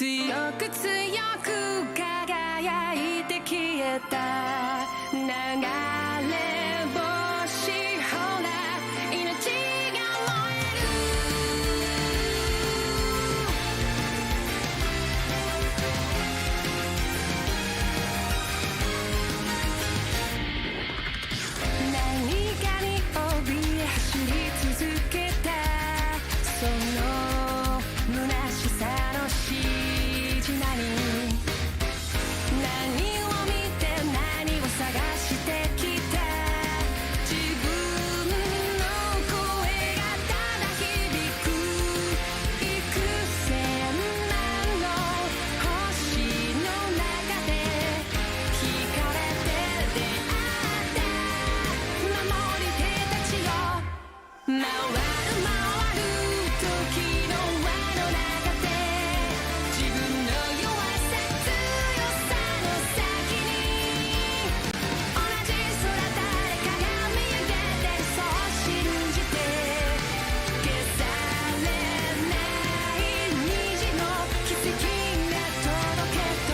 強く強く輝いて消えた流れ星、ほら命が燃える。何かに怯え走り続けたその虚しさの指示何を見て何を探してきた自分の声がただ響く幾千万の星の中で惹かれて出会った守り手たちよ回る回る時の輪の中で自分の弱さ強さの先に同じ空誰かが見上げてそう信じて消されない虹の奇跡が届けと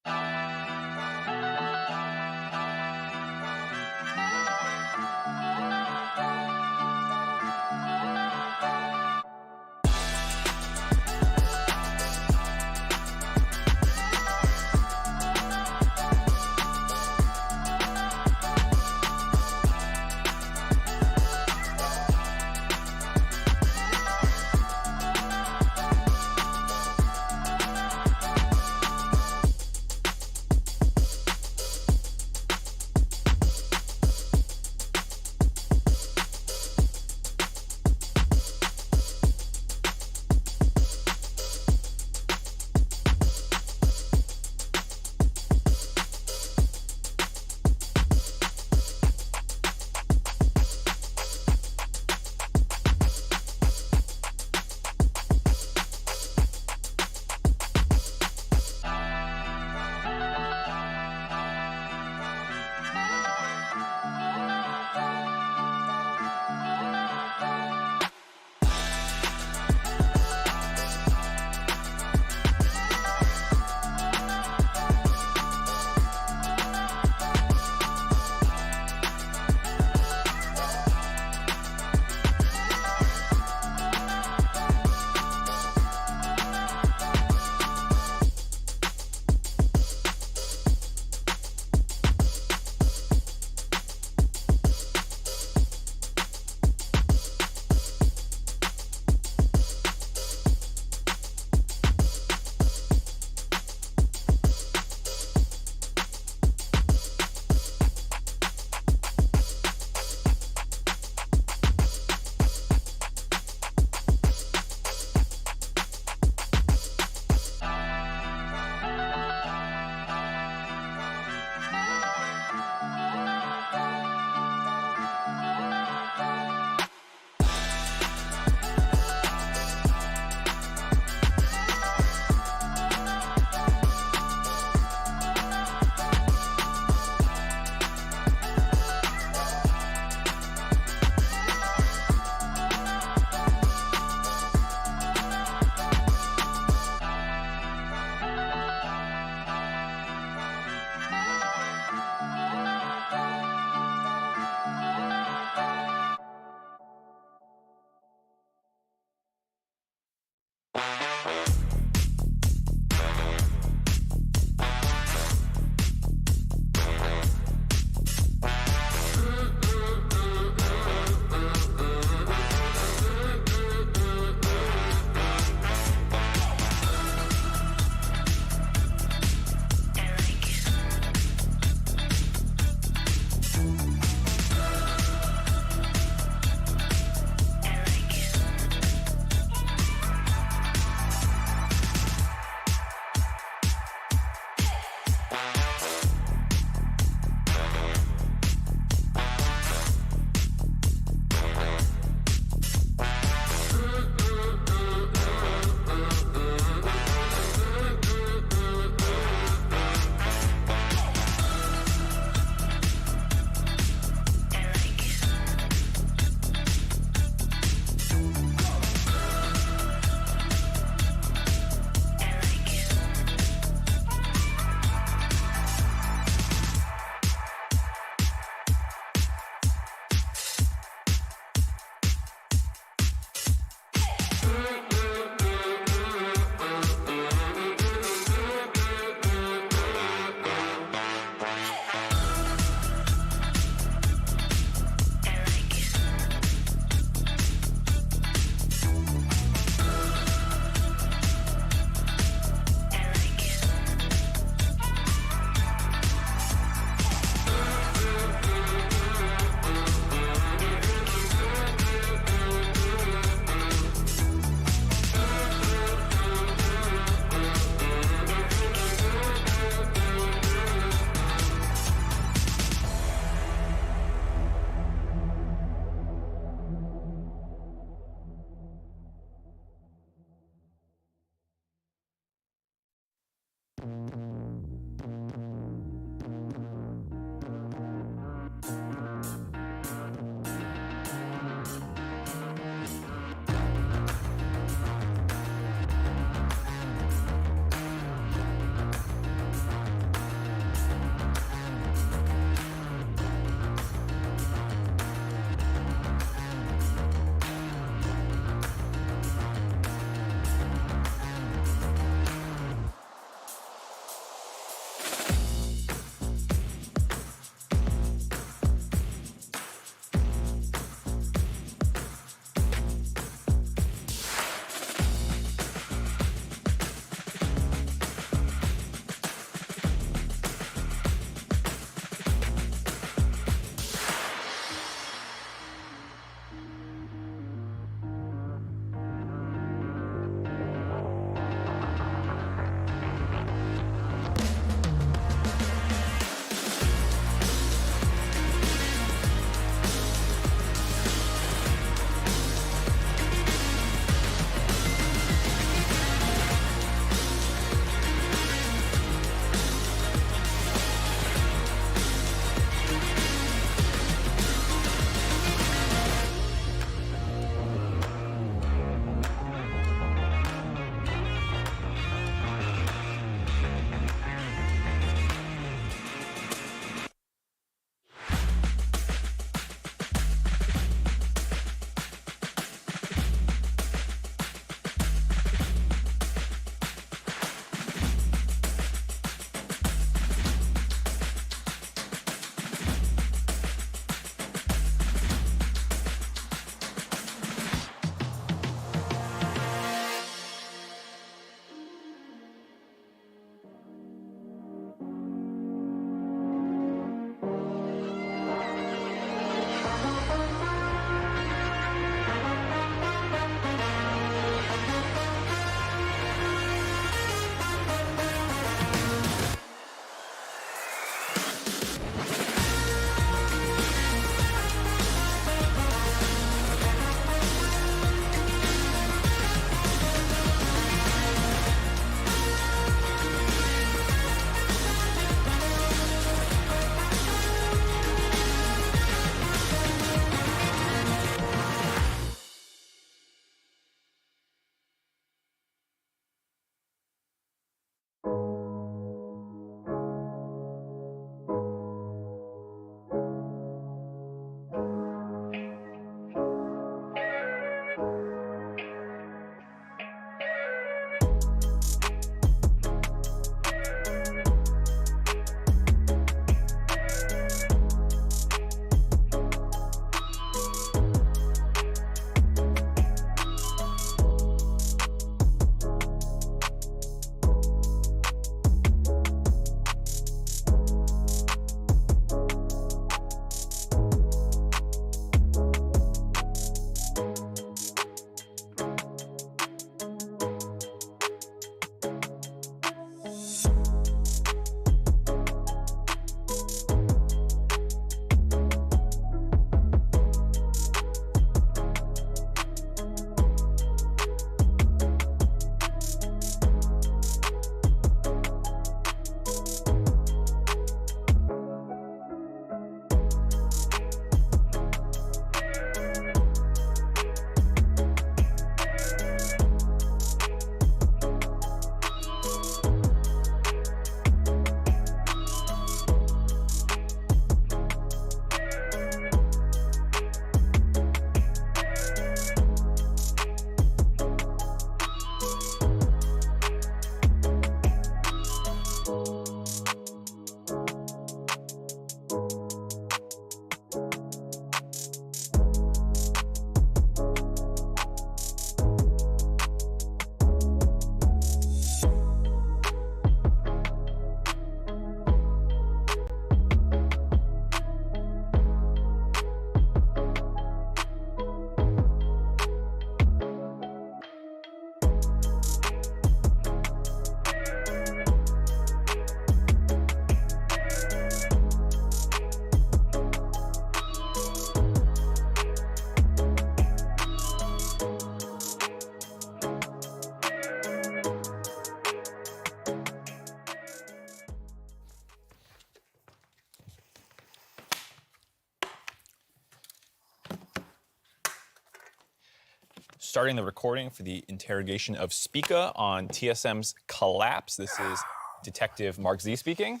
starting the recording for the interrogation of Spica on TSM's collapse. This is Detective Mark Z speaking.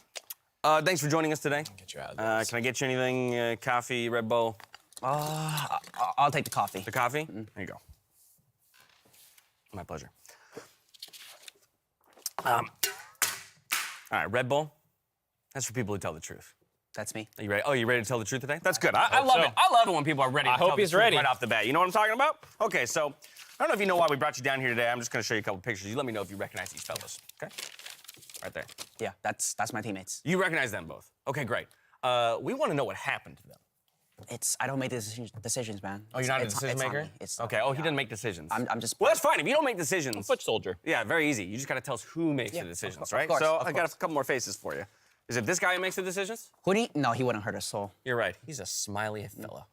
Thanks for joining us today. Get you out of this. Can I get you anything? Coffee, Red Bull? I'll take the coffee. The coffee? There you go. My pleasure. All right, Red Bull. That's for people who tell the truth. That's me. Are you ready? Oh, you ready to tell the truth today? That's good. I love it. I love it when people are ready to tell the truth right off the bat. You know what I'm talking about? Okay, so I don't know if you know why we brought you down here today. I'm just going to show you a couple pictures. You let me know if you recognize these fellas. Okay? Right there. Yeah, that's my teammates. You recognize them both. Okay, great. We want to know what happened to them. I don't make decisions, man. Oh, you're not a decision maker? Okay. Oh, he didn't make decisions. I'm just. Well, that's fine. If you don't make decisions. Foot soldier. Yeah, very easy. You just got to tell us who makes the decisions, right? Of course, so I got a couple more faces for you. Is it this guy who makes the decisions? No, he wouldn't hurt a soul. You're right. He's a smiley fella.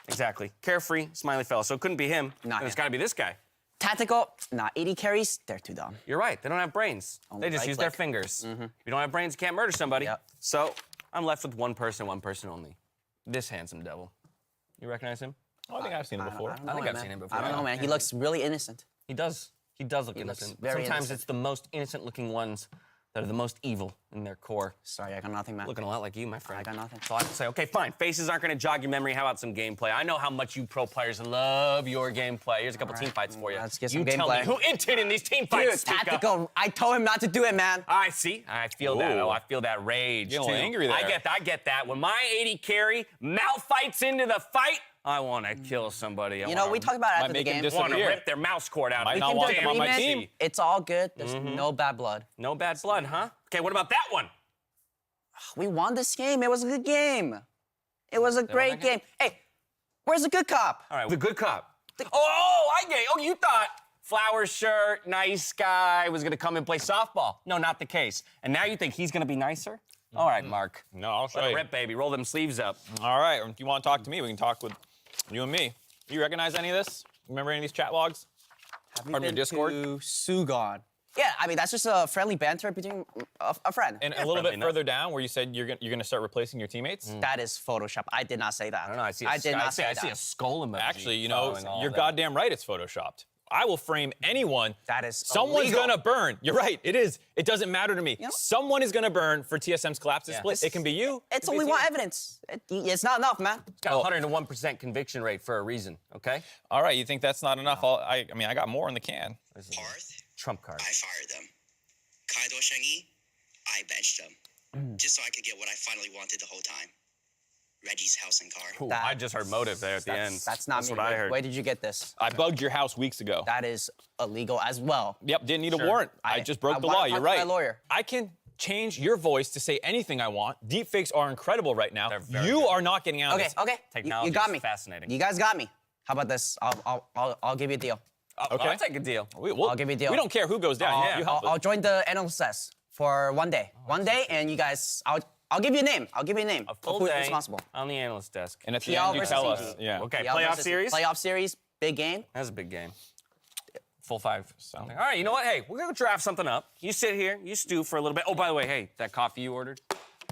Exactly. Carefree, smiley fella. So it couldn't be him. It's got to be this guy. Tactical, 80 carries, they're too dumb. You're right. They don't have brains. Only They just right use click. their fingers. If you don't have brains, you can't murder somebody. Yep. So I'm left with one person only. This handsome devil. You recognize him? Oh, I think I've seen him before. I think I've seen him before. I don't know, man. He looks really innocent. He does. He does look innocent. But very sometimes innocent. it's the most innocent-looking ones that are the most evil in their core. Sorry, I got nothing, man. Looking a lot like you, my friend. I got nothing. That's all I have to say. Okay, fine. Faces aren't going to jog your memory. How about some gameplay? I know how much you pro players love your gameplay. Here's a couple team fights for you. Let's get some You tell me, gameplay. who inted in these team fights, Dude, Spica? tactical. I told him not to do it, man. I see. I feel that. Ooh. Oh, I feel that rage, You're a little too. angry there. I get that. When my 80 carry malfights into the fight, I want to kill somebody. You know, we talked about it after the make him game. I want to disappear. rip their mouse cord out. Might We not can want do them on my agreement. team. It's all good. There's no bad blood. No bad blood, huh? Okay, what about that one? We won this game. It was a good game. It was a great game. Hey, where's the good cop? All right, the good cop. I get it. Oh, you thought flower shirt, nice guy, was going to come and play softball. No, not the case. And now you think he's going to be nicer? All right, Mark. No, I'll show Let it you. rip, baby. Roll them sleeves up. All right, if you want to talk to me, we can talk with you and me. You recognize any of this? Remember any of these chat logs? Have you From your been Discord? to Sugon? Yeah, I mean, that's just a friendly banter between a friend. And a little bit further down, where you said you're gonna start replacing your teammates. That is Photoshop. I did not say that. I don't know. I see a skull emoji. Actually, you know, following all you're that. goddamn right. It's photoshopped. I will frame anyone. That is Someone's illegal. gonna burn. You're right. It is. It doesn't matter to me. You know- Someone is gonna burn for TSM's collapse Yeah. split. It can be you. It's It can be only a one team. evidence. It's not enough, man. It's got a 101% conviction rate for a reason, okay? All right. You think that's not enough? I mean, I got more in the can. Parth, Trump card. I fired them. Kaido Shengi, I benched them. Just so I could get what I finally wanted the whole time. Reggie's house and car. Ooh, I just heard motive there at the end. That's not me. what I heard. Where did you get this? I bugged your house weeks ago. That is illegal as well. Yep. Didn't need a warrant. I just broke the wanna law. talk You're to right. my lawyer. I can change your voice to say anything I want. Deepfakes are incredible right now. They're very You good. are not getting out Okay, of this. okay. Technology You got is me. fascinating. You guys got me. How about this? I'll give you a deal. Okay. I'll take a deal. I'll give you a deal. We don't care who goes down. You help I'll us. join the NLSS for one day. One day, and you guys, I'll give you a name. I'll give you a name. A full of who's day responsible. on the analyst desk. And at the PL end, you versus tell CG. us. Yeah. Okay, PL playoff versus- series? Playoff series, big game. That's a big game. Full five. All right, you know what? Hey, we're going to draft something up. You sit here, you stew for a little bit. Oh, by the way, hey, that coffee you ordered,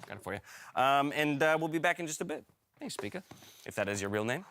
got it for you. And we'll be back in just a bit. Thanks, Spica, if that is your real name.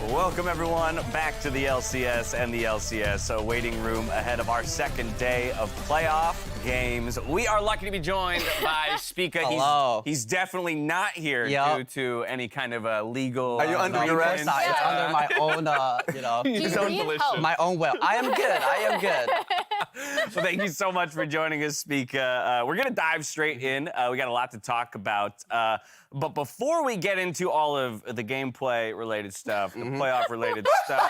Welcome, everyone, back to the LCS and the LCS waiting room ahead of our second day of playoff games. We are lucky to be joined by Spica. Hello. He's definitely not here Yup. due to any kind of legal... Are you under duress? It's under my own, His own volition. my own will. I am good. I am good. So thank you so much for joining us, Spica. We're going to dive straight in. We got a lot to talk about. But before we get into all of the gameplay-related stuff, the playoff-related stuff,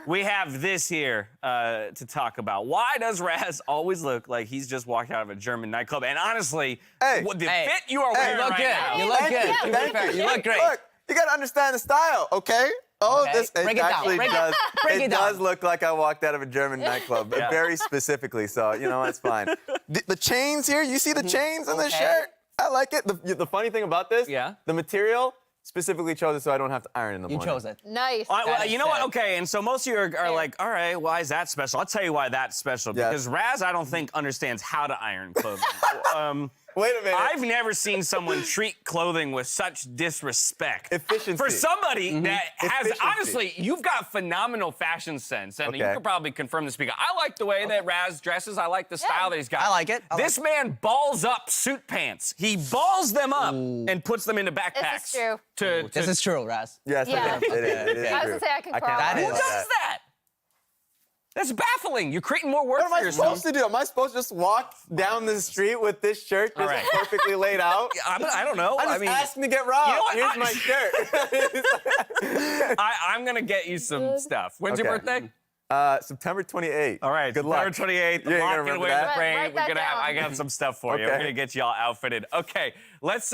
we have this here to talk about. Why does Raz always look like he's just walked out of a German nightclub? And honestly, Hey. what the Hey. fit you are wearing You look right good. now. You look good. Thank To be you. fair, you look great. Look, you gotta understand the style, okay? Oh, Okay. this Break it down. actually Break it- does. break it does down. look like I walked out of a German nightclub, but Yeah. very specifically. So you know, that's fine. The chains here, you see the chains on the Okay. shirt? I like it. The funny thing about this, Yeah. the material specifically chose it so I don't have to iron in the You morning. chose it. Nice. All right, well, That you is know what? sick. Okay, and so most of you are like, all right, why is that special? I'll tell you why that's special. Yes. Because Raz, I don't think, understands how to iron clothing. Wait a minute. I've never seen someone treat clothing with such disrespect. Efficiency. For somebody that has, Efficiency. honestly, you've got phenomenal fashion sense, and you Okay. could probably confirm this, speaker. I like the way that Raz dresses. I like the style that he's got. I like it. I This man balls up suit pants. He balls them up and puts them into backpacks. true. This is true, Raz. Yes, Yeah. it is. It is I was true. gonna say I can can't corroborate. That lie Who is- about does that? That's baffling. You're creating more work What am for I yourself. supposed to do? Am I supposed to just walk down the street with this shirt just right. perfectly laid out? I don't know. I'm just I mean, asking to get robbed. You know what? Here's my shirt. I'm gonna get you some stuff. When's your Okay. birthday? September 28th. All right, Good September luck. 28th. You ain't Lock gonna it remember away in the that? brain. Write We're that gonna have. down. I got some stuff for you. We're Okay. gonna get you all outfitted. Okay, let's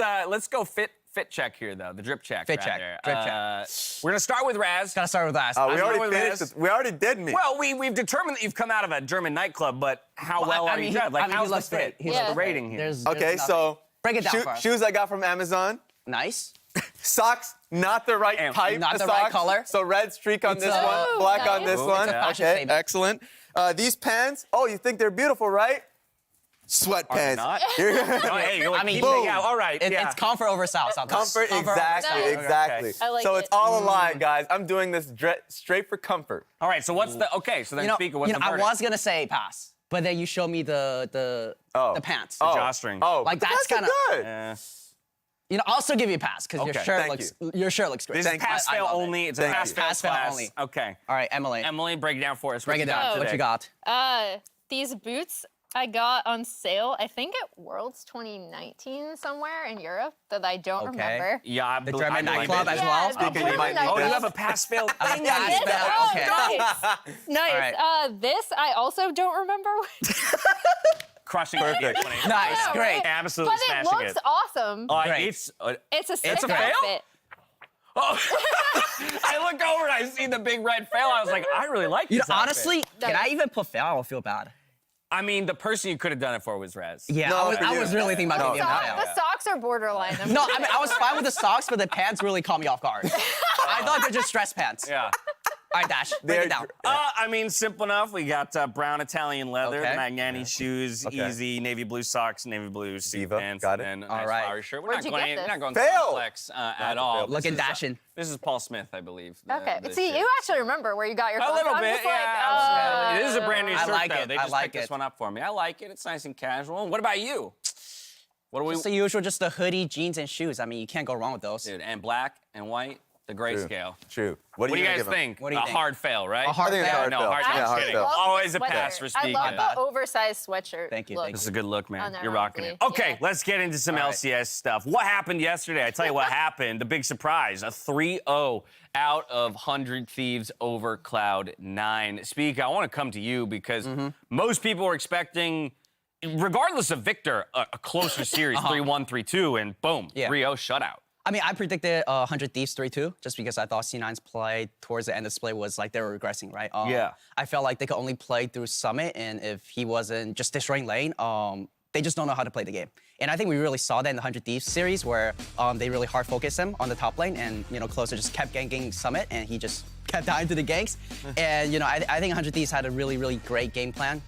go fit check here though. The drip check. Fit check, rather. drip check. We're gonna start with Raz. Gotta start with Raz. We I'm already going with finished Raz. this. We already did me. Well, we've determined that you've come out of a German nightclub, but how well are you dressed? Like, he how's the looks great. fit? He What's looks the great. rating here? There's okay, nothing. so Break it down for us. shoes I got from Amazon. Nice. Socks, not the right Damn. type Not of the right socks. color. So red streak on It's this a- one, black on nice. this Ooh, one. it's a fashion Okay, statement. excellent. These pants, oh, you think they're beautiful, right? Sweatpants. Not? You're- Oh, hey, you're like, I mean, keep boom. it out. All right, It, yeah. It's comfort over style. So Comfort, over exactly, style. Nice. exactly. I like so it. it's all a lie, guys. I'm doing this straight for comfort. All right, so what's the okay? So then, speaker, what's the I verdict? was gonna say pass, but then you showed me the pants. Oh. Jawstring. Oh, Like, but that's are kinda- good. I'll still give you a pass because Okay, your shirt looks great. This is Thank you. pass I fail love it. only. It's a Thank pass you. fail Pass fail class. only. Okay. All right, Emily. Emily, break it down for us. Break it down. Today? What you got? These boots I got on sale, I think at Worlds 2019 somewhere in Europe that I don't Okay. remember. Yeah, I The believe- German I believe nightclub it. as Yeah, well. the Speaking, you might German need Oh, you this. have a pass fail thing. pass on fail. this? Oh, Okay. nice. All right. This I also don't remember. Crushing Perfect. it. 20. Nice, Yeah, great. right? Absolutely But it smashing looks it. awesome. Great. It's a sick It's a fail? outfit. Oh. I look over and I see the big red fail. I was like, I really like this outfit. Honestly, can I even put fail? I don't feel bad. I mean, the person you could have done it for was Raz. Yeah, No, I for you. was really thinking about giving Sock- fail. the socks are borderline. No, I mean I was fine with the socks, but the pants really caught me off guard. I thought they're just dress pants. Yeah. All right, Dash, break it down. I mean, simple enough. We got brown Italian leather, Okay. the Magnani shoes, Okay. easy navy blue socks, navy blue suit Diva, pants, got it. and a All nice right. flowery shirt. We're Where'd you get we're this? not going Fail. complex at all. fail. Looking This is, dashing. This is Paul Smith, I believe. Okay, the see, shirt. you actually remember where you got your A clothes. little I'm bit, just yeah. like, absolutely. This is a brand new I shirt, like though. it, They I just like picked this it. one up for me. I like it. It's nice and casual. What about you? What are we? Just the usual, just the hoodie, jeans, and shoes. I mean, you can't go wrong with those. Dude, and black and white, the grayscale. True. What do you gonna guys give 'em? think? What do you a think? hard fail, right? A hard I think it's fail. hard No, fail. hard I fail. Yeah, hard actually fail. love Always the a pass sweater. for I speaking. love Bad. the oversized sweatshirt. Thank you, look. thank This is a good look, man. Unironically, You're rocking it. Okay, yeah. let's get into some All right. LCS stuff. What happened yesterday? I tell you what happened. The big surprise, a 3-0 out of 100 Thieves over Cloud9. Speak, I want to come to you because most people were expecting, regardless of Victor, a closer series, 3-1, 3-2, and boom, Yeah. 3-0 shutout. I mean, I predicted 100 Thieves 3-2 just because I thought C9's play towards the end of the split was like they were regressing, right? Yeah. I felt like they could only play through Summit, and if he wasn't just destroying lane, they just don't know how to play the game. And I think we really saw that in the 100 Thieves series where they really hard focused him on the top lane, and Closer just kept ganking Summit, and he just kept dying to the ganks. And I think 100 Thieves had a really, really great game plan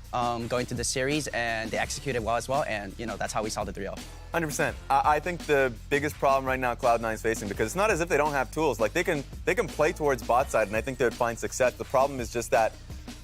going to the series, and they executed well as well, and that's how we saw the 3-0. 100%. I think the biggest problem right now Cloud9 is facing, because it's not as if they don't have tools. Like they can play towards bot side, and I think they would find success. The problem is just that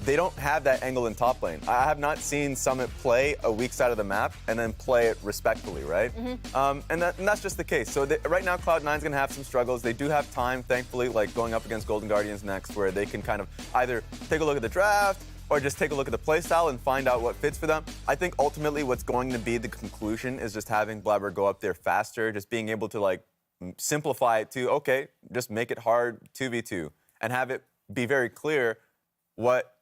they don't have that angle in top lane. I have not seen Summit play a weak side of the map and then play it respectfully, right? And that's just the case. So right now Cloud9's gonna have some struggles. They do have time, thankfully, like going up against Golden Guardians next, where they can kind of either take a look at the draft or just take a look at the playstyle and find out what fits for them. I think ultimately what's going to be the conclusion is just having Blabber go up there faster, just being able to like simplify it to, okay, just make it hard 2v2 and have it be very clear what,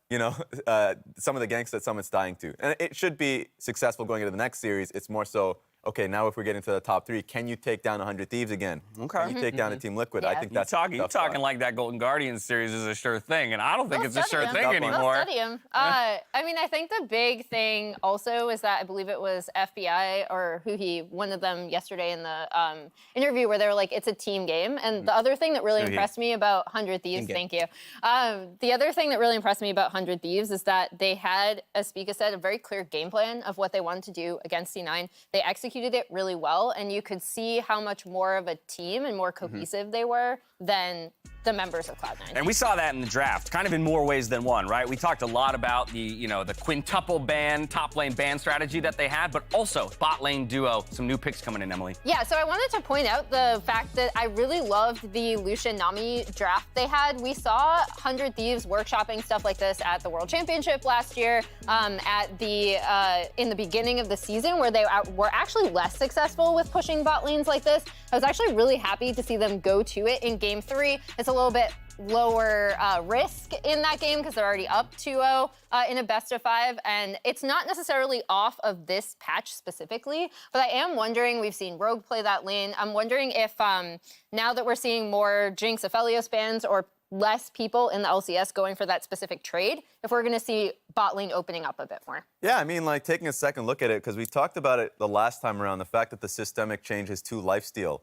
some of the ganks that Summit's dying to. And it should be successful going into the next series. It's more so okay, now if we're getting to the top 3, can you take down 100 Thieves again? Okay. Can you take down a Team Liquid? I Yeah. think You're that's talking, a tough spot. like that Golden Guardians series is a sure thing, and I don't think it's a sure thing We'll anymore. Study him. I mean, I think the big thing also is that I believe it was FBI or one of them yesterday in the interview where they were like, it's a team game. And the other thing that really impressed me about 100 Thieves, thank you. The other thing that really impressed me about 100 Thieves is that they had, as Spica said, a very clear game plan of what they wanted to do against C9. They executed it really well, and you could see how much more of a team and more cohesive they were than the members of Cloud9. And we saw that in the draft, kind of in more ways than one, right? We talked a lot about the, the quintuple ban, top lane ban strategy that they had, but also bot lane duo. Some new picks coming in, Emily. Yeah, so I wanted to point out the fact that I really loved the Lucian Nami draft they had. We saw 100 Thieves workshopping stuff like this at the World Championship last year, in the beginning of the season, where they were actually less successful with pushing bot lanes like this. I was actually really happy to see them go to it in Game 3. It's a little bit lower risk in that game because they're already up 2-0 in a best-of-5, and it's not necessarily off of this patch specifically, but I am wondering, we've seen Rogue play that lane, I'm wondering if now that we're seeing more Jinx Aphelios bans or less people in the LCS going for that specific trade, if we're going to see bot lane opening up a bit more. Yeah, I mean, like, taking a second look at it, because we talked about it the last time around, the fact that the systemic changes to lifesteal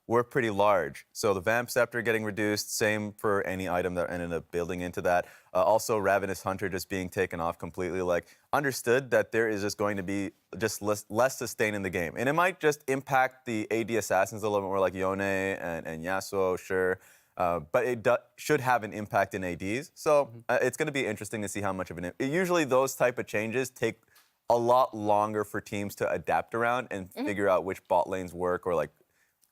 were pretty large. So the Vamp Scepter getting reduced, same for any item that ended up building into that. Also, Ravenous Hunter just being taken off completely. Like, understood that there is just going to be just less sustain in the game. And it might just impact the AD assassins a little bit more, like Yone and Yasuo, sure. But it should have an impact in ADs. So it's going to be interesting to see how much of an impact. Usually those type of changes take a lot longer for teams to adapt around and figure out which bot lanes work, or like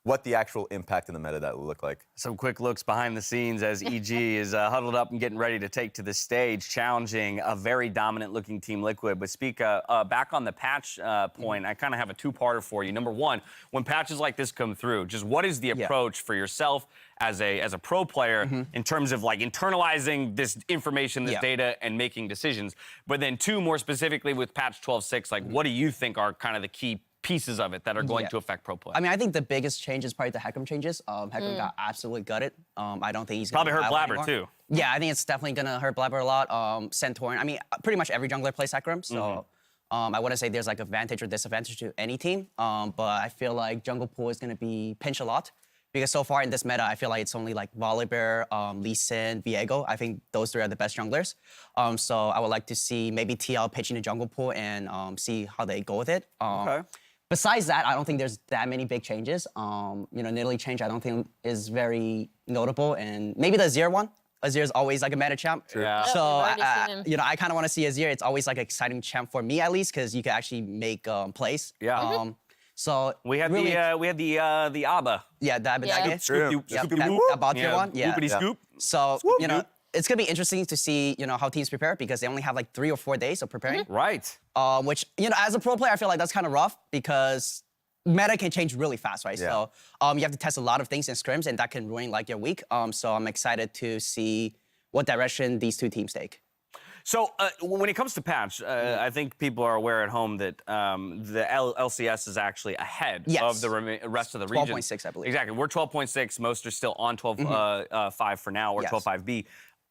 what the actual impact in the meta that will look like. Some quick looks behind the scenes as EG is huddled up and getting ready to take to the stage, challenging a very dominant-looking Team Liquid. But Spica, back on the patch point, I kind of have a two-parter for you. Number one, when patches like this come through, just what is the approach for yourself as a pro player in terms of like internalizing this information, this data, and making decisions? But then two, more specifically with patch 12.6, like what do you think are kind of the key pieces of it that are going to affect pro play? I mean, I think the biggest change is probably the Hecarim changes. Hecarim got absolutely gutted. I don't think he's probably gonna hurt Blabber anymore. too. Yeah, I think it's definitely gonna hurt Blabber a lot. Centaur, I mean, pretty much every jungler plays Hecarim, so I wouldn't say there's like advantage or disadvantage to any team. But I feel like jungle pool is gonna be pinched a lot. Because so far in this meta, I feel like it's only like Volibear, Lee Sin, Viego. I think those three are the best junglers. So I would like to see maybe TL pitching the jungle pool and see how they go with it. Okay. Besides that, I don't think there's that many big changes. Nidalee change I don't think is very notable, and maybe the Azir one. Azir is always like a meta champ. Yeah. So Yep, we've already seen him. I kind of want to see Azir. It's always like an exciting champ for me at least, because you can actually make plays. Yeah. So We had really, the ABBA. yeah, that Yeah. Scoop, Yep, scoop, that whoop. about tier one, yeah. Whoopity scoop. So it's gonna be interesting to see how teams prepare, because they only have like 3 or 4 days of preparing. Right. Which as a pro player, I feel like that's kind of rough because meta can change really fast, right? Yeah. So you have to test a lot of things in scrims, and that can ruin like your week. So I'm excited to see what direction these two teams take. So when it comes to patch, I think people are aware at home that the LCS is actually ahead of the rest of the region. 12.6, I believe. Exactly. We're 12.6. Most are still on 12.5 for now, or Yes. 12.5B.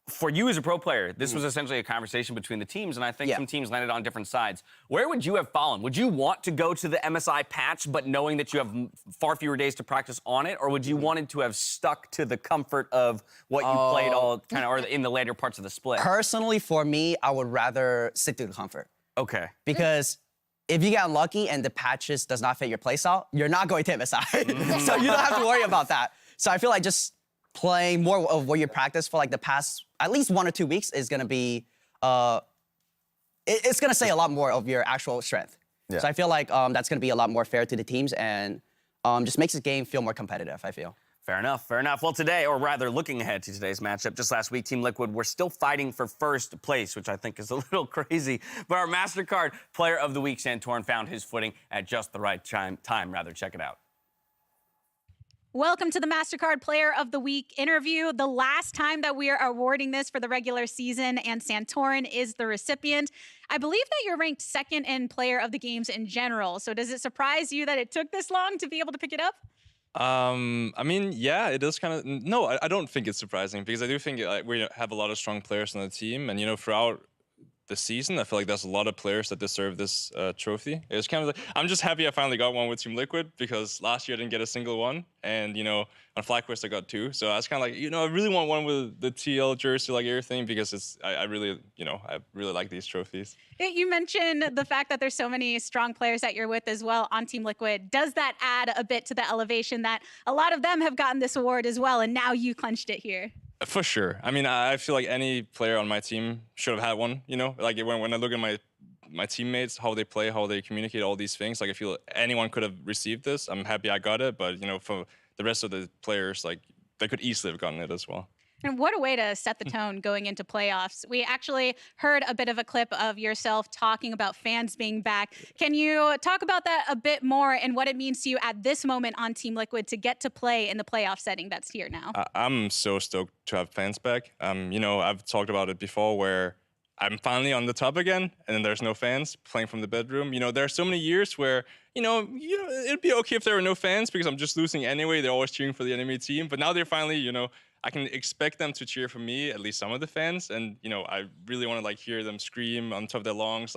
For you as a pro player, this was essentially a conversation between the teams, and I think some teams landed on different sides. Where would you have fallen? Would you want to go to the MSI patch, but knowing that you have far fewer days to practice on it, or would you wanted to have stuck to the comfort of what you played all kind of, or in the later parts of the split? Personally, for me, I would rather stick to the comfort, Okay. because if you get unlucky and the patches does not fit your playstyle, you're not going to MSI. So you don't have to worry about that. So I feel like just playing more of what you practice for like the past at least 1 or 2 weeks is gonna be, it's gonna say a lot more of your actual strength. Yeah. So I feel like that's gonna be a lot more fair to the teams, and just makes the game feel more competitive, I feel. Fair enough, fair enough. Well, today, or rather looking ahead to today's matchup, just last week, Team Liquid were still fighting for first place, which I think is a little crazy. But our MasterCard Player of the Week, Santorin, found his footing at just the right time. Check it out. Welcome to the MasterCard Player of the Week interview. The last time that we are awarding this for the regular season, and Santorin is the recipient. I believe that you're ranked second in Player of the Games in general. So does it surprise you that it took this long to be able to pick it up? I mean, yeah, it is kind of. No, I don't think it's surprising because I do think we have a lot of strong players on the team, and throughout the season, I feel like there's a lot of players that deserve this trophy. It's kind of like I'm just happy I finally got one with Team Liquid because last year I didn't get a single one, and on FlyQuest I got 2. So I was kind of like, I really want one with the TL jersey, like everything, because I really like these trophies. You mentioned the fact that there's so many strong players that you're with as well on Team Liquid. Does that add a bit to the elevation that a lot of them have gotten this award as well, and now you clinched it here? For sure. I mean, I feel like any player on my team should have had one, Like when I look at my teammates, how they play, how they communicate, all these things, like I feel anyone could have received this. I'm happy I got it, but for the rest of the players, like they could easily have gotten it as well. And what a way to set the tone going into playoffs. We actually heard a bit of a clip of yourself talking about fans being back. Can you talk about that a bit more and what it means to you at this moment on Team Liquid to get to play in the playoff setting that's here now? I'm so stoked to have fans back. I've talked about it before where I'm finally on the top again and then there's no fans playing from the bedroom. There are so many years where, it'd be okay if there were no fans because I'm just losing anyway. They're always cheering for the enemy team. But now they're finally, I can expect them to cheer for me, at least some of the fans. And, I really want to hear them scream on top of their lungs,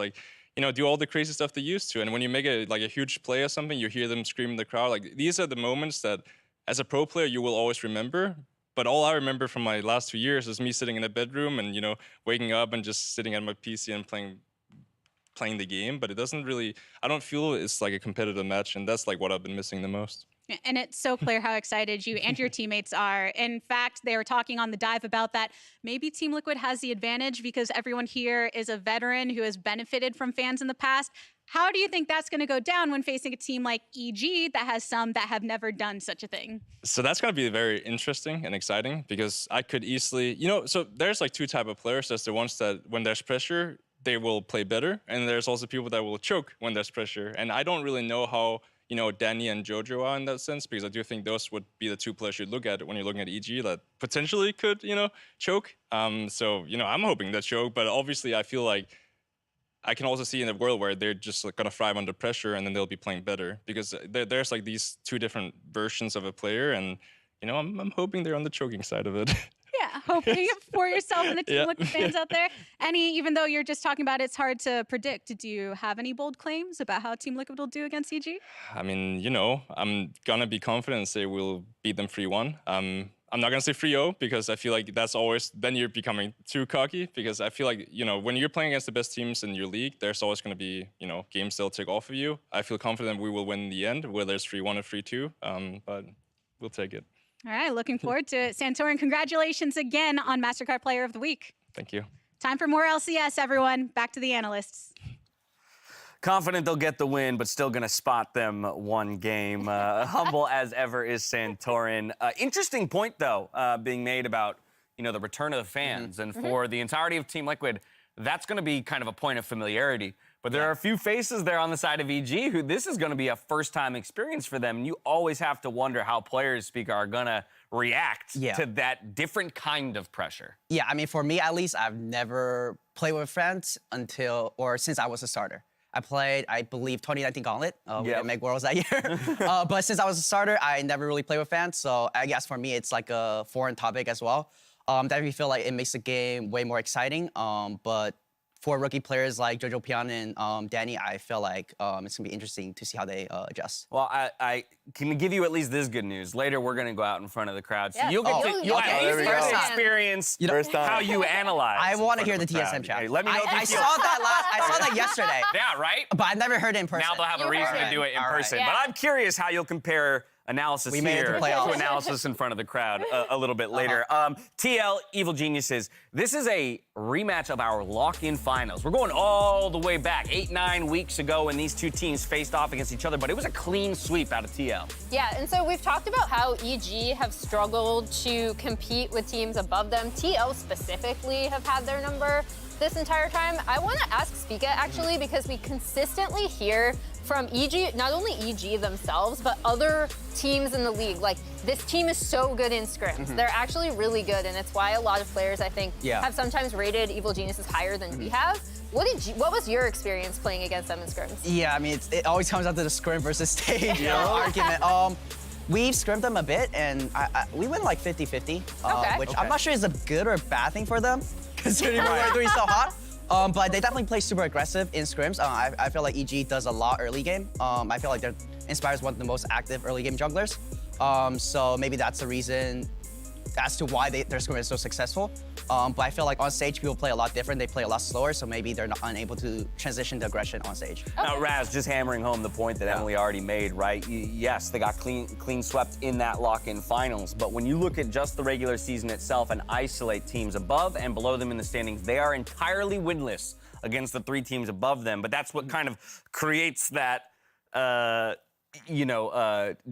do all the crazy stuff they used to. And when you make a huge play or something, you hear them scream in the crowd. These are the moments that as a pro player, you will always remember. But all I remember from my last 2 years is me sitting in a bedroom and, waking up and just sitting at my PC and playing the game. But it doesn't really, I don't feel it's like a competitive match. And that's what I've been missing the most. And it's so clear how excited you and your teammates are. In fact, they were talking on the dive about that. Maybe Team Liquid has the advantage because everyone here is a veteran who has benefited from fans in the past. How do you think that's going to go down when facing a team like EG that has some that have never done such a thing? So that's going to be very interesting and exciting because I could easily, so there's 2 types of players. There's the ones that when there's pressure, they will play better. And there's also people that will choke when there's pressure. And I don't really know how Danny and Jojo are in that sense, because I do think those would be the 2 players you'd look at when you're looking at EG that potentially could, choke. So, I'm hoping that choke, but obviously I feel like I can also see in a world where they're just going to thrive under pressure and then they'll be playing better because there's these 2 different versions of a player. And, I'm hoping they're on the choking side of it. Yeah, hoping for yourself and the Team Liquid fans out there. Even though you're just talking about it's hard to predict, do you have any bold claims about how Team Liquid will do against EG? I mean, I'm going to be confident and say we'll beat them 3-1. I'm not going to say 3-0 because I feel like that's always, then you're becoming too cocky because I feel like, when you're playing against the best teams in your league, there's always going to be, games they'll take off of you. I feel confident we will win in the end, whether it's 3-1 or 3-2, but we'll take it. All right, looking forward to it. Santorin, congratulations again on MasterCard Player of the Week. Thank you. Time for more LCS, everyone. Back to the analysts. Confident they'll get the win, but still going to spot them one game. Humble as ever is Santorin. Interesting point, though, being made about, the return of the fans. And for the entirety of Team Liquid, that's going to be kind of a point of familiarity. But there are a few faces there on the side of EG who this is going to be a first-time experience for them. And you always have to wonder how players, are going to react to that different kind of pressure. Yeah, I mean, for me at least, I've never played with fans since I was a starter. I played, I believe, 2019 Gauntlet. We didn't make Worlds that year. But since I was a starter, I never really played with fans. So I guess for me, it's like a foreign topic as well. Definitely feel like it makes the game way more exciting. But for rookie players like Jojo Pian and Danny, I feel like it's going to be interesting to see how they adjust. Well, I can give you at least this good news. Later, we're going to go out in front of the crowd. So Yeah. you'll get to experience how you analyze. I want to hear the crowd. TSM chat. Okay, let me know if you I feel- saw that yesterday. Yeah, right? But I've never heard it in person. Now they'll have a reason to do it in person. Yeah. But I'm curious how you'll compare analysis We made it to here playoffs. to analysis in front of the crowd a little bit later. TL, Evil Geniuses, this is a rematch of our lock-in finals. We're going all the way back 8-9 weeks ago when these 2 teams faced off against each other, but it was a clean sweep out of TL. Yeah, and so we've talked about how EG have struggled to compete with teams above them. TL specifically have had their number this entire time. I want to ask Spica, actually, because we consistently hear from EG, not only EG themselves, but other teams in the league. Like, this team is so good in scrims. They're actually really good, and it's why a lot of players, I think, have sometimes rated Evil Geniuses higher than we have. What was your experience playing against them in scrims? Yeah, I mean, it always comes down to the scrim versus stage argument. We've scrimmed them a bit, and we went like 50-50, which I'm not sure is a good or bad thing for them, considering we're doing so hot. But they definitely play super aggressive in scrims. I feel like EG does a lot early game. I feel like Inspire's one of the most active early game junglers. So maybe that's the reason as to why their scrim is so successful. But I feel like on stage, people play a lot different. They play a lot slower, so maybe they're not unable to transition to aggression on stage. Now, Raz, just hammering home the point that Emily already made, right? Yes, they got clean swept in that lock-in finals, but when you look at just the regular season itself and isolate teams above and below them in the standings, they are entirely winless against the 3 teams above them. But that's what kind of creates that,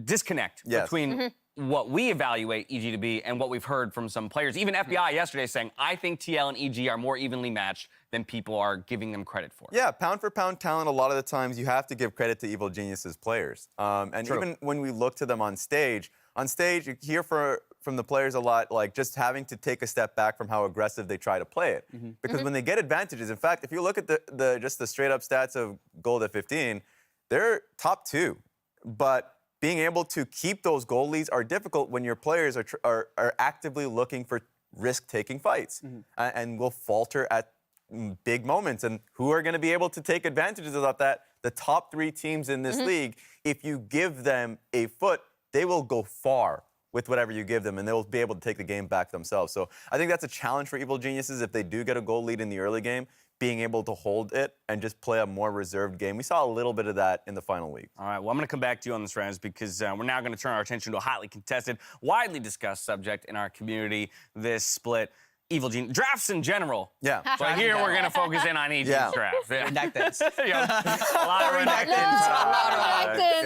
disconnect between what we evaluate EG to be and what we've heard from some players. Even FBI yesterday saying, I think TL and EG are more evenly matched than people are giving them credit for. Yeah, pound for pound talent, a lot of the times you have to give credit to Evil Geniuses players. And even when we look to them on stage you hear from the players a lot, like just having to take a step back from how aggressive they try to play it. Because when they get advantages, in fact, if you look at just the straight up stats of Gold at 15, they're top 2. But being able to keep those goal leads are difficult when your players are actively looking for risk-taking fights and will falter at big moments. And who are going to be able to take advantages of that? The top 3 teams in this league, if you give them a foot, they will go far with whatever you give them, and they'll be able to take the game back themselves. So I think that's a challenge for Evil Geniuses if they do get a goal lead in the early game, being able to hold it and just play a more reserved game. We saw a little bit of that in the final week. All right, well, I'm going to come back to you on this, Raz, because we're now going to turn our attention to a hotly contested, widely discussed subject in our community this split. Evil Genius drafts in general. Yeah. But here we're going to focus in on EG's draft. Redactants. A lot of Renekton's.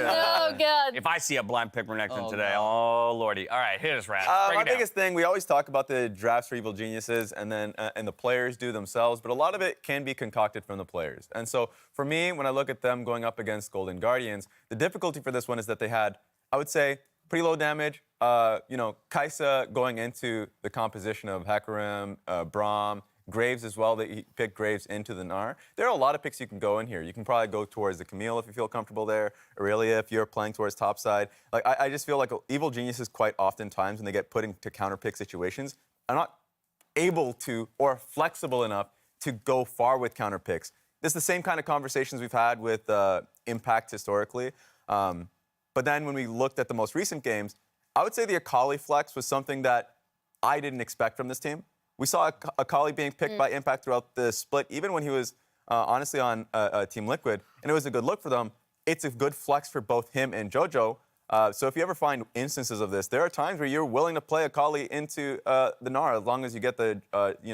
Oh, God. If I see a blind pick Renekton today, oh, Lordy. All right, hit us, Raz. My biggest thing, we always talk about the drafts for Evil Geniuses and then and the players do themselves, but a lot of it can be concocted from the players. And so for me, when I look at them going up against Golden Guardians, the difficulty for this one is that they had, I would say, pretty low damage. Kai'Sa going into the composition of Hecarim, Braum, Graves as well. He picked Graves into the Gnar. There are a lot of picks you can go in here. You can probably go towards the Camille if you feel comfortable there. Aurelia if you're playing towards topside. Like I just feel like Evil Geniuses quite oftentimes when they get put into counter pick situations are not able to or flexible enough to go far with counter picks. This is the same kind of conversations we've had with Impact historically. But then when we looked at the most recent games, I would say the Akali flex was something that I didn't expect from this team. We saw Akali being picked by Impact throughout the split, even when he was honestly on Team Liquid, and it was a good look for them. It's a good flex for both him and JoJo. So if you ever find instances of this, there are times where you're willing to play Akali into the Gnar as long as you get the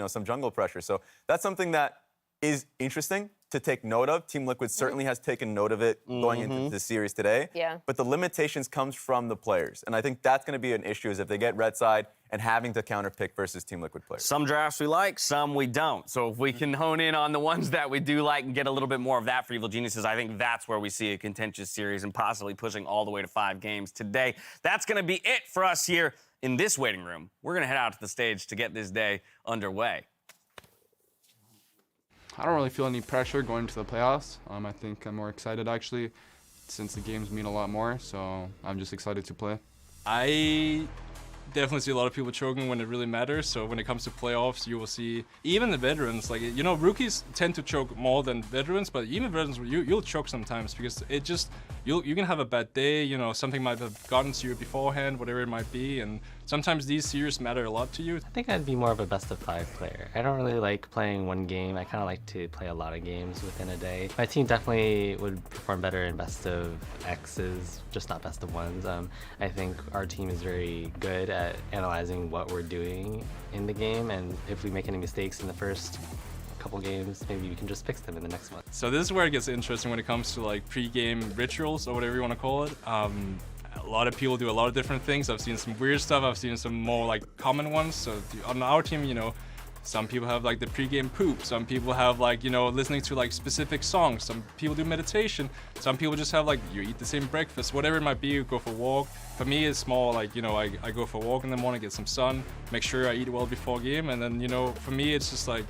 some jungle pressure. So that's something that is interesting to take note of. Team Liquid certainly has taken note of it going into the series today. Yeah. But the limitations comes from the players. And I think that's going to be an issue is if they get red side and having to counter pick versus Team Liquid players. Some drafts we like, some we don't. So if we can hone in on the ones that we do like and get a little bit more of that for Evil Geniuses, I think that's where we see a contentious series and possibly pushing all the way to 5 games today. That's going to be it for us here in this waiting room. We're going to head out to the stage to get this day underway. I don't really feel any pressure going into the playoffs. I think I'm more excited, actually, since the games mean a lot more, so I'm just excited to play. I definitely see a lot of people choking when it really matters. So when it comes to playoffs, you will see even the veterans, like, rookies tend to choke more than veterans, but even veterans, you'll choke sometimes because it just, you can have a bad day, something might have gotten to you beforehand, whatever it might be, and sometimes these series matter a lot to you. I think I'd be more of a best of 5 player. I don't really like playing one game. I kind of like to play a lot of games within a day. My team definitely would perform better in best of X's, just not best of 1s. I think our team is very good at analyzing what we're doing in the game, and if we make any mistakes in the first couple games, maybe we can just fix them in the next one. So this is where it gets interesting when it comes to like pre-game rituals or whatever you want to call it. A lot of people do a lot of different things. I've seen some weird stuff. I've seen some more like common ones. So on our team, Some people have like the pregame poop. Some people have like, you know, listening to like specific songs. Some people do meditation. Some people just have like, you eat the same breakfast, whatever it might be, you go for a walk. For me, it's more like, you know, I go for a walk in the morning, get some sun, make sure I eat well before game. And then, you know, for me, it's just like,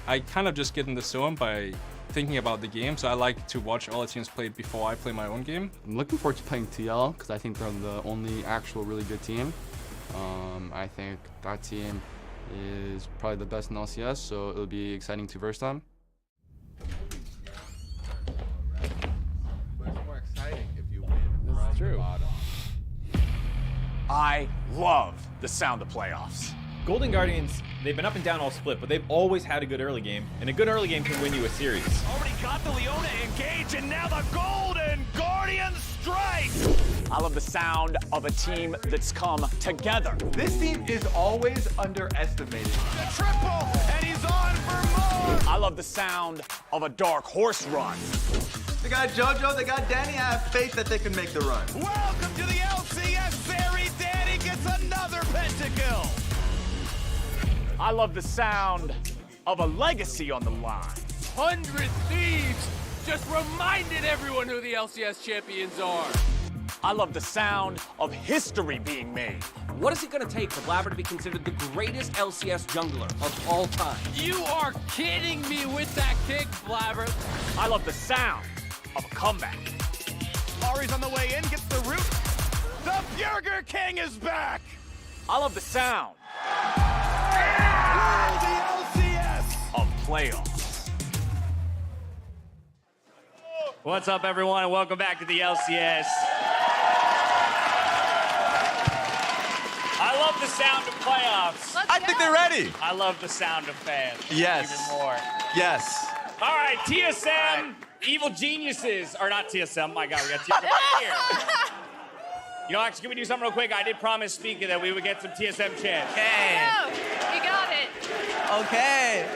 I kind of just get in the zone by thinking about the game. So I like to watch all the teams play before I play my own game. I'm looking forward to playing TL because I think they're the only actual really good team. I think that team is probably the best in LCS, so it'll be exciting to verse them. But it's more exciting if you win This from is true. the bottom. I love the sound of playoffs. Golden Guardians, they've been up and down all split, but they've always had a good early game, and a good early game can win you a series. Already got the Leona engaged, and now the Golden Guardians strike! I love the sound of a team that's come together. This team is always underestimated. The triple, and he's on for more! I love the sound of a dark horse run. They got JoJo, they got Danny. I have faith that they can make the run. Welcome to the LCS series. Danny gets another pentakill. I love the sound of a legacy on the line. 100 Thieves just reminded everyone who the LCS champions are. I love the sound of history being made. What is it going to take for Blabber to be considered the greatest LCS jungler of all time? You are kidding me with that kick, Blabber. I love the sound of a comeback. Ari's on the way in, gets the root. The Burger King is back. I love the sound the LCS of playoffs. What's up, everyone, and welcome back to the LCS. I love the sound of playoffs. I think they're ready. I love the sound of fans. Yes. Even more. Yes. All right, TSM, evil geniuses, or not TSM, my God, we got TSM right here. You know, actually, can we do something real quick? I did promise Speaker that we would get some TSM chants. Okay. You got it. Okay.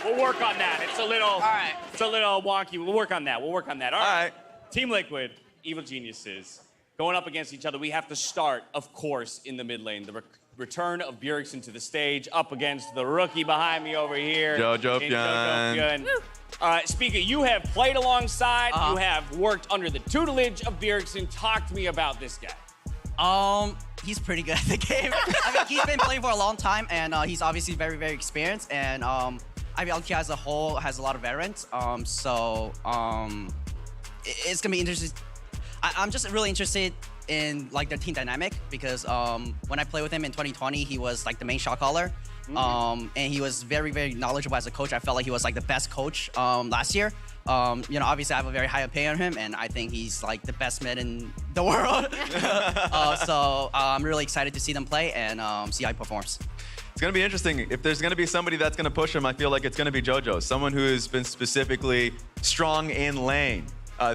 We'll work on that. It's a little, All right. It's a little wonky. We'll work on that. All All right. Team Liquid, evil geniuses, going up against each other. We have to start, of course, in the mid lane. The return of Bjergsen to the stage, up against the rookie behind me over here. Jojo in Pyun. Pyun. All right, Speaker, you have played alongside. You have worked under the tutelage of Bjergsen. Talk to me about this guy. He's pretty good at the game. I mean, he's been playing for a long time, and he's obviously very, very experienced. And I mean, LK as a whole has a lot of veterans. It's gonna be interesting. I'm just really interested in like their team dynamic because when I played with him in 2020, he was like the main shot caller. And he was very, very knowledgeable as a coach. I felt like he was like the best coach last year. You know, obviously I have a very high opinion of him, and I think he's like the best mid in the world. So I'm really excited to see them play and see how he performs. It's going to be interesting. If there's going to be somebody that's going to push him, I feel like it's going to be JoJo, someone who has been specifically strong in lane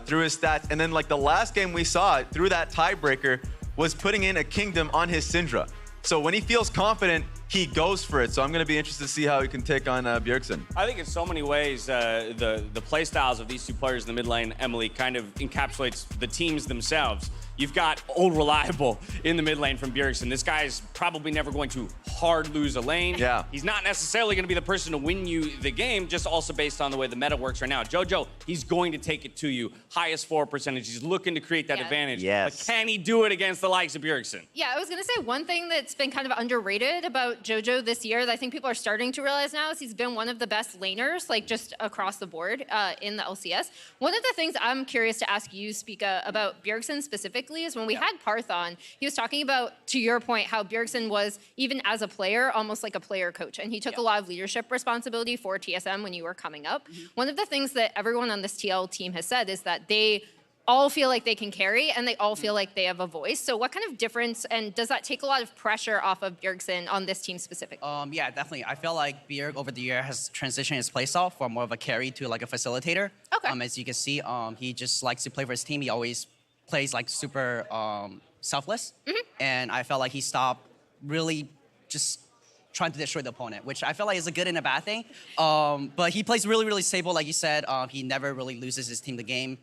through his stats. And then like the last game we saw through that tiebreaker was putting in a kingdom on his Syndra. So when he feels confident, he goes for it. So I'm going to be interested to see how he can take on Bjergsen. I think in so many ways, the play styles of these two players in the mid lane, Emily, kind of encapsulates the teams themselves. You've got old reliable in the mid lane from Bjergsen. This guy's probably never going to hard lose a lane. Yeah. He's not necessarily going to be the person to win you the game, just also based on the way the meta works right now. JoJo, he's going to take it to you. Highest 4 percentage. He's looking to create that advantage. Yes. But can he do it against the likes of Bjergsen? Yeah, I was gonna say one thing that's been kind of underrated about JoJo this year that I think people are starting to realize now is he's been one of the best laners, like just across the board in the LCS. One of the things I'm curious to ask you, Spica, about Bjergsen specifically is when we had Parth on, he was talking about, to your point, how Bjergsen was, even as a player, almost like a player coach. And he took a lot of leadership responsibility for TSM when you were coming up. One of the things that everyone on this TL team has said is that they all feel like they can carry and they all feel like they have a voice. So what kind of difference, and does that take a lot of pressure off of Bjergsen on this team specifically? Yeah, definitely. I feel like Bjerg over the year has transitioned his playstyle from more of a carry to like a facilitator. Okay. As you can see, he just likes to play for his team. He always plays like super selfless. And I felt like he stopped really just trying to destroy the opponent, which I feel like is a good and a bad thing. But he plays really, really stable, like you said. He never really loses his team the game.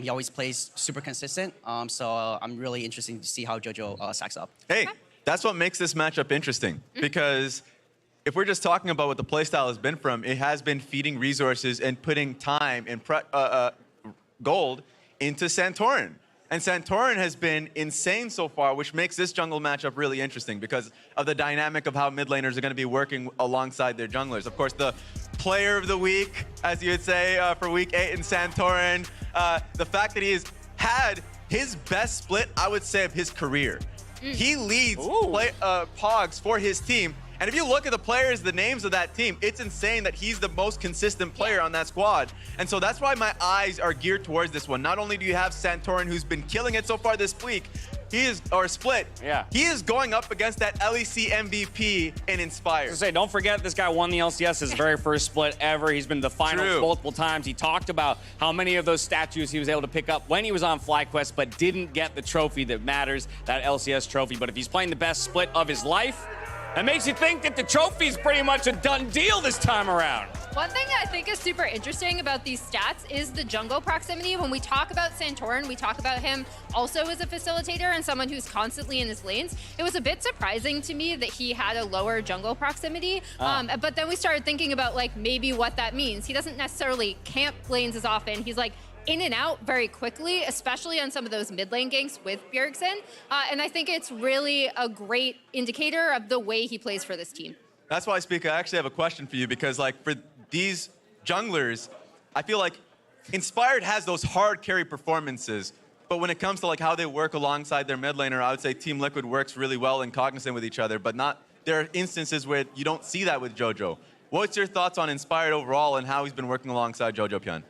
He always plays super consistent. So I'm really interested to see how JoJo stacks up. Hey, that's what makes this matchup interesting because if we're just talking about what the playstyle has been from, it has been feeding resources and putting time and gold into Santorin. And Santorin has been insane so far, which makes this jungle matchup really interesting because of the dynamic of how mid laners are going to be working alongside their junglers. Of course, the player of the week, as you would say, for week 8 in Santorin, the fact that he has had his best split, I would say, of his career. He leads Pogs for his team. And if you look at the players, the names of that team, it's insane that he's the most consistent player on that squad. And so that's why my eyes are geared towards this one. Not only do you have Santorin, who's been killing it so far this week, Split. Yeah. He is going up against that LEC MVP in Inspired. To say, don't forget this guy won the LCS his very first split ever. He's been to the finals multiple times. He talked about how many of those statues he was able to pick up when he was on FlyQuest, but didn't get the trophy that matters, that LCS trophy. But if he's playing the best split of his life, that makes you think that the trophy's pretty much a done deal this time around. One thing that I think is super interesting about these stats is the jungle proximity. When we talk about Santorin, we talk about him also as a facilitator and someone who's constantly in his lanes. It was a bit surprising to me that he had a lower jungle proximity, but then we started thinking about like maybe what that means. He doesn't necessarily camp lanes as often. He's like in and out very quickly, especially on some of those mid lane ganks with Bjergsen. And I think it's really a great indicator of the way he plays for this team. That's why, Speaker, I actually have a question for you because, like, for these junglers, I feel like Inspired has those hard carry performances, but when it comes to, like, how they work alongside their mid laner, I would say Team Liquid works really well and cognizant with each other, but there are instances where you don't see that with Jojo. What's your thoughts on Inspired overall and how he's been working alongside Jojo Pyun?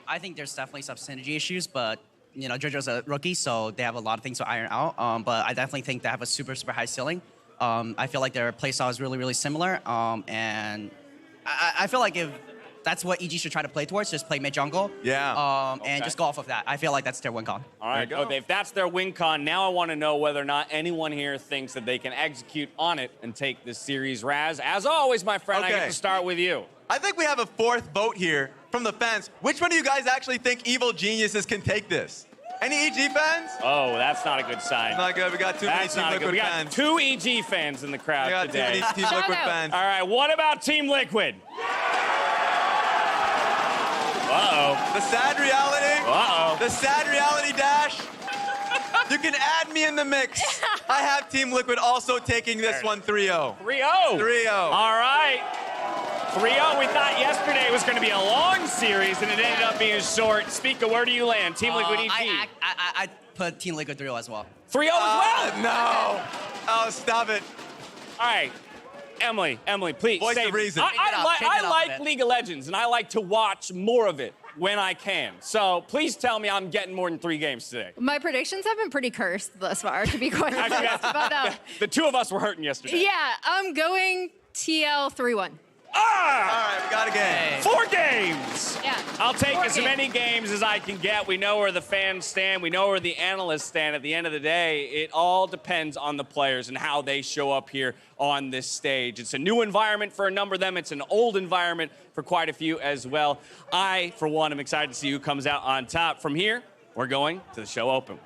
I think there's definitely some synergy issues, but you know, Jojo's a rookie, so they have a lot of things to iron out. But I definitely think they have a super, super high ceiling. I feel like their playstyle is really, really similar. And I feel like if that's what EG should try to play towards, just play mid jungle. Yeah. And just go off of that. I feel like that's their win con. All right, okay, if that's their win con, now I want to know whether or not anyone here thinks that they can execute on it and take this series. Raz, as always, my friend, I get to start with you. I think we have a fourth vote here from the fans. Which one of you guys actually think Evil Geniuses can take this? Any EG fans? Oh, that's not a good sign. Not good. We got too many Team Liquid fans. We got 2 EG fans in the crowd today. We got too many Team Liquid fans. All right, what about Team Liquid? Uh-oh. The sad reality. Uh-oh. The sad reality dash. You can add me in the mix. I have Team Liquid also taking this one 3-0. 3-0. 3-0. All right. 3-0. We thought yesterday it was going to be a long series, and it ended up being short. Speaker, where do you land? Team Liquid EG. I put Team Liquid 3-0 as well. 3-0 as well? No. Oh, stop it. All right. Emily, please. Voice of reason. I like League of Legends, and I like to watch more of it when I can. So please tell me I'm getting more than 3 games today. My predictions have been pretty cursed thus far, to be quite honest. But, the 2 of us were hurting yesterday. yeah, I'm going TL 3-1. Ah! All right, we got a game. 4 games. Yeah. I'll take 4 as many games as I can get. We know where the fans stand. We know where the analysts stand. At the end of the day, it all depends on the players and how they show up here on this stage. It's a new environment for a number of them. It's an old environment for quite a few as well. I, for one, am excited to see who comes out on top. From here, we're going to the show open.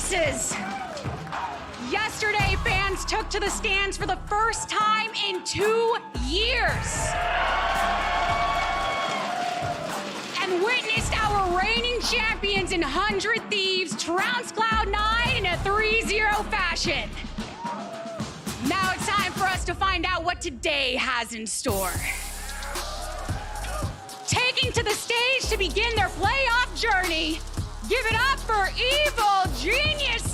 faces. Yesterday, fans took to the stands for the first time in 2 years and witnessed our reigning champions in 100 Thieves trounce Cloud9 in a 3-0 fashion. Now it's time for us to find out what today has in store. Taking to the stage to begin their playoff journey, give it up for Evil Geniuses!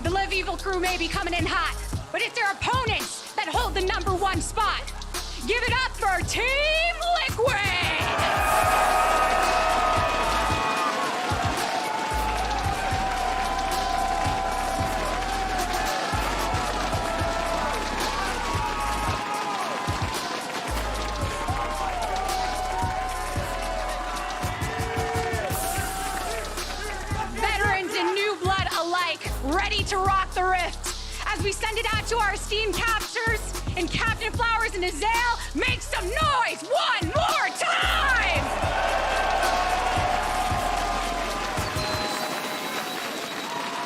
The Live Evil crew may be coming in hot, but it's their opponents that hold the #1 spot. Give it up for Team Liquid! Veterans and new blood alike, ready to rock the rift. As we send it out to our esteemed captors, and Captain Flowers and Azale, make some noise one more time!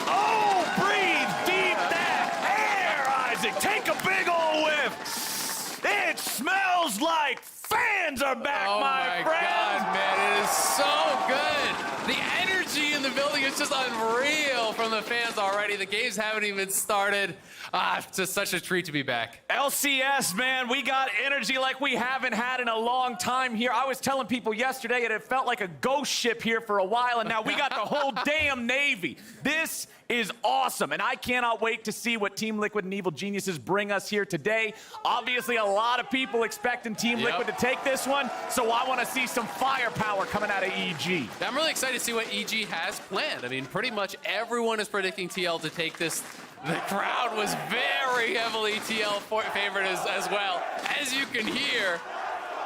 Oh, breathe deep that air, Isaac. Take a big ol' whiff. It smells like fans are back, my friend. God, man, it is so good. The energy in the building is just unreal from the fans already. The games haven't even started. It's just such a treat to be back. LCS, man, we got energy like we haven't had in a long time here. I was telling people yesterday that it felt like a ghost ship here for a while, and now we got the whole damn Navy. This is awesome, and I cannot wait to see what Team Liquid and Evil Geniuses bring us here today. Obviously, a lot of people expecting Team Liquid to take this one, so I want to see some firepower coming out of EG. I'm really excited to see what EG has planned. I mean, pretty much everyone is predicting TL to take this. The crowd was very heavily TL favorite as well, as you can hear.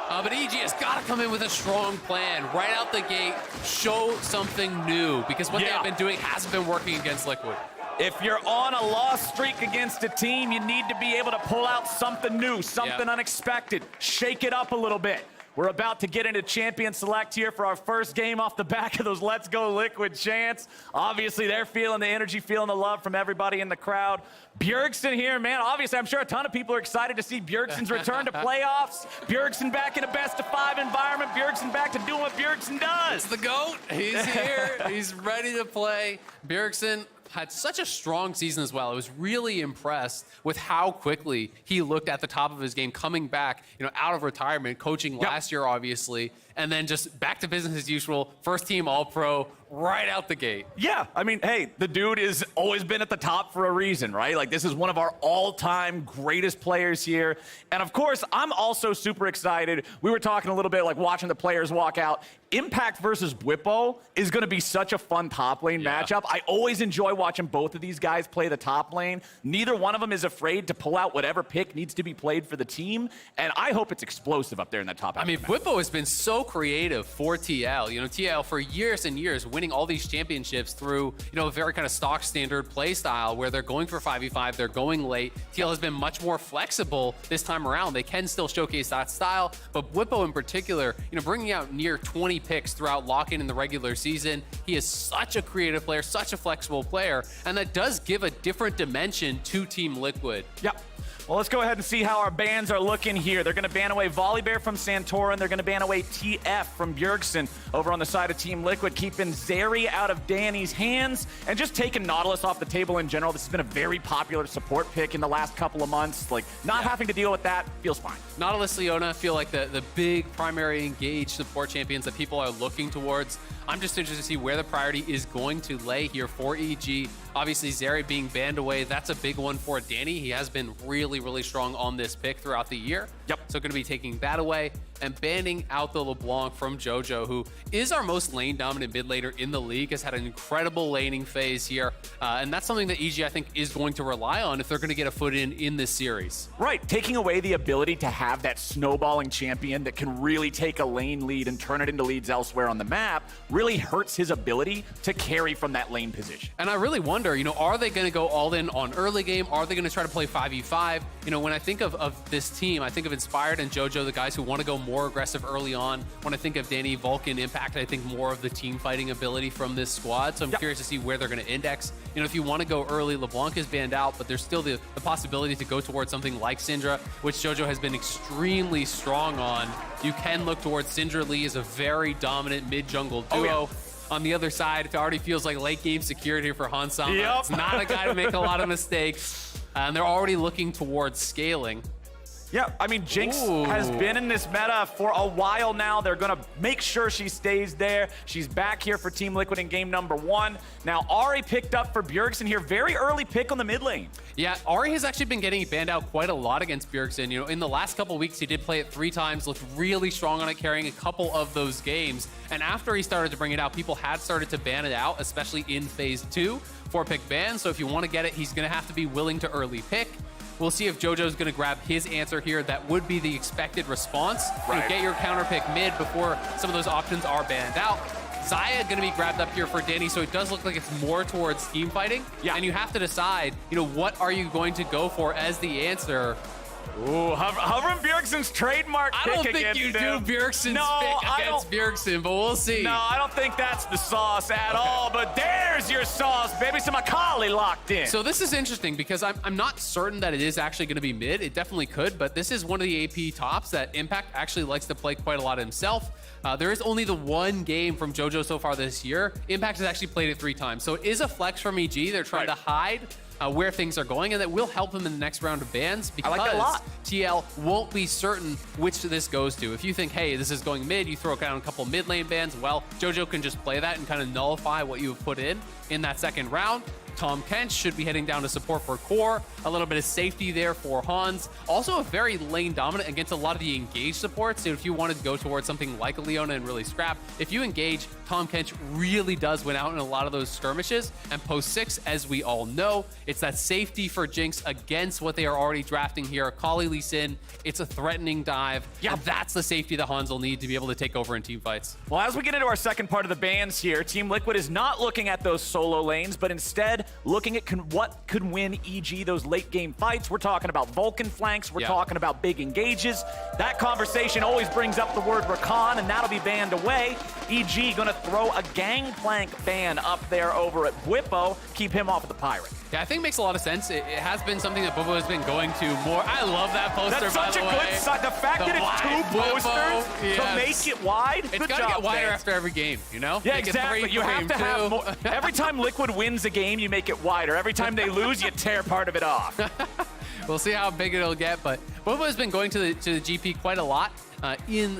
But EG has got to come in with a strong plan right out the gate, show something new, because what they've been doing hasn't been working against Liquid. If you're on a loss streak against a team, you need to be able to pull out something new, something unexpected, shake it up a little bit. We're about to get into Champion Select here for our first game off the back of those Let's Go Liquid chants. Obviously, they're feeling the energy, feeling the love from everybody in the crowd. Bjergsen here, man. Obviously, I'm sure a ton of people are excited to see Bjergsen's return to playoffs. Bjergsen back in a best-of-5 environment. Bjergsen back to doing what Bjergsen does. It's the GOAT. He's here. He's ready to play. Bjergsen had such a strong season as well. I was really impressed with how quickly he looked at the top of his game, coming back, out of retirement, coaching last year, obviously, and then just back to business as usual. First team All-Pro right out the gate. Yeah, I mean, hey, the dude has always been at the top for a reason, right? Like, this is one of our all-time greatest players here. And of course, I'm also super excited. We were talking a little bit, like watching the players walk out. Impact versus Bwipo is going to be such a fun top lane matchup. I always enjoy watching both of these guys play the top lane. Neither one of them is afraid to pull out whatever pick needs to be played for the team. And I hope it's explosive up there in that top lane. I mean, Bwipo has been so creative for TL. TL for years and years, winning all these championships through, a very kind of stock standard play style where they're going for 5v5, they're going late. TL has been much more flexible this time around. They can still showcase that style, but Bwipo in particular, bringing out near 20 picks throughout lock-in in the regular season. He is such a creative player, such a flexible player, and that does give a different dimension to Team Liquid. Yep. Well, let's go ahead and see how our bans are looking here. They're going to ban away Volibear from Santorin. They're going to ban away TF from Bjergsen over on the side of Team Liquid, keeping Zeri out of Danny's hands and just taking Nautilus off the table in general. This has been a very popular support pick in the last couple of months. Like, not having to deal with that feels fine. Nautilus, Leona feel like the big primary engaged support champions that people are looking towards. I'm just interested to see where the priority is going to lay here for EG. Obviously, Zeri being banned away, that's a big one for Danny. He has been really, really strong on this pick throughout the year. Yep. So going to be taking that away. and banning out the LeBlanc from JoJo, who is our most lane dominant mid laner in the league, has had an incredible laning phase here. And that's something that EG, I think, is going to rely on if they're going to get a foot in this series. Right, taking away the ability to have that snowballing champion that can really take a lane lead and turn it into leads elsewhere on the map really hurts his ability to carry from that lane position. And I really wonder, are they going to go all in on early game? Are they going to try to play 5v5? When I think of this team, I think of Inspired and JoJo, the guys who want to go more aggressive early on. When I think of Danny, Vulcan, Impact, I think more of the team fighting ability from this squad. So I'm curious to see where they're going to index. If you want to go early, LeBlanc is banned out, but there's still the possibility to go towards something like Syndra, which JoJo has been extremely strong on. You can look towards Syndra Lee as a very dominant mid-jungle duo. On the other side, it already feels like late game security here for Hansama. It's not a guy to make a lot of mistakes. And they're already looking towards scaling. Yeah, I mean, Jinx has been in this meta for a while now. They're going to make sure she stays there. She's back here for Team Liquid in game number 1. Now, Ahri picked up for Bjergsen here. Very early pick on the mid lane. Yeah, Ahri has actually been getting banned out quite a lot against Bjergsen. In the last couple weeks, he did play it 3 times, looked really strong on it, carrying a couple of those games. And after he started to bring it out, people had started to ban it out, especially in phase 2, 4-pick ban. So if you want to get it, he's going to have to be willing to early pick. We'll see if JoJo's going to grab his answer here. That would be the expected response. Get your counter pick mid before some of those options are banned out. Xayah going to be grabbed up here for Danny, so it does look like it's more towards team fighting. Yeah. And you have to decide, what are you going to go for as the answer? Ooh, hovering Bjergsen's trademark pick against him. I don't think you do Bjergsen's pick against Bjergsen, but we'll see. No, I don't think that's the sauce at all, but there's your sauce, baby. Some Akali locked in. So this is interesting because I'm not certain that it is actually going to be mid. It definitely could, but this is one of the AP tops that Impact actually likes to play quite a lot himself. There is only the one game from JoJo so far this year. Impact has actually played it 3 times, so it is a flex from EG. They're trying to hide where things are going, and that will help him in the next round of bans because TL won't be certain which this goes to. If you think, hey, this is going mid, you throw down a couple mid lane bans, well, JoJo can just play that and kind of nullify what you have put in that second round. Tom Kench should be heading down to support for Core. A little bit of safety there for Hans. Also a very lane dominant against a lot of the engaged supports. So if you wanted to go towards something like a Leona and really scrap, if you engage, Tom Kench really does win out in a lot of those skirmishes. And post 6, as we all know, it's that safety for Jinx against what they are already drafting here. Akali Lee Sin, it's a threatening dive. Yeah, that's the safety that Hans will need to be able to take over in team fights. Well, as we get into our second part of the bans here, Team Liquid is not looking at those solo lanes, but instead looking at what could win EG those late game fights. We're talking about Vulcan flanks. We're talking about big engages. That conversation always brings up the word Rakan, and that'll be banned away. EG gonna throw a gangplank ban up there over at Bwipo, keep him off of the Pirate. Yeah, I think it makes a lot of sense. It has been something that Bwipo has been going to more. I love that poster, That's such by the a way. good sign. The fact that it's 2 posters to make it wide, it's good gotta job, get wider man. after every game, Yeah, Make it exactly. 3, You have to have more. Every time Liquid wins a game, you make it wider. Every time they lose, you tear part of it off. We'll see how big it'll get, but Bwipo has been going to the GP quite a lot in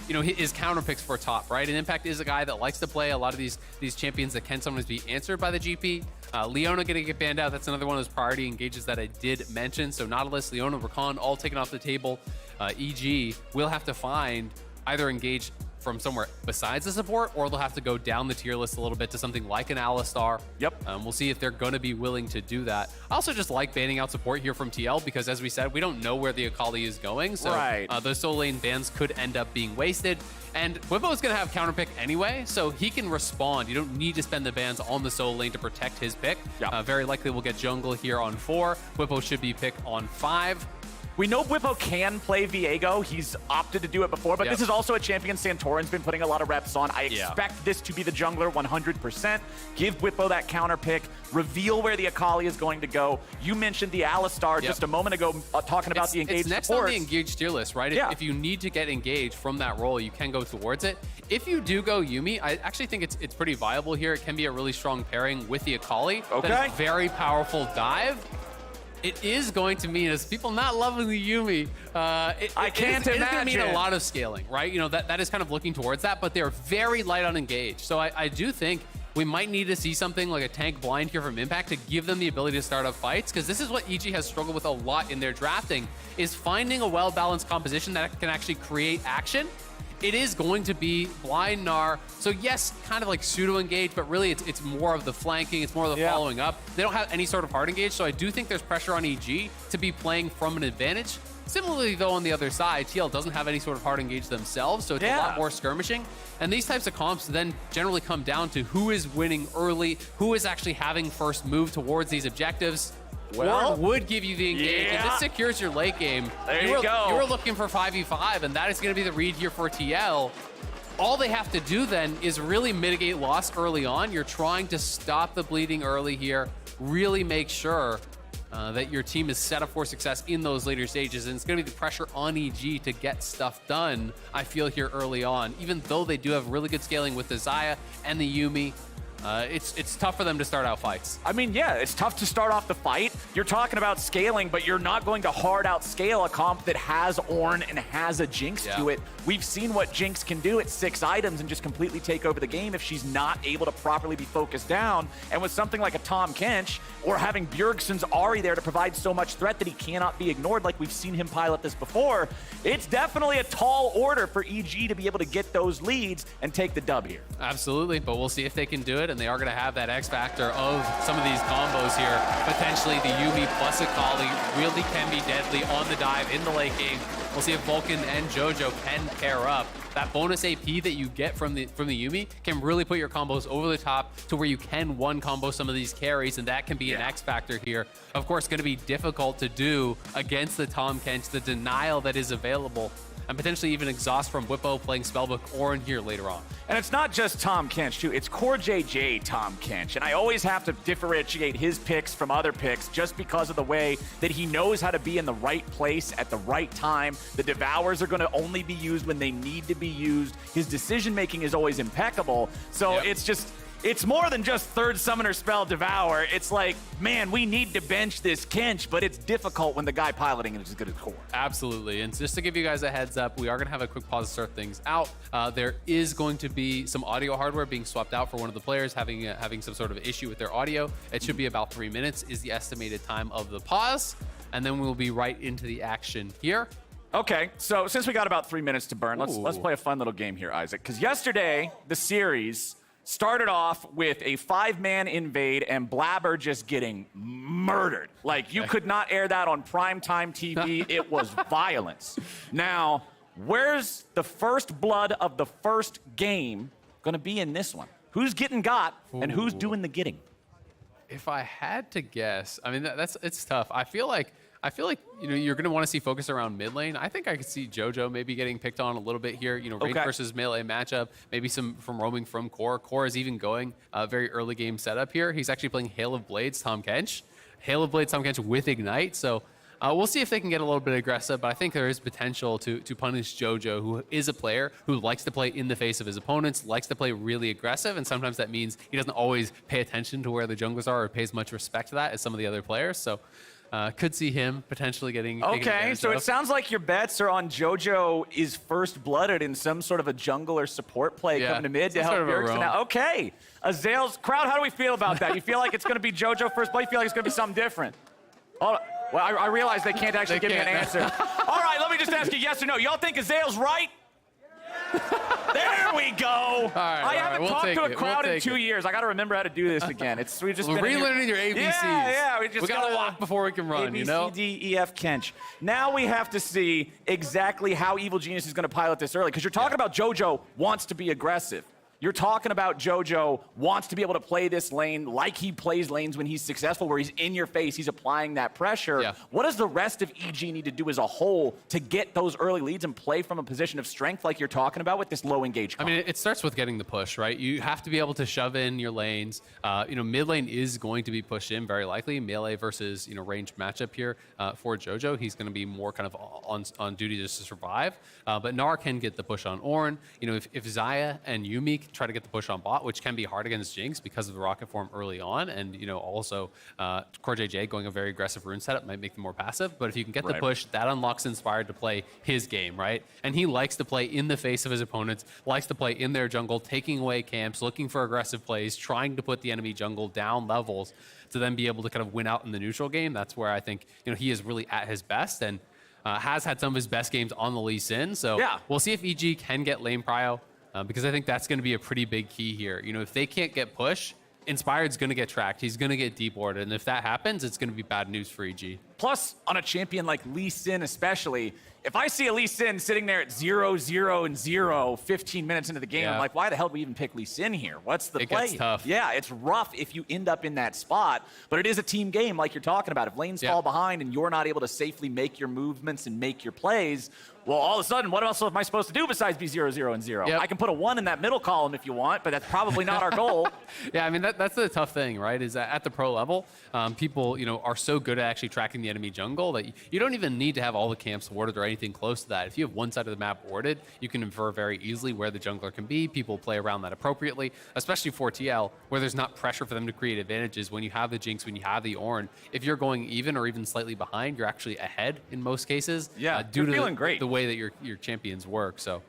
his counter picks for top, right? And Impact is a guy that likes to play a lot of these champions that can sometimes be answered by the GP. Leona gonna get banned out. That's another one of those priority engages that I did mention. So Nautilus, Leona, Rakan, all taken off the table. EG will have to find either engage from somewhere besides the support, or they'll have to go down the tier list a little bit to something like an Alistar. We'll see if they're going to be willing to do that. I also just like banning out support here from TL because, as we said, we don't know where the Akali is going. So those solo lane bans could end up being wasted. And Bwipo is going to have counter pick anyway, so he can respond. You don't need to spend the bans on the solo lane to protect his pick. Very likely we'll get jungle here on 4. Bwipo should be picked on 5. We know Bwipo can play Viego. He's opted to do it before, but this is also a champion Santorin's been putting a lot of reps on. I expect this to be the jungler 100%. Give Bwipo that counter pick. Reveal where the Akali is going to go. You mentioned the Alistar just a moment ago talking about the engaged It's next supports. on the engaged tier list, right? If you need to get engaged from that role, you can go towards it. If you do go Yuumi, I actually think it's pretty viable here. It can be a really strong pairing with the Akali. That is very powerful dive. It is going to mean, as people not loving the Yuumi, I can't imagine. It's going to mean a lot of scaling, right? That is kind of looking towards that, but they're very light on engage. So I do think we might need to see something like a tank blind here from Impact to give them the ability to start up fights, because this is what EG has struggled with a lot in their drafting, is finding a well-balanced composition that can actually create action. It is going to be blind Gnar. So yes, kind of like pseudo engage, but really it's more of the flanking, it's more of the following up. They don't have any sort of hard engage, so I do think there's pressure on EG to be playing from an advantage. Similarly, though, on the other side, TL doesn't have any sort of hard engage themselves, so it's a lot more skirmishing. And these types of comps then generally come down to who is winning early, who is actually having first move towards these objectives. Well, would give you the engage, and this secures your late game. There you go. You were looking for 5v5, and that is going to be the read here for TL. All they have to do then is really mitigate loss early on. You're trying to stop the bleeding early here, really make sure that your team is set up for success in those later stages, and it's going to be the pressure on EG to get stuff done, I feel, here early on. Even though they do have really good scaling with the Xayah and the Yuumi, it's tough for them to start out fights. I mean, yeah, it's tough to start off the fight. You're talking about scaling, but you're not going to hard out scale a comp that has Ornn and has a Jinx to it. We've seen what Jinx can do at 6 items and just completely take over the game if she's not able to properly be focused down. And with something like a Tahm Kench, or having Bjergsen's Ahri there to provide so much threat that he cannot be ignored, like we've seen him pilot this before, it's definitely a tall order for EG to be able to get those leads and take the dub here. Absolutely, but we'll see if they can do it, and they are going to have that X factor of some of these combos here. Potentially the Yuumi plus Akali really can be deadly on the dive in the late game. We'll see if Vulcan and JoJo can pair up. That bonus AP that you get from the Yuumi can really put your combos over the top to where you can one combo some of these carries, and that can be an X factor here. Of course, going to be difficult to do against the Tahm Kench, the denial that is available, and potentially even exhaust from Whippo playing Spellbook Ornn here later on. And it's not just Tahm Kench, too. It's Core JJ Tahm Kench. And I always have to differentiate his picks from other picks just because of the way that he knows how to be in the right place at the right time. The Devours are going to only be used when they need to be used. His decision-making is always impeccable. So it's more than just third summoner spell Devour. It's like, man, we need to bench this Kench, but it's difficult when the guy piloting it is as good as Core. Absolutely. And just to give you guys a heads up, we are going to have a quick pause to start things out. There is going to be some audio hardware being swapped out for one of the players having some sort of issue with their audio. It should be about 3 minutes is the estimated time of the pause. And then we'll be right into the action here. Okay, so since we got about 3 minutes to burn, let's play a fun little game here, Isaac. Because yesterday, the series started off with a 5-man invade and Blabber just getting murdered. Like, you could not air that on primetime TV. It was violence. Now, where's the first blood of the first game going to be in this one? Who's getting got and who's doing the getting? If I had to guess, I mean, it's tough. I feel like you're going to want to see focus around mid lane. I think I could see JoJo maybe getting picked on a little bit here. Range versus melee matchup. Maybe some from roaming from Core. Core is even going very early game setup here. He's actually playing Hail of Blades Tahm Kench. Hail of Blades Tahm Kench with Ignite. So we'll see if they can get a little bit aggressive, but I think there is potential to punish JoJo, who is a player who likes to play in the face of his opponents, likes to play really aggressive, and sometimes that means he doesn't always pay attention to where the junglers are or pays much respect to that as some of the other players. So could see him potentially getting Okay, so it sounds like your bets are on JoJo is first blooded in some sort of a jungle or support play coming to mid to help Bjergsen out. Okay, Azale's crowd, how do we feel about that? You feel like it's going to be JoJo first blood? You feel like it's going to be something different? Well, I realize they can't actually give me an answer. All right, let me just ask you yes or no. Y'all think Azale's right? There we go. All right, I haven't talked to a crowd in 2 years. I got to remember how to do this again. We've just been relearning your ABCs. Yeah. We got to walk before we can run. A, B, C, D, E, F, Kench. Now we have to see exactly how Evil Genius is going to pilot this early, because you're talking about JoJo wants to be aggressive. You're talking about JoJo wants to be able to play this lane like he plays lanes when he's successful, where he's in your face, he's applying that pressure. Yeah. What does the rest of EG need to do as a whole to get those early leads and play from a position of strength like you're talking about with this low engage comp? I mean, it starts with getting the push, right? You have to be able to shove in your lanes. Mid lane is going to be pushed in very likely. Melee versus, ranged matchup here for JoJo. He's going to be more kind of on duty just to survive. But Gnar can get the push on Ornn. If Xayah and Yuumi try to get the push on bot, which can be hard against Jinx because of the rocket form early on, and also Core JJ going a very aggressive rune setup might make them more passive. But if you can get the push, that unlocks Inspired to play his game, right? And he likes to play in the face of his opponents, likes to play in their jungle, taking away camps, looking for aggressive plays, trying to put the enemy jungle down levels to then be able to kind of win out in the neutral game. That's where I think he is really at his best, and has had some of his best games on the Lee Sin. So we'll see if EG can get lane prio, because I think that's going to be a pretty big key here. If they can't get push, Inspired's going to get tracked. He's going to get deep warded, and if that happens, it's going to be bad news for EG. Plus, on a champion like Lee Sin especially, if I see a Lee Sin sitting there at 0-0-0, 15 minutes into the game, I'm like, why the hell do we even pick Lee Sin here? What's the play? It gets tough. Yeah, it's rough if you end up in that spot, but it is a team game like you're talking about. If lanes fall behind and you're not able to safely make your movements and make your plays, well, all of a sudden, what else am I supposed to do besides be 0-0-0? I can put a 1 in that middle column if you want, but that's probably not our goal. Yeah, I mean, that's the tough thing, right? Is that at the pro level, people, are so good at actually tracking the enemy jungle that you don't even need to have all the camps warded or anything close to that. If you have one side of the map warded, you can infer very easily where the jungler can be. People play around that appropriately, especially for TL, where there's not pressure for them to create advantages. When you have the Jinx, when you have the Ornn, if you're going even or even slightly behind, you're actually ahead in most cases. Due to the way that your champions work. So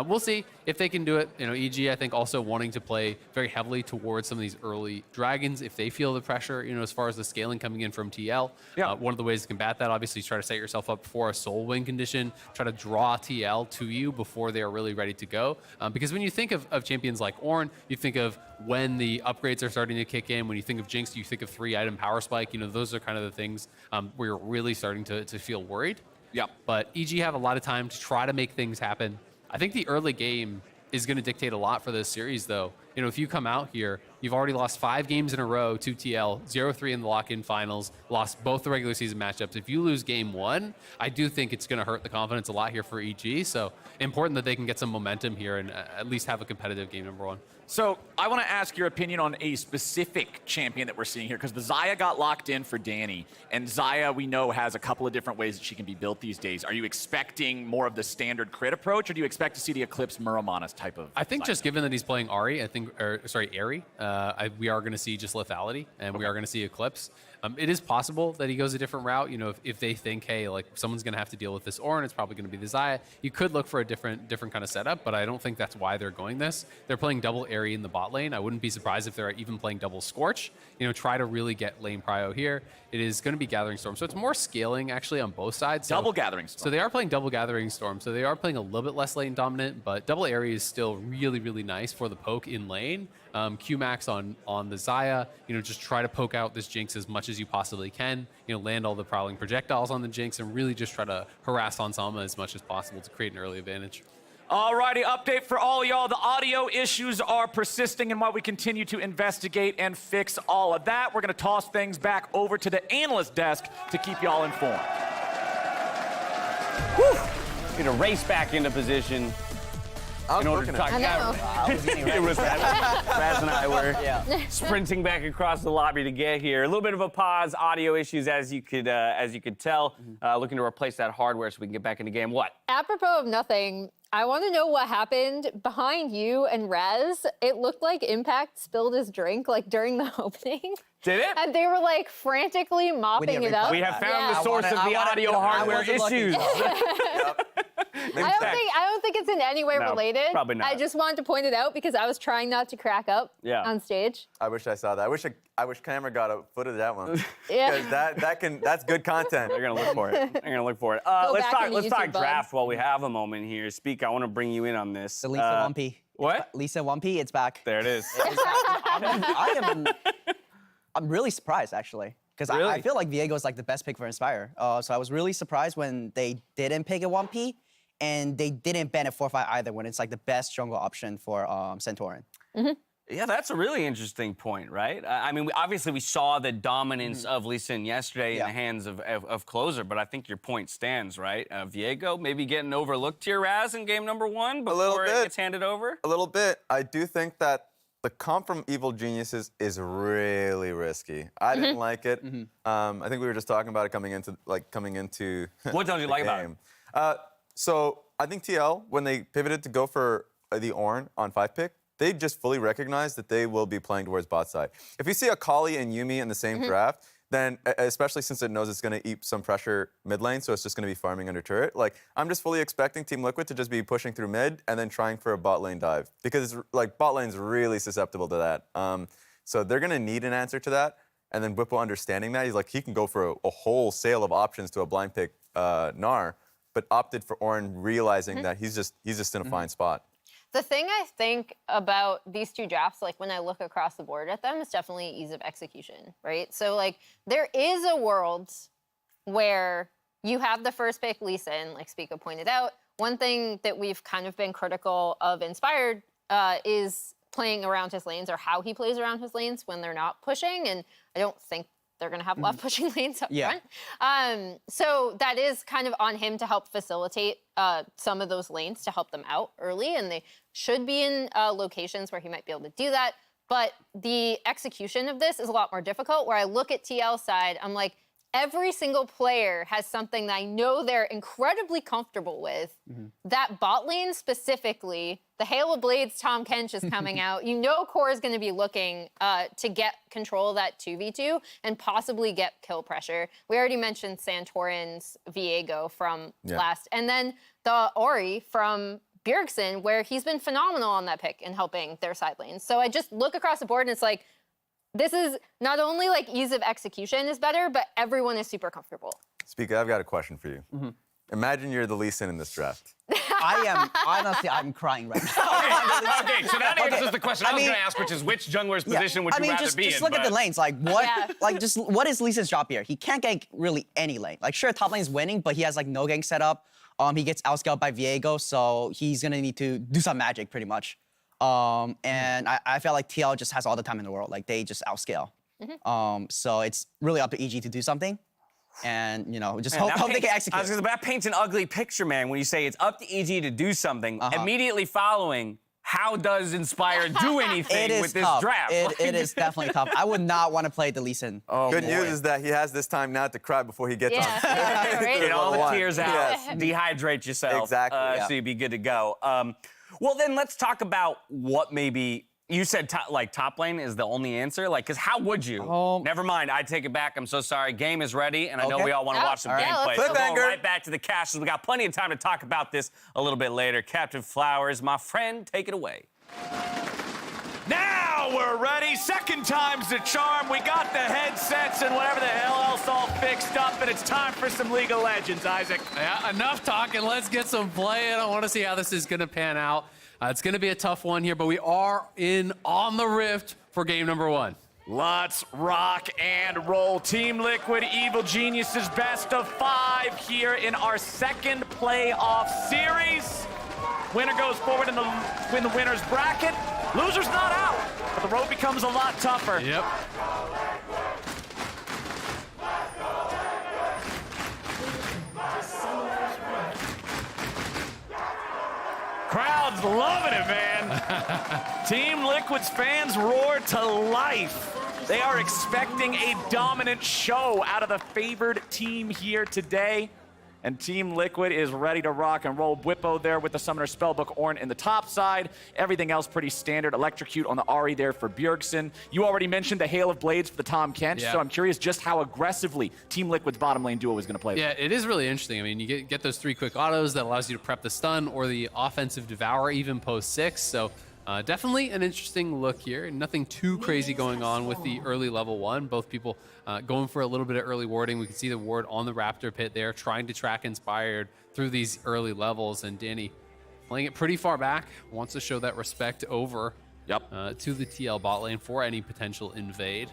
we'll see if they can do it. EG, I think, also wanting to play very heavily towards some of these early dragons if they feel the pressure, as far as the scaling coming in from TL. One of the ways to combat that, obviously, is try to set yourself up for a soul win condition, try to draw TL to you before they are really ready to go. Because when you think of champions like Ornn, you think of when the upgrades are starting to kick in. When you think of Jinx, you think of 3-item power spike. Those are kind of the things where you're really starting to feel worried. But EG have a lot of time to try to make things happen. I think the early game is going to dictate a lot for this series, though. If you come out here, you've already lost 5 games in a row to TL, 0-3 in the lock-in finals, lost both the regular season matchups. If you lose game 1, I do think it's going to hurt the confidence a lot here for EG. So important that they can get some momentum here and at least have a competitive game number 1. So I want to ask your opinion on a specific champion that we're seeing here, because the Xayah got locked in for Danny, and Xayah, we know, has a couple of different ways that she can be built these days. Are you expecting more of the standard crit approach, or do you expect to see the Eclipse Muramana's type of? I think Xayah? just given that he's playing Ahri, Ahri, we are going to see just lethality, and we are going to see Eclipse. It is possible that he goes a different route. If they think, hey, like someone's going to have to deal with this Ornn, it's probably going to be the Xayah. You could look for a different kind of setup, but I don't think that's why they're going this. They're playing double Ahri in the bot lane. I wouldn't be surprised if they're even playing double Scorch. Try to really get lane prio here. It is going to be Gathering Storm, so it's more scaling actually on both sides. Double Gathering Storm. So they are playing double Gathering Storm. So they are playing a little bit less lane dominant, but double Ahri is still really, really nice for the poke in lane. Q-Max on the Xayah, just try to poke out this Jinx as much as you possibly can. Land all the prowling projectiles on the Jinx and really just try to harass Onsama as much as possible to create an early advantage. Alrighty, update for all y'all. The audio issues are persisting, and while we continue to investigate and fix all of that, we're going to toss things back over to the analyst desk to keep y'all informed. Whew. Gonna race back into position. In order to talk about it was Raz and I were sprinting back across the lobby to get here. A little bit of a pause, audio issues, as you could tell. Looking to replace that hardware so we can get back into game. What? Apropos of nothing, I want to know what happened behind you and Rez. It looked like Impact spilled his drink during the opening. Did it? And they were frrantically mopping it up. We have found the source of the audio hardware issues. I don't think it's in any way related. Probably not. I just wanted to point it out because I was trying not to crack up on stage. I wish I saw that. I wish camera got a foot of that one. Yeah. That's good content. They're gonna look for it. Let's talk draft while we have a moment here. Speak, I want to bring you in on this. The Lisa 1P. What? Lisa 1P, it's back. There it is. I'm really surprised, actually. Because I feel like Viego's the best pick for Inspire. So I was really surprised when they didn't pick a 1P, and they didn't ban a 4-5 either when it's the best jungle option for Centauran. Mm-hmm. Yeah, that's a really interesting point, right? I mean, obviously we saw the dominance of Lee Sin yesterday in the hands of Closer, but I think your point stands, right? Viego maybe getting overlooked here, Raz, in game number 1 before it gets handed over? A little bit. I do think that the comp from Evil Geniuses is really risky. I didn't like it. I think we were just talking about it coming into What don't you like about it? So I think TL, when they pivoted to go for the Ornn on 5-pick, they just fully recognize that they will be playing towards bot side. If you see a Kali and Yuumi in the same draft, then especially since it knows it's going to eat some pressure mid lane, so it's just going to be farming under turret. Like, I'm just fully expecting Team Liquid to just be pushing through mid and then trying for a bot lane dive, because like bot lane's really susceptible to that. So they're going to need an answer to that. And then Whippo understanding that, he's like, he can go for a whole sale of options to a blind pick Gnar, but opted for Ornn, realizing that he's just in a fine spot. The thing I think about these two drafts, like when I look across the board at them, is definitely ease of execution, right? So like there is a world where you have the first pick Lee Sin, like Spica pointed out. One thing that we've kind of been critical of Inspired is playing around his lanes, or how he plays around his lanes when they're not pushing, and I don't think they're going to have left pushing lanes up front. So that is kind of on him to help facilitate some of those lanes to help them out early, and they should be in locations where he might be able to do that. But the execution of this is a lot more difficult, where I look at TL's side, I'm like, every single player has something that I know they're incredibly comfortable with. That bot lane specifically, the Hail of Blades Tom Kench is coming out. You know Core is going to be looking to get control of that 2v2 and possibly get kill pressure. We already mentioned Santorin's Viego from last. And then the Ori from Bjergsen, where he's been phenomenal on that pick in helping their side lanes. So I just look across the board and it's like, this is not only like ease of execution is better, but everyone is super comfortable. Spica, I've got a question for you. Imagine you're the Lee Sin in this draft. Honestly, I'm crying right now. Okay, so that answers the question I was going to ask, which is which jungler's position would you rather just, be in? Just look at the lanes. Like, what is Lee Sin's job here? He can't gank really any lane. Like, sure, top lane is winning, but he has like no gank set up. He gets outscaled by Viego, so he's gonna need to do some magic pretty much. And I feel like TL just has all the time in the world. Like, they just outscale. So it's really up to EG to do something. And, you know, just hope they can execute. That paints an ugly picture, man, when you say it's up to EG to do something. Immediately following, how does Inspire do anything with this draft? It is definitely tough. I would not want to play the Lee Sin. Good news is that he has this time now to cry before he gets on. Get all the tears out, dehydrate yourself. Exactly. So you'd be good to go. Well, then let's talk about what maybe you said. Top lane is the only answer. Like, because how would you? Never mind. I take it back. I'm so sorry. Game is ready, and I know we all want to watch some gameplay. So going right back to the castles. We got plenty of time to talk about this a little bit later. Captain Flowers, my friend, take it away. Now we're ready. Second time's the charm. We got the headsets and whatever the hell else all fixed up, and it's time for some League of Legends, Isaac. Yeah, enough talking. Let's get some play, and I want to see how this is going to pan out. It's going to be a tough one here, but we are in on the Rift for game number 1. Let's rock and roll. Team Liquid, Evil Geniuses, best of 5 here in our second playoff series. Winner goes forward in the winner's bracket. Loser's not out, but the road becomes a lot tougher. Yep. Crowd's loving it, man. Team Liquid's fans roar to life. They are expecting a dominant show out of the favored team here today. And Team Liquid is ready to rock and roll. Whippo there with the Summoner Spellbook, Ornn in the top side. Everything else pretty standard. Electrocute on the Ahri there for Bjergsen. You already mentioned the Hail of Blades for the Tom Kench, so I'm curious just how aggressively Team Liquid's bottom lane duo is going to play. Yeah, it is really interesting. I mean, you get those 3 quick autos that allows you to prep the stun or the offensive Devour even post 6. So definitely an interesting look here. Nothing too crazy going on with the early level 1. Both people going for a little bit of early warding. We can see the ward on the Raptor pit there, trying to track Inspired through these early levels. And Danny playing it pretty far back, wants to show that respect over to the TL bot lane for any potential invade.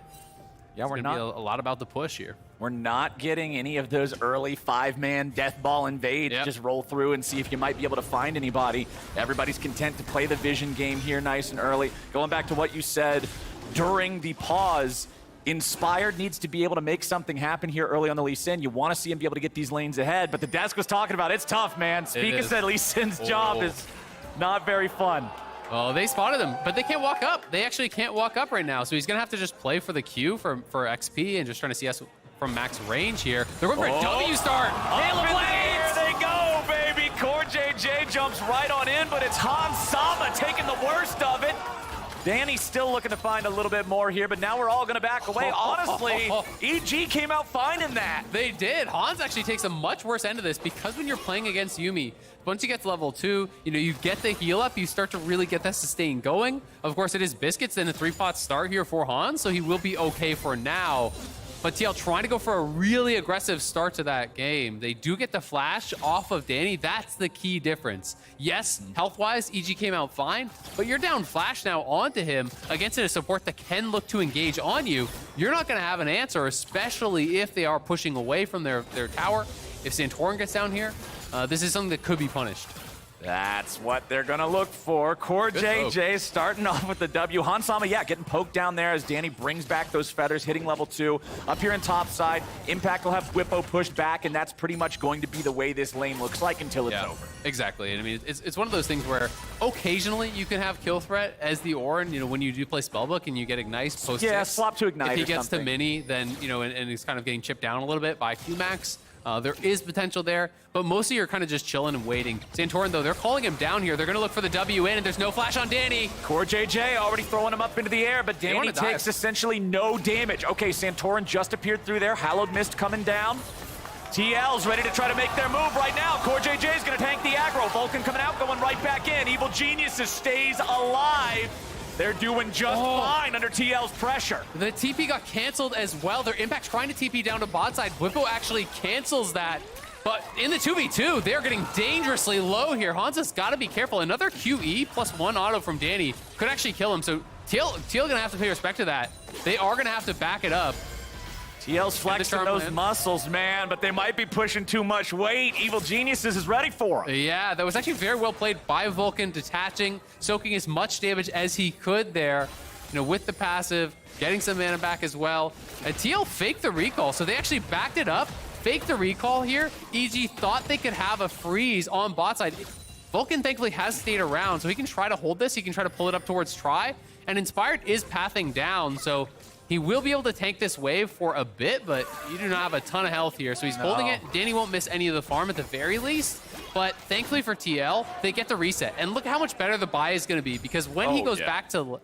Yeah, we're not a lot about the push here. We're not getting any of those early 5-man death ball invade. Just roll through and see if you might be able to find anybody. Everybody's content to play the vision game here nice and early. Going back to what you said during the pause, Inspired needs to be able to make something happen here early on the Lee Sin. You want to see him be able to get these lanes ahead, but the desk was talking about it's tough, man. Spica said Lee Sin's job is not very fun. Oh, they spotted him, but they can't walk up. They actually can't walk up right now, so he's going to have to just play for the Q for XP and just trying to see us from max range here. They're going for a W start. Hail of Blades! There they go, baby. Core JJ jumps right on in, but it's Hans Sama taking the worst of it. Danny's still looking to find a little bit more here, but now we're all going to back away. Honestly, EG came out fine in that. They did. Hans actually takes a much worse end of this because when you're playing against Yuumi, once you get to level 2, you get the heal up, you start to really get that sustain going. Of course, it is Biscuits, then a 3-pot start here for Hans, so he will be okay for now. But TL trying to go for a really aggressive start to that game. They do get the flash off of Danny. That's the key difference. Yes, health-wise, EG came out fine, but you're down flash now onto him against a support that can look to engage on you. You're not going to have an answer, especially if they are pushing away from their tower. If Santorin gets down here, this is something that could be punished. That's what they're going to look for. Core JJ starting off with the W. Hans Sama, yeah, getting poked down there as Danny brings back those feathers, hitting level 2. Up here in top side, Impact will have Whippo pushed back, and that's pretty much going to be the way this lane looks like until it's over. Exactly. And I mean, it's one of those things where occasionally you can have kill threat as the Orin, when you do play Spellbook and you get Ignite post. Yeah, swap to Ignite. If he or gets something. to Mini, then, and he's kind of getting chipped down a little bit by Qmax. There is potential there, but mostly you're kind of just chilling and waiting. Santorin, though, they're calling him down here. They're going to look for the W in, and there's no flash on Danny. Core JJ already throwing him up into the air, but Danny takes essentially no damage. Okay, Santorin just appeared through there. Hallowed Mist coming down. TL's ready to try to make their move right now. Core JJ is going to tank the aggro. Vulcan coming out, going right back in. Evil Geniuses stays alive. They're doing just fine under TL's pressure. The TP got canceled as well. Their Impact trying to TP down to bot side. Whippo actually cancels that. But in the 2v2, they're getting dangerously low here. Hansa's got to be careful. Another QE plus 1 auto from Danny could actually kill him. So TL going to have to pay respect to that. They are going to have to back it up. TL's flexing those muscles, man, but they might be pushing too much weight. Evil Geniuses is ready for him. Yeah, that was actually very well played by Vulcan, detaching, soaking as much damage as he could there, with the passive, getting some mana back as well. And TL faked the recall, so they actually backed it up, faked the recall here. EG thought they could have a freeze on bot side. Vulcan thankfully has stayed around, so he can try to hold this. He can try to pull it up towards Try, and Inspired is pathing down, so he will be able to tank this wave for a bit, but you do not have a ton of health here, so he's holding it. Danny won't miss any of the farm at the very least, but thankfully for TL, they get the reset. And look how much better the buy is going to be, because when he goes back to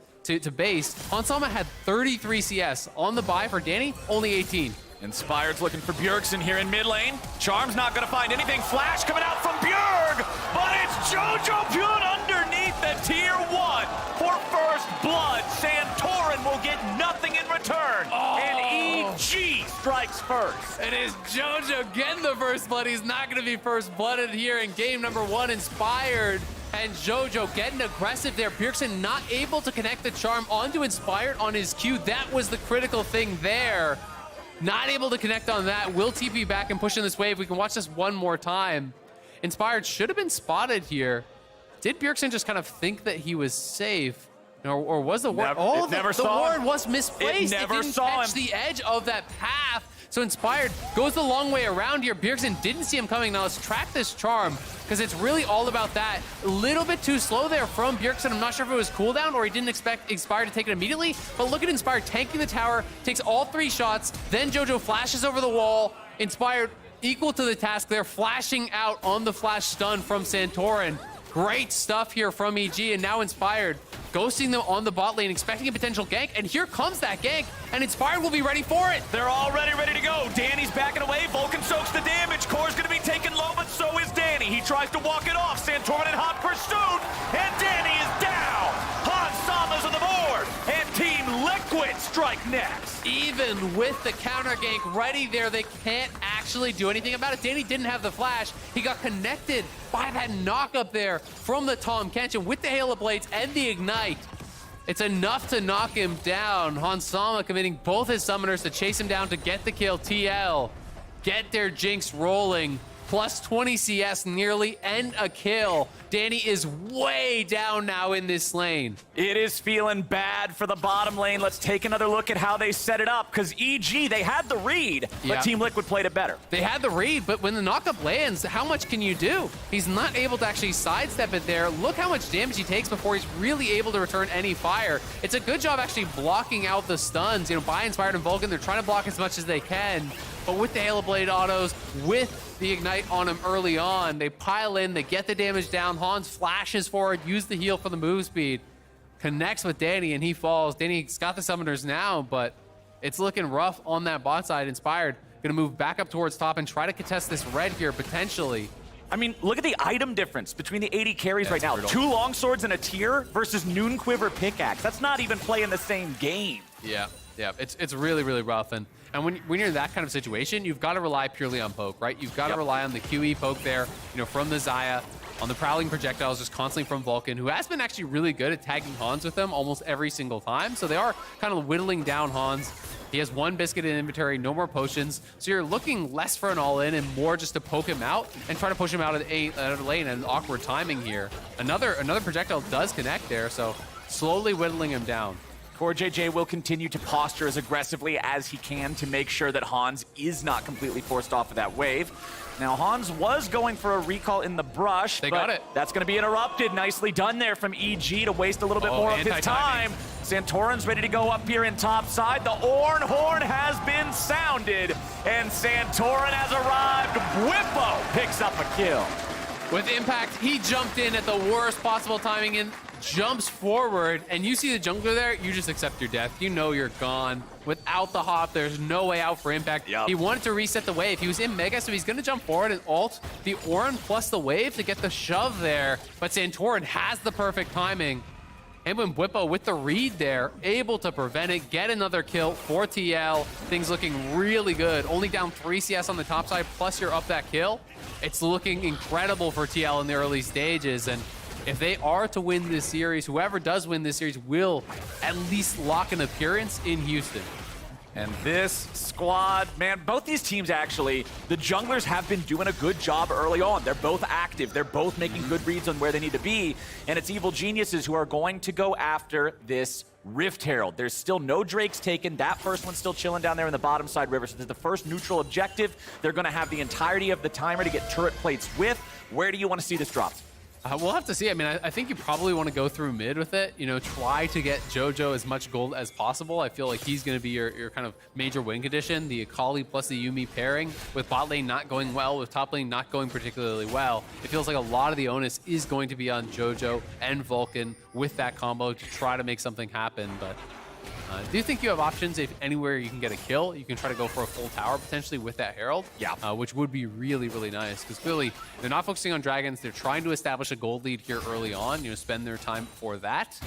base, Hans Sama had 33 CS. On the buy for Danny, only 18. Inspired's looking for Bjergsen here in mid lane. Charm's not going to find anything. Flash coming out from Bjerg, but it's Jojo Pyun underneath the tier 1 for first blood. Santorin will get nothing in return, and EG strikes first. It is Jojo getting the first blood. He's not going to be first blooded here in game number 1. Inspired and Jojo getting aggressive there. Bjergsen not able to connect the charm onto Inspired on his Q. That was the critical thing there. Not able to connect on that. Will TP back and push in this wave. We can watch this one more time. Inspired should have been spotted here. Did Bjergsen just kind of think that he was safe? Or was the ward? The ward was misplaced. It didn't catch the edge of that path. So Inspired goes the long way around here. Bjergsen didn't see him coming. Now let's track this charm, because it's really all about that. A little bit too slow there from Bjergsen. I'm not sure if it was cooldown or he didn't expect Inspired to take it immediately, but look at Inspired tanking the tower, takes all 3 shots, then Jojo flashes over the wall. Inspired equal to the task. They're flashing out on the flash stun from Santorin. Great stuff here from EG, and now Inspired ghosting them on the bot lane, expecting a potential gank, and here comes that gank, and Inspired will be ready for it. They're already ready to go. Danny's backing away. Vulcan soaks the damage. Core's going to be taken low, but so is Danny. He tries to walk it off. Santorin in hot pursuit, and Danny is down. Hans Sama's on the board, and Team Liquid strike next. Even with the counter gank ready there, they can't actually do anything about it. Danny didn't have the flash. He got connected by that knock up there from the Tahm Kench with the Hail of Blades and the Ignite. It's enough to knock him down. Hans Sama committing both his summoners to chase him down to get the kill. TL get their Jinx rolling. Plus 20 CS nearly and a kill. Danny is way down now in this lane. It is feeling bad for the bottom lane. Let's take another look at how they set it up, because EG, they had the read, but Team Liquid played it better. They had the read, but when the knockup lands, how much can you do? He's not able to actually sidestep it there. Look how much damage he takes before he's really able to return any fire. It's a good job actually blocking out the stuns. By Inspired and Vulcan, they're trying to block as much as they can. but with the Halo Blade autos, with the Ignite on him early on, they pile in, they get the damage down. Hans flashes forward, use the heal for the move speed, connects with Danny, and he falls. Danny's got the summoners now, but it's looking rough on that bot side. Inspired gonna move back up towards top and try to contest this red here, potentially. I mean, look at the item difference between the 80 carries That's right now. brutal. 2 longswords and a tier versus Noon Quiver pickaxe. That's not even playing the same game. Yeah, it's really, really rough. And when you're in that kind of situation, you've got to rely purely on poke, right? You've got to rely on the QE poke there, from the Xayah, on the prowling projectiles just constantly from Vulcan, who has been actually really good at tagging Hans with them almost every single time. So they are kind of whittling down Hans. He has 1 biscuit in inventory, no more potions. So you're looking less for an all-in and more just to poke him out and try to push him out of the lane and awkward timing here. Another projectile does connect there, so slowly whittling him down. Core JJ will continue to posture as aggressively as he can to make sure that Hans is not completely forced off of that wave. Now, Hans was going for a recall in the brush. They got it. That's going to be interrupted. Nicely done there from EG to waste a little bit more of his time. Santorin's ready to go up here in top side. The Orn horn has been sounded, and Santorin has arrived. Whippo picks up a kill. With Impact, he jumped in at the worst possible timing and jumps forward, and you see the jungler there, you just accept your death. You know you're gone. Without the hop, there's no way out for Impact. He wanted to reset the wave. He was in Mega, so he's going to jump forward and ult the Orn plus the wave to get the shove there, but Santorin has the perfect timing. And when Whippo with the read there, able to prevent it, get another kill for TL. Things looking really good. Only down 3 CS on the top side, plus you're up that kill. It's looking incredible for TL in the early stages, and if they are to win this series, whoever does win this series will at least lock an appearance in Houston. And this squad, man, both these teams actually, the junglers have been doing a good job early on. They're both active. They're both making good reads on where they need to be. And it's Evil Geniuses who are going to go after this Rift Herald. There's still no Drakes taken. That first one's still chilling down there in the bottom side river. So this is the first neutral objective. They're going to have the entirety of the timer to get turret plates with. Where do you want to see this dropped? We'll have to see. I mean, I think you probably want to go through mid with it. Try to get JoJo as much gold as possible. I feel like he's going to be your kind of major win condition. The Akali plus the Yuumi pairing with bot lane not going well, with top lane not going particularly well. It feels like a lot of the onus is going to be on JoJo and Vulcan with that combo to try to make something happen. But do you think you have options if anywhere you can get a kill? You can try to go for a full tower potentially with that Herald, which would be really, really nice because clearly they're not focusing on dragons. They're trying to establish a gold lead here early on, spend their time for that.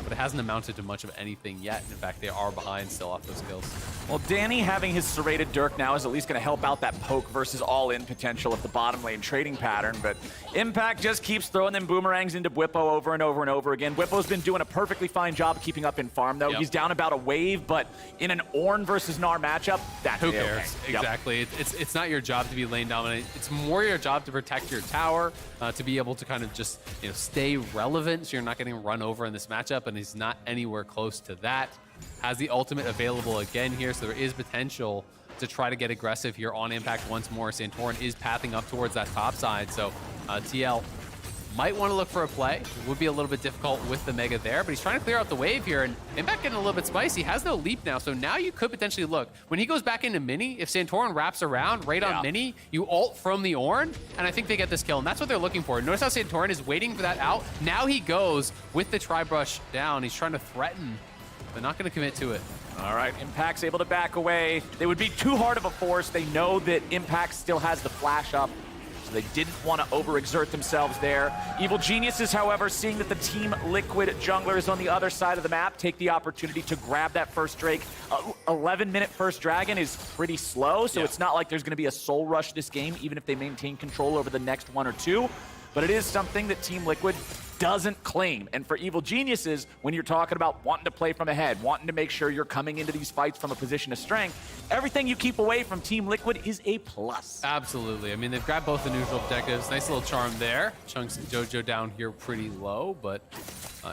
But it hasn't amounted to much of anything yet. In fact, they are behind still off those kills. Well, Danny having his serrated Dirk now is at least going to help out that poke versus all-in potential of the bottom lane trading pattern, but Impact just keeps throwing them boomerangs into Whippo over and over and over again. Whippo's been doing a perfectly fine job of keeping up in farm, though. He's down about a wave, but in an Ornn versus Gnar matchup, that's who cares? Okay. Exactly. It's not your job to be lane dominant. It's more your job to protect your tower, to be able to kind of just stay relevant so you're not getting run over in this matchup, and he's not anywhere close to that. Has the ultimate available again here, so there is potential to try to get aggressive here on Impact once more. Santorin is pathing up towards that top side, so TL might want to look for a play. It would be a little bit difficult with the Mega there, but he's trying to clear out the wave here, and Impact getting a little bit spicy. He has no leap now, so now you could potentially look. When he goes back into Mini, if Santorin wraps around right on Mini, you ult from the Ornn, and I think they get this kill, and that's what they're looking for. Notice how Santorin is waiting for that out. Now he goes with the Tri-Brush down. He's trying to threaten, but not going to commit to it. All right, Impact's able to back away. They would be too hard of a force. They know that Impact still has the flash up, so they didn't want to overexert themselves there. Evil Geniuses, however, seeing that the Team Liquid jungler is on the other side of the map, take the opportunity to grab that first Drake. 11-minute first dragon is pretty slow, so it's not like there's going to be a soul rush this game, even if they maintain control over the next 1 or 2. But it is something that Team Liquid doesn't claim. And for Evil Geniuses, when you're talking about wanting to play from ahead, wanting to make sure you're coming into these fights from a position of strength, everything you keep away from Team Liquid is a plus. Absolutely. I mean, they've grabbed both the neutral objectives. Nice little charm there. Chunks and JoJo down here pretty low, but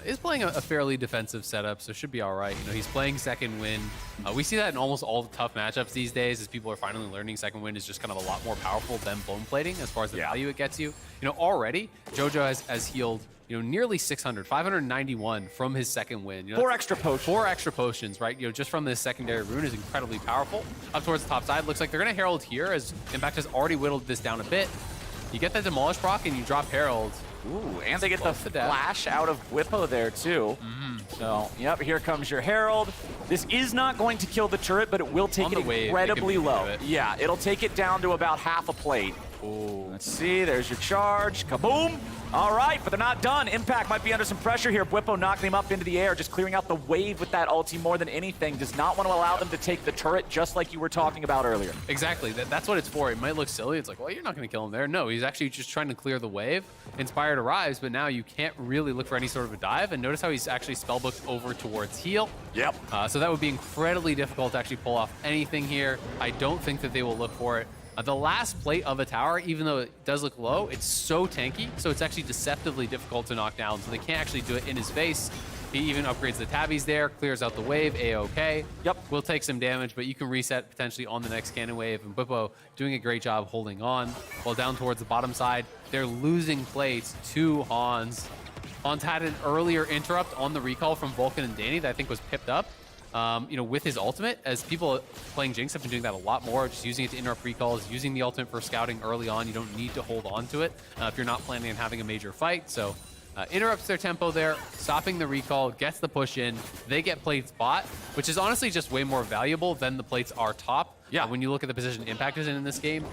is playing a fairly defensive setup, so should be all right. You know, he's playing second wind. We see that in almost all the tough matchups these days, as people are finally learning second wind is just kind of a lot more powerful than blown plating as far as the value it gets you. You know, already JoJo has healed, you know, nearly 600, 591 from his second win. You know, 4 extra potions. 4 extra potions, right? You know, just from this secondary rune is incredibly powerful. Up towards the top side, looks like they're going to Herald here, as Impact has already whittled this down a bit. You get that Demolish proc and you drop Herald. Ooh, and they get the flash out of Whippo there, too. So, yep, here comes your Herald. This is not going to kill the turret, but it will take it incredibly low. Yeah, it'll take it down to about half a plate. Ooh. Let's see, there's your charge. Kaboom! All right, but they're not done. Impact might be under some pressure here. Whippo knocking him up into the air, just clearing out the wave with that ulti more than anything. Does not want to allow them to take the turret, just like you were talking about earlier. Exactly, that's what it's for. It might look silly. It's like, well, you're not going to kill him there. No, he's actually just trying to clear the wave. Inspired arrives, but now you can't really look for any sort of a dive. And notice how he's actually spellbooked over towards heal. Yep. So that would be incredibly difficult to actually pull off anything here. I don't think that they will look for it. The last plate of a tower, even though it does look low, it's so tanky, so it's actually deceptively difficult to knock down, so they can't actually do it in his face. He even upgrades the tabbies there, clears out the wave, A-OK. Yep. Will take some damage, but you can reset potentially on the next cannon wave, and Whippo doing a great job holding on. While down towards the bottom side, they're losing plates to Hans. Hans had an earlier interrupt on the recall from Vulcan and Danny that I think was pipped up. You know, with his ultimate, as people playing Jinx have been doing that a lot more, just using it to interrupt recalls, using the ultimate for scouting early on. You don't need to hold on to it if you're not planning on having a major fight. So interrupts their tempo there, stopping the recall, gets the push in. They get plates bot, which is honestly just way more valuable than the plates are top. Yeah. When you look at the position Impact is in this game,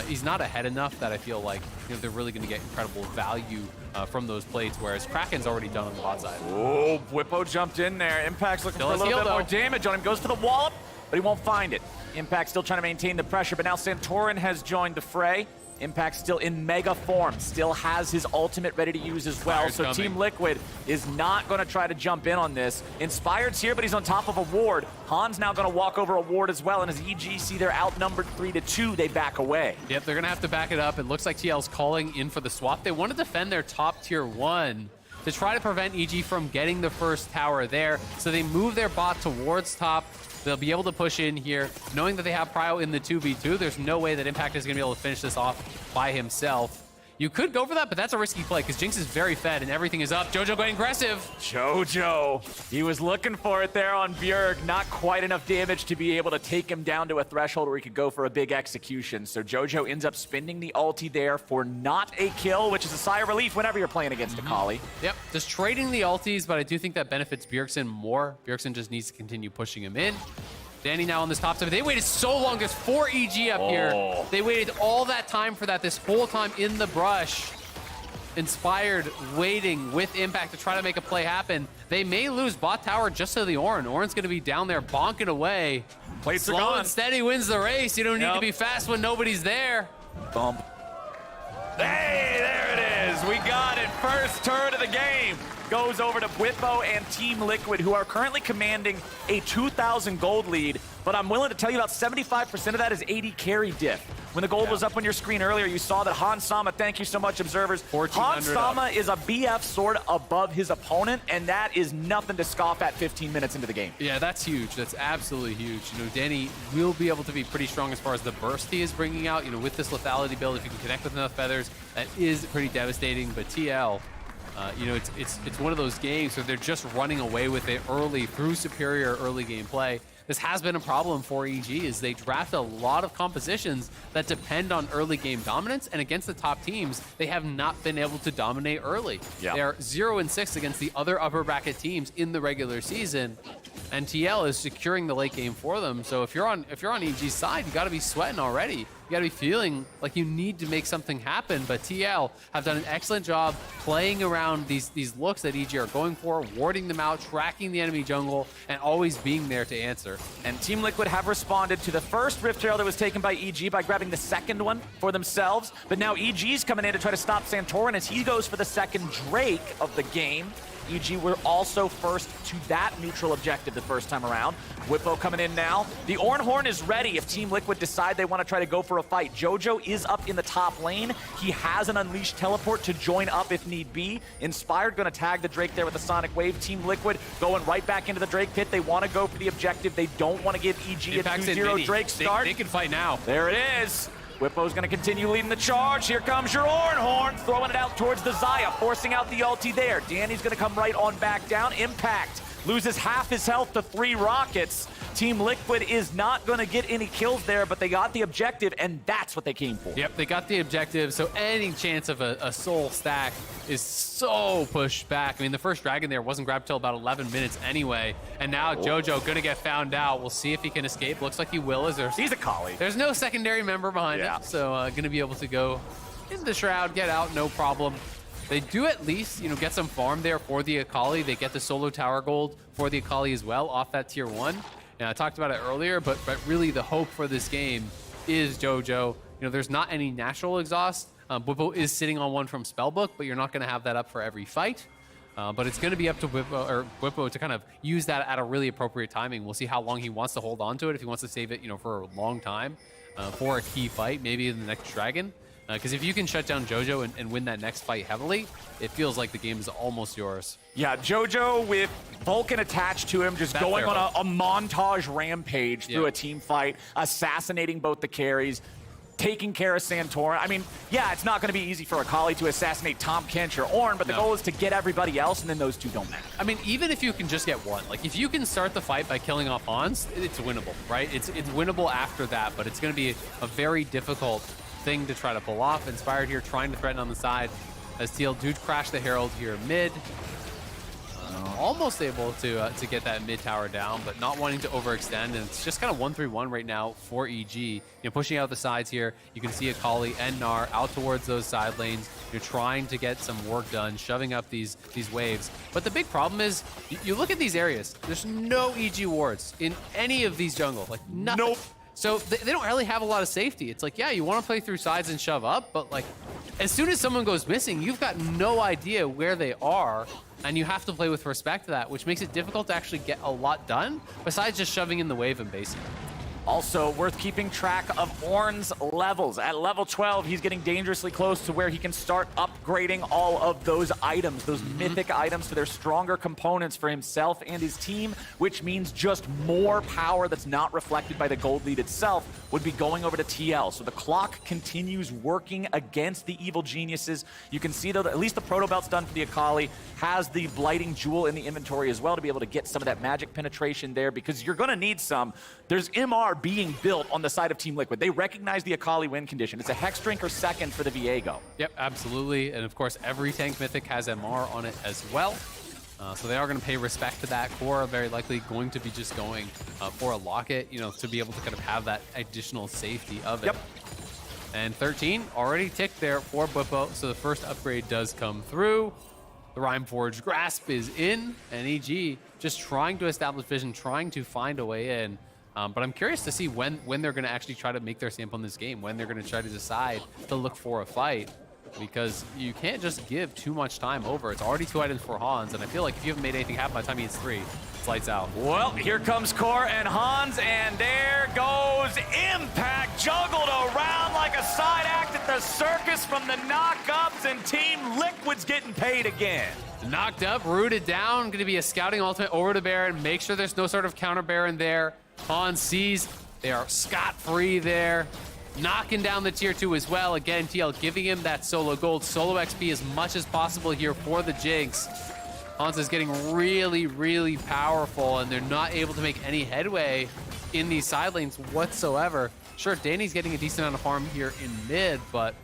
he's not ahead enough that I feel like, you know, they're really going to get incredible value from those plates, whereas Kraken's already done on the bot side. Oh, Whippo jumped in there. Impact's looking for a little bit more damage on him. Goes for the wallop, but he won't find it. Impact still trying to maintain the pressure, but now Santorin has joined the fray. Impact still in mega form, still has his ultimate ready to use as well. So Team Liquid is not going to try to jump in on this. Inspired's here, but he's on top of a ward. Han's now going to walk over a ward as well, and as EG see they're outnumbered 3-2, they back away. Yep, they're going to have to back it up. It looks like TL's calling in for the swap. They want to defend their top tier 1 to try to prevent EG from getting the first tower there. So they move their bot towards top. They'll be able to push in here, knowing that they have Prio in the 2v2. There's no way that Impact is going to be able to finish this off by himself. You could go for that, but that's a risky play because Jinx is very fed and everything is up. JoJo going aggressive. JoJo, he was looking for it there on Bjerg. Not quite enough damage to be able to take him down to a threshold where he could go for a big execution. So JoJo ends up spending the ulti there for not a kill, which is a sigh of relief whenever you're playing against a Kali. Yep, just trading the ultis, but I do think that benefits Bjergsen more. Bjergsen just needs to continue pushing him in. Danny now on this top side. They waited so long. There's 4 EG up here. They waited all that time for that, this whole time in the brush. Inspired waiting with Impact to try to make a play happen. They may lose bot tower just to the Ornn. Ornn's going to be down there bonking away. Plates are Slow gone. and steady wins the race. You don't need to be fast when nobody's there. Bump. Hey, there it is. We got it. First turn of the game goes over to Whippo and Team Liquid, who are currently commanding a 2,000 gold lead. But I'm willing to tell you about 75% of that is AD carry diff. When the gold was up on your screen earlier, you saw that Han Sama, thank you so much, observers. Han Sama is a BF sword above his opponent, and that is nothing to scoff at 15 minutes into the game. Yeah, that's huge. That's absolutely huge. You know, Danny will be able to be pretty strong as far as the burst he is bringing out. You know, with this lethality build, if you can connect with enough feathers, that is pretty devastating. But TL, you know, it's one of those games where they're just running away with it early through superior early game play. This has been a problem for EG, is they draft a lot of compositions that depend on early game dominance, and against the top teams, they have not been able to dominate early. Yeah. They're 0-6 against the other upper bracket teams in the regular season, and TL is securing the late game for them. So if you're on EG's side, you got to be sweating already. You got to be feeling like you need to make something happen. But TL have done an excellent job playing around these looks that EG are going for, warding them out, tracking the enemy jungle, and always being there to answer. And Team Liquid have responded to the first Rift Trail that was taken by EG by grabbing the second one for themselves. But now EG's coming in to try to stop Santorin as he goes for the second Drake of the game. EG were also first to that neutral objective the first time around. Whippo coming in now. The Ornhorn is ready if Team Liquid decide they want to try to go for a fight. Jojo is up in the top lane. He has an Unleashed teleport to join up if need be. Inspired going to tag the Drake there with a Sonic Wave. Team Liquid going right back into the Drake pit. They want to go for the objective. They don't want to give EG a 2-0 Drake start. They can fight now. There it is. Whippo's going to continue leading the charge. Here comes your Ornhorn, throwing it out towards the Xayah, forcing out the ulti there. Danny's going to come right on back down. Impact loses half his health to 3 rockets. Team Liquid is not going to get any kills there, but they got the objective, and that's what they came for. Yep, they got the objective, so any chance of a soul stack is so pushed back. I mean, the first dragon there wasn't grabbed till about 11 minutes anyway, and now Jojo going to get found out. We'll see if he can escape. Looks like he will. He's a collie. There's no secondary member behind him, so going to be able to go in the Shroud, get out, no problem. They do at least, get some farm there for the Akali. They get the solo tower gold for the Akali as well off that tier 1. And I talked about it earlier, but really the hope for this game is Jojo. There's not any natural exhaust. Whippo is sitting on one from Spellbook, but you're not going to have that up for every fight. But it's going to be up to Whippo to kind of use that at a really appropriate timing. We'll see how long he wants to hold on to it, if he wants to save it, for a long time for a key fight, maybe in the next dragon. Because if you can shut down Jojo and win that next fight heavily, it feels like the game is almost yours. Yeah, Jojo with Vulcan attached to him, just going on a montage rampage through a team fight, assassinating both the carries, taking care of Santorin. I mean, yeah, it's not going to be easy for Akali to assassinate Tahm Kench or Ornn, but the goal is to get everybody else, and then those two don't matter. I mean, even if you can just get one, like if you can start the fight by killing off Hans, it's winnable, right? It's winnable after that, but it's going to be a very difficult thing to try to pull off. Inspired here trying to threaten on the side as TL do crash the Herald here mid. Almost able to get that mid tower down, but not wanting to overextend, and it's just kind of 1-3-1 right now for EG. Pushing out the sides here. You can see Akali and Gnar out towards those side lanes. You're trying to get some work done, shoving up these waves. But the big problem is, you look at these areas. There's no EG wards in any of these jungle, like nothing. Nope. So they don't really have a lot of safety. It's like, yeah, you want to play through sides and shove up, but like, as soon as someone goes missing, you've got no idea where they are, and you have to play with respect to that, which makes it difficult to actually get a lot done, besides just shoving in the wave and basing. Also worth keeping track of Ornn's levels. At level 12, he's getting dangerously close to where he can start upgrading all of those items, those mythic items, to their stronger components for himself and his team, which means just more power that's not reflected by the gold lead itself would be going over to TL. So the clock continues working against the evil geniuses. You can see, though, that at least the proto belt's done for the Akali, has the blighting jewel in the inventory as well to be able to get some of that magic penetration there, because you're going to need some. There's MR being built on the side of Team Liquid. They recognize the Akali win condition. It's a Hex Drink or second for the Viego. Yep, absolutely. And of course, every tank mythic has MR on it as well. So they are going to pay respect to that. Core are very likely going to be just going for a locket, to be able to kind of have that additional safety of it. Yep. And 13 already ticked there for Whippo, so the first upgrade does come through. The Rhymeforge Grasp is in, and EG just trying to establish vision, trying to find a way in. But I'm curious to see when they're going to actually try to make their stamp on this game, when they're going to try to decide to look for a fight, because you can't just give too much time over. It's already 2 items for Hans, and I feel like if you haven't made anything happen by the time he hits 3, it's lights out. Well, here comes Core and Hans, and there goes Impact, juggled around like a side act at the circus from the knock-ups, and Team Liquid's getting paid again. Knocked up, rooted down, going to be a scouting ultimate over to Baron, make sure there's no sort of counter Baron there. Hans sees they are scot-free there. Knocking down the tier 2 as well. Again, TL giving him that solo gold, solo XP as much as possible here for the Jinx. Hans is getting really, really powerful, and they're not able to make any headway in these side lanes whatsoever. Sure, Danny's getting a decent amount of farm here in mid, but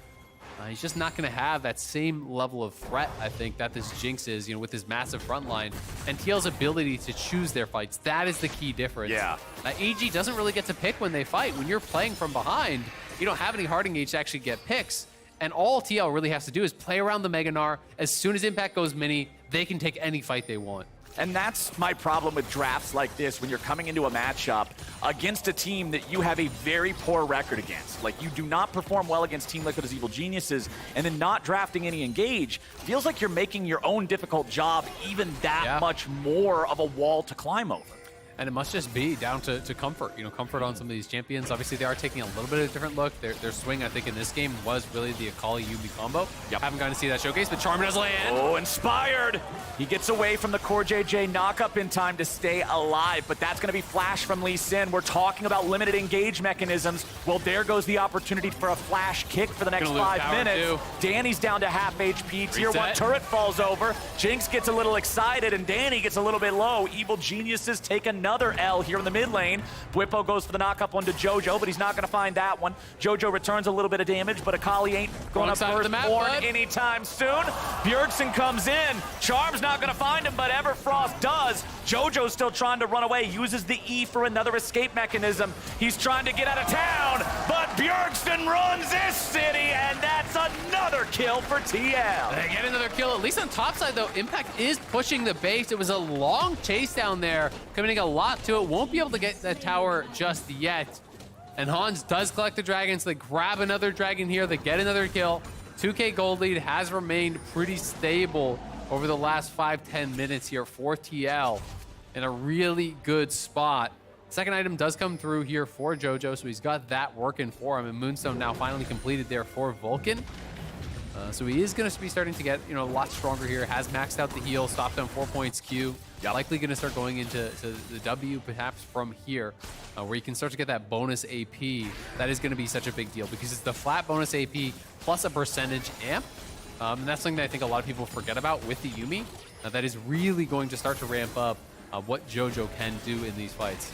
he's just not going to have that same level of threat, I think, that this Jinx is, with his massive front line. And TL's ability to choose their fights, that is the key difference. Yeah. EG doesn't really get to pick when they fight. When you're playing from behind, you don't have any hard engage to actually get picks. And all TL really has to do is play around the Mega Gnar. As soon as Impact goes mini, they can take any fight they want. And that's my problem with drafts like this when you're coming into a matchup against a team that you have a very poor record against. Like, you do not perform well against Team Liquid as Evil Geniuses, and then not drafting any Engage feels like you're making your own difficult job even that much more of a wall to climb over. And it must just be down to comfort. You know, comfort on some of these champions. Obviously, they are taking a little bit of a different look. Their swing, I think, in this game was really the Akali Yuumi combo. Haven't gotten to see that showcase, but Charm does land. Oh, inspired. He gets away from the Core JJ knockup in time to stay alive, but that's going to be flash from Lee Sin. We're talking about limited engage mechanisms. Well, there goes the opportunity for a flash kick for the next 5 minutes. Danny's down to half HP. Tier 1 turret falls over. Jinx gets a little excited, and Danny gets a little bit low. Evil Geniuses take another L here in the mid lane. Bwipo goes for the knockup onto Jojo, but he's not going to find that one. Jojo returns a little bit of damage, but Akali ain't going to burst born anytime soon. Bjergsen comes in. Charm's not going to find him, but Everfrost does. Jojo's still trying to run away, uses the E for another escape mechanism. He's trying to get out of town, but Bjergsen runs this city, and that's another kill for TL. They get another kill, at least on top side, though. Impact is pushing the base. It was a long chase down there, committing a lot to it. Won't be able to get that tower just yet. And Hans does collect the dragons. They grab another dragon here. They get another kill. 2K gold lead has remained pretty stable over the last 5-10 minutes here for TL in a really good spot. Second item does come through here for Jojo, so he's got that working for him. And Moonstone now finally completed there for Vulcan. So he is going to be starting to get, a lot stronger here. Has maxed out the heal, stopped on 4 points Q. Likely going to start going into the W perhaps from here, where you can start to get that bonus AP. That is going to be such a big deal because it's the flat bonus AP plus a percentage amp. And that's something that I think a lot of people forget about with the Yuumi. That is really going to start to ramp up what Jojo can do in these fights.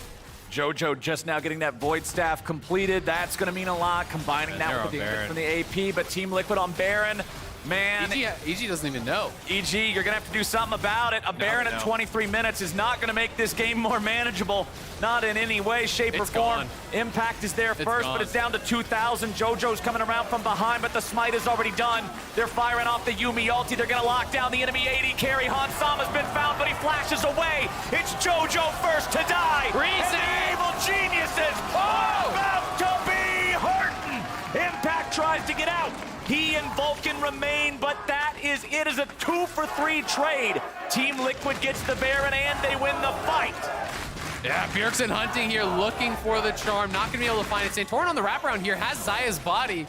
Jojo just now getting that Void Staff completed. That's going to mean a lot, combining that with the hit from the AP. But Team Liquid on Baron, man. EG doesn't even know. EG, you're going to have to do something about it. A Baron at 23 minutes is not going to make this game more manageable. Not in any way, shape, or form. Impact is there first, but it's down to 2,000. Jojo's coming around from behind, but the smite is already done. They're firing off the Yuumi ulti. They're going to lock down the enemy AD carry. Han Sama's been found, but he flashes away. It's Jojo first to die. And the Evil Geniuses are about to be hurting. Impact tries to get out. He and Vulcan remain, but that is it. Is a 2-for-3 trade. Team Liquid gets the Baron, and they win the fight. Yeah, Bjergsen hunting here, looking for the charm. Not going to be able to find it. Santorin on the wraparound here has Zaya's body,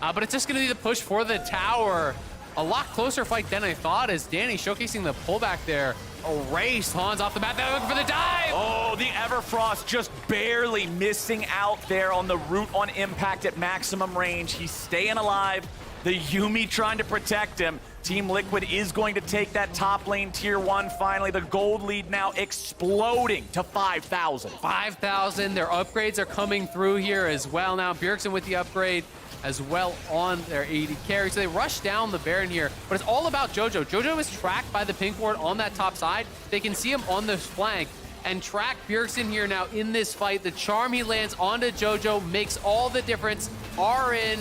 but it's just going to be the push for the tower. A lot closer fight than I thought as Danny showcasing the pullback there. Erased Hans off the bat. They're looking for the dive. Oh, the Everfrost just barely missing out there on the route on Impact at maximum range. He's staying alive. The Yuumi trying to protect him. Team Liquid is going to take that top lane tier 1 finally. The gold lead now exploding to 5,000. 5,000. Their upgrades are coming through here as well. Now Bjergsen with the upgrade as well on their AD carry. So they rush down the Baron here, but it's all about Jojo. Jojo is tracked by the pink ward on that top side. They can see him on the flank and track Bjergsen here now in this fight. The charm he lands onto Jojo makes all the difference. RN,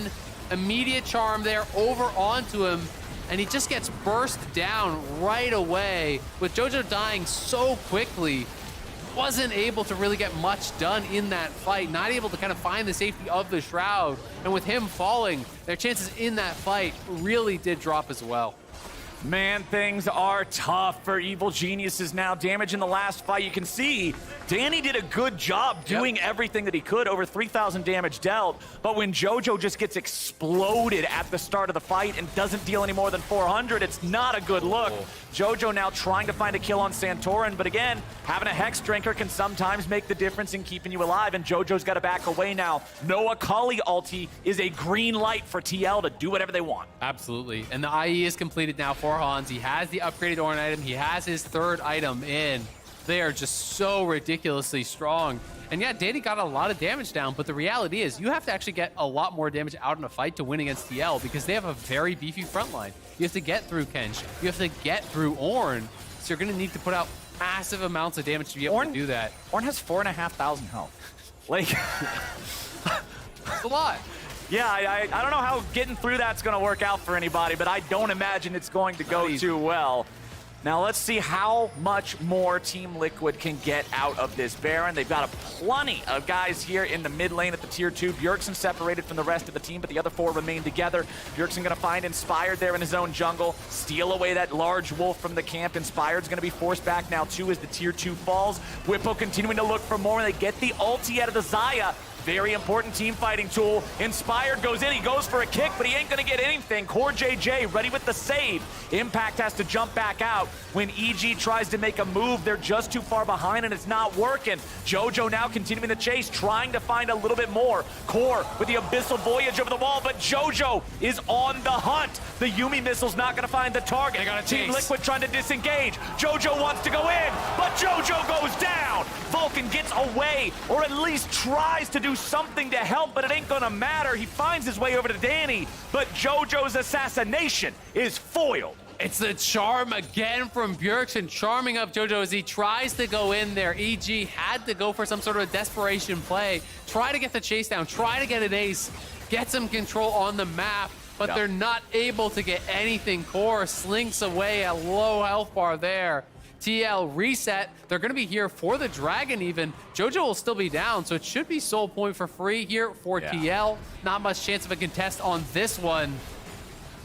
immediate charm there over onto him, and he just gets burst down right away. With Jojo dying so quickly, wasn't able to really get much done in that fight, not able to kind of find the safety of the Shroud. And with him falling, their chances in that fight really did drop as well. Man, things are tough for Evil Geniuses now. Damage in the last fight. You can see Danny did a good job doing everything that he could, over 3,000 damage dealt. But when Jojo just gets exploded at the start of the fight and doesn't deal any more than 400, it's not a good look. Jojo now trying to find a kill on Santorin, but again, having a Hex Drinker can sometimes make the difference in keeping you alive, and Jojo's got to back away now. No Akali ulti is a green light for TL to do whatever they want. Absolutely, and the IE is completed now for Hans. He has the upgraded Ornn item. He has his third item in. They are just so ridiculously strong. And yeah, Danny got a lot of damage down, but the reality is you have to actually get a lot more damage out in a fight to win against TL because they have a very beefy front line. You have to get through Kench. You have to get through Ornn. So you're going to need to put out massive amounts of damage to be able to do that. Ornn has 4,500 health. Like, that's a lot. Yeah, I don't know how getting through that's going to work out for anybody, but I don't imagine it's going to go too well. Now let's see how much more Team Liquid can get out of this Baron. They've got plenty of guys here in the mid lane at the tier 2. Bjergsen separated from the rest of the team, but the other 4 remain together. Bjergsen gonna find Inspired there in his own jungle, steal away that large wolf from the camp. Inspired's gonna be forced back now too as the tier 2 falls. Whippo continuing to look for more, and they get the ulti out of the Xayah. Very important team fighting tool. Inspired goes in, he goes for a kick, but he ain't gonna get anything. Core JJ ready with the save. Impact has to jump back out. When EG tries to make a move, they're just too far behind and it's not working. Jojo now continuing the chase, trying to find a little bit more. Core with the Abyssal Voyage over the wall, but Jojo is on the hunt. The Yumi missile's not gonna find the target. Team Liquid trying to disengage. Jojo wants to go in, but Jojo goes down. Vulcan gets away, or at least tries to do something to help, but it ain't gonna matter. He finds his way over to Danny, but Jojo's assassination is foiled. It's the charm again from Bjergsen, charming up Jojo as he tries to go in there. EG had to go for some sort of a desperation play, try to get the chase down, try to get an ace, get some control on the map, but they're not able to get anything. Core slinks away at low health bar there. TL reset. They're going to be here for the dragon even. Jojo will still be down, so it should be soul point for free here for TL. Not much chance of a contest on this one.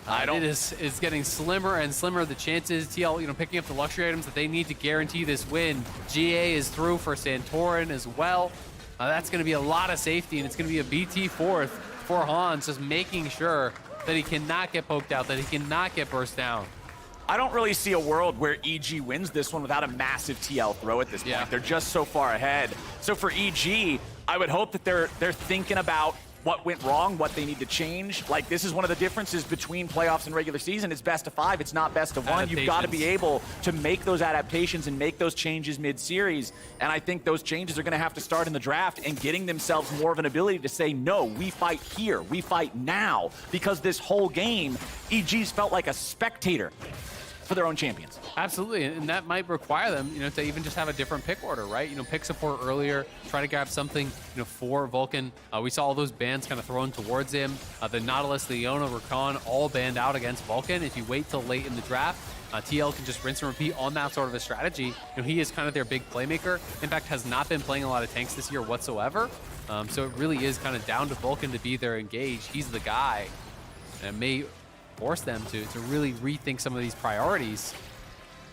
It is getting slimmer and slimmer, the chances. TL, picking up the luxury items that they need to guarantee this win. GA is through for Santorin as well. That's going to be a lot of safety, and it's going to be a BT fourth for Hans, just making sure that he cannot get poked out, that he cannot get burst down. I don't really see a world where EG wins this one without a massive TL throw at this point. They're just so far ahead. So for EG, I would hope that they're thinking about what went wrong, what they need to change. Like, this is one of the differences between playoffs and regular season. It's best of 5, it's not best of 1. You've got to be able to make those adaptations and make those changes mid-series. And I think those changes are going to have to start in the draft and getting themselves more of an ability to say, no, we fight here, we fight now. Because this whole game, EG's felt like a spectator for their own champions. Absolutely, and that might require them, to even just have a different pick order, right? Pick support earlier, try to grab something, for Vulcan. We saw all those bans kind of thrown towards him. The Nautilus, Leona, Rakan, all banned out against Vulcan. If you wait till late in the draft, TL can just rinse and repeat on that sort of a strategy. He is kind of their big playmaker. In fact, has not been playing a lot of tanks this year whatsoever. So it really is kind of down to Vulcan to be there engaged. He's the guy, and it may force them to really rethink some of these priorities.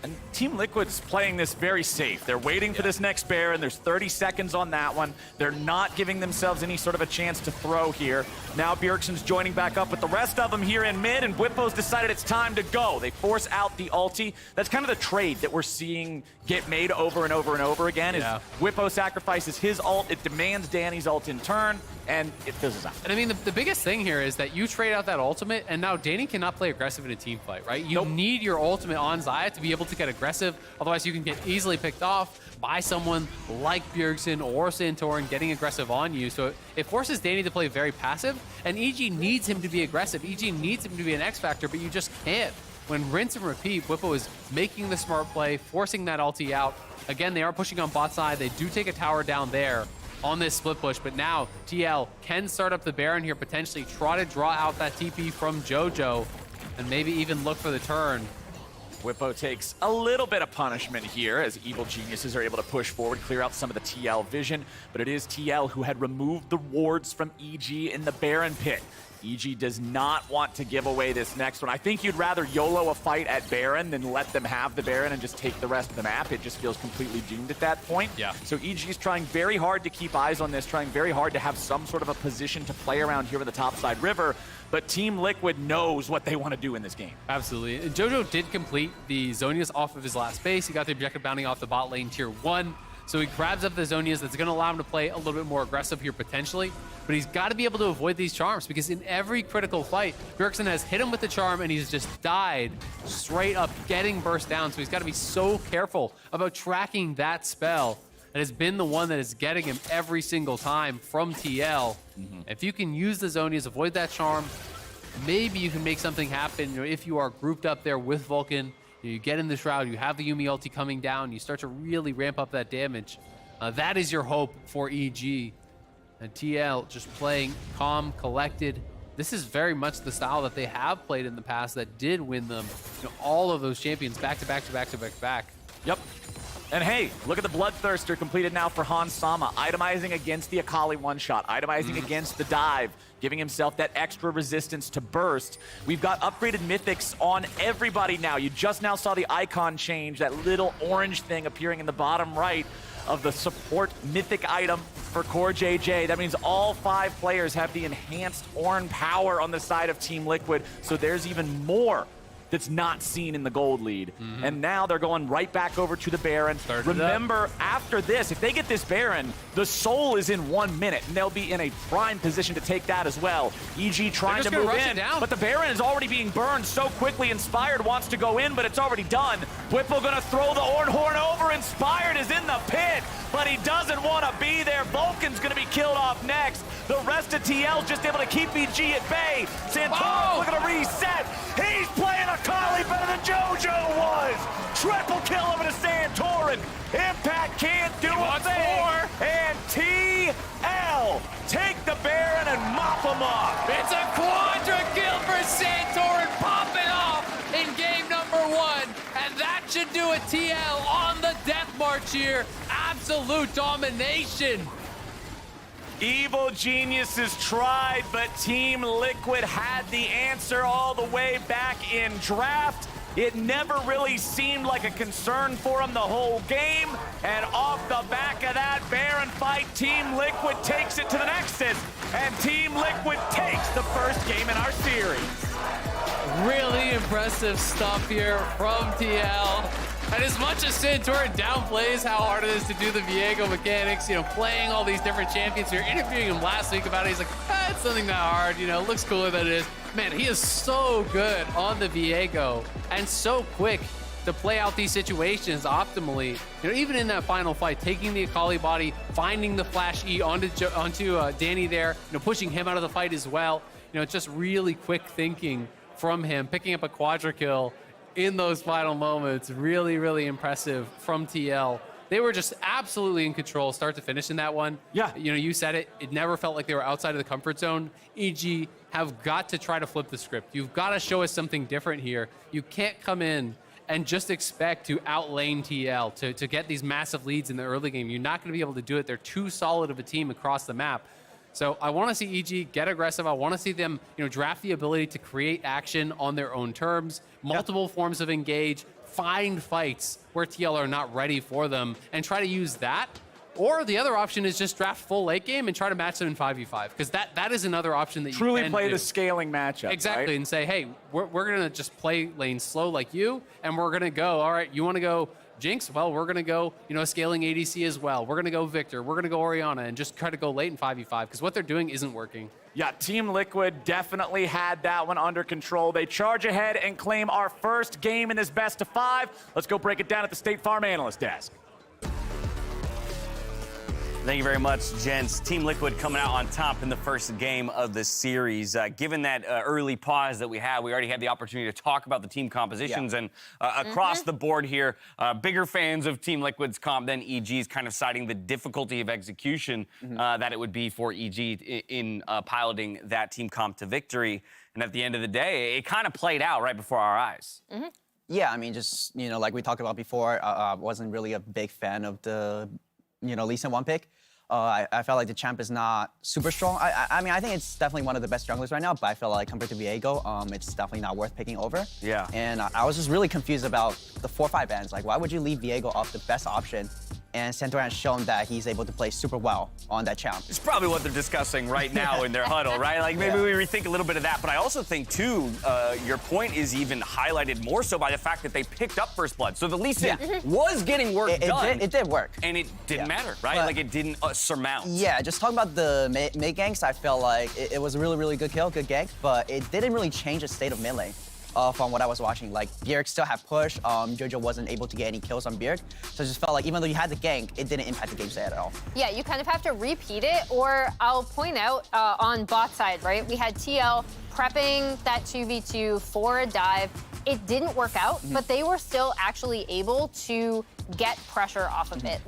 And Team Liquid's playing this very safe. They're waiting for this next Baron. There's 30 seconds on that one. They're not giving themselves any sort of a chance to throw here. Now Bjergsen's joining back up with the rest of them here in mid, and Whippo's decided it's time to go. They force out the ulti. That's kind of the trade that we're seeing get made over and over and over again. Is Whippo sacrifices his ult, it demands Danny's ult in turn, and it fizzles out. And I mean, the biggest thing here is that you trade out that ultimate, and now Danny cannot play aggressive in a team fight, right? You need your ultimate on Xayah to be able to get aggressive, otherwise you can get easily picked off by someone like Bjergsen or Santorin getting aggressive on you. So it forces Danny to play very passive, and EG needs him to be aggressive. EG needs him to be an X factor, but you just can't. When rinse and repeat, Whippo is making the smart play, forcing that ulti out. Again, they are pushing on bot side. They do take a tower down there on this split push, but now TL can start up the Baron here, potentially try to draw out that TP from Jojo, and maybe even look for the turn. Whippo takes a little bit of punishment here as evil geniuses are able to push forward, clear out some of the TL vision, but it is TL who had removed the wards from EG in the Baron pit. EG does not want to give away this next one. I think you'd rather YOLO a fight at Baron than let them have the Baron and just take the rest of the map. It just feels completely doomed at that point. So EG is trying very hard to keep eyes on this, trying very hard to have some sort of a position to play around here in the topside river, but Team Liquid knows what they want to do in this game. Absolutely. And Jojo did complete the Zonias off of his last base. He got the objective bounty off the bot lane tier 1. So he grabs up the Zonias. That's going to allow him to play a little bit more aggressive here potentially. But he's got to be able to avoid these charms, because in every critical fight, Bjergsen has hit him with the charm and he's just died straight up getting burst down. So he's got to be so careful about tracking that spell. That has been the one that is getting him every single time from TL. If you can use the Zonias, avoid that charm, maybe you can make something happen. If you are grouped up there with Vulcan, you get in the Shroud, you have the Yumi ulti coming down, you start to really ramp up that damage. That is your hope for EG. And TL just playing calm, collected, this is very much the style that they have played in the past that did win them all of those champions back to back to back to back to back. Yep. And hey, look at the Bloodthirster completed now for Hans Sama, itemizing against the Akali one-shot, itemizing against the dive, giving himself that extra resistance to burst. We've got upgraded mythics on everybody now. You just now saw the icon change, that little orange thing appearing in the bottom right of the support mythic item for Core JJ. That means all 5 players have the enhanced Ornn power on the side of Team Liquid, so there's even more that's not seen in the gold lead. And now they're going right back over to the Baron. Remember, after this, if they get this Baron, the Soul is in 1 minute, and they'll be in a prime position to take that as well. EG trying to move in, but the Baron is already being burned so quickly. Inspired wants to go in, but it's already done. Whipple gonna throw the Ornn Horn over. Inspired is in the pit, but he doesn't want to be there. Vulcan's gonna be killed off next. The rest of TL's just able to keep EG at bay. Santorin's looking to reset. He's playing Akali better than JoJo was. Triple kill over to Santorin. Impact can't do a thing. And TL take the Baron and mop him up. It's a quadra kill for Santorin, popping off in game number 1. And that should do it. TL on the death march here. Absolute domination. Evil Geniuses tried, but Team Liquid had the answer all the way back in draft. It never really seemed like a concern for him the whole game. And off the back of that Baron fight, Team Liquid takes it to the Nexus. And Team Liquid takes the first game in our series. Really impressive stuff here from TL. And as much as Santorin downplays how hard it is to do the Viego mechanics, playing all these different champions, we were interviewing him last week about it. He's like, it's nothing that hard, it looks cooler than it is. Man, he is so good on the Viego and so quick to play out these situations optimally. Even in that final fight, taking the Akali body, finding the Flash E onto Danny there, pushing him out of the fight as well. It's just really quick thinking from him, picking up a quadra kill in those final moments. Really, really impressive from TL. They were just absolutely in control start to finish in that one. Yeah. You said it. It never felt like they were outside of the comfort zone. EG have got to try to flip the script. You've got to show us something different here. You can't come in and just expect to outlane TL, to get these massive leads in the early game. You're not going to be able to do it. They're too solid of a team across the map. So I want to see EG get aggressive. I want to see them, draft the ability to create action on their own terms, multiple forms of engage, find fights where TL are not ready for them, and try to use that. Or the other option is just draft full late game and try to match them in 5v5, because that is another option that Truly you can play do. the scaling matchup. Exactly, right? And say, hey, we're going to just play lane slow like you, and we're going to go, all right, you want to go Jinx? Well, we're going to go, scaling ADC as well. We're going to go Victor. We're going to go Orianna and just try to go late in 5v5, because what they're doing isn't working. Yeah, Team Liquid definitely had that one under control. They charge ahead and claim our first game in this best of 5. Let's go break it down at the State Farm Analyst Desk. Thank you very much, gents. Team Liquid coming out on top in the first game of the series. Given that early pause that we had, we already had the opportunity to talk about the team compositions, and across the board here, bigger fans of Team Liquid's comp than EG's, kind of citing the difficulty of execution that it would be for EG in piloting that team comp to victory. And at the end of the day, it kind of played out right before our eyes. Yeah, I mean, just, like we talked about before, I wasn't really a big fan of the, Lee Sin 1 pick. I felt like the champ is not super strong. I mean, I think it's definitely one of the best junglers right now, but I feel like compared to Viego, it's definitely not worth picking over. Yeah. And I was just really confused about the 4-5 bans. Like, why would you leave Viego off the best option? And Santorin has shown that he's able to play super well on that champ. It's probably what they're discussing right now in their huddle, right? Like, maybe we rethink a little bit of that. But I also think, too, your point is even highlighted more so by the fact that they picked up First Blood. So the Lee Sin was getting work done. It did work. And it didn't matter, right? But, like, it didn't surmount. Yeah, just talking about the mid ganks, I felt like it was a really, really good kill, good gank, but it didn't really change the state of mid lane. From what I was watching, like Bjerg still had push. JoJo wasn't able to get any kills on Bjerg, so I just felt like even though you had the gank, it didn't impact the game state at all. Yeah, you kind of have to repeat it, or I'll point out on bot side, right? We had TL prepping that 2v2 for a dive. It didn't work out, but they were still actually able to get pressure off of it.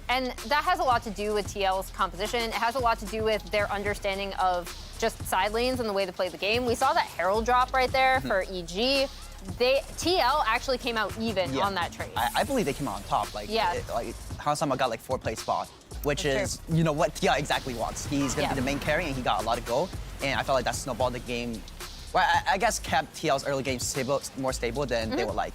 And that has a lot to do with TL's composition. It has a lot to do with their understanding of just side lanes and the way they play the game. We saw that Herald drop right there for EG. TL actually came out even on that trade. I believe they came out on top. Like, Hansama got like 4th place spot, which is, you know, what TL exactly wants. He's going to be the main carry, and he got a lot of gold. And I felt like that snowballed the game. Well, I guess kept TL's early game more stable than they would like.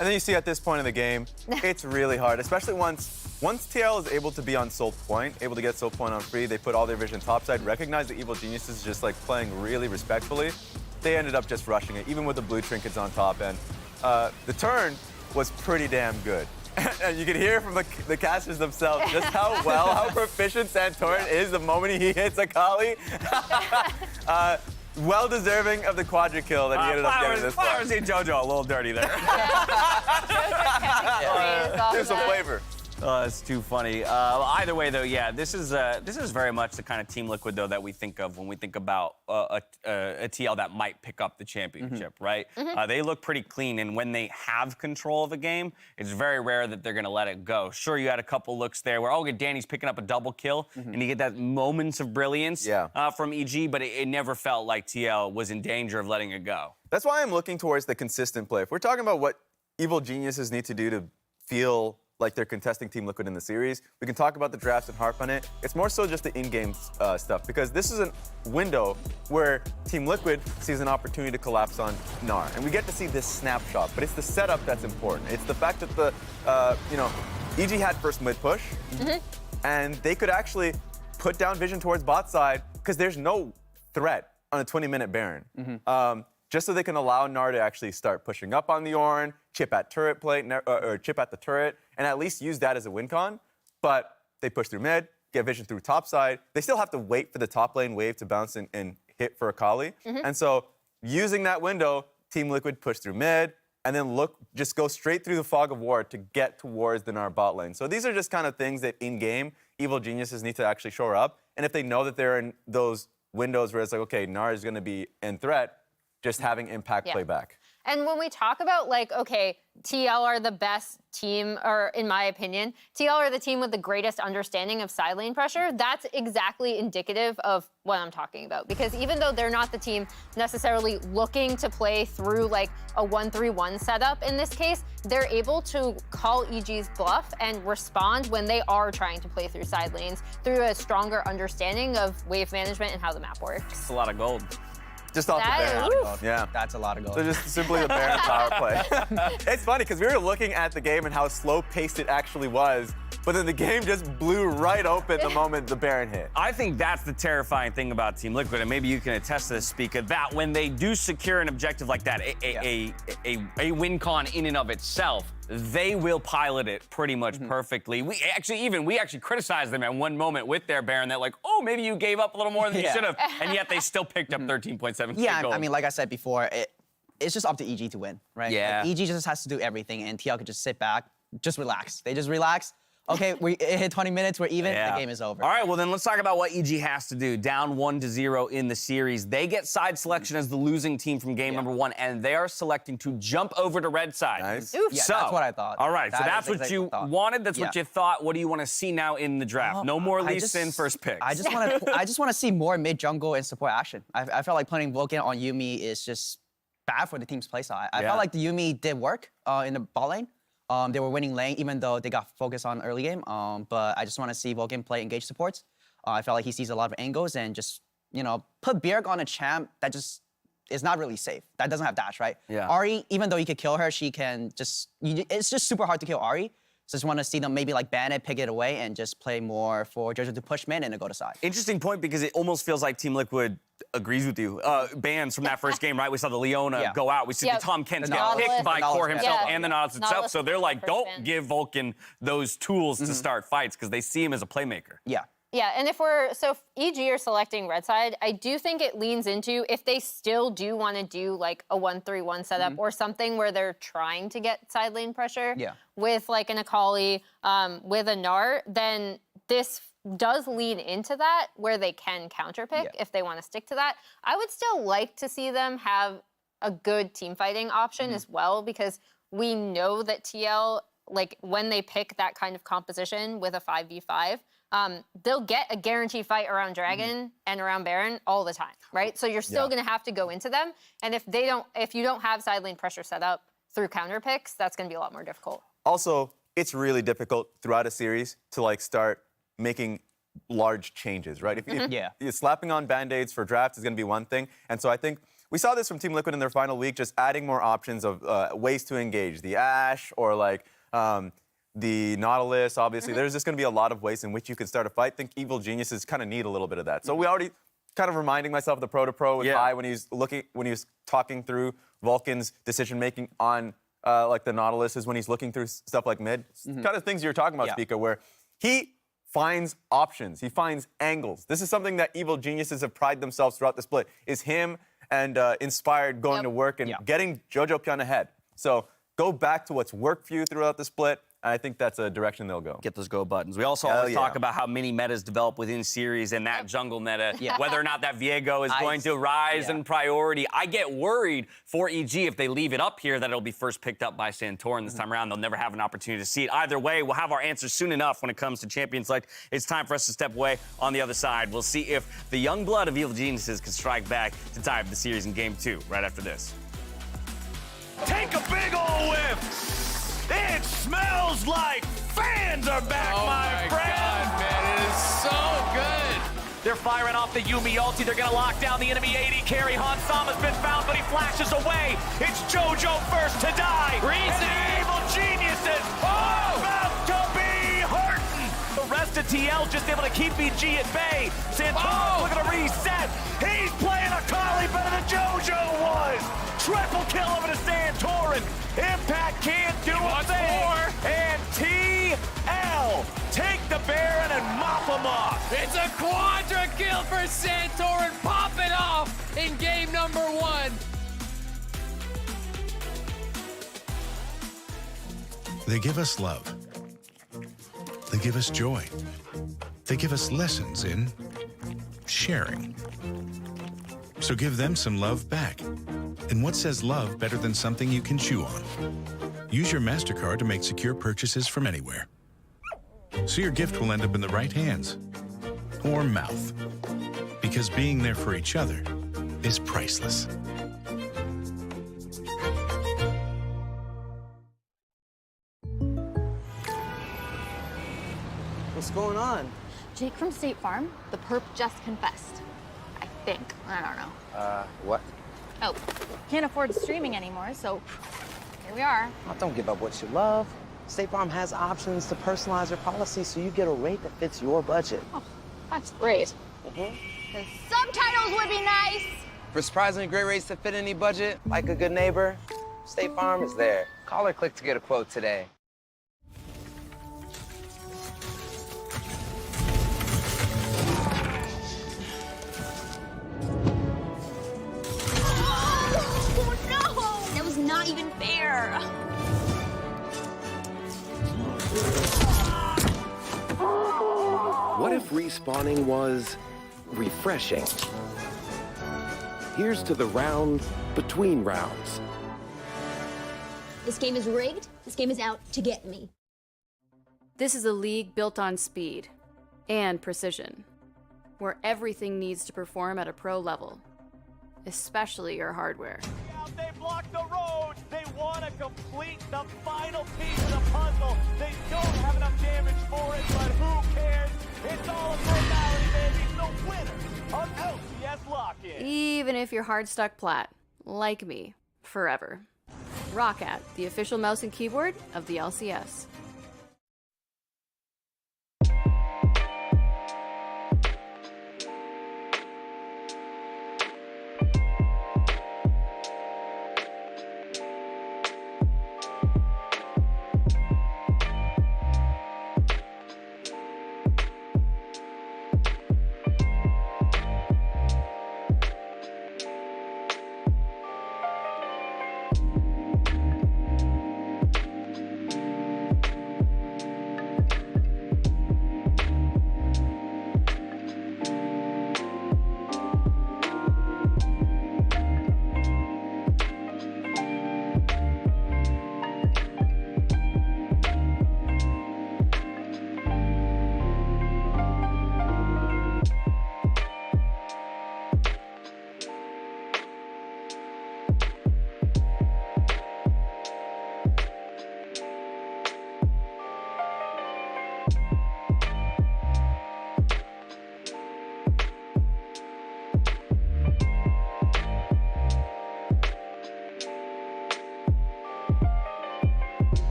And then you see at this point in the game, it's really hard, especially once TL is able to be on Soul Point, able to get Soul Point on free, they put all their vision topside, recognize the Evil Geniuses just like playing really respectfully. They ended up just rushing it, even with the blue trinkets on top. And the turn was pretty damn good. And you can hear from the casters themselves just how proficient Santorin is the moment he hits Akali. Well deserving of the quadra kill that he ended up getting this Flowers and JoJo a little dirty there. There's some flavor. It's too funny. Either way, though, yeah, this is very much the kind of Team Liquid, though, that we think of when we think about a TL that might pick up the championship, right? They look pretty clean, and when they have control of a game, it's very rare that they're going to let it go. Sure, you had a couple looks there where, oh, Danny's picking up a double kill, and you get that moments of brilliance from EG, but it never felt like TL was in danger of letting it go. That's why I'm looking towards the consistent play. If we're talking about what Evil Geniuses need to do to feel like they're contesting Team Liquid in the series, we can talk about the drafts and harp on it. It's more so just the in-game stuff, because this is a window where Team Liquid sees an opportunity to collapse on Gnar, and we get to see this snapshot, but it's the setup that's important. It's the fact that EG had first mid push, and they could actually put down vision towards bot side, because there's no threat on a 20-minute Baron. Just so they can allow Gnar to actually start pushing up on the Ornn, chip at turret plate, or chip at the turret, and at least use that as a win con. But they push through mid, get vision through top side. They still have to wait for the top lane wave to bounce and hit for Akali. And so using that window, Team Liquid push through mid, and then just go straight through the fog of war to get towards the Gnar bot lane. So these are just kind of things that in-game, Evil Geniuses need to actually shore up. And if they know that they're in those windows where it's like, okay, Gnar is going to be in threat, just having impact play back. And when we talk about, like, okay, TL are the best team, or in my opinion, TL are the team with the greatest understanding of side lane pressure, that's exactly indicative of what I'm talking about. Because even though they're not the team necessarily looking to play through, like, a 1-3-1 setup in this case, they're able to call EG's bluff and respond when they are trying to play through side lanes through a stronger understanding of wave management and how the map works. It's a lot of gold. Just off the Baron. Yeah. That's a lot of gold. So just simply the Baron power play. It's funny, because we were looking at the game and how slow-paced it actually was, but then the game just blew right open the moment the Baron hit. I think that's the terrifying thing about Team Liquid, and maybe you can attest to this, Speaker, that when they do secure an objective like that, a win con in and of itself, they will pilot it pretty much perfectly. We actually criticized them at one moment with their Baron that, like, oh, maybe you gave up a little more than you should have, and yet they still picked up 13.7 gold. I mean, like I said before, it's just up to EG to win, right? Yeah. Like, EG just has to do everything, and TL could just sit back, just relax. They just relax. Okay, we hit 20 minutes, we're even, the game is over. All right, well then let's talk about what EG has to do. Down 1-0 in the series. They get side selection as the losing team from game number 1, and they are selecting to jump over to red side. Nice. Yeah, that's what I thought. All right, so that's what exactly you wanted, that's what you thought. What do you want to see now in the draft? No more Lee Sin first picks. I just want to see more mid jungle and support action. I felt like putting Vulcan on Yuumi is just bad for the team's playstyle. I felt like the Yuumi did work in the bot lane. They were winning lane, even though they got focused on early game. But I just want to see Vulcan play engage supports. I felt like he sees a lot of angles and just, put Bjerg on a champ that just is not really safe. That doesn't have dash, right? Yeah. Ahri, even though you could kill her, she can just, it's just super hard to kill Ahri. So just want to see them maybe like ban it, pick it away, and just play more for JoJo to push mid and to go to side. Interesting point, because it almost feels like Team Liquid agrees with you. Bans from that first game, right? We saw the Leona go out. We see the Tom Kent get picked by Core himself and the Nautilus itself. So they're like, don't give Vulcan those tools to start fights, because they see him as a playmaker. Yeah. Yeah, and if EG are selecting red side, I do think it leans into, if they still do want to do like a 1-3-1 setup or something where they're trying to get side lane pressure with like an Akali, with a Gnar, then this does lean into that where they can counterpick if they want to stick to that. I would still like to see them have a good team fighting option as well, because we know that TL, like when they pick that kind of composition with a 5v5, they'll get a guaranteed fight around Dragon and around Baron all the time, right? So you're still going to have to go into them. And if you don't have side lane pressure set up through counter picks, that's going to be a lot more difficult. Also, it's really difficult throughout a series to like start making large changes, right? If slapping on band-aids for drafts is going to be one thing. And so I think we saw this from Team Liquid in their final week, just adding more options of ways to engage. The Ashe or like the Nautilus, obviously. There's just going to be a lot of ways in which you can start a fight. I think Evil Geniuses kind of need a little bit of that. So we already kind of reminding myself of the Pro-to-Pro with Kai when he was talking through Vulcan's decision-making on like the Nautilus is when he's looking through stuff like mid. Kind of things you're talking about, Spica, where he finds options. He finds angles. This is something that Evil Geniuses have prided themselves throughout the split, is him and Inspired going to work and getting Jojo Pyun ahead. So go back to what's worked for you throughout the split. And I think that's a direction they'll go. Get those go buttons. We also always talk about how many metas develop within series and that jungle meta, whether or not that Viego is going to rise in priority. I get worried for EG if they leave it up here that it'll be first picked up by Santorin this time around. They'll never have an opportunity to see it. Either way, we'll have our answer soon enough when it comes to Champion Select. It's time for us to step away on the other side. We'll see if the young blood of Evil Geniuses can strike back to tie up the series in Game 2 right after this. Take a big ol' whiff! It smells like fans are back, my friend! Oh my God, man, it is so good! They're firing off the Yuumi ulti. They're gonna lock down the enemy AD carry. Hansama's been found, but he flashes away. It's Jojo first to die. And the Evil Geniuses are about to be hurting. The rest of TL just able to keep EG at bay. Santorin's looking to reset. He's playing a Kali better than Jojo was. Triple kill over to Santorin. Impact can't do a thing. And TL take the Baron and mop him off. It's a quadra kill for Santorin, popping off in game number 1. They give us love. They give us joy. They give us lessons in sharing. So give them some love back. And what says love better than something you can chew on? Use your MasterCard to make secure purchases from anywhere. So your gift will end up in the right hands or mouth. Because being there for each other is priceless. What's going on? Jake from State Farm, the perp just confessed. I think. I don't know. What? Oh, can't afford streaming anymore, so here we are. Oh, don't give up what you love. State Farm has options to personalize your policy so you get a rate that fits your budget. Oh, that's great. The subtitles would be nice. For surprisingly great rates that fit any budget, like a good neighbor, State Farm is there. Call or click to get a quote today. Oh, no! That was not even fair. What if respawning was refreshing? Here's to the round between rounds. This game is rigged. This game is out to get me. This is a league built on speed and precision, where everything needs to perform at a pro level, especially your hardware. They block the road. They want to complete the final piece of the puzzle. They don't have enough damage for it, but who cares? It's all a formality, baby. The winner of LCS Lock-In. Even if you're hard stuck plat, like me, forever. Roccat, the official mouse and keyboard of the LCS.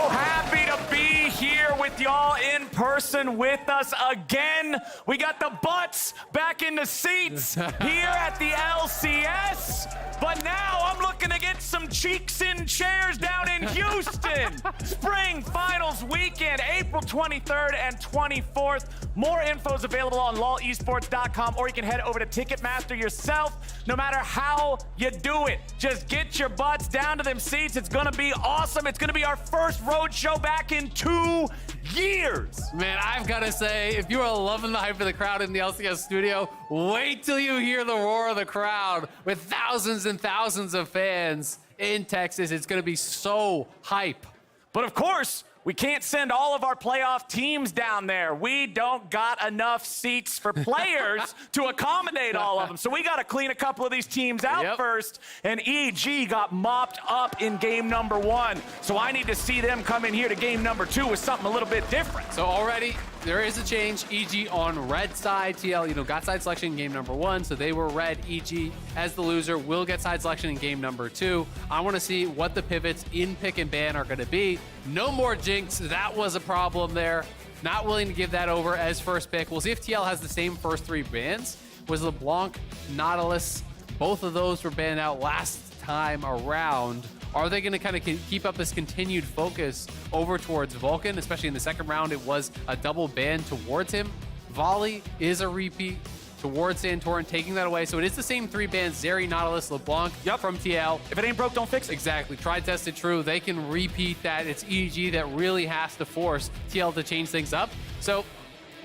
happy to be here with y'all in person with us again. We got the butts back in the seats here at the LCS. But now I'm looking to get some cheeks in chairs down in Houston. Spring Finals weekend, April 23rd and 24th. More info is available on lolesports.com, or you can head over to Ticketmaster yourself. No matter how you do it, just get your butts down to them seats. It's gonna be awesome. It's gonna be our first road show back in 2 years. Man, I've got to say, if you are loving the hype of the crowd in the LCS studio, wait till you hear the roar of the crowd with thousands and thousands of fans in Texas. It's going to be so hype. But of course, we can't send all of our playoff teams down there. We don't got enough seats for players to accommodate all of them. So we got to clean a couple of these teams out first. And EG got mopped up in game number 1. So I need to see them come in here to game number 2 with something a little bit different. So already there is a change. EG on red side. TL, got side selection in game number 1, so they were red. EG, as the loser, will get side selection in game number 2. I want to see what the pivots in pick and ban are going to be. No more Jinx. That was a problem there. Not willing to give that over as first pick. We'll see if TL has the same first 3 bans. Was LeBlanc, Nautilus, both of those were banned out last time around. Are they going to kind of keep up this continued focus over towards Vulcan? Especially in the second round, it was a double ban towards him. Volley is a repeat towards Santorin, taking that away. So it is the same 3 bans, Zeri, Nautilus, LeBlanc from TL. If it ain't broke, don't fix it. Exactly. Tried, tested, true. They can repeat that. It's EG that really has to force TL to change things up. So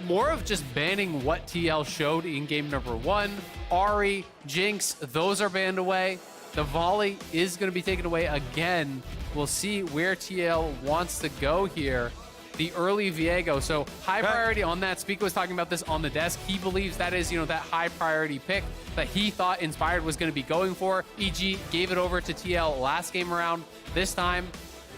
more of just banning what TL showed in game number 1. Ahri, Jinx, those are banned away. The volley is going to be taken away again. We'll see where TL wants to go here. The early Viego, so high priority on that. Speaker was talking about this on the desk. He believes that is, that high priority pick that he thought Inspired was going to be going for. EG gave it over to TL last game around. This time,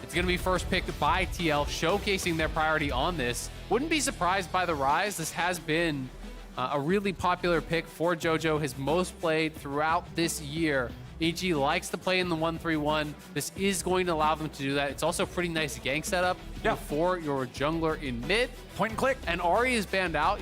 it's going to be first picked by TL, showcasing their priority on this. Wouldn't be surprised by the rise. This has been a really popular pick for JoJo, his most played throughout this year. EG likes to play in the 1-3-1. This is going to allow them to do that. It's also a pretty nice gank setup for your jungler in mid. Point and click. And Ahri is banned out.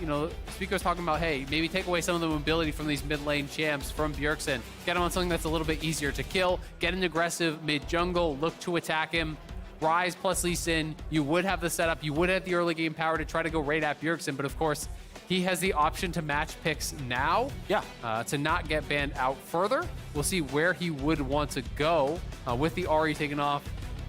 Speaker was talking about, hey, maybe take away some of the mobility from these mid lane champs from Bjergsen. Get him on something that's a little bit easier to kill. Get an aggressive mid jungle. Look to attack him. Ryze plus Lee Sin. You would have the setup. You would have the early game power to try to go raid at Bjergsen. But of course, he has the option to match picks now to not get banned out further. We'll see where he would want to go with the Ahri taken off.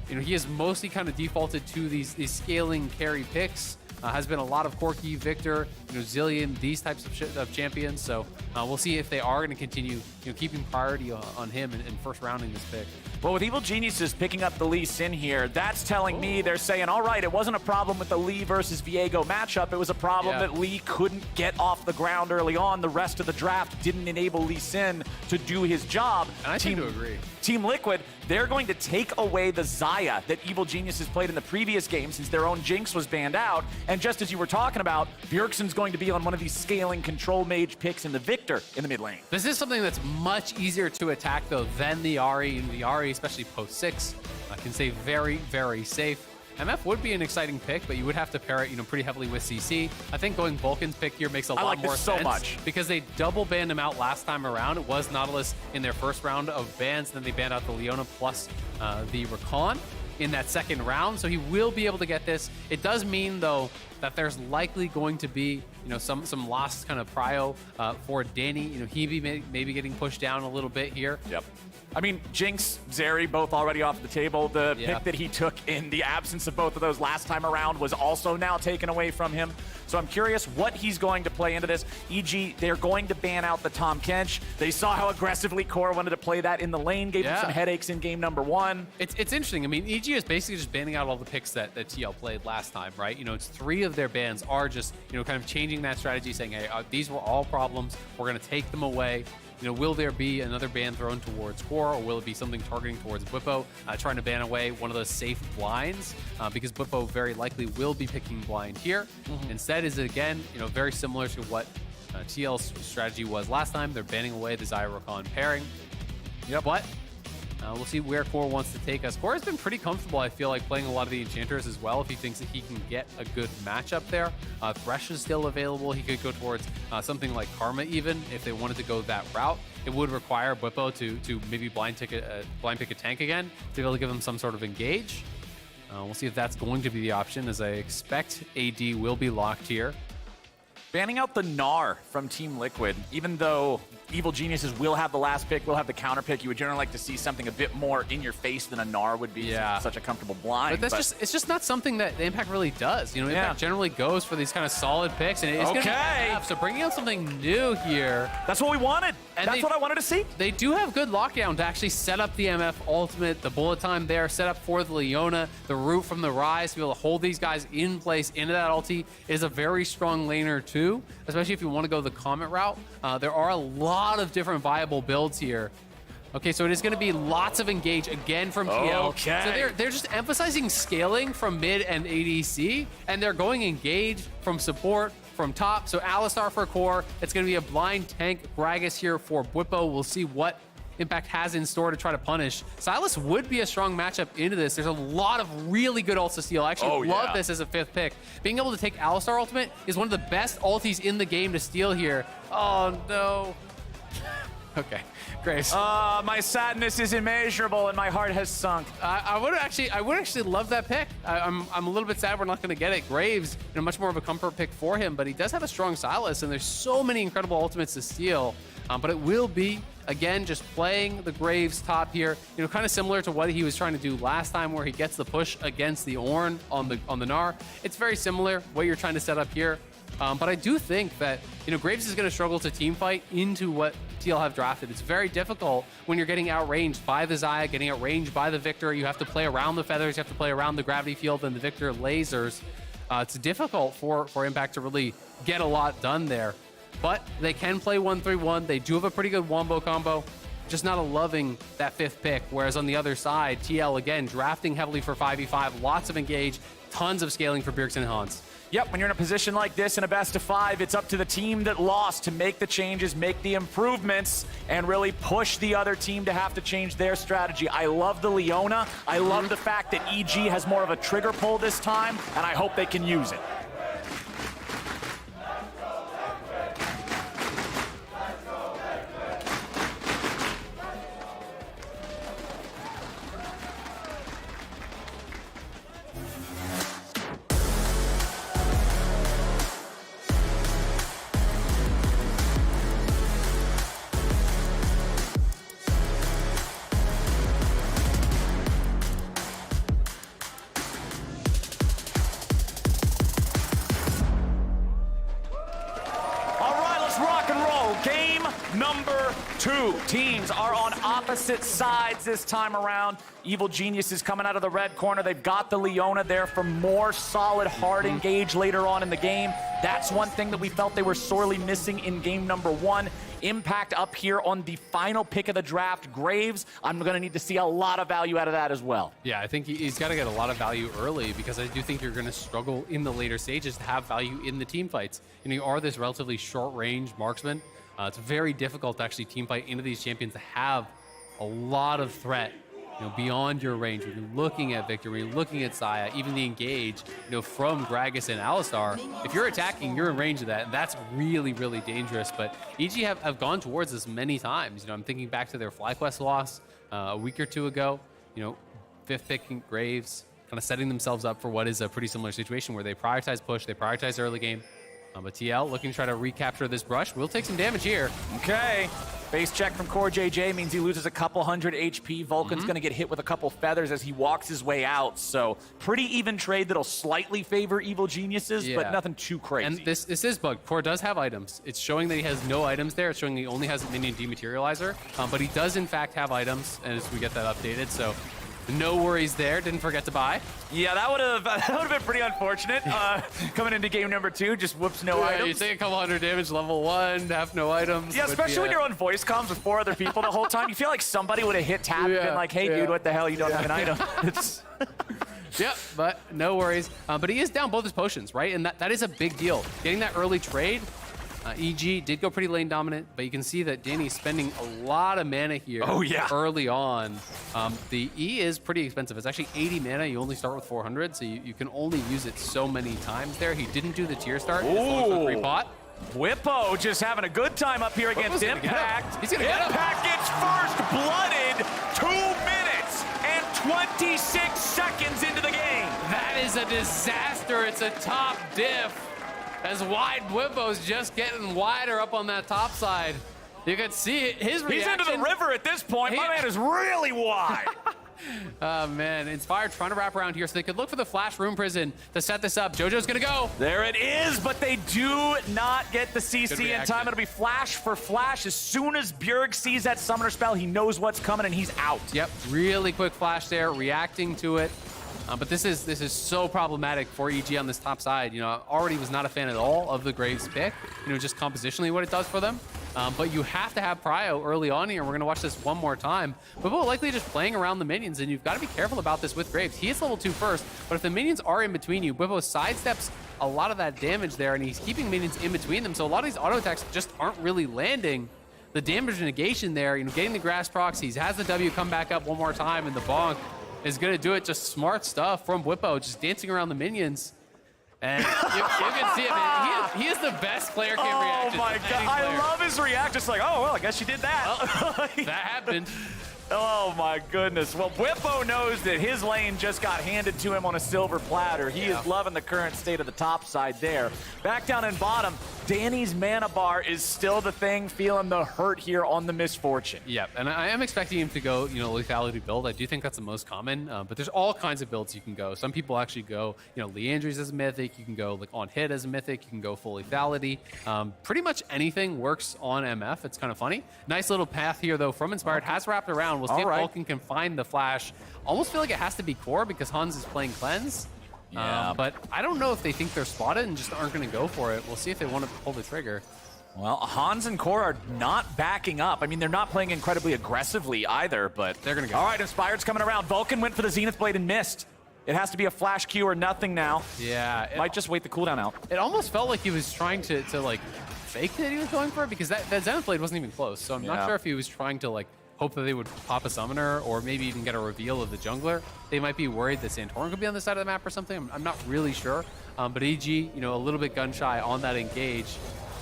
He has mostly kind of defaulted to these scaling carry picks. Has been a lot of Corki, Victor, Zillion, these types of champions. So we'll see if they are going to continue keeping priority on him and first rounding this pick. Well, with Evil Geniuses picking up the Lee Sin here, that's telling me they're saying, all right, it wasn't a problem with the Lee versus Viego matchup. It was a problem that Lee couldn't get off the ground early on. The rest of the draft didn't enable Lee Sin to do his job. And I tend to agree. Team Liquid, they're going to take away the Xayah that Evil Geniuses played in the previous game since their own Jinx was banned out. And just as you were talking about, Bjergsen's going to be on one of these scaling control mage picks in the Victor in the mid lane. This is something that's much easier to attack, though, than the Ahri. And the Ahri, especially post 6, can stay very, very safe. MF would be an exciting pick, but you would have to pair it, pretty heavily with CC. I think going Vulcan's pick here makes a lot more sense. So much. Because they double banned him out last time around. It was Nautilus in their first round of bans, then they banned out the Leona plus the Rakan in that second round. So he will be able to get this. It does mean, though, that there's likely going to be, some lost kind of prio for Danny. He maybe getting pushed down a little bit here. Yep. I mean, Jinx, Zeri, both already off the table. The pick that he took in the absence of both of those last time around was also now taken away from him. So I'm curious what he's going to play into this. EG, they're going to ban out the Tom Kench. They saw how aggressively Core wanted to play that in the lane, gave him some headaches in game number 1. It's interesting. I mean, EG is basically just banning out all the picks that TL played last time, right? It's 3 of their bans are just, kind of changing that strategy, saying, hey, these were all problems. We're going to take them away. Will there be another ban thrown towards Core, or will it be something targeting towards Bwipo, trying to ban away one of those safe blinds? Because Bwipo very likely will be picking blind here. Instead is, again, very similar to what TL's strategy was last time. They're banning away the Xayah Rakan pairing. But We'll see where Core wants to take us. Core has been pretty comfortable, I feel like, playing a lot of the Enchanters as well if he thinks that he can get a good matchup there. Thresh is still available. He could go towards something like Karma even if they wanted to go that route. It would require Bwipo to maybe blind pick a tank again to be able to give him some sort of engage. We'll see if that's going to be the option, as I expect AD will be locked here. Banning out the Gnar from Team Liquid, even though Evil Geniuses will have the last pick, will have the counter pick, you would generally like to see something a bit more in your face than a Gnar would be. Such a comfortable blind. But it's just not something that the Impact really does. You know, Impact generally goes for these kind of solid picks, and it's going to be tough. So bringing out something new here. That's what we wanted. And that's what I wanted to see. They do have good lockdown to actually set up the MF ultimate, the bullet time there, set up for the Leona, the root from the Rise to be able to hold these guys in place into that ulti is a very strong laner too, especially if you want to go the Comet route. There are a lot of different viable builds here. Okay, so it is going to be lots of engage again from TL. Okay. So they're just emphasizing scaling from mid and ADC, and they're going engage from support, from top. So Alistar for Core. It's going to be a blind tank Gragas here for Bwipo. We'll see what Impact has in store to try to punish. Sylas would be a strong matchup into this. There's a lot of really good ults to steal. I actually love this as a 5th pick. Being able to take Alistar ultimate is one of the best ultis in the game to steal here. Oh, no. Okay, Graves. My sadness is immeasurable and my heart has sunk. I would actually love that pick. I'm a little bit sad we're not going to get it. Graves, much more of a comfort pick for him, but he does have a strong Sylas, and there's so many incredible ultimates to steal. But it will be, again, just playing the Graves top here. Kind of similar to what he was trying to do last time, where he gets the push against the Ornn on the Gnar. It's very similar what you're trying to set up here. But I do think that Graves is going to struggle to team fight into what TL have drafted. It's very difficult when you're getting outranged by the Xayah, getting outranged by the Victor. You have to play around the feathers, you have to play around the gravity field and the Victor lasers. It's difficult for Impact to really get a lot done there. But they can play 1-3-1. They do have a pretty good wombo combo. Just not loving that 5th pick. Whereas on the other side, TL again drafting heavily for 5v5, lots of engage, tons of scaling for Bjergsen and Hans. Yep, when you're in a position like this in a best of 5, it's up to the team that lost to make the changes, make the improvements, and really push the other team to have to change their strategy. I love the Leona. I love the fact that EG has more of a trigger pull this time, and I hope they can use it. Number 2. Teams are on opposite sides this time around. Evil Geniuses coming out of the red corner. They've got the Leona there for more solid, hard engage later on in the game. That's one thing that we felt they were sorely missing in game number 1. Impact up here on the final pick of the draft, Graves. I'm going to need to see a lot of value out of that as well. Yeah, I think he's got to get a lot of value early, because I do think you're going to struggle in the later stages to have value in the team fights. You are this relatively short-range marksman. It's very difficult to actually team fight into these champions to have a lot of threat, beyond your range. When you're looking at Victor, when you're looking at Xayah, even the engage, from Gragas and Alistar, if you're attacking, you're in range of that, and that's really, really dangerous. But EG have gone towards this many times. I'm thinking back to their FlyQuest loss a week or 2 ago. 5th picking Graves, kind of setting themselves up for what is a pretty similar situation where they prioritize push, they prioritize early game. But TL looking to try to recapture this brush. We'll take some damage here. Okay. Base check from Core JJ means he loses a couple hundred HP. Vulcan's going to get hit with a couple feathers as he walks his way out. So pretty even trade that'll slightly favor Evil Geniuses, but nothing too crazy. And this is bugged. Core does have items. It's showing that he has no items there. It's showing he only has a minion dematerializer. But he does, in fact, have items as we get that updated. So no worries there. Didn't forget to buy. Yeah, that would have been pretty unfortunate. Coming into game number 2, just whoops, no items. You take a couple hundred damage, level 1, have no items. Yeah, especially when you're on voice comms with 4 other people the whole time. You feel like somebody would have hit tab and been like, hey, dude, what the hell? You don't have an item. Yep, but no worries. But he is down both his potions, right? And that is a big deal. Getting that early trade, EG did go pretty lane dominant, but you can see that Danny's spending a lot of mana here early on. The E is pretty expensive. It's actually 80 mana. You only start with 400, so you can only use it so many times there. He didn't do the tier start. Ooh. Free pot. Whippo just having a good time up here against Impact. He's gonna get him. Impact gets first blooded 2 minutes and 26 seconds into the game. That is a disaster. It's a top diff. As wide Whippo's just getting wider up on that top side. You can see it. His reaction. He's into the river at this point. My man is really wide. Oh, man. Inspired trying to wrap around here so they could look for the Flash Room Prison to set this up. JoJo's going to go. There it is, but they do not get the CC in time. It'll be flash for flash. As soon as Bjerg sees that summoner spell, he knows what's coming, and he's out. Yep, really quick flash there, reacting to it. But this is so problematic for EG on this top side. You know, already was not a fan at all of the Graves pick. You know, just compositionally what it does for them. But you have to have Prio early on here. We're going to watch this one more time. Whippo likely just playing around the minions, and you've got to be careful about this with Graves. He hits level 2 first, but if the minions are in between you, Whippo sidesteps a lot of that damage there, and he's keeping minions in between them. So a lot of these auto attacks just aren't really landing. The damage negation there, you know, getting the grass procs, he has the W come back up one more time, and the bonk is going to do it. Just smart stuff from Whippo, just dancing around the minions. And you can see it, man. He is the best player cam reaction. Oh, my God. I love his reaction. It's like, oh, well, I guess you did that. Well, that happened. Oh, my goodness. Well, Whippo knows that his lane just got handed to him on a silver platter. He is loving the current state of the top side there. Back down in bottom, Danny's mana bar is still the thing, feeling the hurt here on the misfortune. Yep, and I am expecting him to go, you know, lethality build. I do think that's the most common, but there's all kinds of builds you can go. Some people actually go, you know, Leandry's as a mythic. You can go like on hit as a mythic. You can go full lethality. Pretty much anything works on MF. It's kind of funny. Nice little path here, though, from Inspired. Has wrapped around. We'll see if Vulcan can find the flash. Almost feel like it has to be core because Hans is playing Cleanse. But I don't know if they think they're spotted and just aren't going to go for it. We'll see if they want to pull the trigger. Well, Hans and Core are not backing up. I mean, they're not playing incredibly aggressively either, but they're going to go. All right, Inspired's coming around. Vulcan went for the Zenith Blade and missed. It has to be a flash Q or nothing now. Yeah. Might just wait the cooldown out. It almost felt like he was trying to like fake that he was going for it because that Zenith Blade wasn't even close. So I'm not sure if he was trying to like hope that they would pop a summoner or maybe even get a reveal of the jungler. They might be worried that Santorin could be on the side of the map or something. I'm not really sure. But EG, you know, a little bit gun shy on that engage.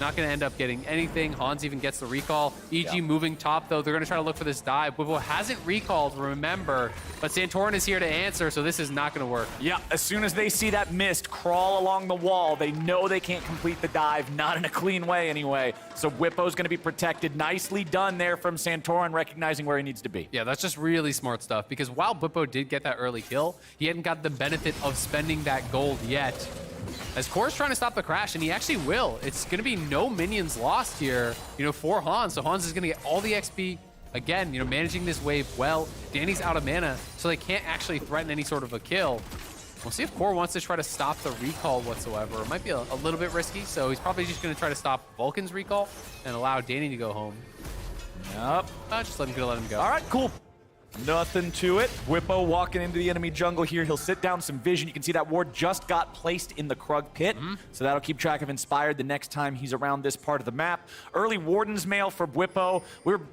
Not going to end up getting anything. Hans even gets the recall. EG moving top, though. They're going to try to look for this dive. Whippo hasn't recalled, remember. But Santorin is here to answer, so this is not going to work. Yeah, as soon as they see that mist crawl along the wall, they know they can't complete the dive, not in a clean way anyway. So Whippo's going to be protected. Nicely done there from Santorin, recognizing where he needs to be. Yeah, that's just really smart stuff, because while Whippo did get that early kill, he hadn't got the benefit of spending that gold yet. As Core's trying to stop the crash, and he actually will. It's going to be no minions lost here, you know, for Hans. So Hans is going to get all the XP. Again, you know, managing this wave well. Danny's out of mana, so they can't actually threaten any sort of a kill. We'll see if Core wants to try to stop the recall whatsoever. It might be a little bit risky, so he's probably just going to try to stop Vulcan's recall and allow Danny to go home. Yep. Just let him go. All right, cool. Nothing to it. Whippo walking into the enemy jungle here. He'll sit down some vision. You can see that ward just got placed in the Krug pit. So that'll keep track of Inspired the next time he's around this part of the map. Early Warden's Mail for Whippo.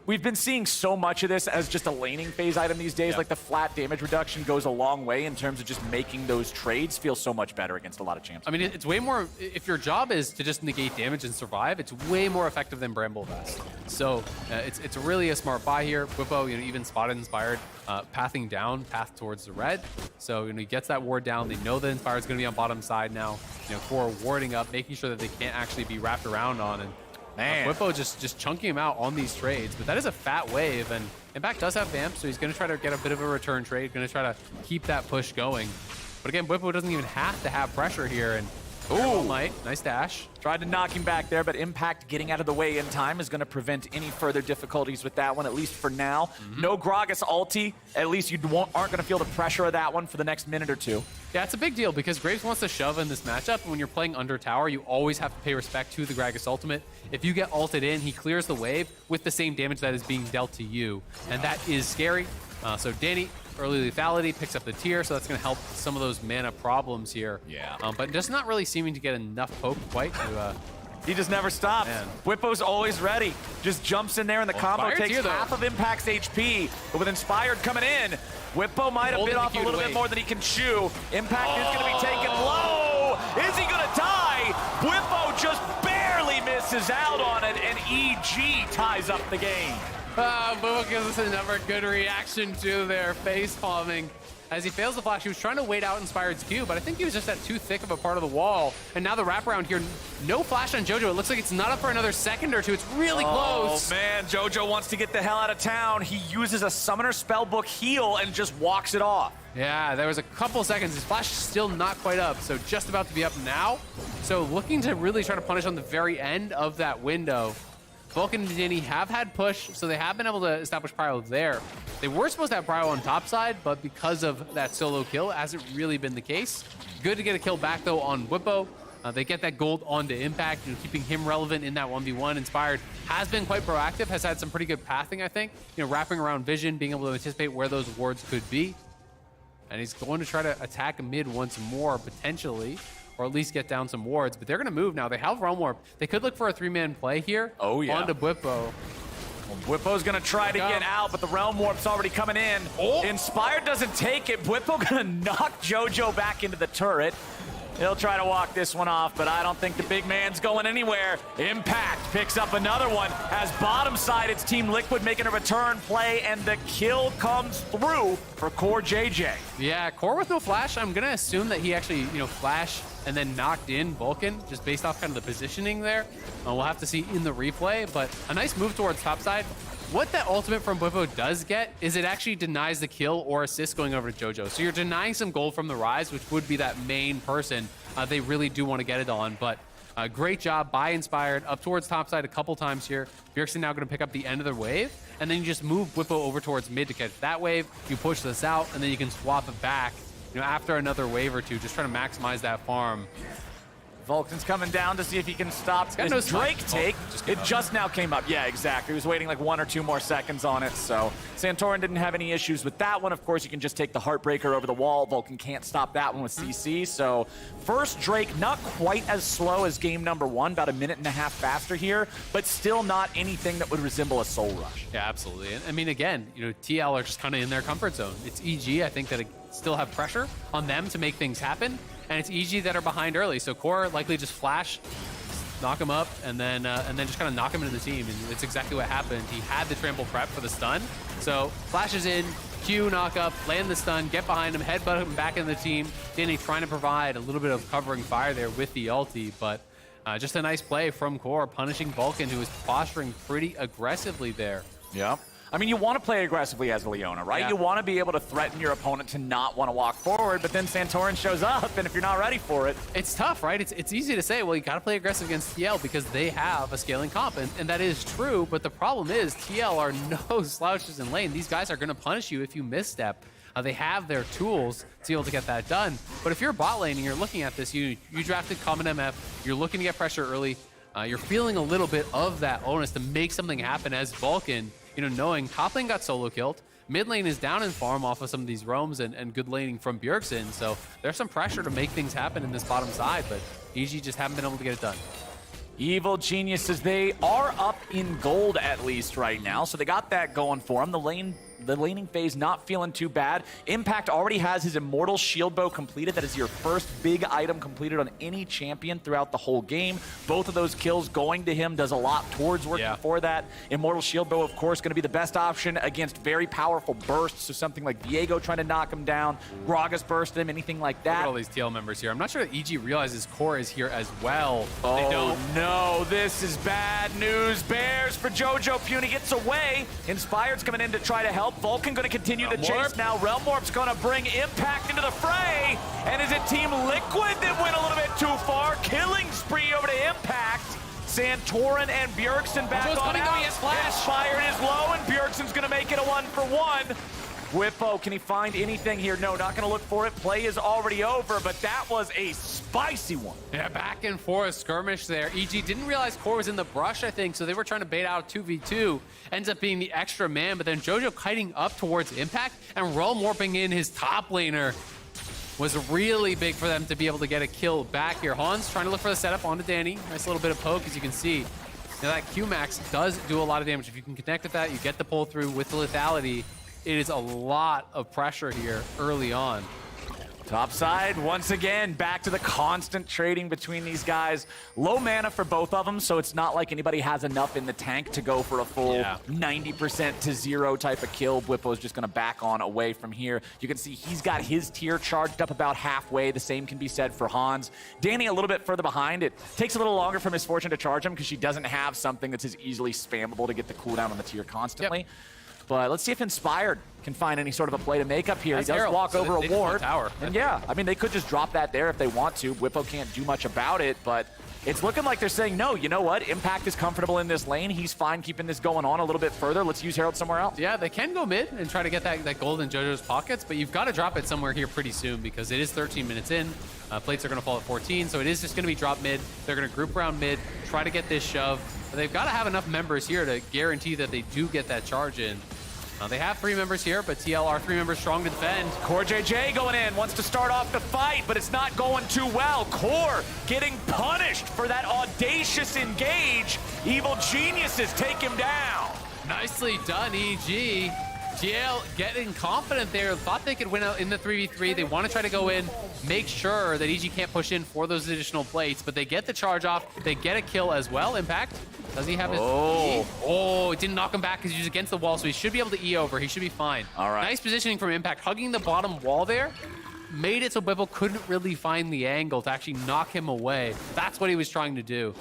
We've been seeing so much of this as just a laning phase item these days. Like the flat damage reduction goes a long way in terms of just making those trades feel so much better against a lot of champs. I mean, it's way more, if your job is to just negate damage and survive, it's way more effective than Bramble Vest. So it's really a smart buy here. Whippo, you know, even spotted Inspired. Pathing down, path towards the red. So, you know, he gets that ward down. They know that Inspired's going to be on bottom side now. You know, Core warding up, making sure that they can't actually be wrapped around on. And Whippo just chunking him out on these trades. But that is a fat wave, and Impact does have Vamp, so he's going to try to get a bit of a return trade, going to try to keep that push going. But again, Whippo doesn't even have to have pressure here, and ooh, nice dash. Tried to knock him back there, but Impact getting out of the way in time is going to prevent any further difficulties with that one, at least for now. No Gragas ulti. At least you aren't going to feel the pressure of that one for the next minute or two. Yeah, it's a big deal because Graves wants to shove in this matchup. And when you're playing under tower, you always have to pay respect to the Gragas ultimate. If you get ulted in, he clears the wave with the same damage that is being dealt to you. And that is scary. So Danny, early lethality, picks up the tier, so that's going to help some of those mana problems here. Yeah. But just not really seeming to get enough poke quite to He just never stops. Whippo's always ready. Just jumps in there, and the combo Inspired's takes here, though. half of Impact's HP. But with Inspired coming in, Whippo might have Holding bit the off a cute little away. bit more than he can chew. Impact is going to be taken low. Is he going to die? Whippo just barely misses out on it, and EG ties up the game. Boo gives us another good reaction to their face palming. As he fails the flash, he was trying to wait out Inspired's Q, but I think he was just at too thick of a part of the wall. And now the wraparound here, no flash on JoJo. It looks like it's not up for another second or two. It's really close. Oh, man, JoJo wants to get the hell out of town. He uses a Summoner Spellbook heal and just walks it off. Yeah, there was a couple seconds. His flash is still not quite up, so just about to be up now. So looking to really try to punish on the very end of that window. Vulcan and Danny have had push, so they have been able to establish Prio there. They were supposed to have Prio on top side, but because of that solo kill, hasn't really been the case. Good to get a kill back, though, on Whippo. They get that gold onto Impact, keeping him relevant in that 1v1. Inspired has been quite proactive, has had some pretty good pathing, I think. Wrapping around vision, being able to anticipate where those wards could be. And he's going to try to attack mid once more, potentially, or at least get down some wards. But they're going to move now. They have Realm Warp. They could look for a 3-man play here. Oh, yeah. Onto Whippo. Whippo's going to try to get out, but the Realm Warp's already coming in. Inspired doesn't take it. Whippo going to knock JoJo back into the turret. He'll try to walk this one off, but I don't think the big man's going anywhere. Impact picks up another one. As bottom side, it's Team Liquid making a return play, and the kill comes through for Core JJ. Yeah, Core with no flash. I'm going to assume that he actually, flash and then knocked in Vulcan, just based off kind of the positioning there. We'll have to see in the replay, but a nice move towards top side. What that ultimate from Whippo does get is it actually denies the kill or assist going over to JoJo. So you're denying some gold from the Rise, which would be that main person they really do want to get it on. But great job by Inspired up towards top side a couple times here. Bjergsen now going to pick up the end of the wave, and then you just move Whippo over towards mid to catch that wave. You push this out, and then you can swap it back after another wave or two, just trying to maximize that farm. Vulcan's coming down to see if he can stop this Drake take. It just now came up. Yeah, exactly. He was waiting like 1 or 2 more seconds on it. So Santorin didn't have any issues with that one. Of course, you can just take the Heartbreaker over the wall. Vulcan can't stop that one with CC. So first Drake, not quite as slow as game number 1, about 1.5 minutes faster here, but still not anything that would resemble a Soul Rush. Yeah, absolutely. I mean, again, TL are just kind of in their comfort zone. It's EG, I think, that still have pressure on them to make things happen. And it's EG that are behind early, so Core likely just flash, knock him up, and then just kind of knock him into the team. And it's exactly what happened. He had the trample prep for the stun, so flashes in, Q knock up, land the stun, get behind him, headbutt him back into the team. Danny trying to provide a little bit of covering fire there with the ulti, but just a nice play from Core, punishing Vulcan, who was posturing pretty aggressively there. Yeah. I mean, you want to play aggressively as a Leona, right? Yeah. You want to be able to threaten your opponent to not want to walk forward, but then Santorin shows up, and if you're not ready for it... It's tough, right? It's easy to say, well, you got to play aggressive against TL because they have a scaling comp, and that is true, but the problem is TL are no slouches in lane. These guys are going to punish you if you misstep. They have their tools to be able to get that done, but if you're bot lane and you're looking at this, you drafted Common MF, you're looking to get pressure early, you're feeling a little bit of that onus to make something happen as Vulcan, knowing top lane got solo killed, mid lane is down in farm off of some of these roams and good laning from Bjergsen, so there's some pressure to make things happen in this bottom side, but EG just haven't been able to get it done. Evil Geniuses, they are up in gold at least right now, so they got that going for them. The laning phase not feeling too bad. Impact already has his Immortal Shield Bow completed. That is your first big item completed on any champion throughout the whole game. Both of those kills going to him does a lot towards working for that. Immortal Shield Bow, of course, going to be the best option against very powerful bursts, so something like Viego trying to knock him down, Gragas burst him, anything like that. Look at all these TL members here. I'm not sure that EG realizes Core is here as well. Oh, they don't. No, this is bad news. Bears for JoJo. Puny gets away. Inspired's coming in to try to help. Vulcan going to continue the chase now. Realm Warp's going to bring Impact into the fray. And is it Team Liquid that went a little bit too far? Killing spree over to Impact. Santorin and Bjergsen back on out. Inspired is low, and Bjergsen's going to make it a 1-for-1. Whippo, can he find anything here? No, not going to look for it. Play is already over, but that was a spicy one. Yeah, back and forth skirmish there. EG didn't realize Core was in the brush, I think, so they were trying to bait out 2v2. Ends up being the extra man, but then JoJo kiting up towards Impact and Realm warping in his top laner. was really big for them to be able to get a kill back here. Hans trying to look for the setup onto Danny. Nice little bit of poke, as you can see. Now that Q-Max does do a lot of damage. If you can connect with that, you get the pull through with the lethality. It is a lot of pressure here early on. Top side, once again, back to the constant trading between these guys. Low mana for both of them, so it's not like anybody has enough in the tank to go for a full 90% to 0 type of kill. Bwipo's just going to back on away from here. You can see he's got his tier charged up about halfway. The same can be said for Hans. Danny a little bit further behind. It takes a little longer for Misfortune to charge him because she doesn't have something that's as easily spammable to get the cooldown on the tier constantly. But let's see if Inspired can find any sort of a play to make up here. He does walk over a ward. And yeah, I mean, they could just drop that there if they want to. Bwipo can't do much about it, but it's looking like they're saying, no, you know what? Impact is comfortable in this lane. He's fine keeping this going on a little bit further. Let's use Herald somewhere else. Yeah, they can go mid and try to get that gold in JoJo's pockets, but you've got to drop it somewhere here pretty soon because it is 13 minutes in. Plates are going to fall at 14, so it is just going to be drop mid. They're going to group around mid, try to get this shove. But they've got to have enough members here to guarantee that they do get that charge in. They have 3 members here, but TL are 3 members strong to defend. Core JJ going in, wants to start off the fight, but it's not going too well. Core getting punished for that audacious engage. Evil Geniuses take him down. Nicely done, EG. TL getting confident there. Thought they could win out in the 3v3. They want to try to go in, make sure that EG can't push in for those additional plates, but they get the charge off. They get a kill as well. Impact. Does he have his E? Oh, it didn't knock him back because he's against the wall, so he should be able to E over. He should be fine. All right. Nice positioning from Impact. Hugging the bottom wall there. Made it so Bwipo couldn't really find the angle to actually knock him away. That's what he was trying to do.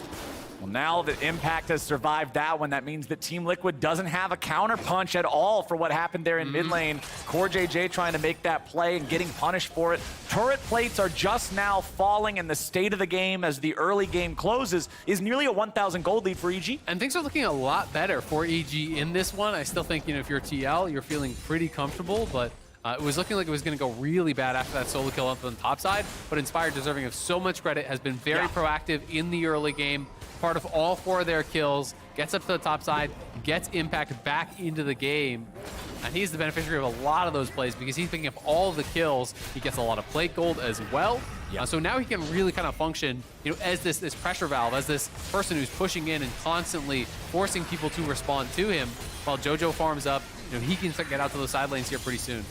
Well, now that Impact has survived that one, that means that Team Liquid doesn't have a counter punch at all for what happened there in mid lane. Core JJ trying to make that play and getting punished for it. Turret plates are just now falling, and the state of the game as the early game closes is nearly a 1,000 gold lead for EG. And things are looking a lot better for EG in this one. I still think, if you're TL, you're feeling pretty comfortable, but it was looking like it was going to go really bad after that solo kill up on the top side. But Inspired, deserving of so much credit, has been very proactive in the early game. Part of all 4 of their kills, gets up to the top side, gets Impact back into the game. And he's the beneficiary of a lot of those plays because he's picking up all of the kills. He gets a lot of plate gold as well. So now he can really kind of function, as this pressure valve, as this person who's pushing in and constantly forcing people to respond to him while JoJo farms up. He can get out to those side lanes here pretty soon.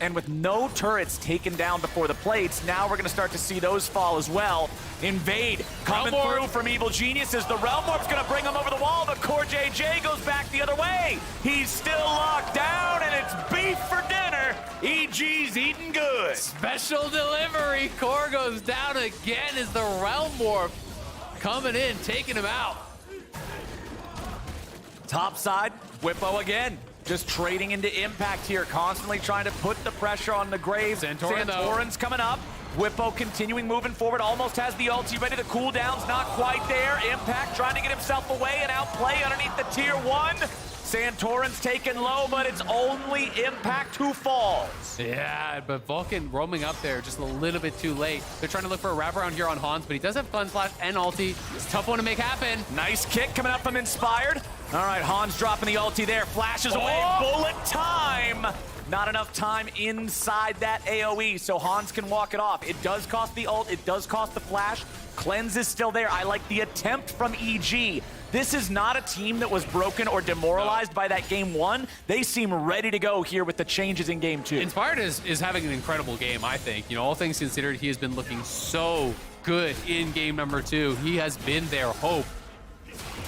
And with no turrets taken down before the plates, now we're going to start to see those fall as well. Invade coming through from Evil Geniuses. The Realm Warp's going to bring him over the wall, but Core JJ goes back the other way. He's still locked down, and it's beef for dinner. EG's eating good. Special delivery. Core goes down again as the Realm Warp coming in, taking him out. Top side, Bwipo again. Just trading into Impact here, constantly trying to put the pressure on the Graves. Santorin's coming up. Bwipo continuing moving forward, almost has the ulti ready. The cooldown's not quite there. Impact trying to get himself away and outplay underneath the tier 1. Santorin's taken low, but it's only Impact who falls. Yeah, but Vulcan roaming up there just a little bit too late. They're trying to look for a wraparound here on Hans, but he does have Fun Flash and ulti. It's a tough one to make happen. Nice kick coming up from Inspired. All right, Hans dropping the ulti there, flashes away, bullet time. Not enough time inside that AoE, so Hans can walk it off. It does cost the ult, it does cost the flash. Cleanse is still there. I like the attempt from EG. This is not a team that was broken or demoralized by that game 1. They seem ready to go here with the changes in game 2. Inspired is having an incredible game, I think. All things considered, he has been looking so good in game number 2. He has been their hope.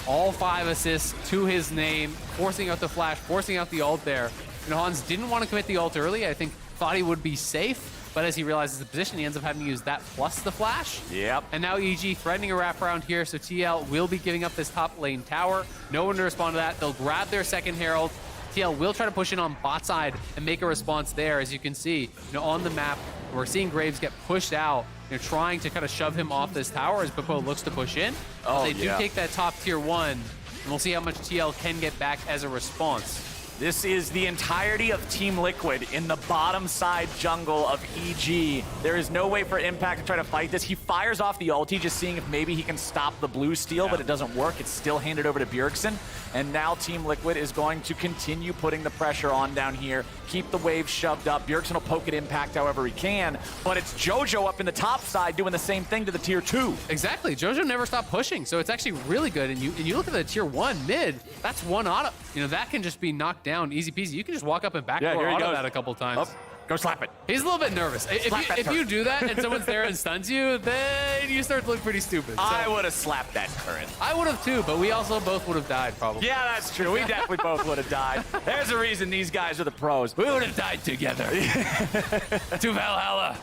All 5 assists to his name, forcing out the flash, forcing out the ult there. Hans didn't want to commit the ult early. I think thought he would be safe, but as he realizes the position, he ends up having to use that plus the flash. Yep. And now EG threatening a wraparound here, so TL will be giving up this top lane tower. No one to respond to that. They'll grab their second Herald. TL will try to push in on bot side and make a response there. As you can see, on the map, we're seeing Graves get pushed out. Trying to kind of shove him off this tower as Bwipo looks to push in. They do take that top tier 1, and we'll see how much TL can get back as a response. This is the entirety of Team Liquid in the bottom side jungle of EG. There is no way for Impact to try to fight this. He fires off the ulti, just seeing if maybe he can stop the blue steal, but it doesn't work. It's still handed over to Bjergsen. And now Team Liquid is going to continue putting the pressure on down here, keep the wave shoved up. Bjergsen will poke at Impact however he can, but it's Jojo up in the top side doing the same thing to the tier 2. Exactly. Jojo never stopped pushing, so it's actually really good. And you look at the tier 1 mid, that's one auto. That can just be knocked down easy peasy. You can just walk up and backdoor auto that a couple times. Go slap it. He's a little bit nervous. If you do that and someone's there and stuns you, then you start to look pretty stupid. So I would have slapped that turret. I would have too, but we also both would have died probably. Yeah, that's true. We definitely both would have died. There's a reason these guys are the pros. We would have died together. To Valhalla.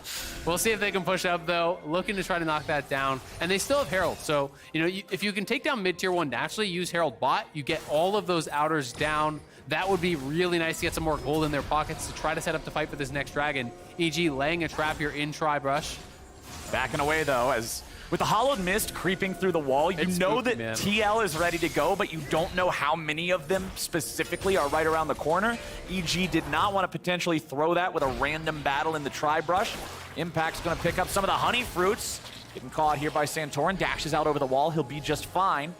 We'll see if they can push up though, looking to try to knock that down. And they still have Herald. So, if you can take down mid tier 1 naturally, use Herald bot, you get all of those outers down. That would be really nice to get some more gold in their pockets to try to set up the fight for this next dragon. EG laying a trap here in Tri-Brush. Backing away though, as with the Hollowed Mist creeping through the wall, you know that TL is ready to go, but you don't know how many of them specifically are right around the corner. EG did not want to potentially throw that with a random battle in the Tri-Brush. Impact's going to pick up some of the honey fruits. Getting caught here by Santorin, dashes out over the wall. He'll be just fine.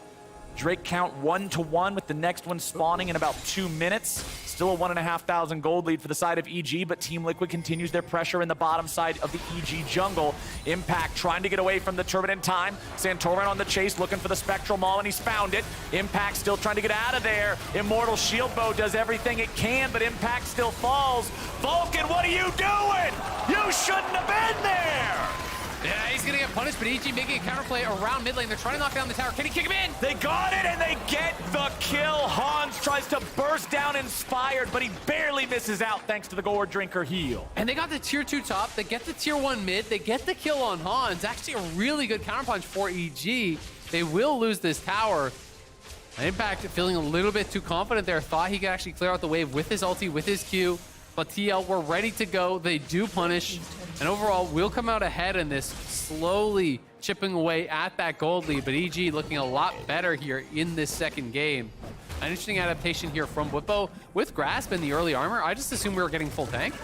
Drake count 1-1 with the next one spawning in about 2 minutes. Still a 1,500 gold lead for the side of EG, but Team Liquid continues their pressure in the bottom side of the EG jungle. Impact trying to get away from the Turbine time. Santorin on the chase looking for the Spectral Maul, and he's found it. Impact still trying to get out of there. Immortal Shield Bow does everything it can, but Impact still falls. Vulcan, what are you doing? You shouldn't have been there! Yeah, he's gonna get punished, but EG making a counterplay around mid lane. They're trying to knock down the tower. Can he kick him in? They got it, and they get the kill. Hans tries to burst down Inspired, but he barely misses out thanks to the Gore Drinker heal. And they got the tier 2 top. They get the tier 1 mid. They get the kill on Hans. Actually a really good counterpunch for EG. They will lose this tower. Impact feeling a little bit too confident there. Thought he could actually clear out the wave with his ulti, with his Q. But TL were ready to go. They do punish. And overall, we'll come out ahead in this, slowly chipping away at that gold lead. But EG looking a lot better here in this second game. An interesting adaptation here from Whippo. With Grasp and the early armor, I just assumed we were getting full tank.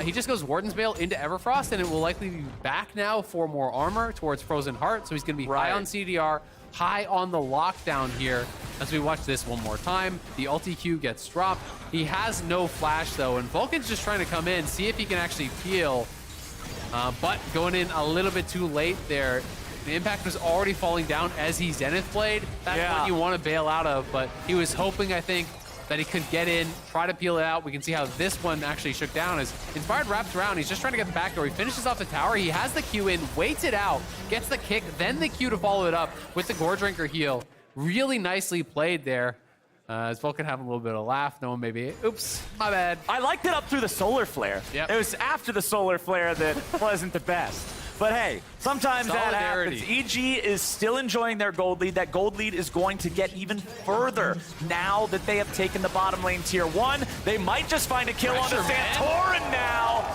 He just goes Warden's Veil into Everfrost, and it will likely be back now for more armor towards Frozen Heart. So he's going to be high on CDR, high on the lockdown here. As we watch this one more time, the ulti Q gets dropped. He has no flash though, and Vulcan's just trying to come in, see if he can actually peel. But going in a little bit too late there. The Impact was already falling down as he Zenith played. That's what you want to bail out of, but he was hoping, I think, that he could get in, try to peel it out. We can see how this one actually shook down as Inspired wraps around. He's just trying to get the back door. He finishes off the tower. He has the Q in, waits it out, gets the kick, then the Q to follow it up with the Gore Drinker heal. Really nicely played there. As Vulcan having a little bit of a laugh, knowing maybe, oops, my bad. I liked it up through the Solar Flare. Yep. It was after the Solar Flare that wasn't the best. But hey, sometimes that happens. EG is still enjoying their gold lead. That gold lead is going to get even further now that they have taken the bottom lane tier 1. They might just find a kill on the Santorin now.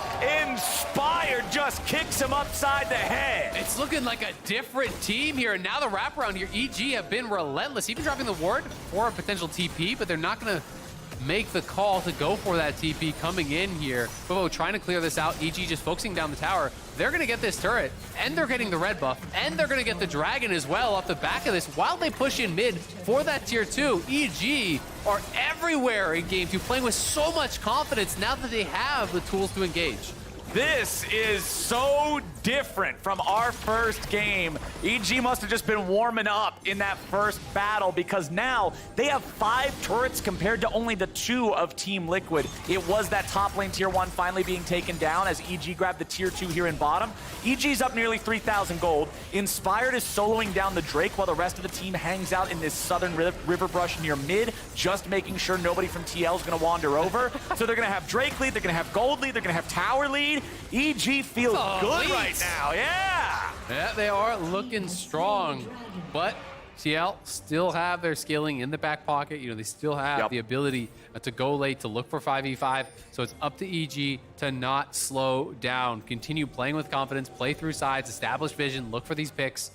Inspired just kicks him upside the head. It's looking like a different team here. And now the wraparound here, EG have been relentless. Even dropping the ward for a potential TP, but they're not going to make the call to go for that TP coming in here. Bobo trying to clear this out. EG just focusing down the tower. They're going to get this turret, and they're getting the red buff, and they're going to get the dragon as well off the back of this while they push in mid for that tier 2. EG are everywhere in game 2, playing with so much confidence now that they have the tools to engage. This is so different from our first game. EG must have just been warming up in that first battle because now they have 5 turrets compared to only the 2 of Team Liquid. It was that top lane tier 1 finally being taken down as EG grabbed the tier 2 here in bottom. EG's up nearly 3,000 gold. Inspired is soloing down the Drake while the rest of the team hangs out in this southern river brush near mid, just making sure nobody from TL is going to wander over. So they're going to have Drake lead, they're going to have gold lead, they're going to have tower lead. EG feels good right now, yeah! Yeah, they are looking strong, but TL still have their scaling in the back pocket. You know, they still have the ability to go late, to look for 5v5. So it's up to EG to not slow down. Continue playing with confidence, play through sides, establish vision, look for these picks.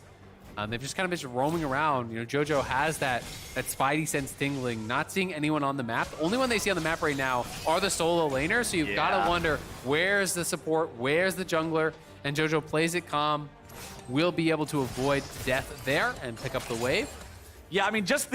They've just kind of been roaming around. You know, JoJo has that spidey sense tingling, not seeing anyone on the map. The only one they see on the map right now are the solo laners, so you've got to wonder, where's the support, where's the jungler? And JoJo plays it calm, will be able to avoid death there and pick up the wave. Yeah, I mean, just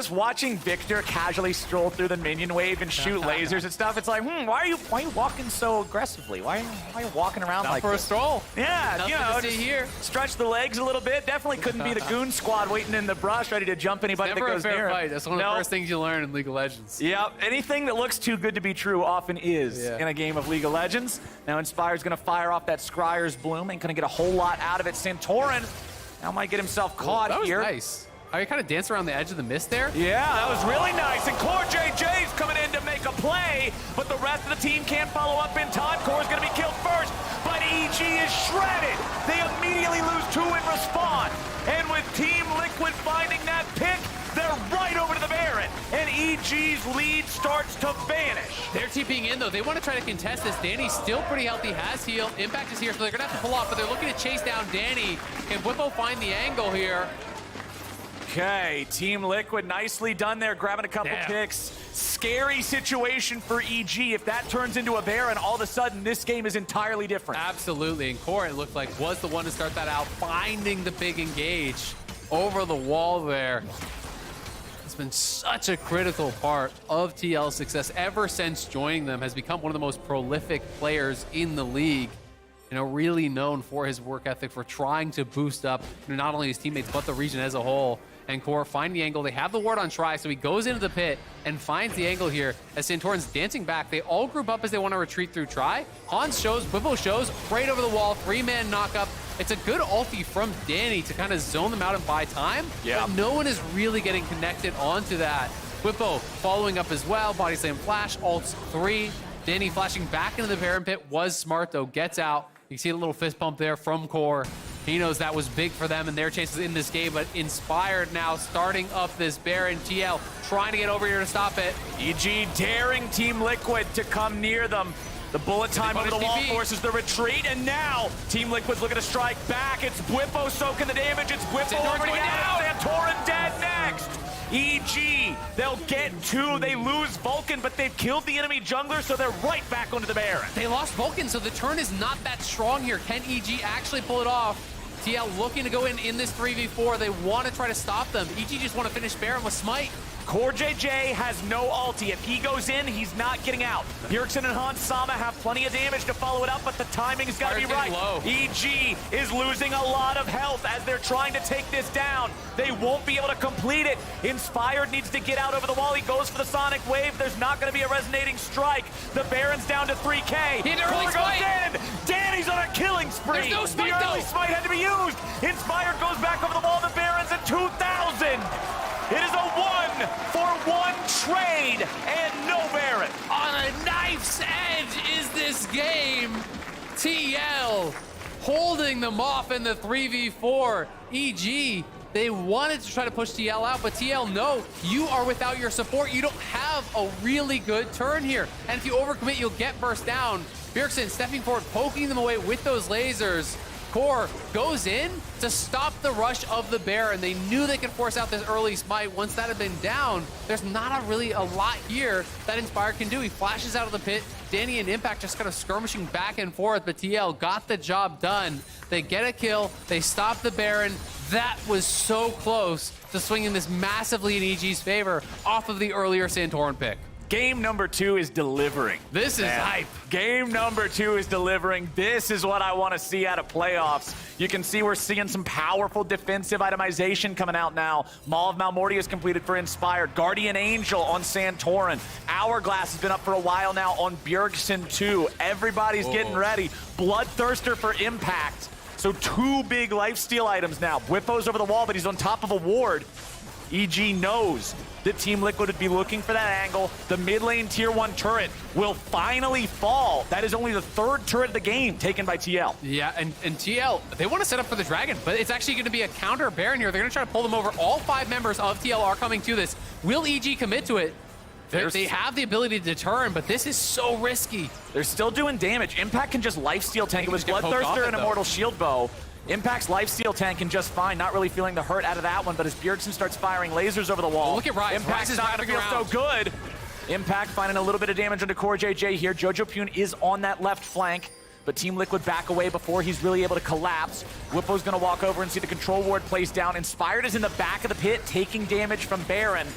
watching Victor casually stroll through the minion wave and shoot lasers and stuff, it's like, why are you walking so aggressively? Why are you walking around Not like for this? a stroll. Yeah, Nothing you know, to see just here. Stretch the legs a little bit. Definitely couldn't be the goon squad waiting in the brush, ready to jump anybody that Never a goes fair near him. fight. That's one of the first things you learn in League of Legends. Yep, anything that looks too good to be true often is in a game of League of Legends. Now Inspire's gonna fire off that Scryer's Bloom, ain't gonna get a whole lot out of it. Santorin now might get himself caught that was here. Nice. Oh, you kind of dance around the edge of the mist there? Yeah, that was really nice. And Core JJ's coming in to make a play, but the rest of the team can't follow up in time. Core's gonna be killed first, but EG is shredded. They immediately lose 2 in respawn. And with Team Liquid finding that pick, they're right over to the Baron. And EG's lead starts to vanish. They're TPing in, though. They want to try to contest this. Danny's still pretty healthy, has heal. Impact is here, so they're going to have to pull off, but they're looking to chase down Danny. Can Whippo find the angle here? Okay, Team Liquid nicely done there, grabbing a couple picks. Scary situation for EG. If that turns into a Baron, all of a sudden this game is entirely different. Absolutely, and Core, it looked like, was the one to start that out, finding the big engage over the wall there. It's been such a critical part of TL's success ever since joining them, has become one of the most prolific players in the league. You know, really known for his work ethic, for trying to boost up, you know, not only his teammates, but the region as a whole. And Core find the angle. They have the ward on try, so he goes into the pit and finds the angle here as Santorin's dancing back. They all group up as they want to retreat through try. Hans shows, Whippo shows, right over the wall, 3-man knockup. It's a good ulti from Danny to kind of zone them out and buy time, but no one is really getting connected onto that. Whippo following up as well, body slam flash, ults 3. Danny flashing back into the Baron pit was smart though, gets out. You see a little fist pump there from Core. He knows that was big for them and their chances in this game, but Inspired now starting up this Baron. TL trying to get over here to stop it. EG daring Team Liquid to come near them. The bullet time over the wall forces the retreat, and now Team Liquid's looking to strike back. It's Whippo soaking the damage. It's Whippo already down. Santorin dead next. EG, they'll get 2. They lose Vulcan, but they've killed the enemy jungler, so they're right back onto the Baron. They lost Vulcan, so the turn is not that strong here. Can EG actually pull it off? TL looking to go in this 3v4. They want to try to stop them. EG just want to finish Baron with Smite. Core JJ has no ulti. If he goes in, he's not getting out. Bjergsen and Hans Sama have plenty of damage to follow it up, but the timing's got to be right. EG is losing a lot of health as they're trying to take this down. They won't be able to complete it. Inspired needs to get out over the wall. He goes for the Sonic Wave. There's not going to be a resonating strike. The Baron's down to 3K. Core goes in. Danny's on a killing spree. There's no smite, the early smite had to be used. Inspired goes back over the wall. The Baron's at 2,000. It is a 1-for-1 trade and no Baron. On a knife's edge is this game. TL holding them off in the 3v4. EG, they wanted to try to push TL out, but TL, no, you are without your support. You don't have a really good turn here. And if you overcommit, you'll get burst down. Bjergsen stepping forward, poking them away with those lasers. Core goes in to stop the rush of the Baron. They knew they could force out this early smite. Once that had been down, there's not really a lot here that Inspired can do. He flashes out of the pit. Danny and Impact just kind of skirmishing back and forth, but TL got the job done. They get a kill. They stop the Baron. That was so close to swinging this massively in EG's favor off of the earlier Santorin pick. Game number 2 is delivering. This is hype. Game number 2 is delivering. This is what I want to see out of playoffs. You can see we're seeing some powerful defensive itemization coming out now. Maw of Malmortia is completed for Inspired. Guardian Angel on Santorin. Hourglass has been up for a while now on Bjergsen too. Everybody's getting ready. Bloodthirster for Impact. So 2 big lifesteal items now. Whippo's over the wall, but he's on top of a ward. EG knows that Team Liquid would be looking for that angle. The mid lane tier 1 turret will finally fall. That is only the 3rd turret of the game taken by TL. Yeah, and TL, they want to set up for the Dragon, but it's actually going to be a counter Baron here. They're going to try to pull them over. All 5 members of TL are coming to this. Will EG commit to it? They have the ability to deter, but this is so risky. They're still doing damage. Impact can just lifesteal tank it with Bloodthirster and Immortal Shield Bow. Impact's lifesteal tanking just fine, not really feeling the hurt out of that one, but as Bjergsen starts firing lasers over the wall, look at Rise. Impact's Rise is not wrapping gonna feel so around. good. Impact finding a little bit of damage onto Core JJ here. Jojo Pune is on that left flank, but Team Liquid back away before he's really able to collapse. Whippo's gonna walk over and see the control ward placed down. Inspired is in the back of the pit, taking damage from Baron.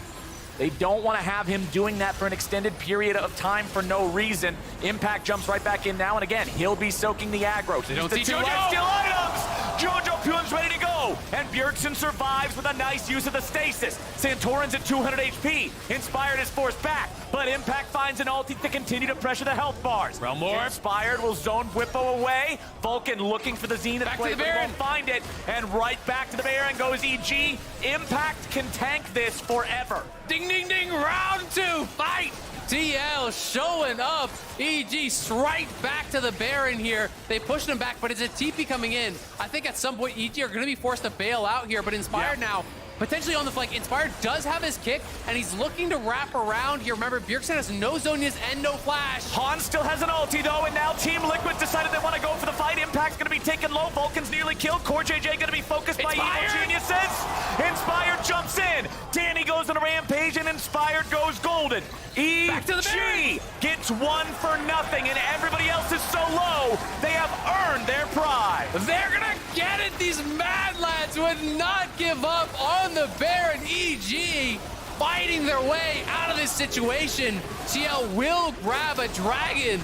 They don't want to have him doing that for an extended period of time for no reason. Impact jumps right back in now, and again, he'll be soaking the aggro. They don't the see two Jojo! lifesteal items! Jojo Pune's ready to go, and Bjergsen survives with a nice use of the stasis. Santorin's at 200 HP. Inspired is forced back, but Impact finds an ulti to continue to pressure the health bars. Realm Lord. Inspired will zone Whippo away. Vulcan looking for the Zenith Back to blade, the but Baron. won't find it. And right back to the Baron goes EG. Impact can tank this forever. Ding, ding, ding, round 2, fight! TL showing up. EG straight back to the Baron here. They pushed him back, but it's a TP coming in. I think at some point EG are going to be forced to bail out here, but Inspired now potentially on the flank. Inspired does have his kick, and he's looking to wrap around here. Remember, Bjergsen has no Zonias and no flash. Han still has an ulti though, and now Team Liquid decided they want to go for the fight. Impact's going to be taken low. Vulcan's nearly killed. Core JJ going to be focused by Evil Geniuses. Inspired jumps in. Danny goes on a rampage, and Inspired goes golden. EG gets one for nothing, and everybody else is so low, they have earned their prize. They're gonna get it. These Mad Lads would not give up on the Baron. EG fighting their way out of this situation. TL will grab a dragon,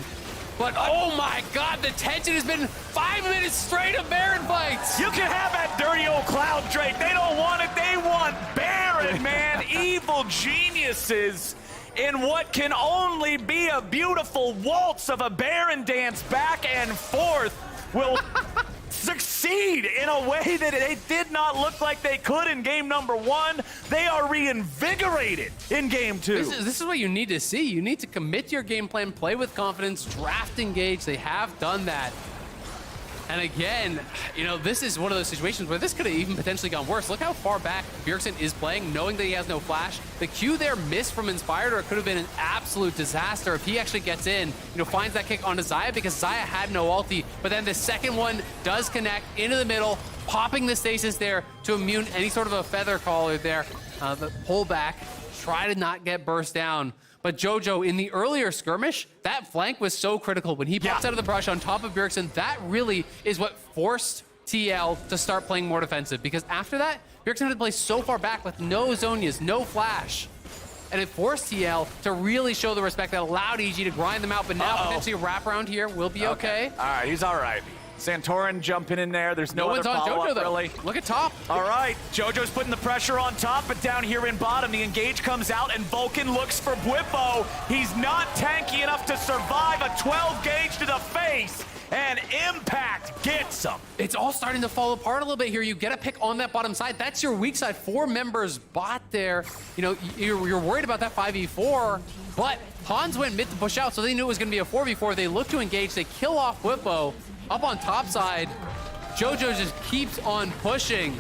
but oh my god, the tension has been 5 minutes straight of Baron fights. You can have that dirty old Cloud Drake. They don't want it. They want Baron, man. Evil Geniuses in what can only be a beautiful waltz of a Baron dance back and forth will succeed in a way that they did not look like they could in game number 1. They are reinvigorated in game 2. This is what you need to see. You need to commit to your game plan, play with confidence, draft engage. They have done that. And again, you know, this is one of those situations where this could have even potentially gone worse. Look how far back Bjergsen is playing, knowing that he has no flash. The Q there missed from Inspired, or it could have been an absolute disaster if he actually gets in, you know, finds that kick onto Xayah, because Xayah had no ulti. But then the second one does connect into the middle, popping the stasis there to immune any sort of a feather caller there. The pullback, try to not get burst down. But Jojo, in the earlier skirmish, that flank was so critical. When he pops out of the brush on top of Bjergsen, that really is what forced TL to start playing more defensive. Because after that, Bjergsen had to play so far back with no Zonias, no flash. And it forced TL to really show the respect that allowed EG to grind them out. But now potentially a wraparound here will be okay. All right, he's all right. Santorin jumping in there. There's no one's other on follow-up, Jojo, though. really. Look at top. All right, Jojo's putting the pressure on top, but down here in bottom, the engage comes out, and Vulcan looks for Whippo. He's not tanky enough to survive a 12 gauge to the face, and Impact gets him. It's all starting to fall apart a little bit here. You get a pick on that bottom side. That's your weak side. 4 members bot there. You know, you're worried about that 5v4, but Hans went mid to push out, so they knew it was going to be a 4v4. They look to engage. They kill off Whippo. Up on top side, Jojo just keeps on pushing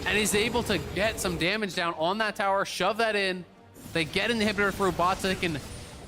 and is able to get some damage down on that tower, shove that in. They get inhibitor through bots so they can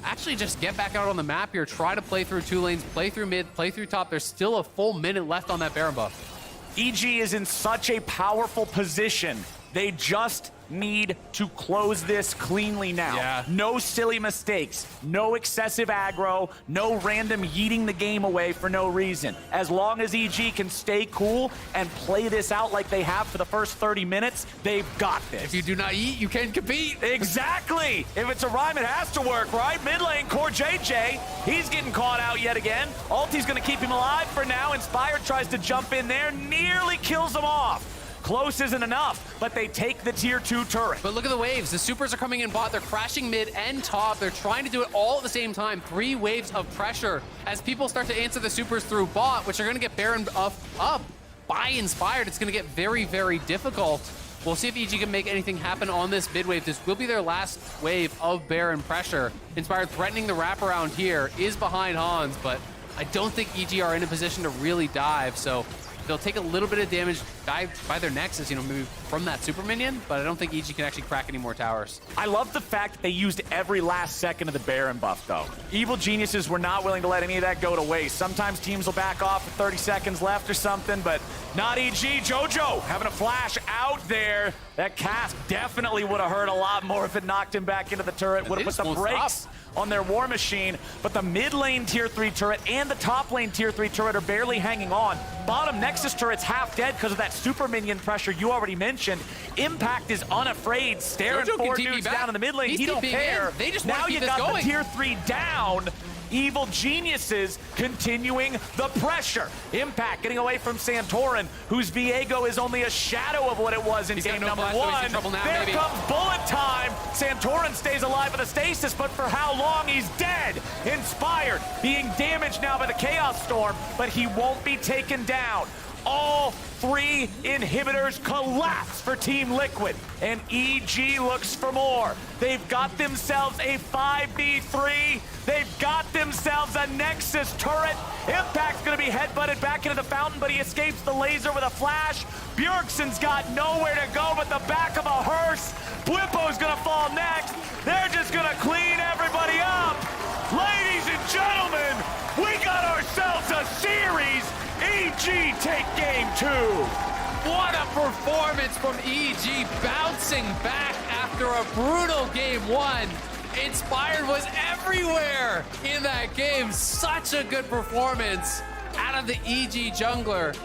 actually just get back out on the map here, try to play through 2 lanes, play through mid, play through top. There's still a full minute left on that Baron buff. EG is in such a powerful position. They just need to close this cleanly now. Yeah. No silly mistakes, no excessive aggro, no random yeeting the game away for no reason. As long as EG can stay cool and play this out like they have for the first 30 minutes, they've got this. If you do not eat, you can't compete. Exactly. If it's a rhyme, it has to work, right? Mid lane, Core JJ, he's getting caught out yet again. Ulti's gonna keep him alive for now. Inspired tries to jump in there, nearly kills him off. Close isn't enough, but they take the tier 2 turret. But look at the waves. The supers are coming in bot. They're crashing mid and top. They're trying to do it all at the same time. 3 waves of pressure as people start to answer the supers through bot, which are going to get Baron up by Inspired. It's going to get very, very difficult. We'll see if EG can make anything happen on this mid wave. This will be their last wave of Baron pressure. Inspired threatening the wraparound here is behind Hans, but I don't think EG are in a position to really dive, so they'll take a little bit of damage by their nexus, you know, maybe from that super minion, but I don't think EG can actually crack any more towers. I love the fact that they used every last second of the Baron buff, though. Evil Geniuses were not willing to let any of that go to waste. Sometimes teams will back off with 30 seconds left or something, but Not EG. Jojo having a flash out there. That cast definitely would have hurt a lot more if it knocked him back into the turret. Would have put the brakes on their War Machine. But the mid lane tier 3 turret and the top lane tier 3 turret are barely hanging on. Bottom Nexus turret's half dead because of that super minion pressure you already mentioned. Impact is unafraid, staring Jojo 4 can TP dudes back. down in the mid lane. He's He don't TPing care. in. They just wanna now keep you this got going. the tier 3 down. Evil Geniuses continuing the pressure. Impact getting away from Santorin, whose Viego is only a shadow of what it was in game number 1. There comes bullet time. Santorin stays alive with a stasis, but for how long? He's dead. Inspired, being damaged now by the Chaos Storm, but he won't be taken down. All 3 inhibitors collapse for Team Liquid, and EG looks for more. They've got themselves a 5v3. They've got themselves a Nexus turret. Impact's gonna be headbutted back into the fountain, but he escapes the laser with a flash. Bjergsen's got nowhere to go but the back of a hearse. Blippo's gonna fall next. They're just gonna clean everybody up. Ladies and gentlemen, we got ourselves a series. EG take game 2. What a performance from EG, bouncing back after a brutal game 1. Inspired was everywhere in that game. Such a good performance out of the EG jungler.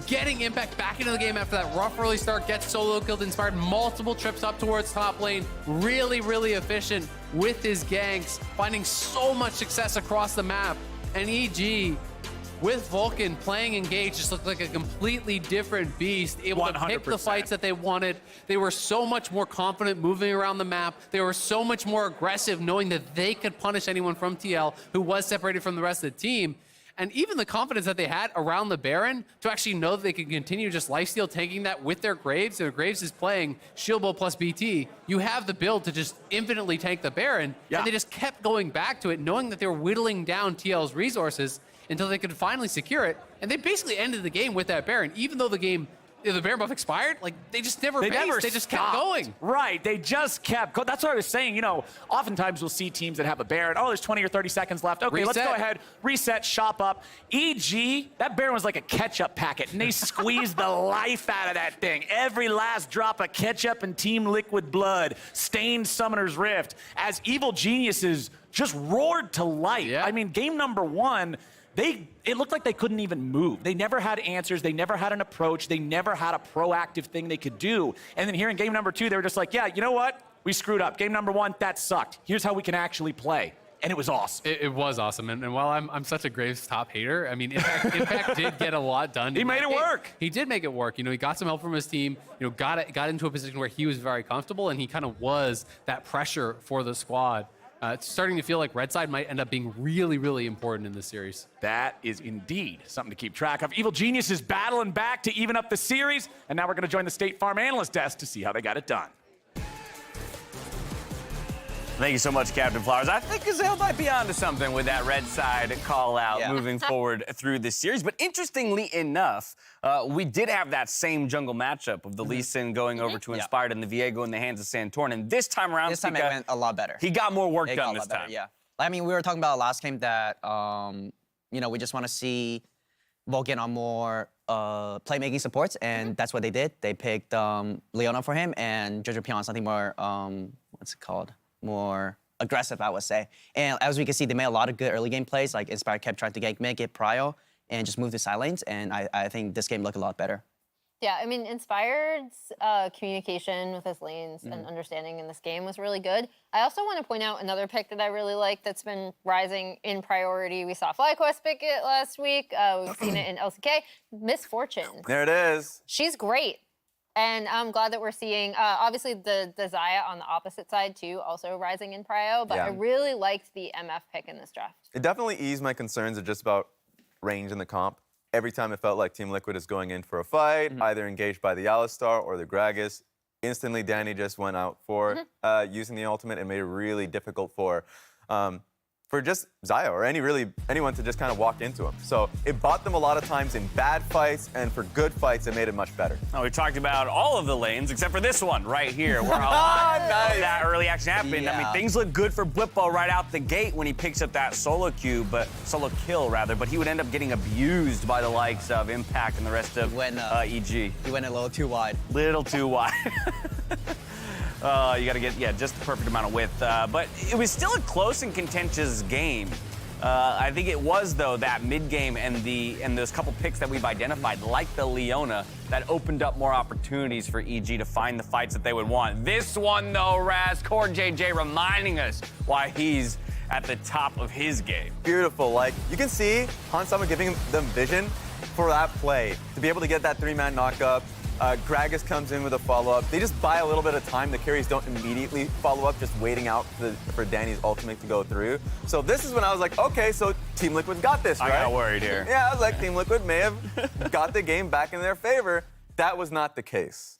Getting Impact back into the game after that rough early start, gets solo killed, Inspired multiple trips up towards top lane. Really, really efficient with his ganks, finding so much success across the map. And EG, with Vulcan playing engaged, just looked like a completely different beast, able to pick the 100%. fights that they wanted. They were so much more confident moving around the map. They were so much more aggressive, knowing that they could punish anyone from TL who was separated from the rest of the team. And even the confidence that they had around the Baron to actually know that they could continue just lifesteal tanking that with their Graves. Their Graves is playing Shieldbolt plus BT. You have the build to just infinitely tank the Baron. And they just kept going back to it, knowing that they were whittling down TL's resources until they could finally secure it. And they basically ended the game with that Baron, even though the Baron buff expired. Like, they just never faced. They just kept going. Right, they just kept going. That's what I was saying. You know, oftentimes we'll see teams that have a Baron. Oh, there's 20 or 30 seconds left. Okay, let's go ahead, reset, shop up. EG, that Baron was like a ketchup packet, and they squeezed the life out of that thing. Every last drop of ketchup and Team Liquid blood stained Summoner's Rift as Evil Geniuses just roared to life. I mean, game number 1, it looked like they couldn't even move. They never had answers. They never had an approach. They never had a proactive thing they could do. And then here in game number 2, they were just like, yeah, you know what? We screwed up. Game number 1, that sucked. Here's how we can actually play. And it was awesome. It was awesome. And while I'm such a Graves top hater, I mean, Impact did get a lot done. He made it work. He did make it work. You know, he got some help from his team, you know, got into a position where he was very comfortable, and he kind of was that pressure for the squad. It's starting to feel like Red Side might end up being really, really important in this series. That is indeed something to keep track of. Evil Genius is battling back to even up the series, and now we're going to join the State Farm analyst desk to see how they got it done. Thank you so much, Captain Flowers. I think Gazelle might be onto something with that red side call out moving forward through this series. But interestingly enough, we did have that same jungle matchup of the Lee Sin going over to Inspired and the Viego in the hands of Santorin. And this time around, This time it went a lot better. He got more work done this time. Yeah. I mean, we were talking about last game that, you know, we just want to see Vulcan on more playmaking supports, and that's what they did. They picked Leona for him and Jojo Pion, something more, what's it called? More aggressive, I would say. And as we can see, they made a lot of good early game plays. Like Inspired kept trying to gank mid, get prio, and just move to side lanes. And I think this game looked a lot better. Yeah, I mean, Inspired's communication with his lanes and understanding in this game was really good. I also want to point out another pick that I really like that's been rising in priority. We saw FlyQuest pick it last week. We've seen it in LCK. Miss Fortune. There it is. She's great. And I'm glad that we're seeing, obviously, the Xayah on the opposite side, too, also rising in prio. But I really liked the MF pick in this draft. It definitely eased my concerns of just about range in the comp. Every time it felt like Team Liquid is going in for a fight, either engaged by the Alistar or the Gragas, instantly Danny just went out for using the ultimate and made it really difficult for for just Zaya or anyone to just kind of walk into him. So it bought them a lot of times in bad fights, and for good fights, it made it much better. Oh, we talked about all of the lanes except for this one right here, where a lot of that early action happened. I mean, things look good for Blippo right out the gate when he picks up that solo kill, but he would end up getting abused by the likes of Impact and the rest of EG. He went a little too wide. Little too wide. You got to get, just the perfect amount of width. But it was still a close and contentious game. I think it was, though, that mid-game and those couple picks that we've identified, like the Leona, that opened up more opportunities for EG to find the fights that they would want. This one, though, Raz, Core JJ reminding us why he's at the top of his game. Beautiful. Like, you can see Hansama giving them vision for that play, to be able to get that 3-man knock-up. Gragas comes in with a follow-up. They just buy a little bit of time. The carries don't immediately follow up, just waiting out for Danny's ultimate to go through. So this is when I was like, okay, so Team Liquid got this, right? I got worried here. Yeah, I was like, Team Liquid may have got the game back in their favor. That was not the case.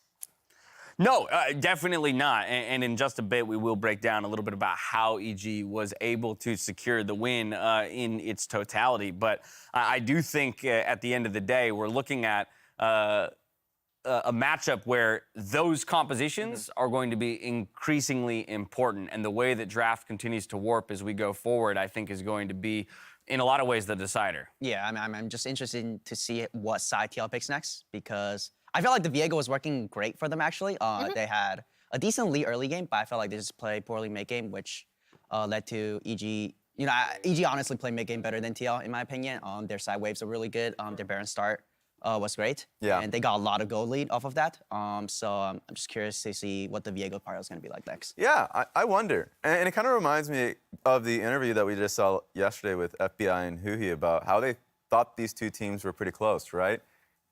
No, definitely not. And in just a bit, we will break down a little bit about how EG was able to secure the win in its totality. But I do think at the end of the day, we're looking at a matchup where those compositions are going to be increasingly important. And the way that draft continues to warp as we go forward, I think, is going to be, in a lot of ways, the decider. Yeah, I'm just interested to see what side TL picks next, because I felt like the Viego was working great for them, actually. They had a decent lead early game, but I felt like they just played poorly mid-game, which led to EG. EG honestly played mid-game better than TL, in my opinion. Their side waves are really good. Their Baron start was great. Yeah. And they got a lot of gold lead off of that. So I'm just curious to see what the Viego part is going to be like next. Yeah, I wonder. And it kind of reminds me of the interview that we just saw yesterday with FBI and Huhi about how they thought these two teams were pretty close, right?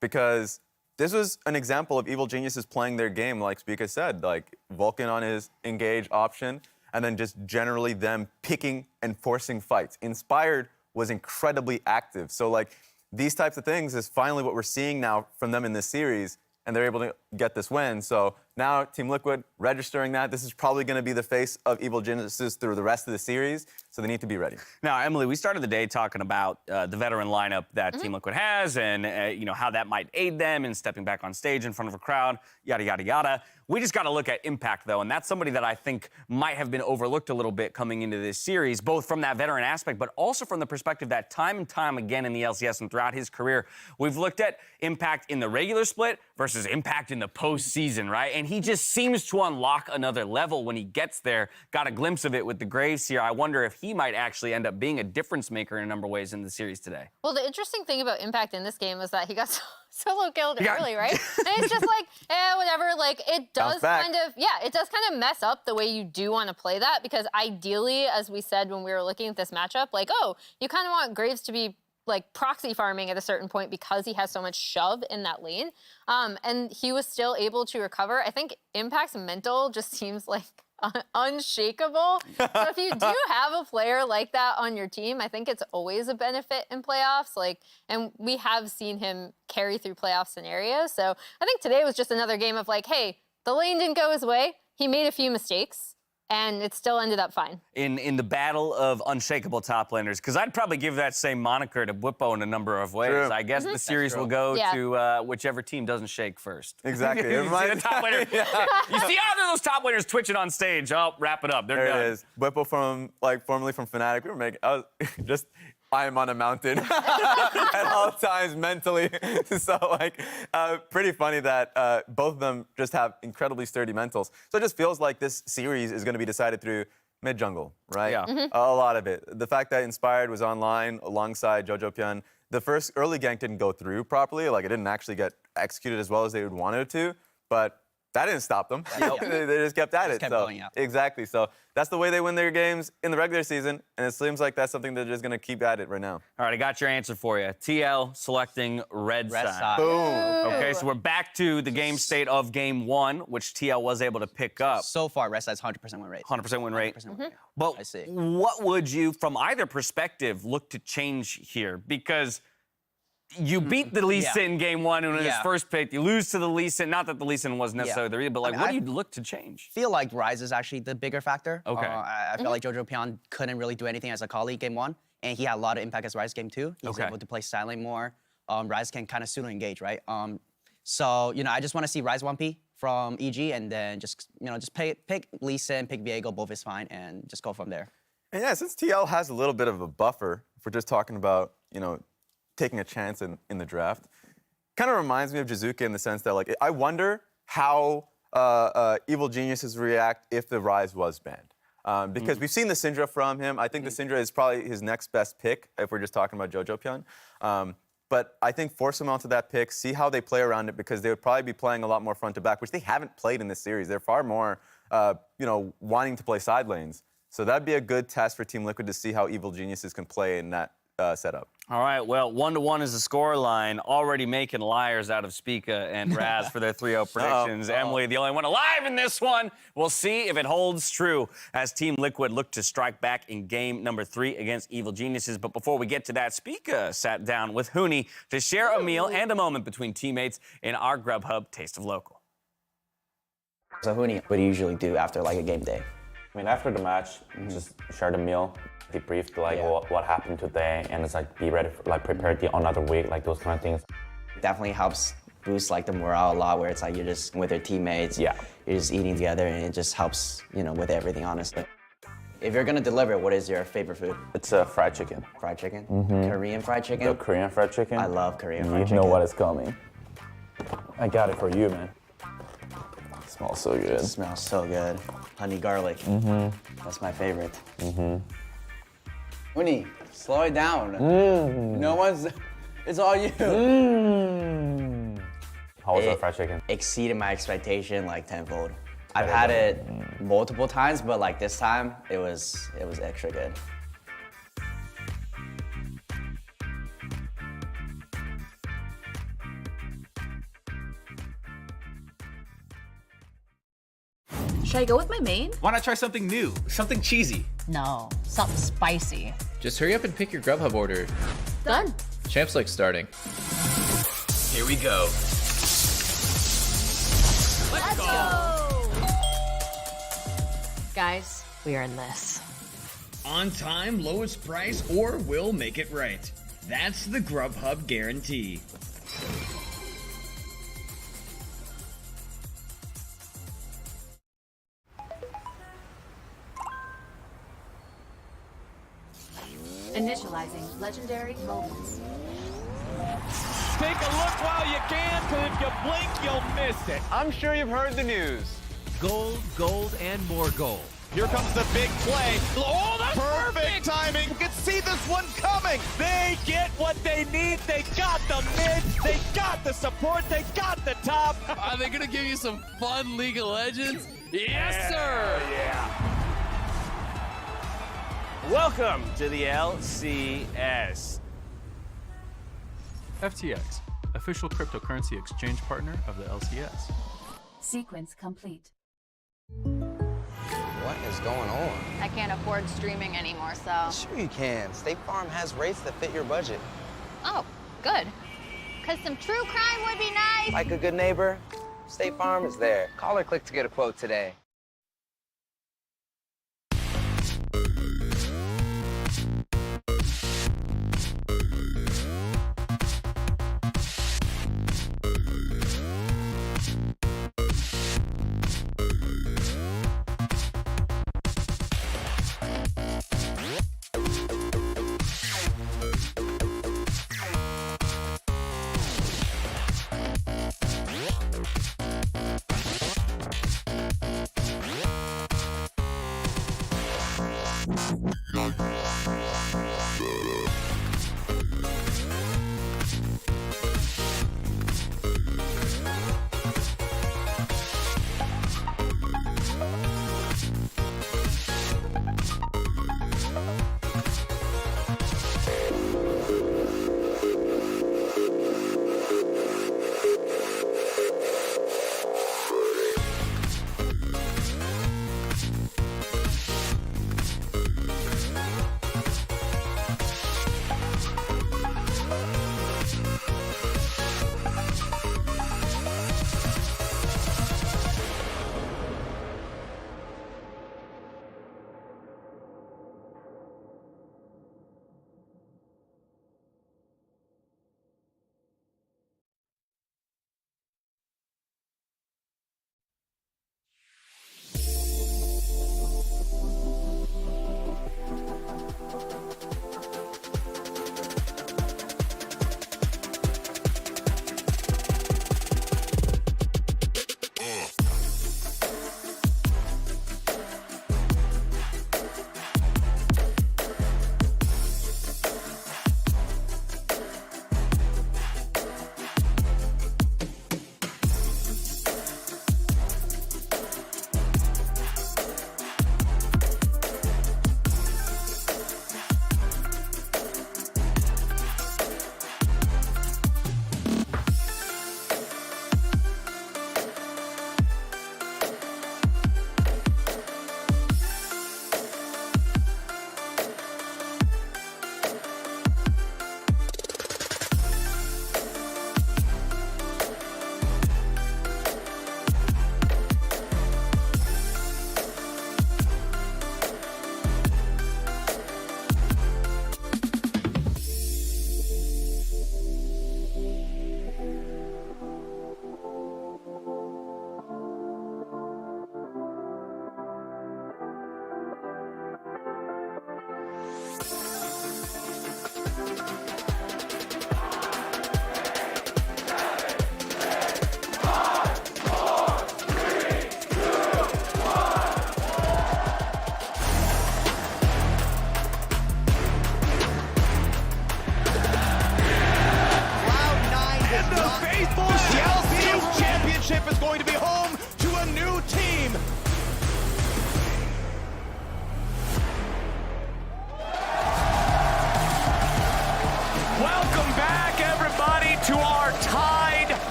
Because this was an example of Evil Geniuses playing their game, like Spica said, like Vulcan on his engage option, and then just generally them picking and forcing fights. Inspired was incredibly active. So like, these types of things is finally what we're seeing now from them in this series, and they're able to get this win. So now Team Liquid registering that. This is probably going to be the face of Evil Geniuses through the rest of the series, so they need to be ready. Now, Emily, we started the day talking about the veteran lineup that Team Liquid has, and how that might aid them in stepping back on stage in front of a crowd, yada, yada, yada. We just got to look at Impact, though, and that's somebody that I think might have been overlooked a little bit coming into this series, both from that veteran aspect, but also from the perspective that time and time again in the LCS and throughout his career, we've looked at Impact in the regular split versus Impact in the postseason, right? And he just seems to unlock another level when he gets there. Got a glimpse of it with the Graves here. I wonder if he might actually end up being a difference maker in a number of ways in the series today. Well, the interesting thing about Impact in this game is that he got solo killed early, right? And it's just like, whatever. Like, it does kind of mess up the way you do want to play that, because ideally, as we said when we were looking at this matchup, like, you kind of want Graves to be like proxy farming at a certain point because he has so much shove in that lane. And he was still able to recover. I think Impact's mental just seems like unshakable. So if you do have a player like that on your team, I think it's always a benefit in playoffs. And we have seen him carry through playoff scenarios. So I think today was just another game of like, hey, the lane didn't go his way. He made a few mistakes, and it still ended up fine. In the battle of unshakable top laners, because I'd probably give that same moniker to Bwipo in a number of ways. True. I guess the series will go to whichever team doesn't shake first. Exactly. You see the top laner. You see either of those top laners twitching on stage. Oh, wrap it up. They're done. There it is. Bwipo formerly from Fnatic. We were making, I am on a mountain at all times mentally. So pretty funny that both of them just have incredibly sturdy mentals. So it just feels like this series is going to be decided through mid-jungle, right? Yeah. A lot of it. The fact that Inspired was online alongside Jojo Pyun, the first early gank didn't go through properly. Like, it didn't actually get executed as well as they would want it to, but that didn't stop them. They just kept at it. Going out. Exactly. So that's the way they win their games in the regular season, and it seems like that's something they're just going to keep at it right now. All right, I got your answer for you. TL selecting red side. Boom. Okay, so we're back to the game state of game one, which TL was able to pick up. So far, red side's 100% win rate. 100% win rate. 100% win rate. But I see. what would you, from either perspective, look to change here? Because you beat the Lee Yeah. Sin in game one when it was Yeah. first picked. You lose to the Lee Sin. Not that the Lee Sin wasn't necessarily the reason, but like, what do you look to change? Feel like Rise is actually the bigger factor. Okay. I feel like Jojo Pion couldn't really do anything as a colleague game one, and he had a lot of impact as Rise game two. He's Okay. able to play silent more. Rise can kind of pseudo engage, right? So I just want to see Rise 1P from EG, and then just pick Lee Sin, pick Viego, both is fine, and just go from there. And yeah, since TL has a little bit of a buffer, if we're just talking about, taking a chance in the draft, kind of reminds me of Jizuka in the sense that, like, I wonder how Evil Geniuses react if the Rise was banned. Because we've seen the Syndra from him. I think the Syndra is probably his next best pick if we're just talking about Jojo Pion. But I think force them onto that pick, see how they play around it, because they would probably be playing a lot more front to back, which they haven't played in this series. They're far more, wanting to play side lanes. So that'd be a good test for Team Liquid to see how Evil Geniuses can play in that setup. All right, well, 1-1 is the score line. Already making liars out of Spica and Raz for their 3-0 predictions. Emily, the only one alive in this one. We'll see if it holds true as Team Liquid look to strike back in game number 3 against Evil Geniuses. But before we get to that, Spica sat down with Hooney to share a meal and a moment between teammates in our Grubhub Taste of Local. So Hooney, what do you usually do after like a game day? I mean, after the match, just share the meal, debrief like what happened today, and it's like be ready for, like prepare the another week, like those kind of things. Definitely helps boost like the morale a lot, where it's like you're just with your teammates, you're just eating together, and it just helps, with everything, honestly. If you're gonna deliver, what is your favorite food? It's fried chicken. Fried chicken? Mhm. Korean fried chicken? The Korean fried chicken. I love Korean fried chicken. You know what is coming. I got it for you, man. It smells so good. It smells so good. Honey garlic. Mhm. That's my favorite. Mhm. Hooney, slow it down. No one's. It's all you. How was the fried chicken? Exceeded my expectation like tenfold. I've had it multiple times, but like this time, it was extra good. Should I go with my main? Why not try something new? Something cheesy? No, something spicy. Just hurry up and pick your Grubhub order. Done. Champs like starting. Here we go. Let's go! Guys, we are in this. On time, lowest price, or we'll make it right. That's the Grubhub guarantee. Initializing legendary moments. Take a look while you can, because if you blink, you'll miss it. I'm sure you've heard the news. Gold, gold, and more gold. Here comes the big play. Oh, that's perfect timing. You can see this one coming. They get what they need. They got the mid. They got the support. They got the top. Are they going to give you some fun League of Legends? Yes, sir. Yeah. Welcome to the LCS. FTX, official cryptocurrency exchange partner of the LCS. Sequence complete. What is going on? I can't afford streaming anymore, so. Sure you can. State Farm has rates that fit your budget. Oh, good. Because some true crime would be nice. Like a good neighbor, State Farm is there. Call or click to get a quote today.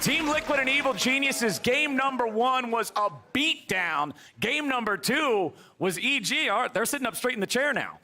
Team Liquid and Evil Geniuses, game number 1 was a beatdown. Game number 2 was EG. All right, they're sitting up straight in the chair now.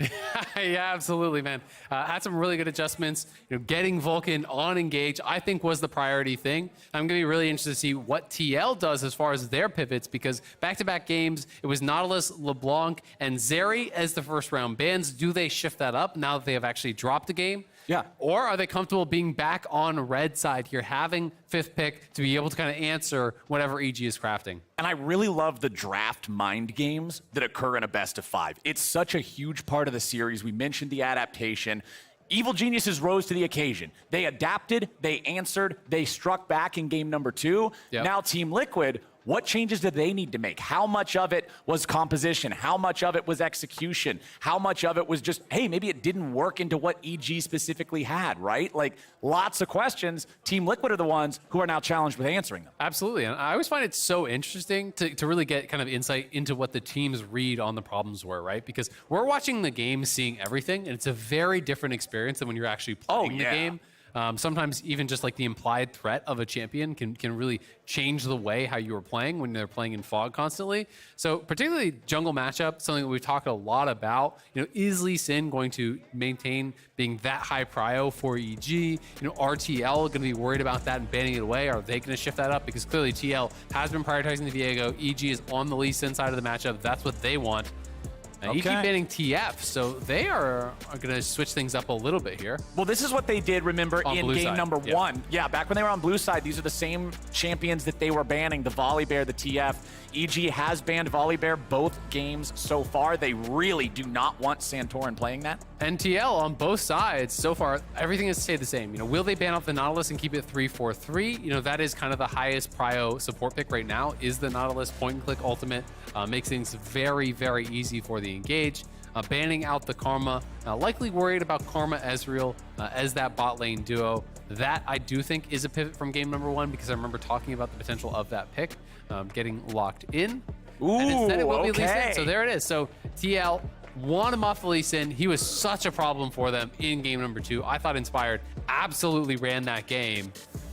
Yeah, absolutely, man. Had some really good adjustments. Getting Vulcan on engage, I think, was the priority thing. I'm going to be really interested to see what TL does as far as their pivots, because back-to-back games, it was Nautilus, LeBlanc, and Zeri as the first round bans. Do they shift that up now that they have actually dropped a game? Yeah. Or are they comfortable being back on red side here, having 5th pick to be able to kind of answer whatever EG is crafting? And I really love the draft mind games that occur in a best of 5. It's such a huge part of the series. We mentioned the adaptation. Evil Geniuses rose to the occasion. They adapted, they answered, they struck back in game number 2. Yep. Now Team Liquid, what changes did they need to make? How much of it was composition? How much of it was execution? How much of it was just, hey, maybe it didn't work into what EG specifically had, right? Like, lots of questions. Team Liquid are the ones who are now challenged with answering them. Absolutely. And I always find it so interesting to really get kind of insight into what the team's read on the problems were, right? Because we're watching the game, seeing everything, and it's a very different experience than when you're actually playing the game. Sometimes even just like the implied threat of a champion can really change the way how you are playing when they're playing in fog constantly. So particularly jungle matchup, something that we've talked a lot about. Is Lee Sin going to maintain being that high prio for EG? RTL going to be worried about that and banning it away? Are they going to shift that up? Because clearly TL has been prioritizing the Viego. EG is on the Lee Sin side of the matchup. That's what they want. Now, you keep banning TF, so they are going to switch things up a little bit here. Well, this is what they did, remember, on in blue game side. number 1. Yeah, back when they were on blue side, these are the same champions that they were banning, the Volibear, the TF. EG has banned Volibear both games so far. They really do not want Santorin playing that. And TL on both sides, so far, everything has stayed the same. Will they ban off the Nautilus and keep it 3-4-3? That is kind of the highest prio support pick right now, is the Nautilus point-and-click ultimate. Makes things very, very easy for the engage. Banning out the Karma, likely worried about Karma Ezreal as that bot lane duo. That I do think is a pivot from game number 1, because I remember talking about the potential of that pick getting locked in. Ooh, and instead it will be okay. Lee Sin. So there it is. So TL won him off the Lee Sin. He was such a problem for them in game number 2. I thought Inspired absolutely ran that game.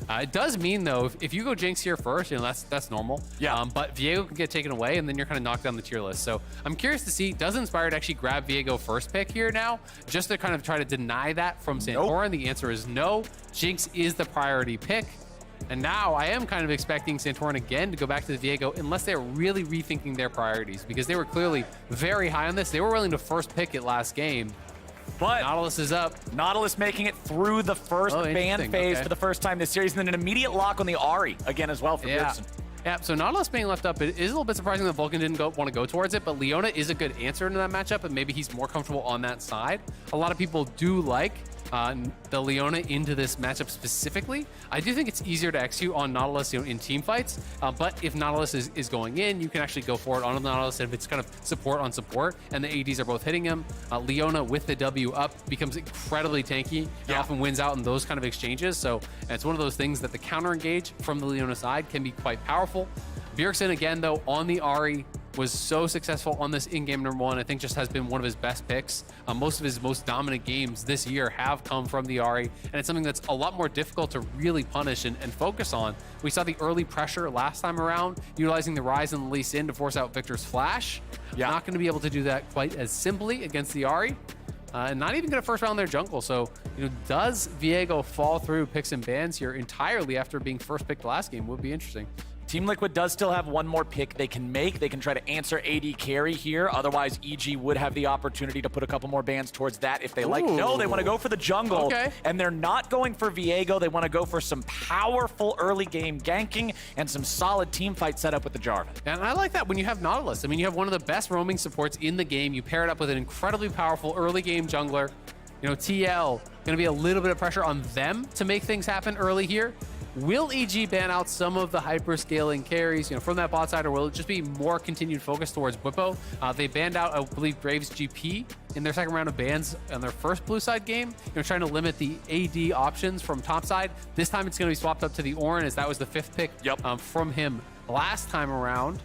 It does mean, though, if you go Jinx here first, that's normal. Yeah. But Viego can get taken away, and then you're kind of knocked down the tier list. So I'm curious to see, does Inspired actually grab Viego first pick here now, just to kind of try to deny that from Santorin? Nope. The answer is no. Jinx is the priority pick. And now I am kind of expecting Santorin again to go back to the Viego, unless they're really rethinking their priorities, because they were clearly very high on this. They were willing to first pick it last game. But Nautilus is up. Nautilus making it through the first ban phase for the first time this series, and then an immediate lock on the Ahri again as well for Gibson. Yeah, so Nautilus being left up, it is a little bit surprising that Vulcan didn't want to go towards it, but Leona is a good answer into that matchup, and maybe he's more comfortable on that side. A lot of people do like the Leona into this matchup specifically. I do think it's easier to execute on Nautilus in team fights, but if Nautilus is going in, you can actually go for it on the Nautilus if it's kind of support on support, and the ADs are both hitting him. Leona with the W up becomes incredibly tanky and often wins out in those kind of exchanges, so it's one of those things that the counter engage from the Leona side can be quite powerful. Bjergsen again, though, on the Ahri, was so successful on this in-game number 1. I think just has been one of his best picks. Most of his most dominant games this year have come from the Ahri, and it's something that's a lot more difficult to really punish and focus on. We saw the early pressure last time around, utilizing the Rise and the Lee Sin to force out Victor's flash. Not going to be able to do that quite as simply against the Ahri. And not even going to first round their jungle. So, does Viego fall through picks and bans here entirely after being first picked last game? Would be interesting. Team Liquid does still have one more pick they can make. They can try to answer AD carry here. Otherwise, EG would have the opportunity to put a couple more bans towards that if they like. No, they want to go for the jungle. Okay. And they're not going for Viego. They want to go for some powerful early game ganking and some solid team fight setup with the Jarvan. And I like that when you have Nautilus. I mean, you have one of the best roaming supports in the game. You pair it up with an incredibly powerful early game jungler. TL, going to be a little bit of pressure on them to make things happen early here. Will EG ban out some of the hyper-scaling carries, from that bot side, or will it just be more continued focus towards Bwipo? They banned out, I believe, Graves GP in their second round of bans on their first blue side game, trying to limit the AD options from top side. This time it's going to be swapped up to the Orin, as that was the 5th pick from him last time around.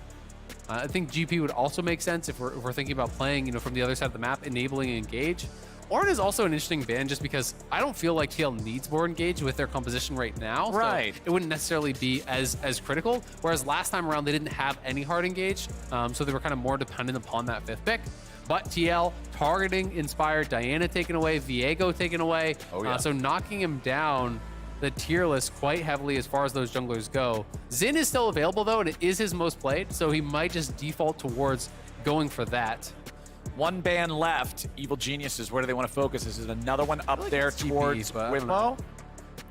I think GP would also make sense if we're thinking about playing, from the other side of the map, enabling engage. Ornn is also an interesting ban just because I don't feel like TL needs more engage with their composition right now. Right. So it wouldn't necessarily be as critical. Whereas last time around, they didn't have any hard engage. So they were kind of more dependent upon that 5th pick. But TL targeting Inspired, Diana taken away, Viego taken away. Oh, yeah. So knocking him down the tier list quite heavily as far as those junglers go. Xin is still available though, and it is his most played. So he might just default towards going for that. One ban left. Evil Geniuses, where do they want to focus? This is another one up there towards Whippo.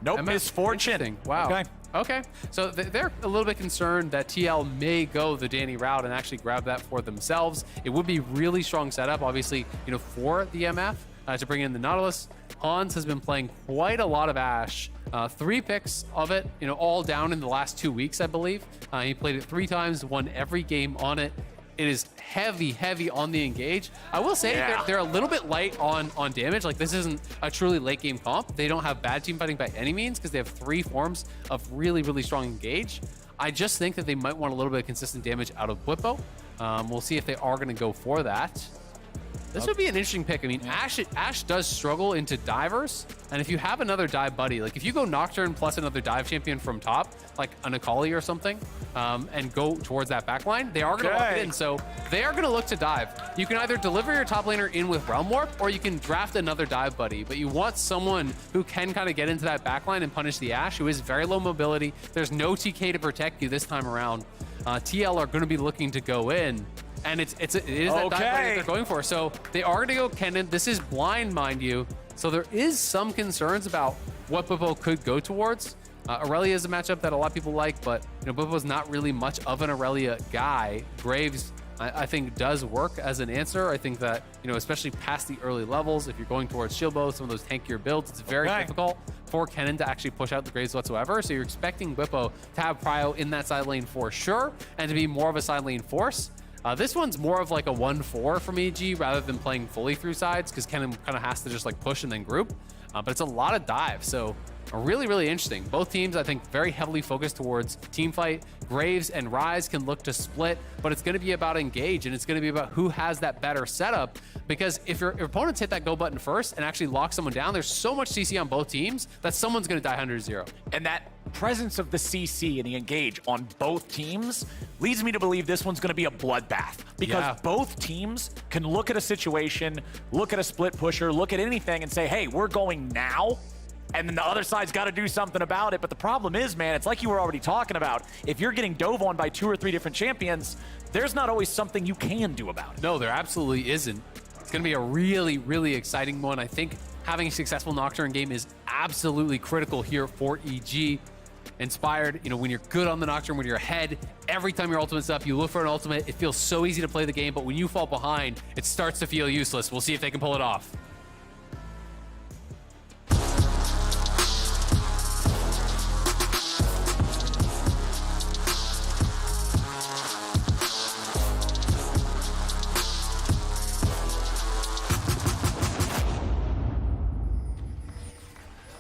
Nope, Misfortune. Wow. Okay. So they're a little bit concerned that TL may go the Danny route and actually grab that for themselves. It would be really strong setup, obviously, for the MF to bring in the Nautilus. Hans has been playing quite a lot of Ashe. 3 picks of it, all down in the last 2 weeks, I believe. He played it 3 times, won every game on it. It is heavy on the engage. I will say they're a little bit light on damage. Like, this isn't a truly late game comp. They don't have bad team fighting by any means because they have 3 forms of really strong engage. I just think that they might want a little bit of consistent damage out of Whippo. We'll see if they are going to go for that. This would be an interesting pick. I mean, Ashe does struggle into divers, and if you have another dive buddy, like if you go Nocturne plus another dive champion from top, like an Akali or something, and go towards that backline, they are going to lock it in. So they are going to look to dive. You can either deliver your top laner in with Realm Warp, or you can draft another dive buddy, but you want someone who can kind of get into that backline and punish the Ashe, who is very low mobility. There's no TK to protect you this time around. TL are going to be looking to go in. And it is that dive buddy that they're going for. So they are going to go Kennen. This is blind, mind you. So there is some concerns about what Bubbo could go towards. Aurelia is a matchup that a lot of people like, but Bubbo's not really much of an Aurelia guy. Graves, I think, does work as an answer. I think that, especially past the early levels, if you're going towards Shieldbow, some of those tankier builds, it's very difficult for Kennen to actually push out the Graves whatsoever. So you're expecting Bubbo to have prio in that side lane for sure, and to be more of a side lane force. This one's more of like a 1-4 from EG rather than playing fully through sides, because Kennen kind of has to just like push and then group. But it's a lot of dive, so really interesting. Both teams, I think, very heavily focused towards team fight. Graves and Rise can look to split, but it's going to be about engage, and it's going to be about who has that better setup. Because if your opponents hit that go button first and actually lock someone down, there's so much CC on both teams that someone's going to die 100-0. And that presence of the CC and the engage on both teams leads me to believe this one's going to be a bloodbath, because both teams can look at a situation, look at a split pusher, look at anything and say, hey, we're going now. And then the other side's got to do something about it. But the problem is, man, it's like you were already talking about. If you're getting dove on by 2 or 3 different champions, there's not always something you can do about it. No, there absolutely isn't. It's going to be a really exciting one. I think having a successful Nocturne game is absolutely critical here for EG. Inspired, when you're good on the Nocturne, when you're ahead, every time your ultimate's up, you look for an ultimate. It feels so easy to play the game, but when you fall behind, it starts to feel useless. We'll see if they can pull it off.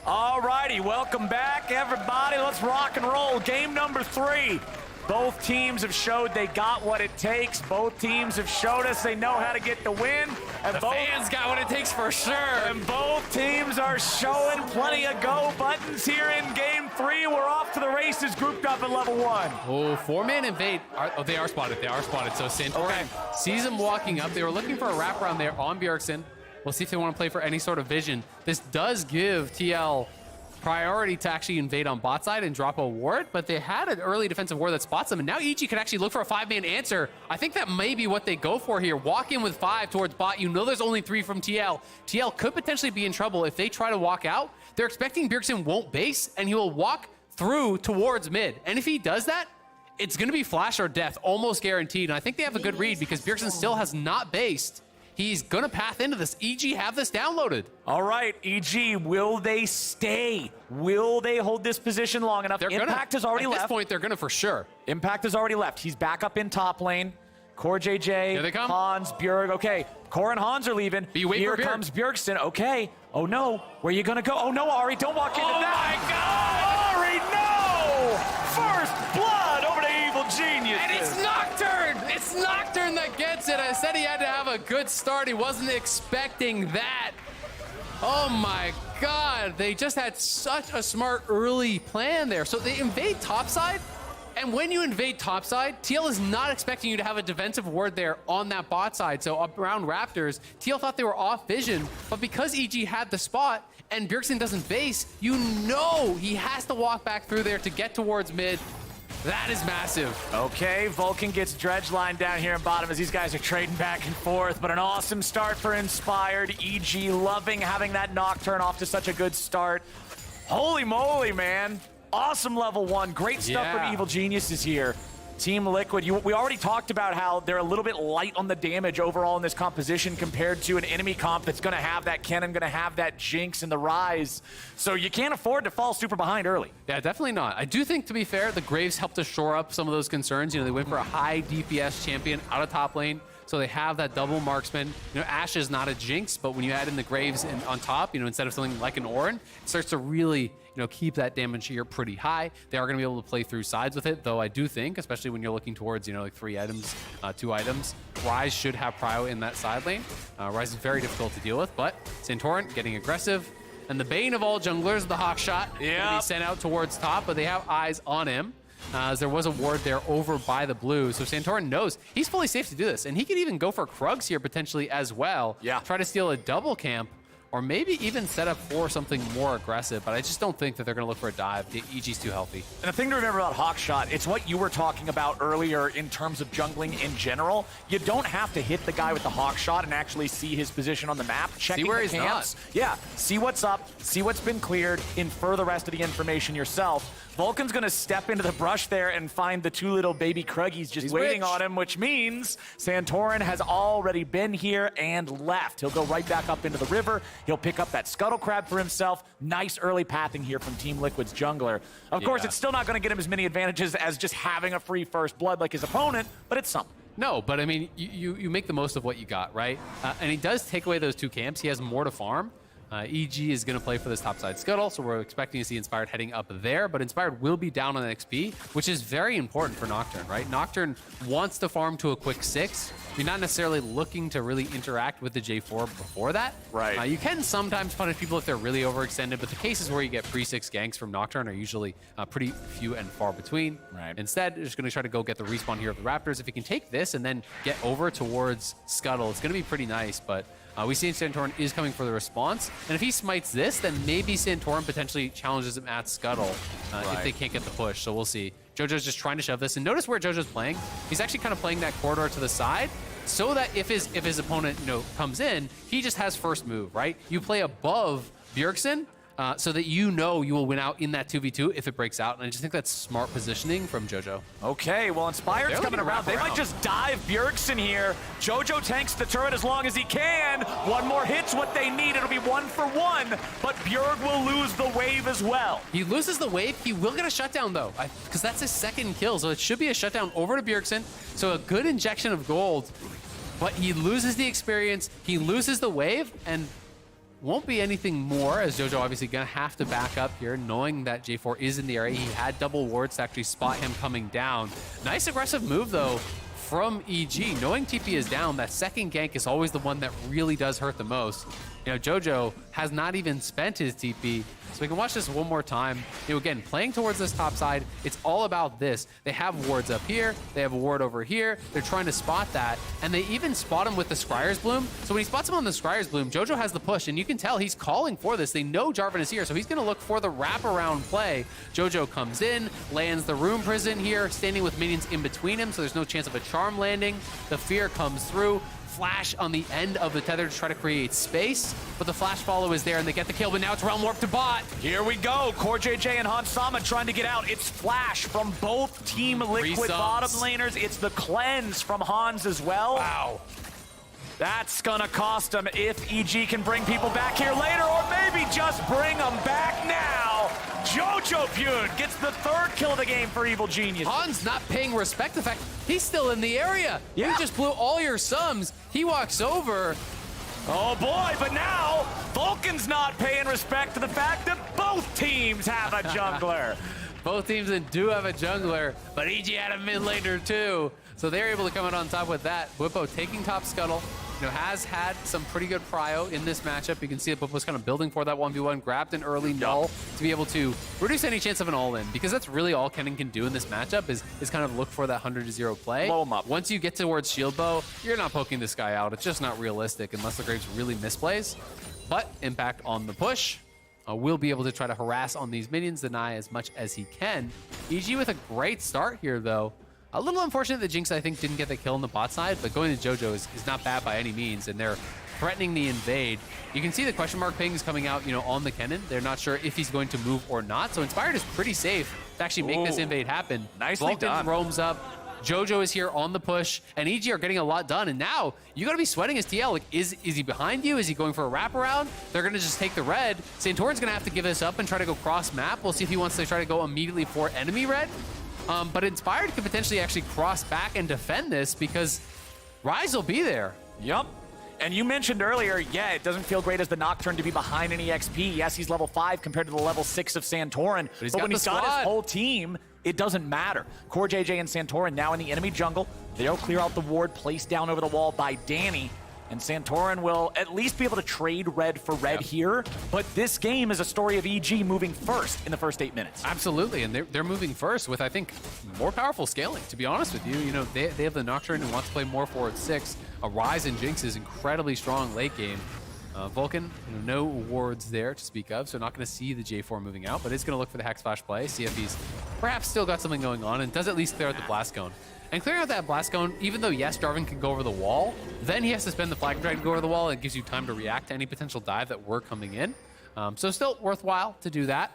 Alrighty, welcome back, everybody. Let's rock and roll. Game number 3. Both teams have showed they got what it takes. Both teams have showed us they know how to get the win. And the fans got what it takes for sure. And both teams are showing plenty of go buttons here in game 3. We're off to the races, grouped up at level 1. Oh, 4-man invade. They are spotted. So Santorin sees him walking up. They were looking for a wraparound there on Bjergsen. We'll see if they want to play for any sort of vision. This does give TL priority to actually invade on bot side and drop a ward, but they had an early defensive ward that spots them, and now EG can actually look for a 5-man answer. I think that may be what they go for here. Walk in with 5 towards bot. There's only 3 from TL. TL could potentially be in trouble if they try to walk out. They're expecting Bjergsen won't base, and he will walk through towards mid. And if he does that, it's going to be flash or death, almost guaranteed. And I think they have a good read because Bjergsen still has not based. He's going to path into this. EG have this downloaded. All right, EG, will they stay? Will they hold this position long enough? Impact has already left. At this point, they're going to for sure. Impact has already left. He's back up in top lane. Core JJ, here they come. Hans, Bjerg. Okay, Core and Hans are leaving. Here comes Bjergsen. Okay. Oh, no. Where are you going to go? Oh, no, Ari, don't walk into that. Oh, my God. Ari, no! First blood over to Evil Genius. And it's Nocturne. It's Nocturne that gets it. I said he had to have a good start. He wasn't expecting that. Oh my God, they just had such a smart early plan there. So they invade topside, and when you invade topside, TL is not expecting you to have a defensive ward there on that bot side. So up around Raptors, TL thought they were off vision, but because EG had the spot and Bjergsen doesn't base, you know he has to walk back through there to get towards mid. That is massive. Okay, Vulcan gets dredge line down here in bottom as these guys are trading back and forth, but an awesome start for Inspired. EG loving having that Nocturne off to such a good start. Holy moly, man. Awesome level 1. Great stuff from Evil Geniuses here. Team Liquid, we already talked about how they're a little bit light on the damage overall in this composition compared to an enemy comp that's going to have that Kennen, going to have that Jinx and the Rise. So you can't afford to fall super behind early. Yeah, definitely not. I do think, to be fair, the Graves helped to shore up some of those concerns. You know, they went for a high DPS champion out of top lane, so they have that double marksman. You know, Ashe is not a Jinx, but when you add in the Graves on top, you know, instead of something like an Orin, it starts to really, you know, keep that damage here pretty high. They are going to be able to play through sides with it, though I do think, especially when you're looking towards, you know, like 3 items, 2 items, Rise should have prio in that side lane. Rise is very difficult to deal with, but Santorin getting aggressive. And the bane of all junglers, the Hawk Shot, going to be sent out towards top, but they have eyes on him. As there was a ward there over by the blue. So Santorin knows he's fully safe to do this. And he could even go for Krugs here potentially as well. Yeah. Try to steal a double camp, or maybe even set up for something more aggressive, but I just don't think that they're going to look for a dive. The EG's too healthy. And the thing to remember about Hawkshot, it's what you were talking about earlier in terms of jungling in general. You don't have to hit the guy with the Hawkshot and actually see his position on the map. Checking see where the he's camps. not. Yeah, see what's up, see what's been cleared, infer the rest of the information yourself. Vulcan's going to step into the brush there and find the 2 little baby Kruggies just waiting on him, which means Santorin has already been here and left. He'll go right back up into the river. He'll pick up that Scuttle Crab for himself. Nice early pathing here from Team Liquid's jungler. Of course, it's still not going to get him as many advantages as just having a free first blood like his opponent, but it's something. No, but I mean, you make the most of what you got, right? And he does take away those 2 camps. He has more to farm. EG is going to play for this topside Scuttle, so we're expecting to see Inspired heading up there, but Inspired will be down on XP, which is very important for Nocturne, right? Nocturne wants to farm to a quick 6. You're not necessarily looking to really interact with the J4 before that. Right. You can sometimes punish people if they're really overextended, but the cases where you get pre-6 ganks from Nocturne are usually pretty few and far between. Right. Instead, you're just going to try to go get the respawn here of the Raptors. If you can take this and then get over towards Scuttle, it's going to be pretty nice, but we see Santorin is coming for the response, and if he smites this, then maybe Santorin potentially challenges him at Scuttle if they can't get the push, so we'll see. Jojo's just trying to shove this, and notice where Jojo's playing. He's actually kind of playing that corridor to the side, so that if his opponent, you know, comes in, he just has first move, right? You play above Bjergsen, so that you know you will win out in that 2v2 if it breaks out. And I just think that's smart positioning from Jojo. Okay, well, Inspired's coming around. They might just dive Bjergsen here. Jojo tanks the turret as long as he can. 1 more hit's what they need. It'll be 1 for 1, but Bjerg will lose the wave as well. He loses the wave. He will get a shutdown, though, because that's his 2nd kill. So it should be a shutdown over to Bjergsen. So a good injection of gold, but he loses the experience. He loses the wave, and won't be anything more, as Jojo obviously gonna have to back up here, knowing that J4 is in the area. He had double wards to actually spot him coming down. Nice aggressive move, though, from EG. Knowing TP is down, that 2nd gank is always the one that really does hurt the most. You know, Jojo has not even spent his TP, so we can watch this one more time. You know, again, playing towards this top side, it's all about this. They have wards up here, they have a ward over here, they're trying to spot that, and they even spot him with the Scryer's Bloom. So when he spots him on the Scryer's Bloom, Jojo has the push, and you can tell he's calling for this. They know Jarvan is here, so he's gonna look for the wraparound play. Jojo comes in, lands the Rune Prison here, standing with minions in between him, so there's no chance of a charm landing. The fear comes through. Flash on the end of the tether to try to create space, but the flash follow is there and they get the kill, but now it's Realm Warp to bot. Here we go, Core JJ and Hans Sama trying to get out. It's Flash from both Team Liquid bottom laners. It's the cleanse from Hans as well. Wow. That's gonna cost him if EG can bring people back here later, or maybe just bring them back now. Jojo Pune gets the 3rd kill of the game for Evil Genius. Hans not paying respect to the fact he's still in the area. Yeah. You just blew all your sums. He walks over. Oh boy, but now Vulcan's not paying respect to the fact that both teams have a jungler. Both teams do have a jungler, but EG had a mid laner too. So they're able to come out on top with that. Whippo taking top Scuttle. has had some pretty good prio in this matchup. You can see that Bubba's kind of building for that 1v1, grabbed an early null to be able to reduce any chance of an all-in, because that's really all Kennen can do in this matchup is kind of look for that 100-0 play. Blow him up. Once you get towards shield bow, you're not poking this guy out. It's just not realistic unless the Graves really misplays. But Impact on the push will be able to try to harass on these minions, deny as much as he can. EG with a great start here, though. A little unfortunate that Jinx, I think, didn't get the kill on the bot side, but going to JoJo is not bad by any means, and they're threatening the invade. You can see the question mark pings coming out, on the Kennen. They're not sure if he's going to move or not, so Inspired is pretty safe to actually make this invade happen. Nicely done. Roams up. JoJo is here on the push, and EG are getting a lot done, and now you gotta be sweating his TL. Like, is he behind you? Is he going for a wraparound? They're gonna just take the red. Santorin's gonna have to give this up and try to go cross map. We'll see if he wants to try to go immediately for enemy red. But Inspired could potentially actually cross back and defend this because Ryze will be there. Yup. And you mentioned earlier, yeah, it doesn't feel great as the Nocturne to be behind any XP. Yes, he's level 5 compared to the level 6 of Santorin. But when he's got his whole team, it doesn't matter. Core JJ and Santorin now in the enemy jungle. They'll clear out the ward placed down over the wall by Danny. And Santorin will at least be able to trade red for red here. But this game is a story of EG moving first in the first 8 minutes. Absolutely, and they're moving first with, I think, more powerful scaling, to be honest with you. They have the Nocturne who wants to play more forward 6. A Ryze and Jinx is incredibly strong late game. Vulcan, no wards there to speak of, so not going to see the J4 moving out, but is going to look for the Hex Flash play, see if he's perhaps still got something going on, and does at least clear out the Blast Cone. And clearing out that Blast Cone, even though, yes, Jarvan can go over the wall, then he has to spend the Flag Drag to go over the wall, and it gives you time to react to any potential dive that were coming in. So still worthwhile to do that.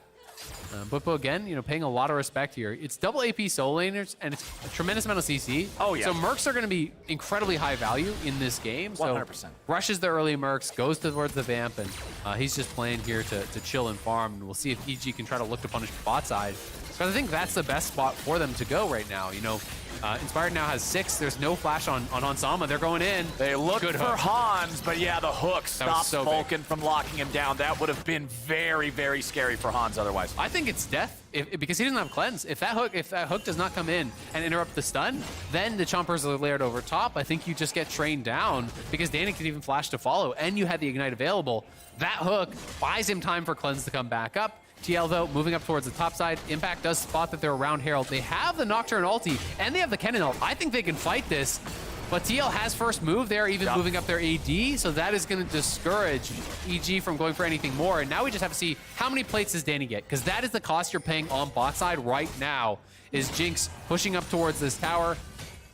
Bwipo, again, paying a lot of respect here. It's double AP soul laners, and it's a tremendous amount of CC. Oh, yeah. So Mercs are going to be incredibly high value in this game. 100%. So rushes the early Mercs, goes towards the Vamp, and he's just playing here to chill and farm. And we'll see if EG can try to look to punish the bot side. Because I think that's the best spot for them to go right now. Inspired now has 6. There's no flash on Sama. They're going in. They look for Hans, but yeah, the hook stops so Vulcan from locking him down. That would have been very, very scary for Hans otherwise. I think it's death because he doesn't have cleanse. If that hook does not come in and interrupt the stun, then the Chompers are layered over top. I think you just get trained down because Danny could even flash to follow, and you had the Ignite available. That hook buys him time for cleanse to come back up. TL, though, moving up towards the top side. Impact does spot that they're around Herald. They have the Nocturne ulti, and they have the Kennen ult. I think they can fight this, but TL has first move. They're even moving up their AD, so that is going to discourage EG from going for anything more. And now we just have to see how many plates does Danny get, because that is the cost you're paying on bot side right now, is Jinx pushing up towards this tower.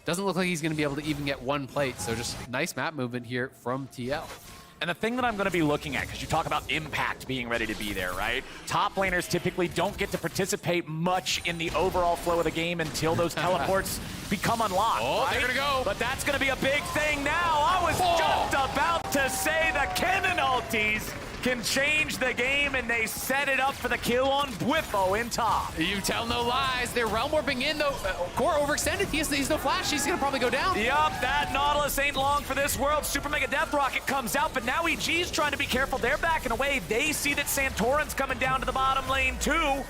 Doesn't look like he's going to be able to even get 1 plate, so just nice map movement here from TL. And the thing that I'm going to be looking at, because you talk about Impact being ready to be there, right? Top laners typically don't get to participate much in the overall flow of the game until those teleports become unlocked. Oh, right? they're going to go. But that's going to be a big thing now. I was just about to say the Kennen ultis can change the game, and they set it up for the kill on Bwipo in top. You tell no lies. They're realm warping in, though. Core overextended. He's no flash. He's going to probably go down. Yup, that Nautilus ain't long for this world. Super Mega Death Rocket comes out, but now EG's trying to be careful. They're backing away. They see that Santorin's coming down to the bottom lane, too.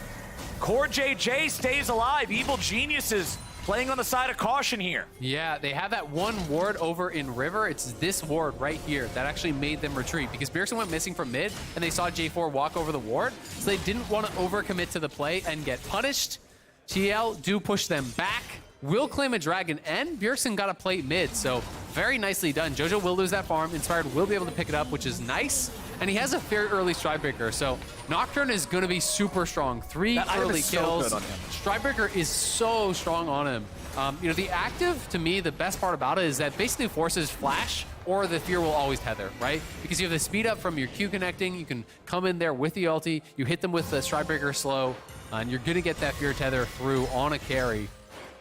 Core JJ stays alive. Evil Geniuses playing on the side of caution here. Yeah, they have that 1 ward over in River. It's this ward right here that actually made them retreat because Bjergsen went missing from mid and they saw J4 walk over the ward. So they didn't want to overcommit to the play and get punished. TL do push them back. Will claim a dragon, and Bjergsen got a plate mid, so very nicely done. JoJo will lose that farm. Inspired will be able to pick it up, which is nice. And he has a very early Stridebreaker, so Nocturne is going to be super strong. 3 early kills. So good on him. Stridebreaker is so strong on him. The active, to me, the best part about it is that basically forces flash or the fear will always tether, right? Because you have the speed up from your Q connecting. You can come in there with the ulti. You hit them with the Stridebreaker slow, and you're going to get that fear tether through on a carry.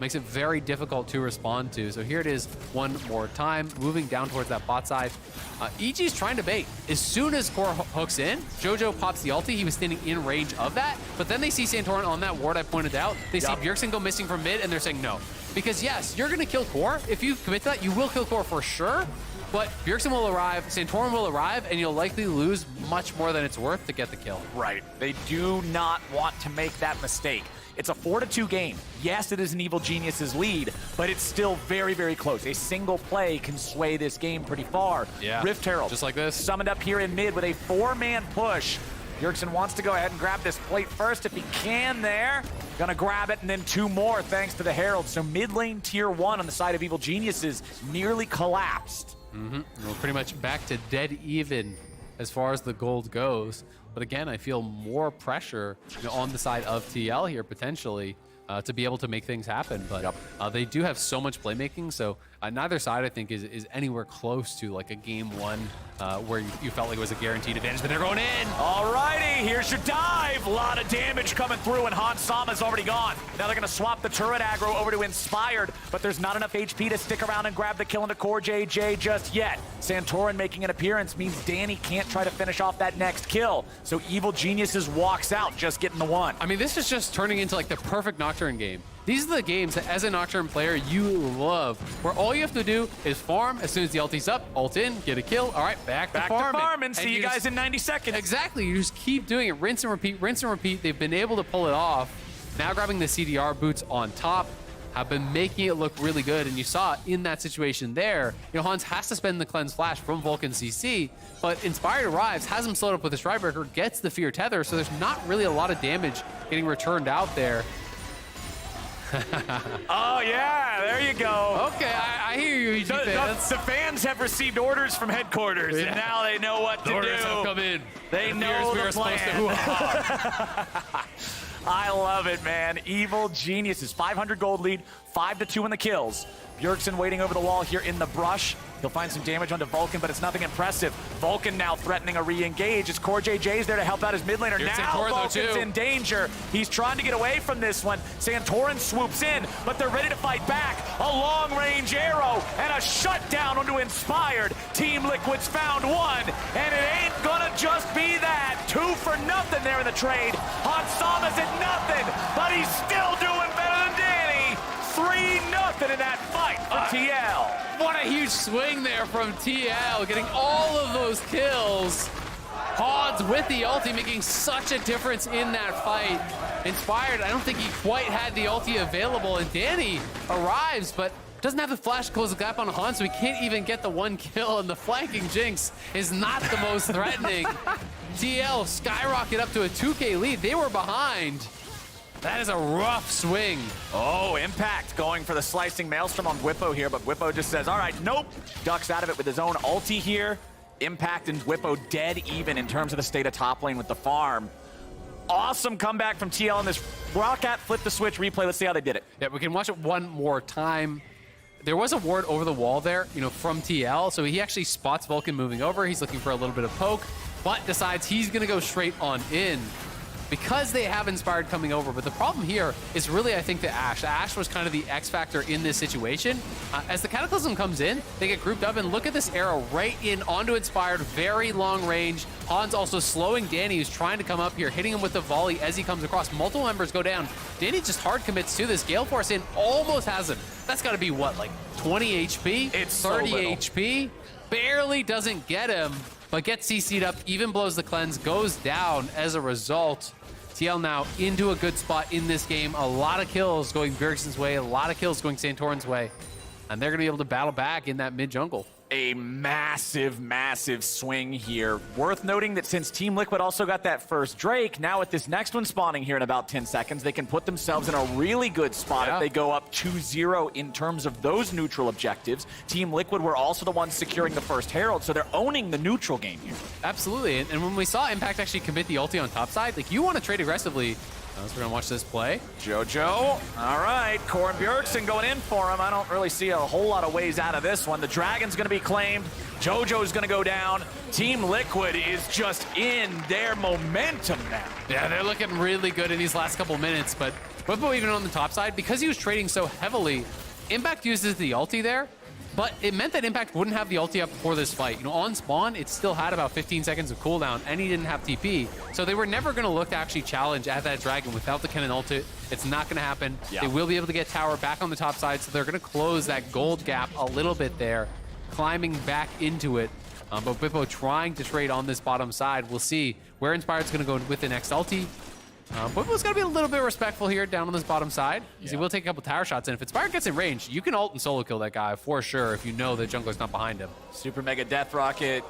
Makes it very difficult to respond to. So here it is one more time, moving down towards that bot side. EG's trying to bait. As soon as Core hooks in, JoJo pops the ulti. He was standing in range of that, but then they see Santorin on that ward I pointed out. They see Bjergsen go missing from mid, and they're saying no. Because yes, you're gonna kill Core. If you commit to that, you will kill Core for sure, but Bjergsen will arrive, Santorin will arrive, and you'll likely lose much more than it's worth to get the kill. Right. They do not want to make that mistake. It's a 4-2 game. Yes, it is an Evil Genius's lead, but it's still very, very close. A single play can sway this game pretty far. Yeah, Rift Herald, just like this. Summoned up here in mid with a 4-man push. Bjergsen wants to go ahead and grab this plate first if he can there. Gonna grab it, and then 2 more thanks to the Herald. So mid lane tier 1 on the side of Evil Geniuses nearly collapsed. We're pretty much back to dead even as far as the gold goes. But again, I feel more pressure on the side of TL here potentially to be able to make things happen. But they do have so much playmaking, so neither side I think is anywhere close to like a game 1 where you felt like it was a guaranteed advantage, but they're going in. Alrighty, here's your dive. A lot of damage coming through, and Hans Sama's already gone. Now they're gonna swap the turret aggro over to Inspired, but there's not enough HP to stick around and grab the kill into Core JJ just yet. Santorin making an appearance means Danny can't try to finish off that next kill. So Evil Geniuses walks out, just getting the 1. I mean, this is just turning into like the perfect Nocturne game. These are the games that as a Nocturne player you love, where all you have to do is farm as soon as the ulti's up, ult in, get a kill, all right, back to farming. See you guys in 90 seconds. Exactly, you just keep doing it, rinse and repeat, rinse and repeat. They've been able to pull it off. Now grabbing the CDR boots on top, have been making it look really good, and you saw in that situation there, Hans has to spend the cleanse flash from Vulcan CC, but Inspired arrives, has him slowed up with a Stridebreaker, gets the Fear Tether, so there's not really a lot of damage getting returned out there. Oh yeah, there you go. Okay, I hear you, EG fans. The fans have received orders from headquarters, and now they know what to do. Orders have come in. They know the plan. I love it, man. Evil Geniuses, 500 gold lead, 5-2 in the kills. Bjergsen waiting over the wall here in the brush. He'll find some damage onto Vulcan, but it's nothing impressive. Vulcan now threatening a re-engage. It's Core JJ's there to help out his mid laner. Here's Now Santorin, Vulcan's in danger. He's trying to get away from this one. Santorin swoops in, but they're ready to fight back. A long-range arrow and a shutdown onto Inspired. Team Liquid's found 1, and it ain't gonna just be that. 2 for nothing there in the trade. Hans Sama's at nothing, but he's still doing better than Danny. 3-0 in that fight for TL. What a huge swing there from TL, getting all of those kills. Hans with the ulti making such a difference in that fight. Inspired, I don't think he quite had the ulti available, and Danny arrives, but doesn't have the flash to close the gap on Hans, so he can't even get the 1 kill, and the flanking Jinx is not the most threatening. TL skyrocket up to a 2K lead. They were behind. That is a rough swing. Oh, Impact going for the slicing maelstrom on Whippo here, but Whippo just says, all right, nope. Ducks out of it with his own ulti here. Impact and Whippo dead even in terms of the state of top lane with the farm. Awesome comeback from TL on this Roccat flip the switch replay. Let's see how they did it. Yeah, we can watch it one more time. There was a ward over the wall there, from TL, so he actually spots Vulcan moving over. He's looking for a little bit of poke, but decides he's gonna go straight on in, because they have Inspired coming over. But the problem here is really, I think, the Ashe. Ashe was kind of the X factor in this situation. As the Cataclysm comes in, they get grouped up, and look at this arrow right in onto Inspired, very long range. Hans also slowing Danny, who's trying to come up here, hitting him with the volley as he comes across. Multiple members go down. Danny just hard commits to this. Gale Force in, almost has him. That's got to be, what, like 20 HP? It's 30 so little. HP? Barely doesn't get him, but gets CC'd up, even blows the cleanse, goes down as a result. TL now into a good spot in this game. A lot of kills going Bjergsen's way, a lot of kills going Santorin's way. And they're going to be able to battle back in that mid-jungle. A massive, massive swing here. Worth noting that since Team Liquid also got that first Drake, now with this next one spawning here in about 10 seconds, they can put themselves in a really good spot if they go up 2-0 in terms of those neutral objectives. Team Liquid were also the ones securing the first Herald, so they're owning the neutral game here. Absolutely, and when we saw Impact actually commit the ulti on top side, like, you want to trade aggressively. So we're gonna watch this play. Jojo, all right, Core and Bjergsen going in for him. I don't really see a whole lot of ways out of this one. The Dragon's gonna be claimed. Jojo's gonna go down. Team Liquid is just in their momentum now. Yeah, they're looking really good in these last couple minutes, but Whippo even on the top side, because he was trading so heavily, Impact uses the ulti there, but it meant that Impact wouldn't have the ulti up before this fight. On spawn, it still had about 15 seconds of cooldown, and he didn't have TP. So they were never going to look to actually challenge at that Dragon without the cannon ulti. It's not going to happen. Yeah. They will be able to get tower back on the top side, so they're going to close that gold gap a little bit there, climbing back into it. But Whippo trying to trade on this bottom side. We'll see where Inspired's going to go with the next ulti. Buivo's got to be a little bit respectful here down on this bottom side, because he will take a couple tower shots. And if Inspired gets in range, you can ult and solo kill that guy for sure if you know the jungler's not behind him. Super Mega Death Rocket.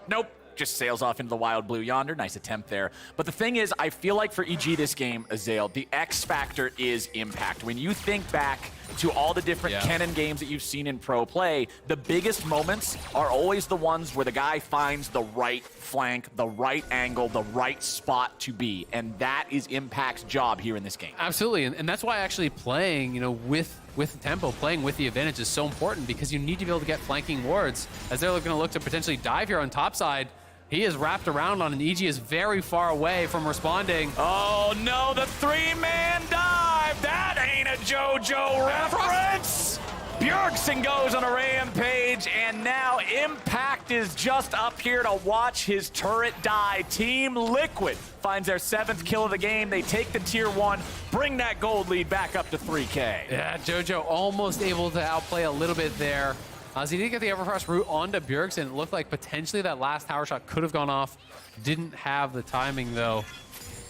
Nope. Just sails off into the wild blue yonder. Nice attempt there. But the thing is, I feel like for EG this game, Azale, the X factor is impact. When you think back to all the different Kennen games that you've seen in pro play, the biggest moments are always the ones where the guy finds the right flank, the right angle, the right spot to be. And that is Impact's job here in this game. Absolutely. And that's why actually playing, you know, with tempo, playing with the advantage is so important, because you need to be able to get flanking wards. As they're going to look to potentially dive here on top side, he is wrapped around on an EG is very far away from responding. Oh no, the 3-man dive! That ain't a JoJo reference! Bjergsen goes on a rampage, and now Impact is just up here to watch his turret die. Team Liquid finds their 7th kill of the game. They take the tier 1, bring that gold lead back up to 3K. Yeah, JoJo almost able to outplay a little bit there. As he did get the Everfrost route onto Bjergsen, it looked like potentially that last tower shot could have gone off. Didn't have the timing though.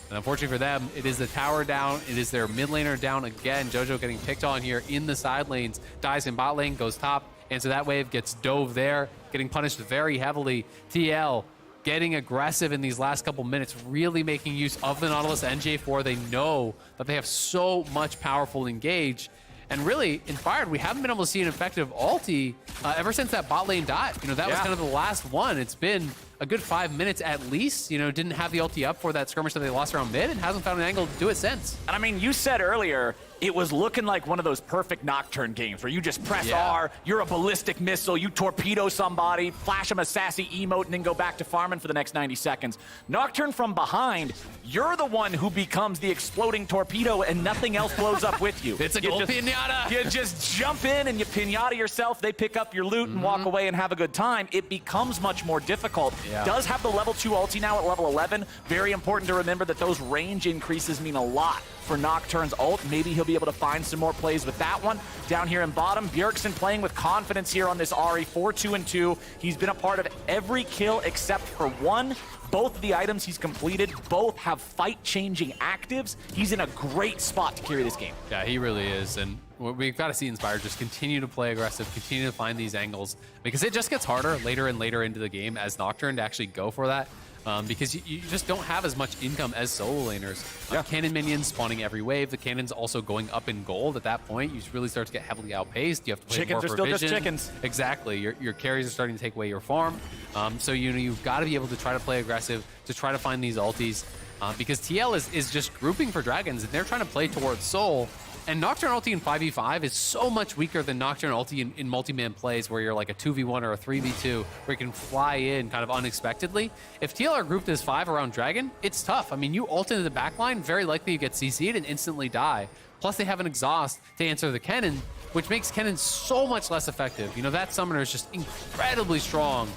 And unfortunately for them, it is the tower down. It is their mid laner down again. JoJo getting picked on here in the side lanes. Dies in bot lane, goes top. And so that wave gets dove there, getting punished very heavily. TL getting aggressive in these last couple minutes, really making use of the Nautilus NJ4. They know that they have so much powerful engage. And really, Inspired, we haven't been able to see an effective ulti ever since that bot lane dive. You know, that was kind of the last one. It's been a good 5 minutes at least. You know, didn't have the ulti up for that skirmish that they lost around mid and hasn't found an angle to do it since. And I mean, you said earlier, it was looking like one of those perfect Nocturne games where you just press R, you're a ballistic missile, you torpedo somebody, flash them a sassy emote, and then go back to farming for the next 90 seconds. Nocturne from behind, you're the one who becomes the exploding torpedo and nothing else blows up with you. It's a gold pinata. You just jump in and you pinata yourself, they pick up your loot and walk away and have a good time. It becomes much more difficult. Does have the level 2 ulti now at level 11. Very important to remember that those range increases mean a lot for Nocturne's ult. Maybe he'll be able to find some more plays with that one. Down here in bottom, Bjergsen playing with confidence here on this Ahri, 4-2-2. He's been a part of every kill except for one. Both of the items he's completed, both have fight-changing actives. He's in a great spot to carry this game. Yeah, he really is. And we've got to see Inspired just continue to play aggressive, continue to find these angles, because it just gets harder later and later into the game as Nocturne to actually go for that. Because you just don't have as much income as solo laners. Cannon minions spawning every wave. The cannons also going up in gold at that point. You really start to get heavily outpaced. You have to play chickens more are still provision. just chickens. Exactly. Your carries are starting to take away your farm. So you've got to be able to try to play aggressive to try to find these ultis. Because TL is just grouping for dragons, and they're trying to play towards Soul. And Nocturne ulti in 5v5 is so much weaker than Nocturne ulti in multi-man plays where you're like a 2v1 or a 3v2 where you can fly in kind of unexpectedly. If TL are grouped as 5 around Dragon, it's tough. I mean, you ult into the backline, very likely you get CC'd and instantly die. Plus they have an exhaust to answer the cannon, which makes cannon so much less effective. You know, that summoner is just incredibly strong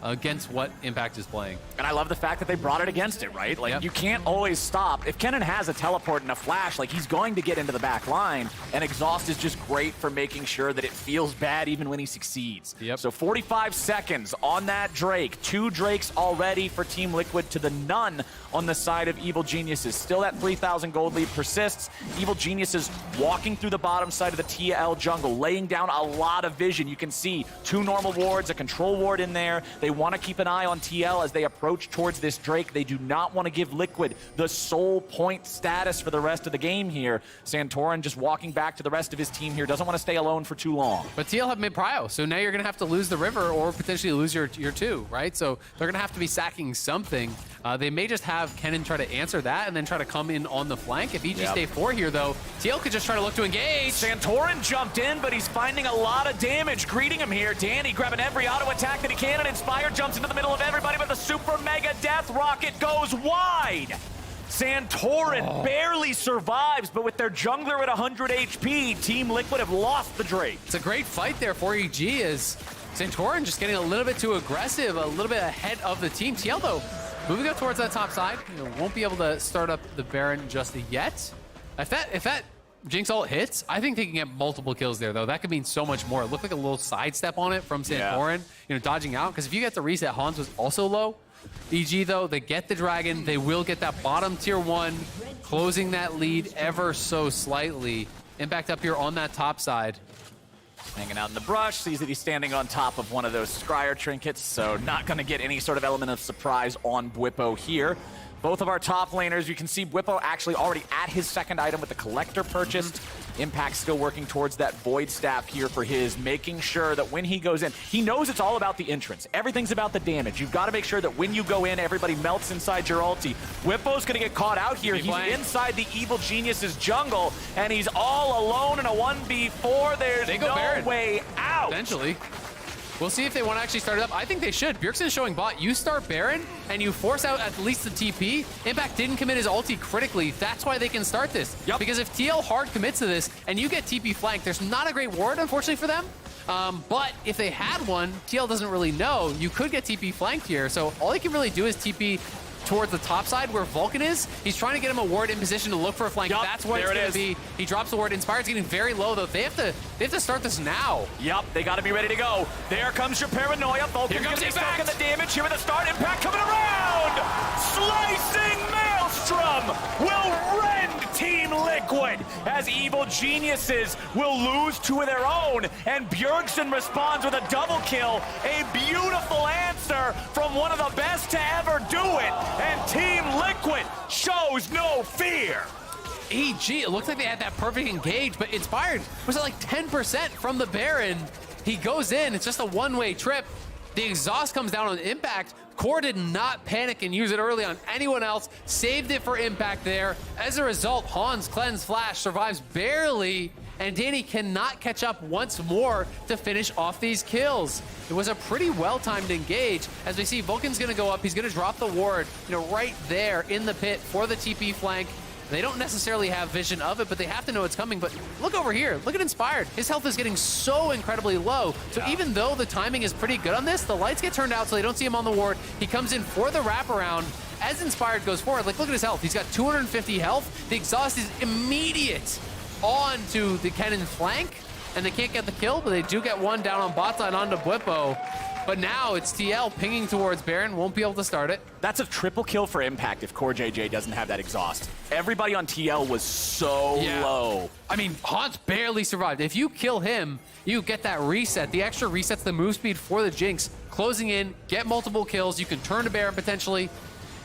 against what Impact is playing. And I love the fact that they brought it against it, right? Like, you can't always stop. If Kennen has a teleport and a flash, like, he's going to get into the back line, and Exhaust is just great for making sure that it feels bad even when he succeeds. So 45 seconds on that Drake. 2 Drakes already for Team Liquid to the none on the side of Evil Geniuses. Still that 3,000 gold lead persists. Evil Geniuses walking through the bottom side of the TL jungle, laying down a lot of vision. You can see 2 normal wards, a control ward in there. They want to keep an eye on TL as they approach towards this Drake. They do not want to give Liquid the sole point status for the rest of the game here. Santorin just walking back to the rest of his team here. Doesn't want to stay alone for too long. But TL have mid prio, so now you're going to have to lose the river or potentially lose your 2, right? So they're going to have to be sacking something. They may just have Kennen try to answer that and then try to come in on the flank. If EG stay 4 here, though, TL could just try to look to engage. Santorin jumped in, but he's finding a lot of damage greeting him here. Danny grabbing every auto attack that he can, and Inspire jumps into the middle of everybody, but the super mega death rocket goes wide. Santorin barely survives, but with their jungler at 100 HP, Team Liquid have lost the Drake. It's a great fight there for EG as Santorin just getting a little bit too aggressive, a little bit ahead of the team. TL, though, moving up towards that top side, won't be able to start up the Baron just yet. If that Jinx ult hits, I think they can get multiple kills there, though. That could mean so much more. It looked like a little sidestep on it from Santorin, dodging out. Because if you get the reset, Hans was also low. EG, though, they get the dragon. They will get that bottom tier 1, closing that lead ever so slightly. Impact up here on that top side. Hanging out in the brush, sees that he's standing on top of one of those Scryer trinkets, so not going to get any sort of element of surprise on Bwipo here. Both of our top laners, you can see Bwipo actually already at his second item with the Collector purchased. Impact still working towards that Void Staff here for his, making sure that when he goes in, he knows it's all about the entrance. Everything's about the damage. You've got to make sure that when you go in, everybody melts inside your ulti. Bwipo's going to get caught out here. He's inside the Evil Genius's jungle, and he's all alone in a 1v4. There's no Baron. way out. Eventually. We'll see if they want to actually start it up. I think they should. Bjergsen's showing bot. You start Baron, and you force out at least the TP. Impact didn't commit his ulti critically. That's why they can start this. Yep. Because if TL hard commits to this, and you get TP flanked, there's not a great ward, unfortunately, for them. But if they had one, TL doesn't really know. You could get TP flanked here. So all he can really do is TP towards the top side where Vulcan is. He's trying to get him a ward in position to look for a flank. Yep, that's what it's going to be. He drops the ward. Inspired's getting very low, though. They have to start this now. Yep, they got to be ready to go. There comes your paranoia. Vulcan's going to be stuck in the damage. Here with the start. Impact coming around. Slicing Maelstrom will rend Team Liquid as Evil Geniuses will lose 2 of their own. And Bjergsen responds with a double kill. A beautiful answer from one of the best to ever do it. And Team Liquid shows no fear. EG, it looks like they had that perfect engage, but Inspired was at like 10% from the Baron. He goes in, it's just a one-way trip. The exhaust comes down on Impact. Core did not panic and use it early on anyone else, saved it for Impact there. As a result, Hans Cleanse Flash survives barely, and Danny cannot catch up once more to finish off these kills. It was a pretty well-timed engage. As we see, Vulcan's gonna go up, he's gonna drop the ward, right there in the pit for the TP flank. They don't necessarily have vision of it, but they have to know it's coming. But look over here, look at Inspired. His health is getting so incredibly low. So even though the timing is pretty good on this, the lights get turned out so they don't see him on the ward. He comes in for the wraparound. As Inspired goes forward, look at his health. He's got 250 health. The exhaust is immediate onto the cannon flank, and they can't get the kill, but they do get one down on bot side onto Bwipo. But now it's TL pinging towards Baron, won't be able to start it. That's a triple kill for Impact if Core JJ doesn't have that exhaust. Everybody on TL was so low. I mean, Hans barely survived. If you kill him, you get that reset. The extra resets the move speed for the Jinx. Closing in, get multiple kills. You can turn to Baron potentially.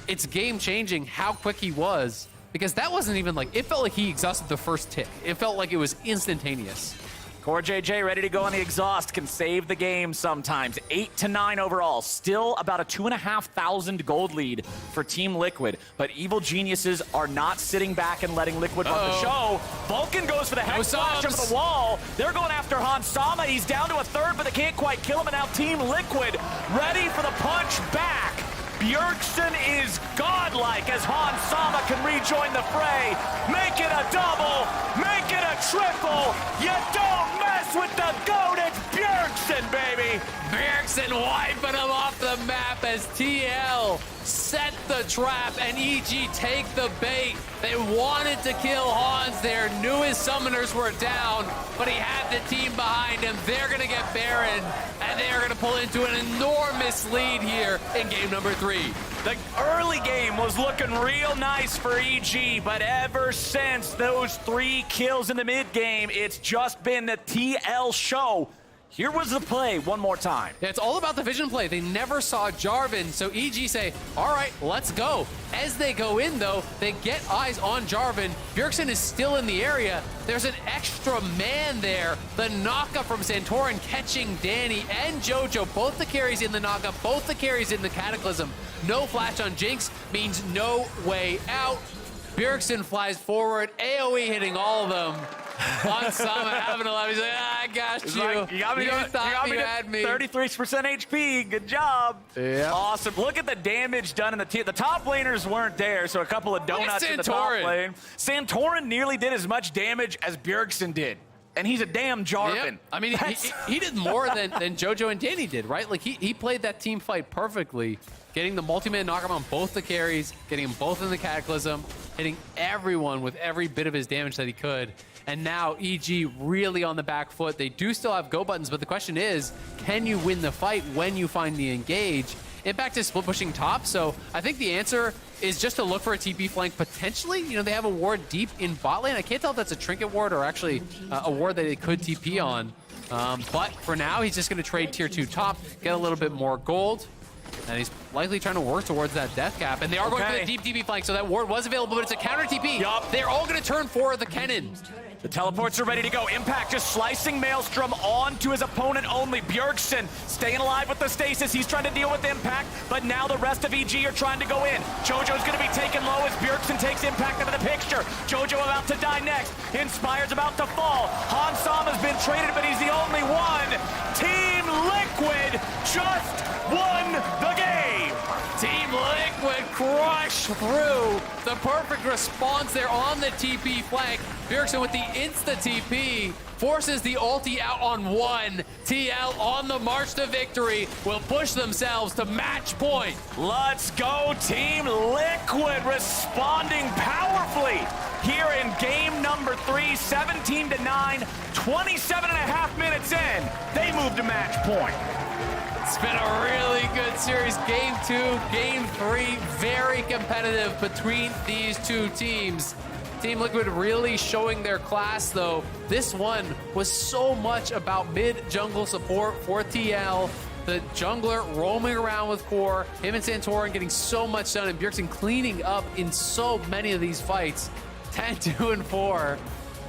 It's game-changing how quick he was, because that wasn't even like, it felt like he exhausted the first tick. It felt like it was instantaneous. Core JJ ready to go on the exhaust, can save the game sometimes. 8-9 overall, still about a 2,500 gold lead for Team Liquid. But Evil Geniuses are not sitting back and letting Liquid run the show. Vulcan goes for the Hex Flash over the wall. They're going after Hans Sama. He's down to a third, but they can't quite kill him. And now Team Liquid ready for the punch back. Bjergsen is godlike as Hans Sama can rejoin the fray. Make it a double, make it a triple. You don't mess with the GOAT, it's Bjergsen, baby. Bjergsen wiping him off the map as TL set the trap and EG take the bait. They wanted to kill Hans there, knew his summoners were down, but he had the team behind him. They're gonna get Baron, and they're gonna pull into an enormous lead here in game number 3. The early game was looking real nice for EG, but ever since those 3 kills in the mid game, it's just been the TL show. Here was the play one more time. Yeah, it's all about the vision play. They never saw Jarvan, so EG say, all right, let's go. As they go in, though, they get eyes on Jarvan. Bjergsen is still in the area. There's an extra man there. The knockup from Santorin catching Danny and Jojo. Both the carries in the knockup, both the carries in the Cataclysm. No flash on Jinx means no way out. Bjergsen flies forward, AoE hitting all of them. On Sama having a lot. He's like, I got you. Like, you got me. You thought you had me. 33% HP. Good job. Yeah. Awesome. Look at the damage done in the team. The top laners weren't there, so a couple of donuts in the top lane. Santorin nearly did as much damage as Bjergsen did. And he's a damn Jarvan. Yep. I mean, he did more than Jojo and Danny did, right? Like, he played that team fight perfectly, getting the multi-man knockup on both the carries, getting them both in the Cataclysm, hitting everyone with every bit of his damage that he could. And now EG really on the back foot. They do still have go buttons, but the question is, can you win the fight when you find the engage? Impact is split pushing top, so I think the answer is just to look for a TP flank potentially. You know, they have a ward deep in bot lane. I can't tell if that's a trinket ward or actually a ward that they could TP on. But for now, he's just going to trade tier 2 top, get a little bit more gold. And he's likely trying to work towards that death cap. And they are going for the deep TP flank, so that ward was available, but it's a counter TP. Yup. They're all going to turn for the Kennen. The teleports are ready to go. Impact just slicing Maelstrom onto his opponent only. Bjergsen staying alive with the stasis. He's trying to deal with Impact, but now the rest of EG are trying to go in. Jojo's going to be taken low as Bjergsen takes Impact out of the picture. Jojo about to die next. Inspire's about to fall. Hansam has been traded, but he's the only one. Team Liquid just won the game. Team Liquid crush through. The perfect response there on the TP flank. Bjergsen with the insta-TP forces the ulti out on one. TL on the march to victory will push themselves to match point. Let's go, Team Liquid, responding powerfully here in game number 3, 17-9, 27.5 minutes in. They move to match point. It's been a really good series. Game 2, Game 3, very competitive between these two teams. Team Liquid really showing their class, though. This one was so much about mid-jungle support for TL. The jungler roaming around with core, him and Santorin getting so much done, and Bjergsen cleaning up in so many of these fights. 10-2-4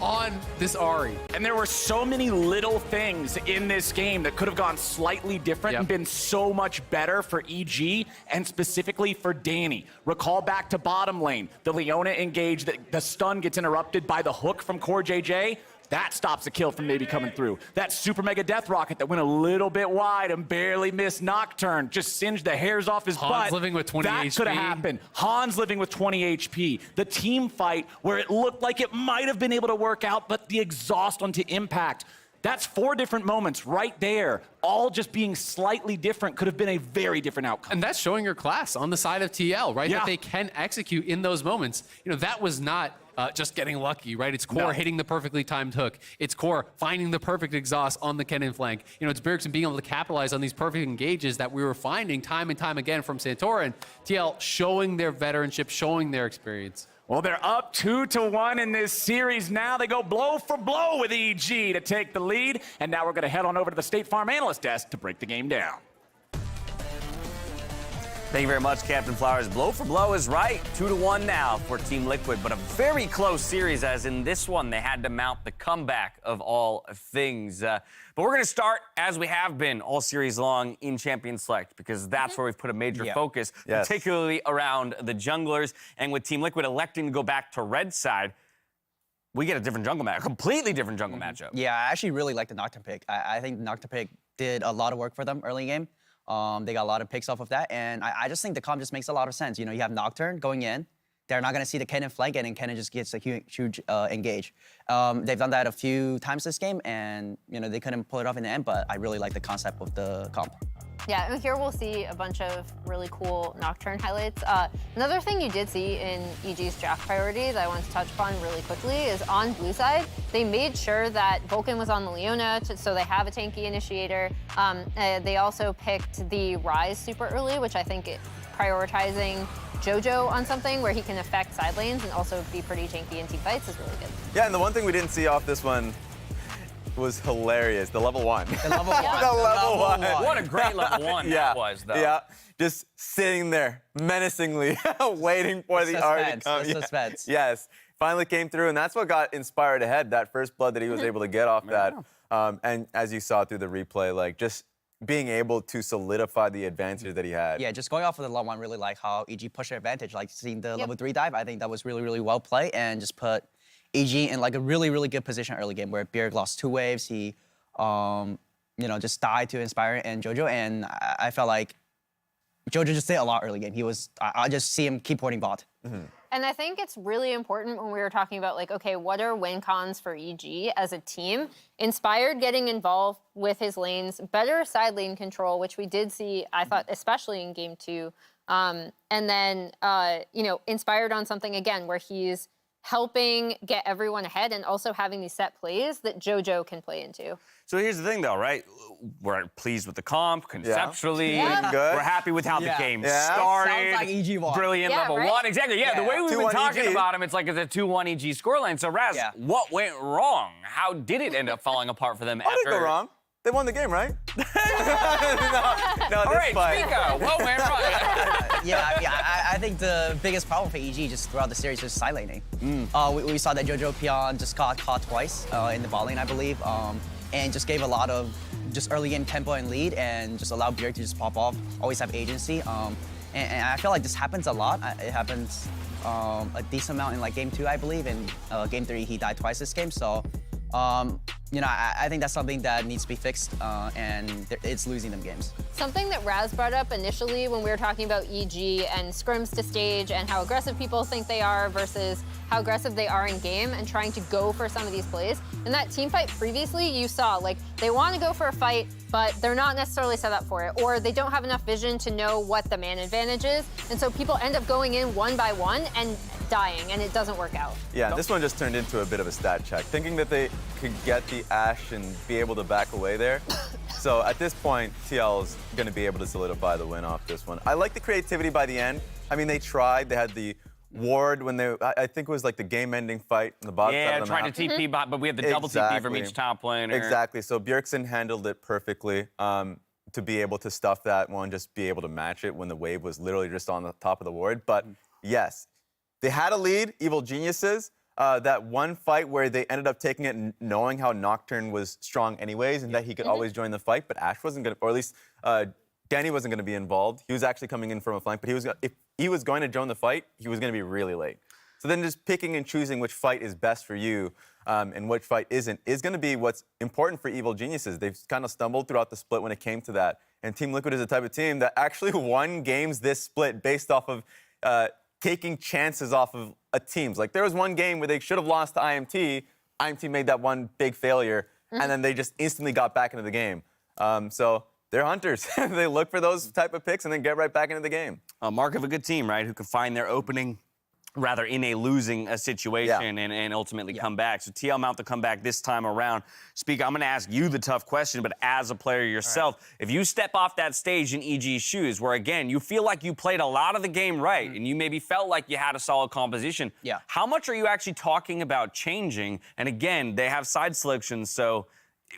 on this Ahri. And there were so many little things in this game that could have gone slightly different and been so much better for EG and specifically for Danny. Recall back to bottom lane, the Leona engage, the stun gets interrupted by the hook from Core JJ. That stops a kill from maybe coming through. That super mega death rocket that went a little bit wide and barely missed Nocturne, just singed the hairs off his butt. Hans living with 20 that HP. could have happened. Hans living with 20 HP. The team fight where it looked like it might have been able to work out, but the exhaust onto Impact. That's 4 different moments right there, all just being slightly different, could have been a very different outcome. And that's showing your class on the side of TL, right? That they can execute in those moments. You know, that was not just getting lucky, right? It's Core hitting the perfectly timed hook. It's Core finding the perfect exhaust on the Kennen flank. You know, it's Bjergsen being able to capitalize on these perfect engages that we were finding time and time again from Santorin. TL showing their veteranship, showing their experience. Well, they're up 2-1 in this series now. They go blow for blow with EG to take the lead. And now we're going to head on over to the State Farm Analyst Desk to break the game down. Thank you very much, Captain Flowers. Blow for blow is right. 2-1 now for Team Liquid, but a very close series, as in this one, they had to mount the comeback of all things. But we're going to start, as we have been all series long, in Champion Select, because that's where we've put a major focus, particularly around the junglers. And with Team Liquid electing to go back to red side, we get a different jungle match, a completely different jungle matchup. Yeah, I actually really like the Nocturne pick. I think the Nocturne pick did a lot of work for them early game. They got a lot of picks off of that, and I just think the comp just makes a lot of sense. You know, you have Nocturne going in. They're not going to see the Kennen flank, and then Kennen just gets a huge engage. They've done that a few times this game, and, you know, they couldn't pull it off in the end, but I really like the concept of the comp. Yeah, and here we'll see a bunch of really cool Nocturne highlights. Another thing you did see in EG's draft priorities I want to touch upon really quickly is on blue side, they made sure that Vulcan was on the Leona, so they have a tanky initiator. They also picked the Rise super early, which I think prioritizing Jojo on something where he can affect side lanes and also be pretty tanky in team fights is really good. Yeah, and the one thing we didn't see off this one was hilarious. The level 1. The level 1. The level 1. What a great level 1 that was, though. Yeah, just sitting there menacingly, waiting for the Ahri to come. Suspense. Yes, finally came through, and that's what got Inspired ahead. That first blood that he was able to get off that, and as you saw through the replay, like just being able to solidify the advantage that he had. Yeah, just going off of the level 1, really like how EG pushed their advantage. Like seeing the level 3 dive, I think that was really, really well played, and just put EG in like a really, really good position early game where Bjerg lost 2 waves. He, you know, just died to Inspire and Jojo, and I felt like Jojo just did a lot early game. He was, I just see him keep porting bot. And I think it's really important when we were talking about, like, okay, what are win cons for EG as a team? Inspired getting involved with his lanes, better side lane control, which we did see, I thought, especially in game 2. And then, you know, Inspired on something, again, where he's helping get everyone ahead and also having these set plays that JoJo can play into. So here's the thing, though, right? We're pleased with the comp conceptually. Yeah. Good. We're happy with how Yeah. the game Yeah. started. Sounds like EG won. Brilliant Yeah, level right? 1. Exactly. Yeah, the way we've been 2-1 talking EG. about him, it's like it's a 2-1 EG scoreline. So Raz, Yeah. what went wrong? How did it end up falling apart for them What after? did go wrong? They won the game, right? no, All this right, fight. Spica, what went wrong? Yeah, I think the biggest problem for EG just throughout the series is side laning. We saw that JoJo Pion just got caught twice in the bot lane, I believe, and just gave a lot of just early game tempo and lead and just allowed Bjerg to just pop off, always have agency. And I feel like this happens a lot. It happens a decent amount in like game 2, I believe, and game 3 he died twice this game. So you know, I think that's something that needs to be fixed, and it's losing them games. Something that Raz brought up initially when we were talking about EG and scrims to stage and how aggressive people think they are versus how aggressive they are in game and trying to go for some of these plays. In that team fight previously, you saw like they want to go for a fight, but they're not necessarily set up for it, or they don't have enough vision to know what the man advantage is, and so people end up going in one by one and dying, and it doesn't work out. Yeah, this one just turned into a bit of a stat check, thinking that they could get the Ashe and be able to back away there. So at this point, TL is going to be able to solidify the win off this one. I like the creativity by the end. I mean, they tried. They had the ward when they, I think it was like the game-ending fight in the bottom side of the trying map. to TP bot, but we had the double TP from each top laner. Exactly. So Bjergsen handled it perfectly to be able to stuff that one, just be able to match it when the wave was literally just on the top of the ward. But yes, they had a lead, Evil Geniuses. That one fight where they ended up taking it knowing how Nocturne was strong anyways and that he could always join the fight, but Ashe wasn't going to, or at least Danny wasn't going to be involved. He was actually coming in from a flank, but if he was going to join the fight, he was going to be really late. So then just picking and choosing which fight is best for you and which fight isn't is going to be what's important for Evil Geniuses. They've kind of stumbled throughout the split when it came to that. And Team Liquid is the type of team that actually won games this split based off of taking chances off of teams. Like there was one game where they should have lost to IMT. IMT made that one big failure, and then they just instantly got back into the game. So they're hunters. They look for those type of picks and then get right back into the game. A mark of a good team, right? Who can find their opening rather in a losing situation and ultimately come back. So TL mount the comeback this time around. Speak, I'm going to ask you the tough question, but as a player yourself, if you step off that stage in EG's shoes, where again, you feel like you played a lot of the game right, and you maybe felt like you had a solid composition, how much are you actually talking about changing? And again, they have side selections, so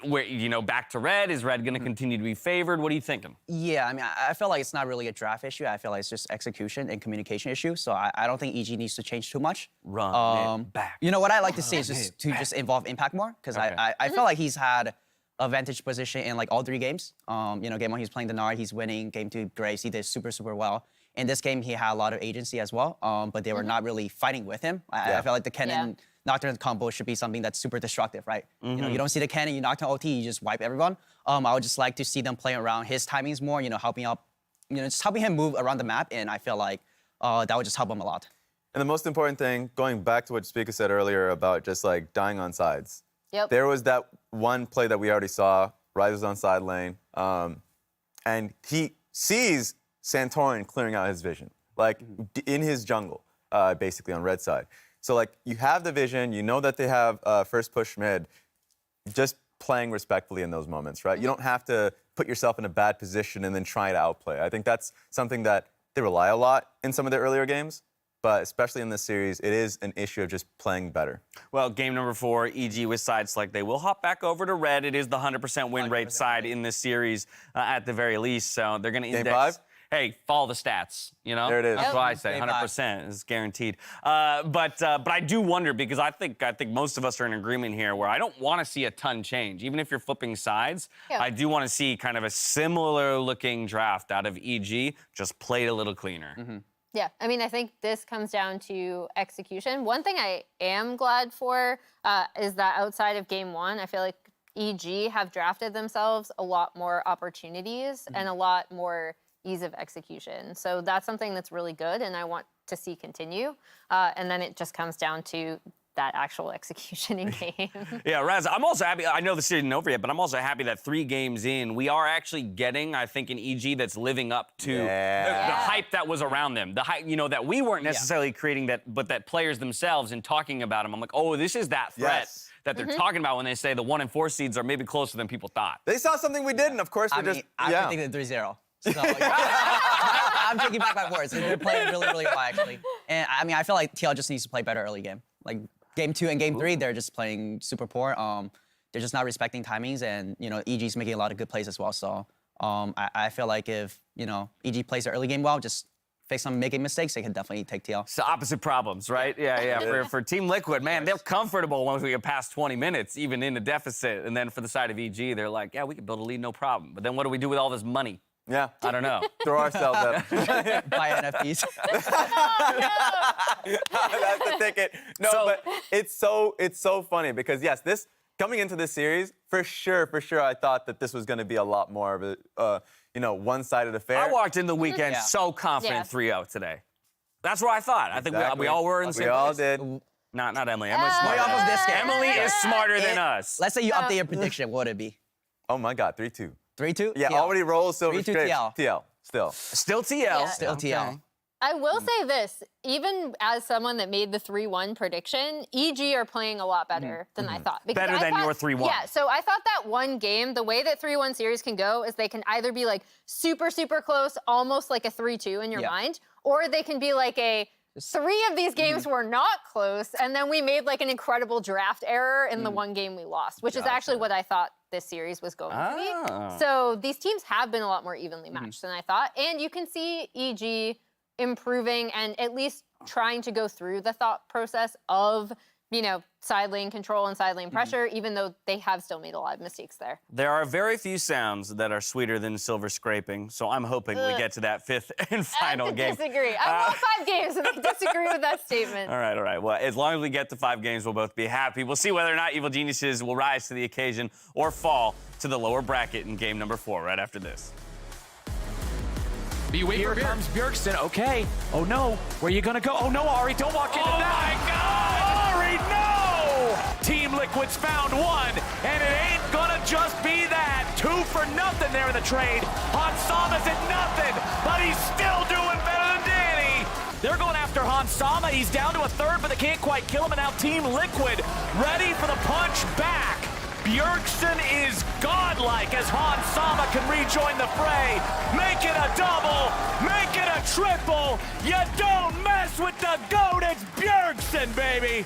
where, you know, back to Red. Is Red going to continue to be favored? What are you thinking? Yeah, I mean, I feel like it's not really a draft issue. I feel like it's just execution and communication issue. So I don't think EG needs to change too much. Run it back. You know, what I like to see is just to just involve Impact more, because I feel like he's had a vantage position in like all 3 games. You know, game 1 he's playing the Nard, he's winning. Game 2 Graves, he did super well. In this game he had a lot of agency as well, but they were not really fighting with him. I felt like the Kennen Nocturne combo should be something that's super destructive, right? You know, you don't see the Kennen, you Nocturne OT, you just wipe everyone. I would just like to see them play around his timings more, you know, helping up, you know, just helping him move around the map, and I feel like that would just help him a lot. And the most important thing, going back to what Spica said earlier about just like dying on sides. There was that one play that we already saw, Ryze was on side lane, and he sees Santorin clearing out his vision, like in his jungle, basically on red side. So like you have the vision, you know that they have first push mid, just playing respectfully in those moments, right? You don't have to put yourself in a bad position and then try to outplay. I think that's something that they rely a lot in some of their earlier games, but especially in this series, it is an issue of just playing better. Well, game number 4, EG with side select. They will hop back over to Red. It is the 100% win rate side in this series at the very least, so they're going to index. Game 5? Hey, follow the stats, you know? There it is. That's what I say, 100% is guaranteed. But I do wonder, because I think most of us are in agreement here, where I don't want to see a ton change. Even if you're flipping sides, I do want to see kind of a similar-looking draft out of EG, just played a little cleaner. Yeah, I mean, I think this comes down to execution. One thing I am glad for is that outside of game 1, I feel like EG have drafted themselves a lot more opportunities and a lot more ease of execution. So that's something that's really good and I want to see continue. And then it just comes down to that actual execution in game. Yeah, Raz, I'm also happy. I know the series isn't over yet, but I'm also happy that 3 games in, we are actually getting, I think, an EG that's living up to the hype that was around them. The hype, you know, that we weren't necessarily creating that, but that players themselves and talking about them. I'm like, oh, this is that threat that they're talking about when they say the 1 and 4 seeds are maybe closer than people thought. They saw something we didn't, of course. I'm predicting the 3-0. So, I'm taking back my words. They're playing really, really well, actually. And I mean, I feel like TL just needs to play better early game. Like game 2 and game 3, they're just playing super poor. They're just not respecting timings, and you know, EG's making a lot of good plays as well. So I feel like if you know EG plays the early game well, just fix some making mistakes, they can definitely take TL. It's the opposite problems, right? Yeah. For Team Liquid, man, they're comfortable once we get past 20 minutes, even in the deficit. And then for the side of EG, they're like, yeah, we can build a lead, no problem. But then what do we do with all this money? Yeah. I don't know. Throw ourselves up. Buy NFTs. That's the ticket. No, but it's so funny because yes, this coming into this series, for sure, I thought that this was going to be a lot more of a one-sided affair. I walked in the weekend so confident 3-0 today. That's what I thought. I think we all were in the same place. We all did. Not Emily. Emily's smarter. Emily is smarter than us. Let's say you update your prediction. What would it be? Oh my God, 3-2. 3-2? Yeah, already rolled Silver 3-2 straight. TL. Still. Still TL. Yeah. Still TL. I will say this, even as someone that made the 3-1 prediction, EG are playing a lot better than I thought. Because Better than your 3-1. Yeah, so I thought that one game, the way that 3-1 series can go is they can either be like super, super close, almost like a 3-2 in your mind, or they can be like a 3 of these games were not close, and then we made like an incredible draft error in the one game we lost, which is actually what I thought this series was going to be. So these teams have been a lot more evenly matched than I thought, and you can see EG improving and at least trying to go through the thought process of, you know, side lane control and side lane pressure, even though they have still made a lot of mistakes there. There are very few sounds that are sweeter than silver scraping, so I'm hoping we get to that 5th and final game. I disagree. I want 5 games, and I disagree with that statement. All right. Well, as long as we get to 5 games, we'll both be happy. We'll see whether or not Evil Geniuses will rise to the occasion or fall to the lower bracket in game number 4 right after this. Here comes Bjergsen. Okay. Oh, no. Where are you going to go? Oh, no, Ari, don't walk into that. Oh, my God. Ari, no! Team Liquid's found one, and it ain't going to just be that. 2 for nothing there in the trade. Hansama's at nothing, but he's still doing better than Danny. They're going after Hansama. He's down to a 3rd, but they can't quite kill him. And now Team Liquid ready for the punch back. Bjergsen is godlike as Hansama can rejoin the fray. Make it a double, make it a triple. You don't mess with the GOAT, it's Bjergsen, baby.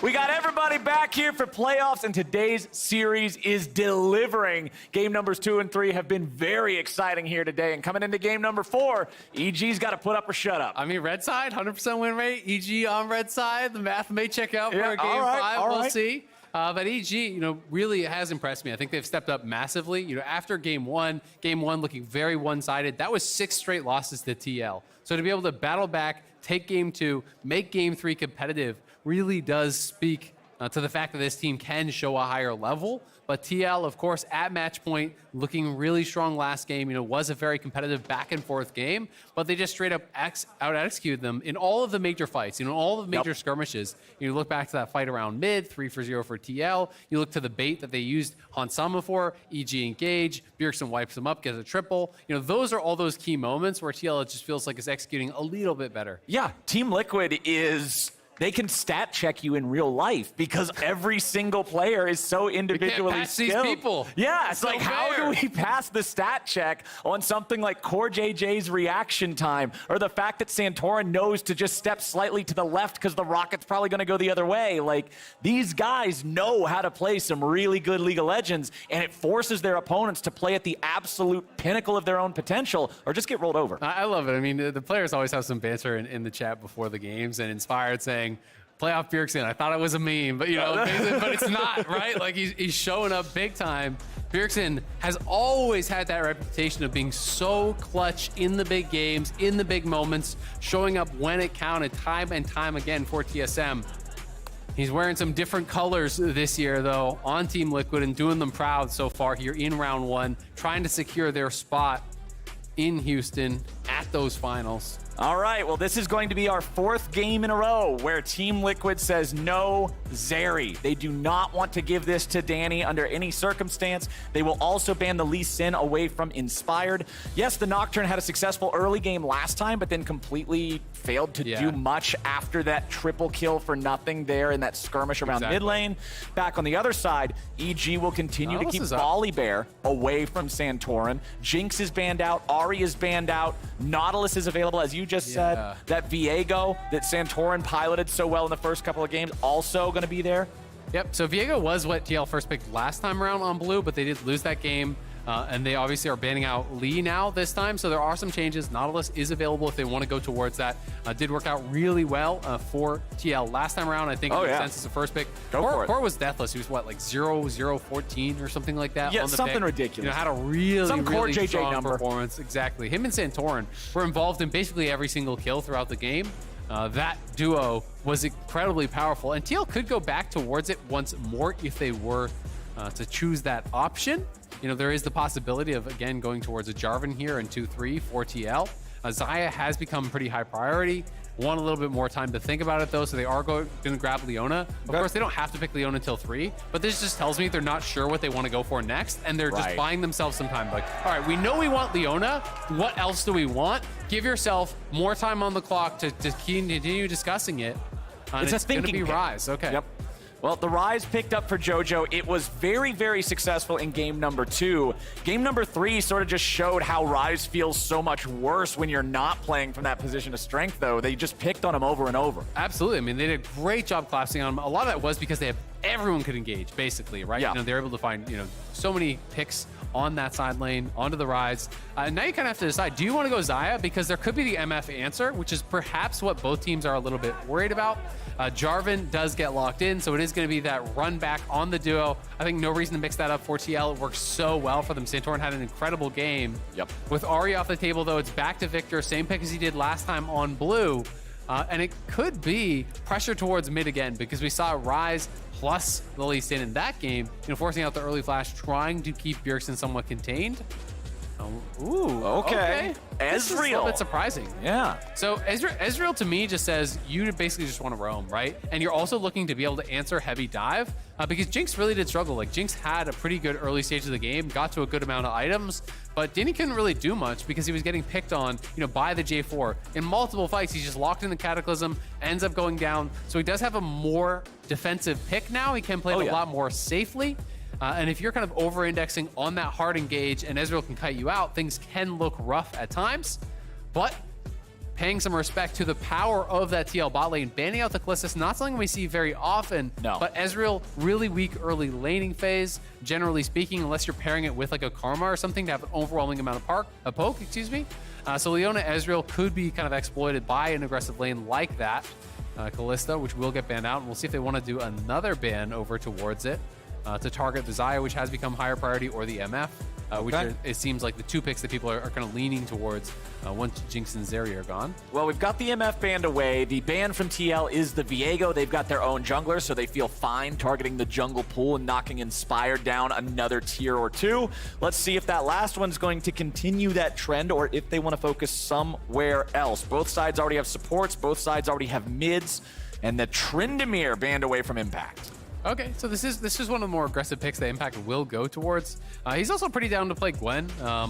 We got everybody back here for playoffs, and today's series is delivering. Game numbers 2 and 3 have been very exciting here today, and coming into game number 4, EG's got to put up or shut up. I mean, red side, 100% win rate. EG on red side. The math may check out for game 5. We'll see. But EG, really has impressed me. I think they've stepped up massively. After game one looking very one-sided, that was 6 straight losses to TL. So to be able to battle back, take game 2, make game 3 competitive, really does speak to the fact that this team can show a higher level. But TL, of course, at match point, looking really strong last game. Was a very competitive back and forth game, but they just straight up out-executed them in all of the major fights, all of the major skirmishes. You look back to that fight around mid, 3-0 for TL. You look to the bait that they used Hansama for, EG engage, Bjergsen wipes them up, gets a triple. Those are all those key moments where TL just feels like it's executing a little bit better. Yeah, Team Liquid is... They can stat check you in real life because every single player is so individually skilled. These people. Yeah, it's like, how do we pass the stat check on something like Core JJ's reaction time, or the fact that Santorin knows to just step slightly to the left because the rocket's probably going to go the other way? Like, these guys know how to play some really good League of Legends, and it forces their opponents to play at the absolute pinnacle of their own potential or just get rolled over. I love it. I mean, the players always have some banter in the chat before the games, and Inspired saying, playoff Bjergsen, I thought it was a meme, but but it's not, right? Like he's showing up big time. Bjergsen has always had that reputation of being so clutch in the big games, in the big moments, showing up when it counted time and time again for TSM. He's wearing some different colors this year, though, on Team Liquid and doing them proud so far here in round 1, trying to secure their spot in Houston at those finals. All right, well, this is going to be our 4th game in a row where Team Liquid says no Zeri. They do not want to give this to Danny under any circumstance. They will also ban the Lee Sin away from Inspired. Yes, the Nocturne had a successful early game last time, but then completely failed to do much after that triple kill for nothing there in that skirmish around mid lane. Back on the other side, EG will continue to keep Volibear away from Santorin. Jinx is banned out. Ahri is banned out. Nautilus is available, as you just said. That Viego that Santorin piloted so well in the first couple of games also going to be there. Yep, so Viego was what TL first picked last time around on blue, but they did lose that game. And they obviously are banning out Lee now this time, so there are some changes. Nautilus is available if they want to go towards that. Did work out really well for TL last time around. I think it makes sense as a first pick. Core was deathless. He was what, like 0-0-14 or something like that? Yeah, on the something pick. ridiculous. Had a really Core JJ strong number. performance. Exactly. Him and Santorin were involved in basically every single kill throughout the game. That duo was incredibly powerful, and TL could go back towards it once more if they were to choose that option. There is the possibility of, again, going towards a Jarvan here in 2-3 for TL. Xayah has become pretty high priority. Want a little bit more time to think about it, though, so they are going to grab Leona. Of course, they don't have to pick Leona until 3, but this just tells me they're not sure what they want to go for next, and they're just buying themselves some time. Like, all right, we know we want Leona. What else do we want? Give yourself more time on the clock to continue discussing it. It's going to be Ryze. Okay. Yep. Well, the Ryze picked up for JoJo. It was very, very successful in game number 2. Game number 3 sort of just showed how Ryze feels so much worse when you're not playing from that position of strength, though. They just picked on him over and over. Absolutely. I mean, they did a great job collapsing on him. A lot of that was because everyone could engage, basically, right? Yeah. They're able to find, so many picks on that side lane, onto the Ryze. Now you kind of have to decide, do you want to go Xayah? Because there could be the MF answer, which is perhaps what both teams are a little bit worried about. Jarvan does get locked in, so it is going to be that run back on the duo. I think no reason to mix that up for TL. It works so well for them. Santorin had an incredible game. Yep. With Ahri off the table, though, it's back to Victor. Same pick as he did last time on blue. And it could be pressure towards mid again, because we saw Ryze plus the Lee Sin in that game, forcing out the early flash, trying to keep Bjergsen somewhat contained. Ooh, okay. This is a little bit surprising. Yeah. So Ezreal to me just says you basically just want to roam, right? And you're also looking to be able to answer heavy dive because Jinx really did struggle. Like, Jinx had a pretty good early stage of the game, got to a good amount of items, but Danny couldn't really do much because he was getting picked on, by the J4. In multiple fights, he's just locked in the Cataclysm, ends up going down. So he does have a more defensive pick now. He can play it a lot more safely. And if you're kind of over-indexing on that hard engage and Ezreal can kite you out, things can look rough at times. But paying some respect to the power of that TL bot lane. Banning out the Kalista is not something we see very often. No. But Ezreal, really weak early laning phase, generally speaking, unless you're pairing it with like a Karma or something to have an overwhelming amount of poke, excuse me. So Leona Ezreal could be kind of exploited by an aggressive lane like that. Kalista, which will get banned out, and we'll see if they want to do another ban over towards it to target the Xayah, which has become higher priority, or the MF. Which it seems like the two picks that people are kind of leaning towards once Jinx and Zeri are gone. Well, we've got the MF banned away. The ban from TL is the Viego. They've got their own jungler, so they feel fine targeting the jungle pool and knocking Inspired down another tier or two. Let's see if that last one's going to continue that trend or if they want to focus somewhere else. Both sides already have supports. Both sides already have mids. And the Tryndamere banned away from Impact. Okay, so this is one of the more aggressive picks that Impact will go towards. He's also pretty down to play Gwen,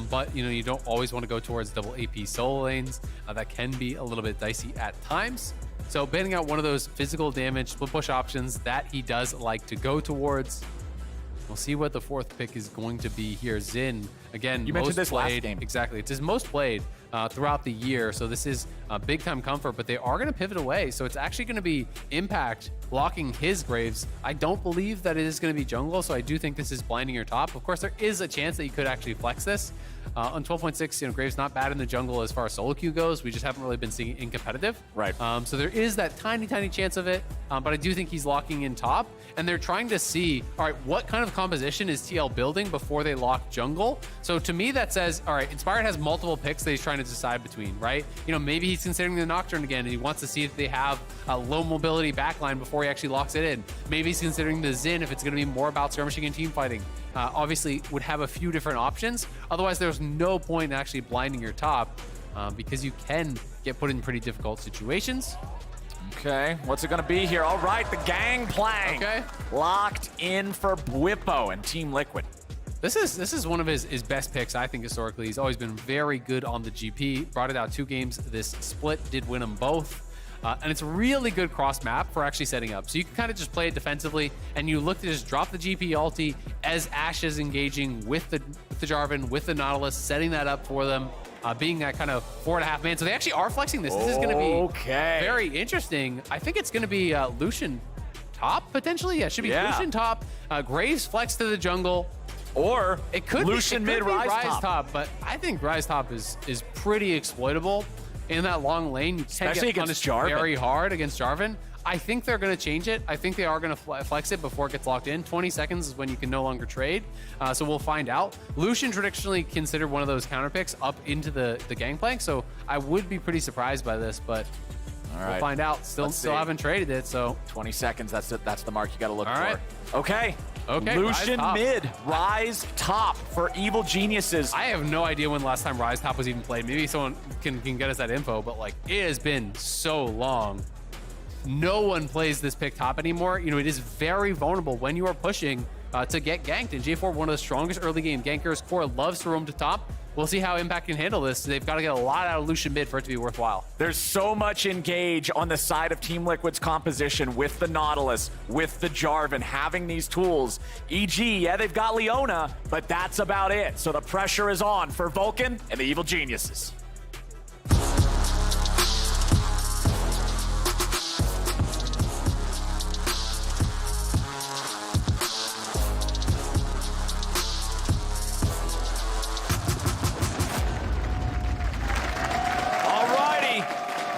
but you don't always want to go towards double AP solo lanes. That can be a little bit dicey at times. So banning out one of those physical damage split push options that he does like to go towards. We'll see what the fourth pick is going to be here. Xin, again, you mentioned this played, last game. Exactly, it's his most played throughout the year, so this is a big time comfort, but they are going to pivot away, so it's actually going to be Impact blocking his Graves. I don't believe that it is going to be jungle, so I do think this is blinding your top. Of course, there is a chance that you could actually flex this. On 12.6, Graves not bad in the jungle as far as solo queue goes. We just haven't really been seeing it in competitive. Right. So there is that tiny chance of it, but I do think he's locking in top, and they're trying to see, all right, what kind of composition is TL building before they lock jungle? So to me, that says, all right, Inspired has multiple picks that he's trying to decide between, right? Maybe he's considering the Nocturne again, and he wants to see if they have a low mobility backline before he actually locks it in. Maybe he's considering the Xin if it's going to be more about skirmishing and team fighting. Obviously, would have a few different options. Otherwise, there's no point in actually blinding your top because you can get put in pretty difficult situations. Okay, what's it going to be here? All right, the Gangplank. Okay. Locked in for Bwipo and Team Liquid. This is one of his best picks, I think, historically. He's always been very good on the GP. Brought it out 2 games this split, did win them both. And it's a really good cross map for actually setting up. So you can kind of just play it defensively, and you look to just drop the GP ulti as Ashe is engaging with the Jarvan, with the Nautilus, setting that up for them, being that kind of 4.5 man. So they actually are flexing this. This is going to be very interesting. I think it's going to be Lucian top, potentially. Yeah, it should be Lucian top. Graves flex to the jungle. Or it could Lucian be, mid, Rise top. But I think Rise top is pretty exploitable. In that long lane, you can get punished very hard against Jarvan. I think they're going to change it. I think they are going to flex it before it gets locked in. 20 seconds is when you can no longer trade. So we'll find out. Lucian traditionally considered one of those counter picks up into the Gangplank. So I would be pretty surprised by this, but we'll find out. Still haven't traded it. So 20 seconds. That's it. That's the mark you got to look for. Right. Okay. Lucian mid, Rise top for Evil Geniuses. I have no idea when the last time Rise top was even played. Maybe someone can get us that info, but it has been so long. No one plays this pick top anymore. It is very vulnerable when you are pushing to get ganked. And J4, one of the strongest early game gankers. Core loves to roam to top. We'll see how Impact can handle this. They've got to get a lot out of Lucian mid for it to be worthwhile. There's so much engage on the side of Team Liquid's composition with the Nautilus, with the Jarvan, having these tools. EG, yeah, they've got Leona, but that's about it. So the pressure is on for Vulcan and the Evil Geniuses.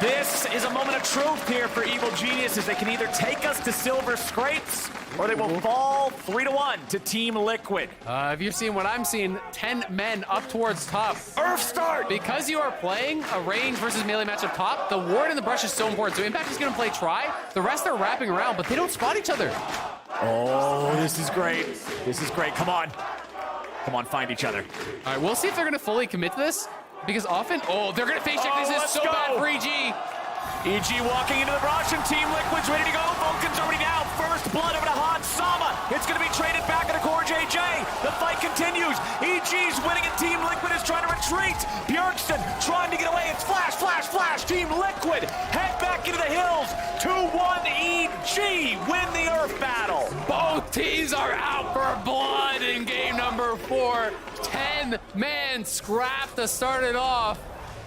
This is a moment of truth here for Evil Geniuses. They can either take us to Silver Scrapes or they will fall 3-1 to Team Liquid. If you've seen what I'm seeing, 10 men up towards top. Earth start! Because you are playing a range versus melee matchup top, the ward and the brush is so important. So Impact is going to play try. The rest are wrapping around, but they don't spot each other. Oh, this is great. This is great. Come on. Come on, find each other. All right, we'll see if they're going to fully commit to this. Because often, they're going to face check. This is so bad for EG. EG walking into the brush and Team Liquid's ready to go. Vulcan's already down. First blood over to Han Sama. It's going to be traded back into Core JJ. The fight continues. EG's winning and Team Liquid is trying to retreat. Bjergsen trying to get away. It's flash, flash, flash. Team Liquid head back into the hills. 2-1 EG win the Earth battle. Both teams are out for blood in game number 4. 10-man scrap to start it off.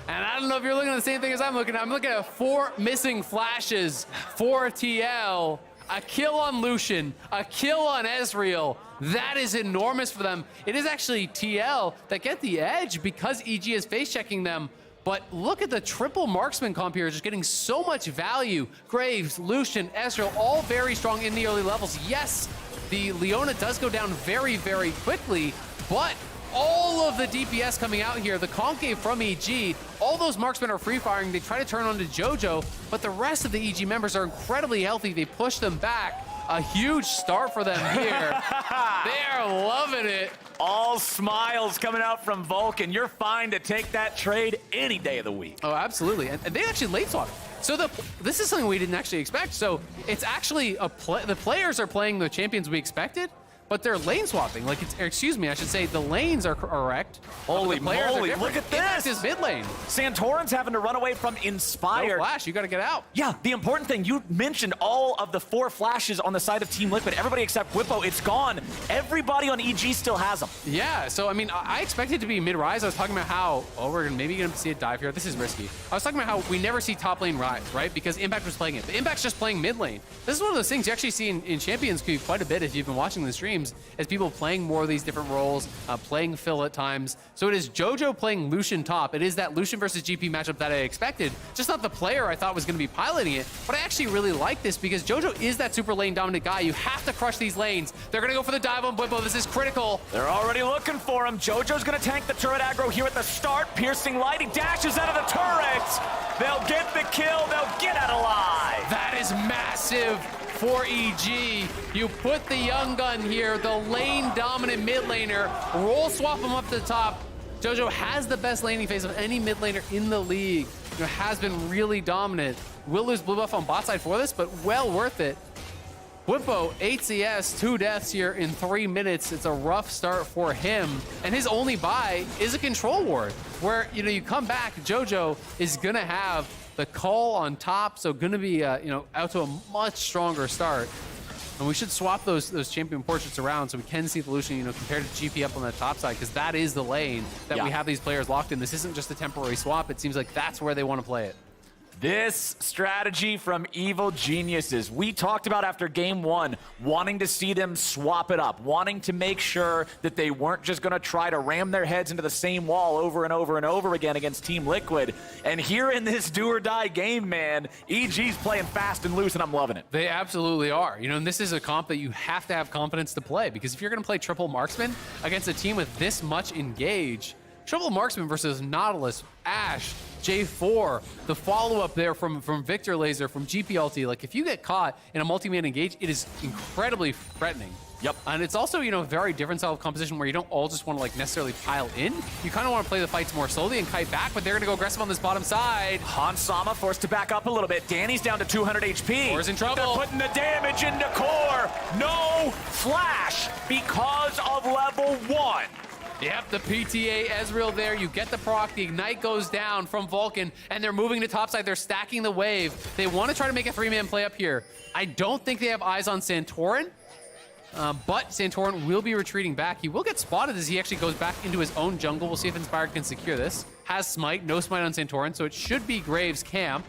And I don't know if you're looking at the same thing as I'm looking at. I'm looking at 4 missing flashes for TL. A kill on Lucian, a kill on Ezreal. That is enormous for them. It is actually TL that get the edge because EG is face-checking them. But look at the triple marksman comp here, just getting so much value. Graves, Lucian, Ezreal, all very strong in the early levels. Yes, the Leona does go down very, very quickly, but all of the DPS coming out here, the concave from EG, all those marksmen are free firing. They try to turn onto JoJo, but the rest of the EG members are incredibly healthy. They push them back. A huge start for them here. They're loving it. All smiles coming out from Vulcan. You're fine to take that trade any day of the week. Oh, absolutely. And they actually late swap. So this is something we didn't actually expect. So it's actually the players are playing the champions we expected, but they're lane swapping. Like, excuse me, I should say the lanes are correct. Holy moly, look at this. Impact is mid lane. Santorin's having to run away from Inspired. No flash, you gotta get out. Yeah, the important thing, you mentioned all of the 4 flashes on the side of Team Liquid. Everybody except Whippo, it's gone. Everybody on EG still has them. Yeah, so I mean, I expected it to be mid-rise. I was talking about how, we're maybe gonna see a dive here. This is risky. I was talking about how we never see top lane rise, right? Because Impact was playing it. The Impact's just playing mid lane. This is one of those things you actually see in Champions Queue quite a bit if you've been watching the streams, as people playing more of these different roles, playing Phil at times. So it is JoJo playing Lucian top. It is that Lucian versus GP matchup that I expected. Just not the player I thought was going to be piloting it. But I actually really like this because JoJo is that super lane dominant guy. You have to crush these lanes. They're going to go for the dive on Bwimpo. This is critical. They're already looking for him. JoJo's going to tank the turret aggro here at the start. Piercing light. He dashes out of the turret. They'll get the kill. They'll get out alive. That is massive for EG. You put the young gun here, the lane dominant mid laner, roll swap him up to the top. JoJo has the best laning phase of any mid laner in the league. Has been really dominant. Will lose blue buff on bot side for this, but well worth it. Bwimpo, 8 CS, 2 deaths here in 3 minutes. It's a rough start for him. And his only buy is a control ward, where you come back, JoJo is gonna have the call on top, so gonna be out to a much stronger start. And we should swap those champion portraits around so we can see the Lucian, compared to GP up on the top side, because that is the lane that we have these players locked in. This isn't just a temporary swap. It seems like that's where they want to play it. This strategy from Evil Geniuses. We talked about after game 1, wanting to see them swap it up, wanting to make sure that they weren't just going to try to ram their heads into the same wall over and over and over again against Team Liquid. And here in this do or die game, man, EG's playing fast and loose, and I'm loving it. They absolutely are. And this is a comp that you have to have confidence to play, because if you're going to play triple marksman against a team with this much engage, triple marksman versus Nautilus, Ashe, J4, the follow-up there from Victor Laser, from GPLT, like if you get caught in a multi-man engage, it is incredibly threatening. Yep. And it's also, a very different style of composition where you don't all just want to necessarily pile in. You kind of want to play the fights more slowly and kite back, but they're going to go aggressive on this bottom side. Han Sama forced to back up a little bit. Danny's down to 200 HP. Core's in trouble. They're putting the damage into Core. No flash because of level 1. Yep, the PTA Ezreal there. You get the proc. The Ignite goes down from Vulcan, and they're moving to topside. They're stacking the wave. They want to try to make a 3-man play up here. I don't think they have eyes on Santorin, but Santorin will be retreating back. He will get spotted as he actually goes back into his own jungle. We'll see if Inspired can secure this. Has Smite, no Smite on Santorin, so it should be Graves' camp.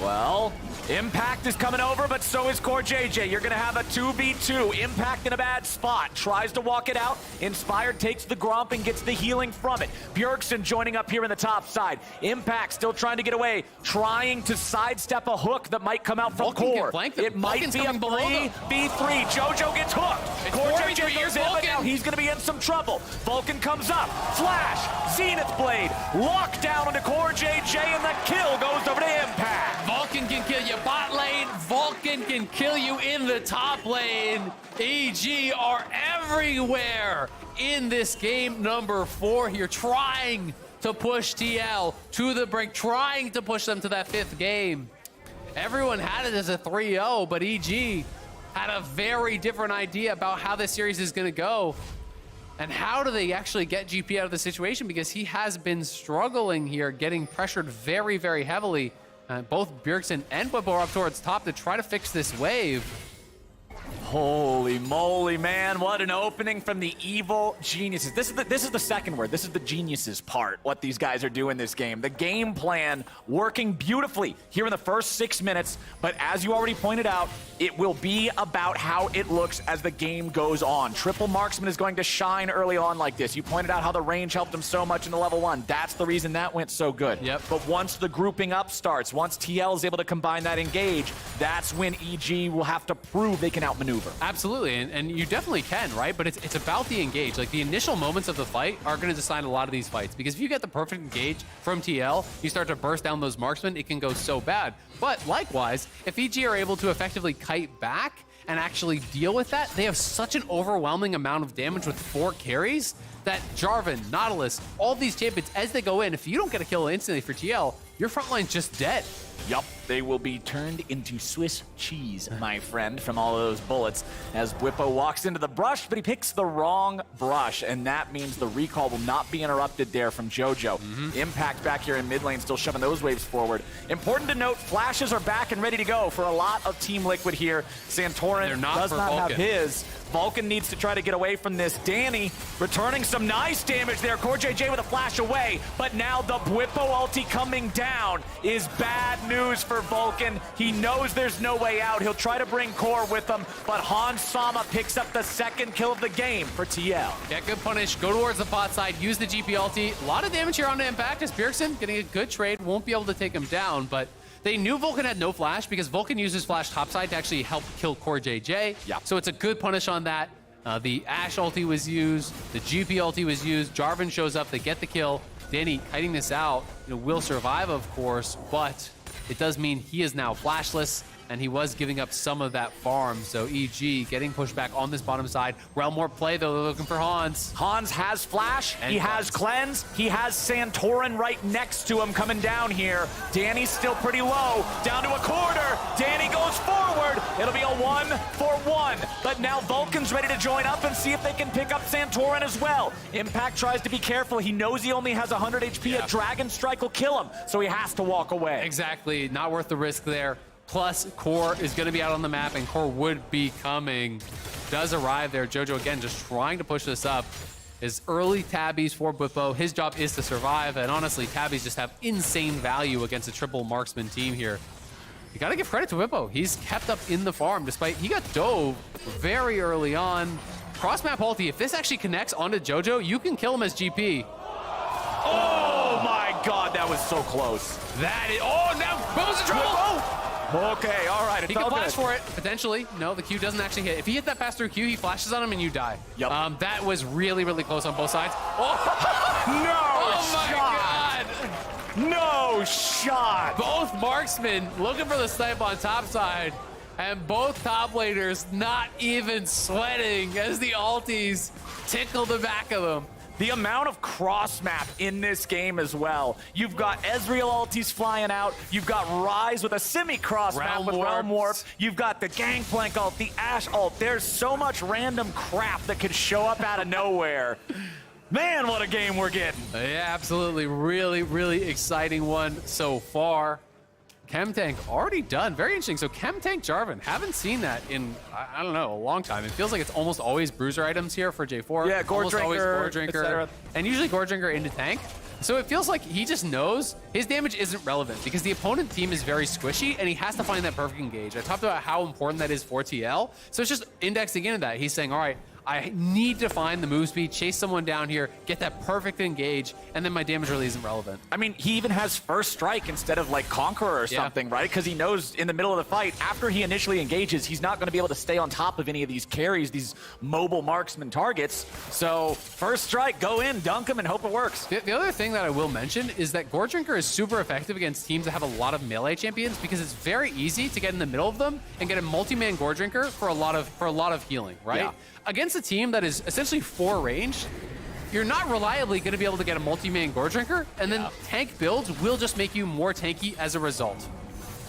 Well, Impact is coming over, but so is Core JJ. You're going to have a 2v2. Impact in a bad spot. Tries to walk it out. Inspired takes the Gromp and gets the healing from it. Bjergsen joining up here in the top side. Impact still trying to get away. Trying to sidestep a hook that might come out from Core. It might be a 3v3. JoJo gets hooked. Core JJ goes in, but now he's going to be in some trouble. Vulcan comes up. Flash. Zenith Blade. Locked down into Core JJ, and the kill goes over to Impact. Vulcan can kill you bot lane. Vulcan can kill you in the top lane. EG are everywhere in this game number 4 here, trying to push TL to the brink, trying to push them to that 5th game. Everyone had it as a 3-0, but EG had a very different idea about how this series is going to go. And how do they actually get GP out of the situation? Because he has been struggling here, getting pressured very, very heavily. Both Bjergsen and Bwimpo are up towards top to try to fix this wave. Holy moly, man. What an opening from the evil geniuses. This is the second word. This is the geniuses part, what these guys are doing this game. The game plan working beautifully here in the first 6 minutes. But as you already pointed out, it will be about how it looks as the game goes on. Triple Marksman is going to shine early on like this. You pointed out how the range helped him so much in the level 1. That's the reason that went so good. Yep. But once the grouping up starts, once TL is able to combine that engage, that's when EG will have to prove they can outmaneuver. Absolutely, and you definitely can, right? But it's about the engage. Like, the initial moments of the fight are going to decide a lot of these fights, because if you get the perfect engage from TL, you start to burst down those marksmen, it can go so bad. But likewise, if EG are able to effectively kite back and actually deal with that, they have such an overwhelming amount of damage with 4 carries that Jarvan, Nautilus, all these champions, as they go in, if you don't get a kill instantly for TL, your front line's just dead. Yup, they will be turned into Swiss cheese, my friend, from all of those bullets, as Bwipo walks into the brush, but he picks the wrong brush, and that means the recall will not be interrupted there from JoJo. Impact back here in mid lane, still shoving those waves forward. Important to note, flashes are back and ready to go for a lot of Team Liquid here. Santorin does not have his. Vulcan needs to try to get away from this. Danny returning some nice damage there. CoreJJ with a flash away, but now the Bwipo ulti coming down is bad news for Vulcan. He knows there's no way out. He'll try to bring Core with him, but Hans Sama picks up the second kill of the game for TL. Yeah, good punish. Go towards the bot side, use the GP ulti. A lot of damage here on Impact as Bjergsen getting a good trade. Won't be able to take him down, but they knew Vulcan had no flash because Vulcan uses flash topside to actually help kill CoreJJ. Yeah. So it's a good punish on that. The Ashe ulti was used, the GP ulti was used. Jarvan shows up, they get the kill. Danny kiting this out, will survive, of course, but it does mean he is now flashless, and he was giving up some of that farm. So EG getting pushed back on this bottom side. Realm Warp play, though, they're looking for Hans. Hans has flash, And he has cleanse, he has Santorin right next to him coming down here. Danny's still pretty low, down to a quarter. Danny goes forward. It'll be a 1-for-1. But now Vulcan's ready to join up and see if they can pick up Santorin as well. Impact tries to be careful. He knows he only has 100 HP. A Dragon Strike will kill him, so he has to walk away. Exactly, not worth the risk there. Plus, Core is going to be out on the map, and Core would be coming. Does arrive there. JoJo, again, just trying to push this up. His early tabbies for Bwipo. His job is to survive, and honestly, tabbies just have insane value against a triple marksman team here. You got to give credit to Bwipo. He's kept up in the farm, despite he got dove very early on. Cross-map ulti, if this actually connects onto JoJo, you can kill him as GP. Oh my God, that was so close. That is, oh, now Bwipo's in trouble! Okay, all right, it's he can all flash good. for it, potentially. No, the Q doesn't actually hit. If he hits that pass-through Q, he flashes on him and you die. Yep. That was really, really close on both sides. Oh, No my shot. No shot. Both marksmen looking for the snipe on top side, and both top laners not even sweating as the ultis tickle the back of them. The amount of cross-map in this game as well. You've got Ezreal ultis flying out. You've got Ryze with a semi-cross-map with Realm Warp. You've got the Gangplank ult, the Ashe ult. There's so much random crap that could show up out of nowhere. Man, what a game we're getting. Yeah, absolutely. Really, really exciting one so far. Chemtank already done. Very interesting. So Chemtank Jarvan, haven't seen that in, I don't know, a long time. It feels like it's almost always bruiser items here for J4. Yeah, Gore almost always Drinker, Gore Drinker, and usually Gore Drinker into tank. So it feels like he just knows his damage isn't relevant because the opponent team is very squishy and he has to find that perfect engage. I talked about how important that is for TL. So it's just indexing into that. He's saying, all right, I need to find the move speed, chase someone down here, get that perfect engage, and then my damage really isn't relevant. I mean, he even has first strike instead of like Conqueror or something, right? Because he knows in the middle of the fight, after he initially engages, he's not going to be able to stay on top of any of these carries, these mobile marksman targets. So first strike, go in, dunk him, and hope it works. The other thing that I will mention is that Gore Drinker is super effective against teams that have a lot of melee champions because it's very easy to get in the middle of them and get a multi-man Gore Drinker for a lot of healing, right? Yeah. Against a team that is essentially 4 range, you're not reliably going to be able to get a multi-man Gore Drinker, and then tank builds will just make you more tanky as a result.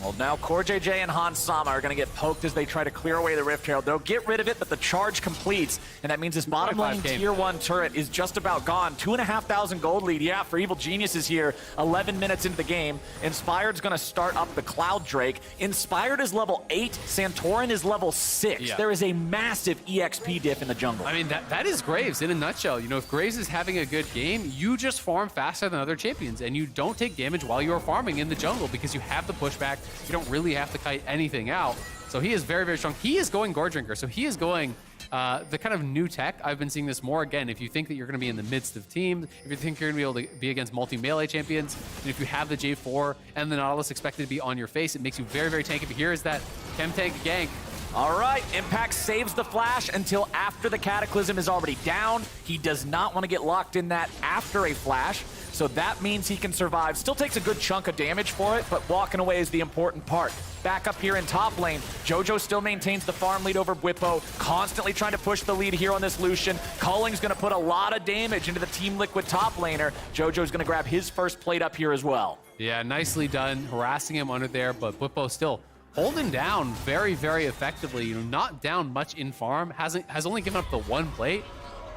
Well, now Core JJ and Hans Sama are going to get poked as they try to clear away the Rift Herald. They'll get rid of it, but the charge completes, and that means this bottom lane tier 1 turret is just about gone. 2,500 gold lead, yeah, for Evil Geniuses here. 11 minutes into the game. Inspired's going to start up the Cloud Drake. Inspired is level 8. Santorin is level 6. Yeah. There is a massive EXP diff in the jungle. I mean, that is Graves in a nutshell. You know, if Graves is having a good game, you just farm faster than other champions, and you don't take damage while you're farming in the jungle because you have the pushback. You don't really have to kite anything out. So he is very, very strong. He is going Gore Drinker, so he is going the kind of new tech. I've been seeing this more again. If you think that you're going to be in the midst of teams, if you think you're going to be able to be against multi-melee champions, and if you have the J4 and the Nautilus expected to be on your face, it makes you very, very tanky. But here is that Chem Tank gank. All right, Impact saves the flash until after the Cataclysm is already down. He does not want to get locked in that after a flash, so that means he can survive. Still takes a good chunk of damage for it, but walking away is the important part. Back up here in top lane, JoJo still maintains the farm lead over Bwipo, constantly trying to push the lead here on this Lucian. Culling's going to put a lot of damage into the Team Liquid top laner. JoJo's going to grab his first plate up here as well. Yeah, nicely done, harassing him under there, but Bwipo still holding down very, very effectively. You know, not down much in farm, has only given up the 1 plate.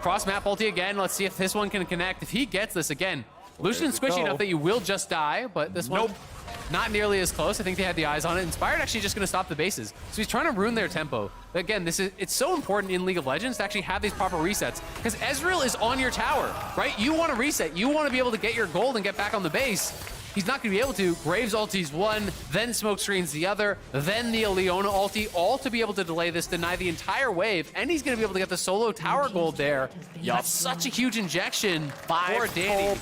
Cross map ulti again. Let's see if this one can connect. If he gets this again, Lucian's squishy enough that you will just die, but this one not nearly as close. I think they had the eyes on it. Inspired actually just going to stop the bases. So he's trying to ruin their tempo. But again, it's so important in League of Legends to actually have these proper resets because Ezreal is on your tower, right? You want to reset. You want to be able to get your gold and get back on the base. He's not going to be able to. Graves ulti's one, then smoke screens the other, then the Leona ulti, all to be able to delay this, deny the entire wave, and he's going to be able to get the solo tower gold there. That's such a huge injection for Danny.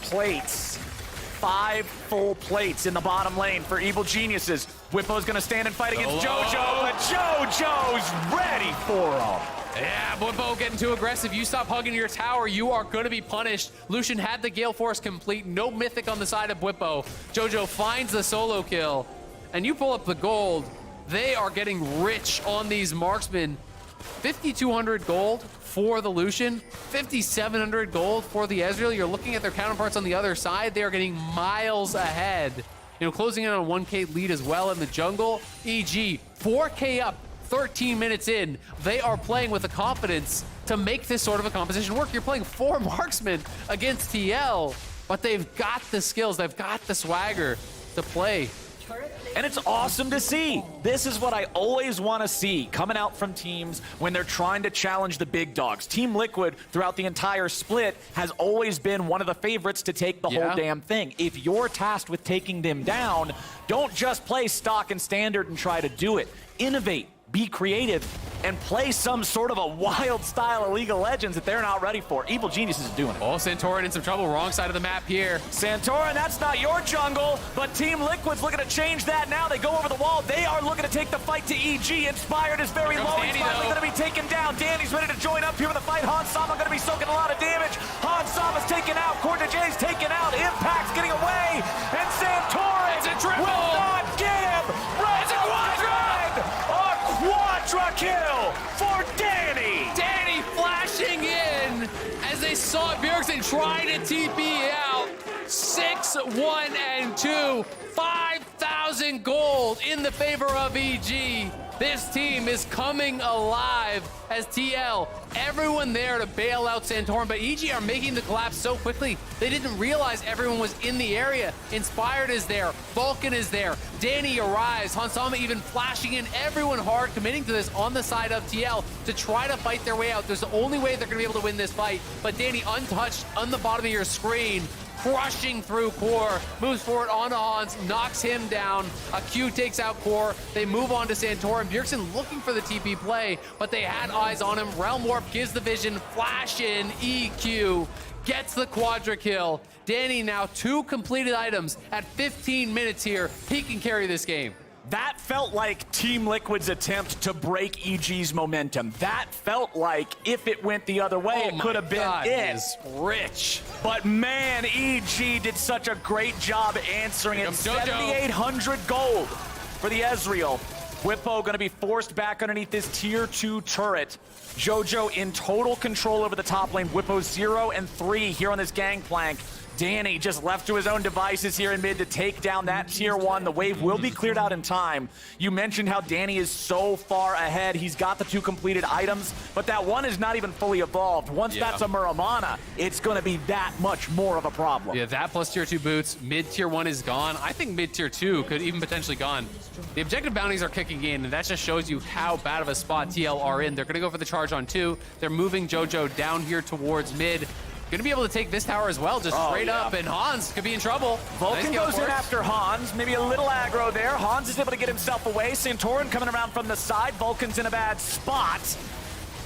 5 full plates in the bottom lane for Evil Geniuses. Bwipo's going to stand and fight against JoJo, but JoJo's ready for him. Yeah, Bwipo getting too aggressive. You stop hugging your tower, you are going to be punished. Lucian had the Gale Force complete. No Mythic on the side of Bwipo. JoJo finds the solo kill, and you pull up the gold. They are getting rich on these marksmen. 5,200 gold for the Lucian, 5,700 gold for the Ezreal. You're looking at their counterparts on the other side. They are getting miles ahead. You know, closing in on a 1K lead as well in the jungle. EG, 4K up. 13 minutes in, they are playing with the confidence to make this sort of a composition work. You're playing 4 marksmen against TL, but they've got the skills, they've got the swagger to play. And it's awesome to see. This is what I always want to see coming out from teams when they're trying to challenge the big dogs. Team Liquid, throughout the entire split, has always been one of the favorites to take the whole damn thing. If you're tasked with taking them down, don't just play stock and standard and try to do it. Innovate. Be creative, and play some sort of a wild style of League of Legends that they're not ready for. Evil Geniuses is doing it. Oh, Santorin in some trouble. Wrong side of the map here. Santorin, that's not your jungle, but Team Liquid's looking to change that now. They go over the wall. They are looking to take the fight to EG. Inspired is very low. He's finally going to be taken down. Danny's ready to join up here in the fight. Hans Sama going to be soaking a lot of damage. Hans Sama's taken out. Corda J's taken out. Impact's getting away. And Santorin will not get him. It's a Quadra kill for Danny! Danny flashing in as they saw Bjergsen trying to TP out. 6-1 and 2. 5,000 gold in the favor of EG. This team is coming alive as TL. Everyone there to bail out Santorin, but EG are making the collapse so quickly, they didn't realize everyone was in the area. Inspired is there, Vulcan is there, Danny arrives, Hans Sama even flashing in, everyone hard committing to this on the side of TL to try to fight their way out. There's the only way they're gonna be able to win this fight, but Danny untouched on the bottom of your screen, crushing through Core, moves forward onto Hans, knocks him down. A Q takes out Core. They move on to Santorin. Bjergsen looking for the TP play, but they had eyes on him. Realm Warp gives the vision, flash in, EQ, gets the Quadra kill. Danny now 2 completed items at 15 minutes here. He can carry this game. That felt like Team Liquid's attempt to break EG's momentum. That felt like if it went the other way, it could have been it. Is rich. But man, EG did such a great job answering it. 7,800 gold for the Ezreal. Bwipo going to be forced back underneath this tier 2 turret. JoJo in total control over the top lane. Bwipo 0 and 3 here on this gangplank. Danny just left to his own devices here in mid to take down that tier 1. The wave will be cleared out in time. You mentioned how Danny is so far ahead. He's got the 2 completed items, but that 1 is not even fully evolved. Once that's a Muramana, it's going to be that much more of a problem. Yeah, that plus tier 2 boots. Mid tier 1 is gone. I think mid tier 2 could even potentially gone. The objective bounties are kicking in, and that just shows you how bad of a spot TL are in. They're going to go for the charge on 2. They're moving JoJo down here towards mid. Gonna be able to take this tower as well, just straight up, and Hans could be in trouble. Vulcan goes in after Hans, maybe a little aggro there. Hans is able to get himself away. Santorin coming around from the side. Vulcan's in a bad spot.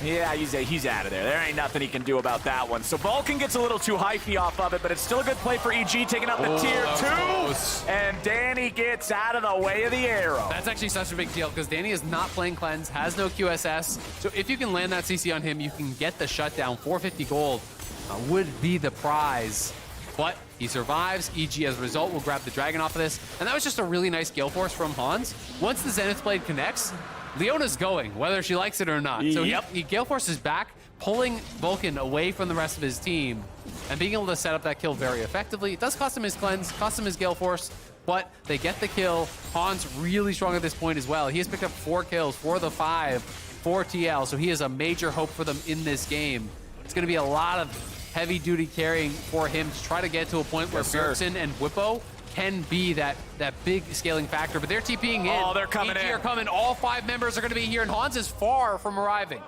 Yeah, he's out of there. There ain't nothing he can do about that one. So Vulcan gets a little too hyphy off of it, but it's still a good play for EG, taking out the tier 2. And Danny gets out of the way of the arrow. That's actually such a big deal because Danny is not playing Cleanse, has no QSS. So if you can land that CC on him, you can get the shutdown. 450 gold would be the prize. But he survives. EG, as a result, will grab the dragon off of this. And that was just a really nice Gale Force from Hans. Once the Zenith Blade connects, Leona's going, whether she likes it or not. So he Gale Force is back, pulling Vulcan away from the rest of his team and being able to set up that kill very effectively. It does cost him his Cleanse, cost him his Gale Force, but they get the kill. Hans really strong at this point as well. He has picked up 4 kills, 4 of the 5 for TL, so he is a major hope for them in this game. It's going to be a lot of heavy-duty carrying for him to try to get to a point where Bjergsen and Whippo can be that big scaling factor, but they're TPing in. Oh, they're coming EG in. are coming. All 5 members are going to be here, and Hans is far from arriving.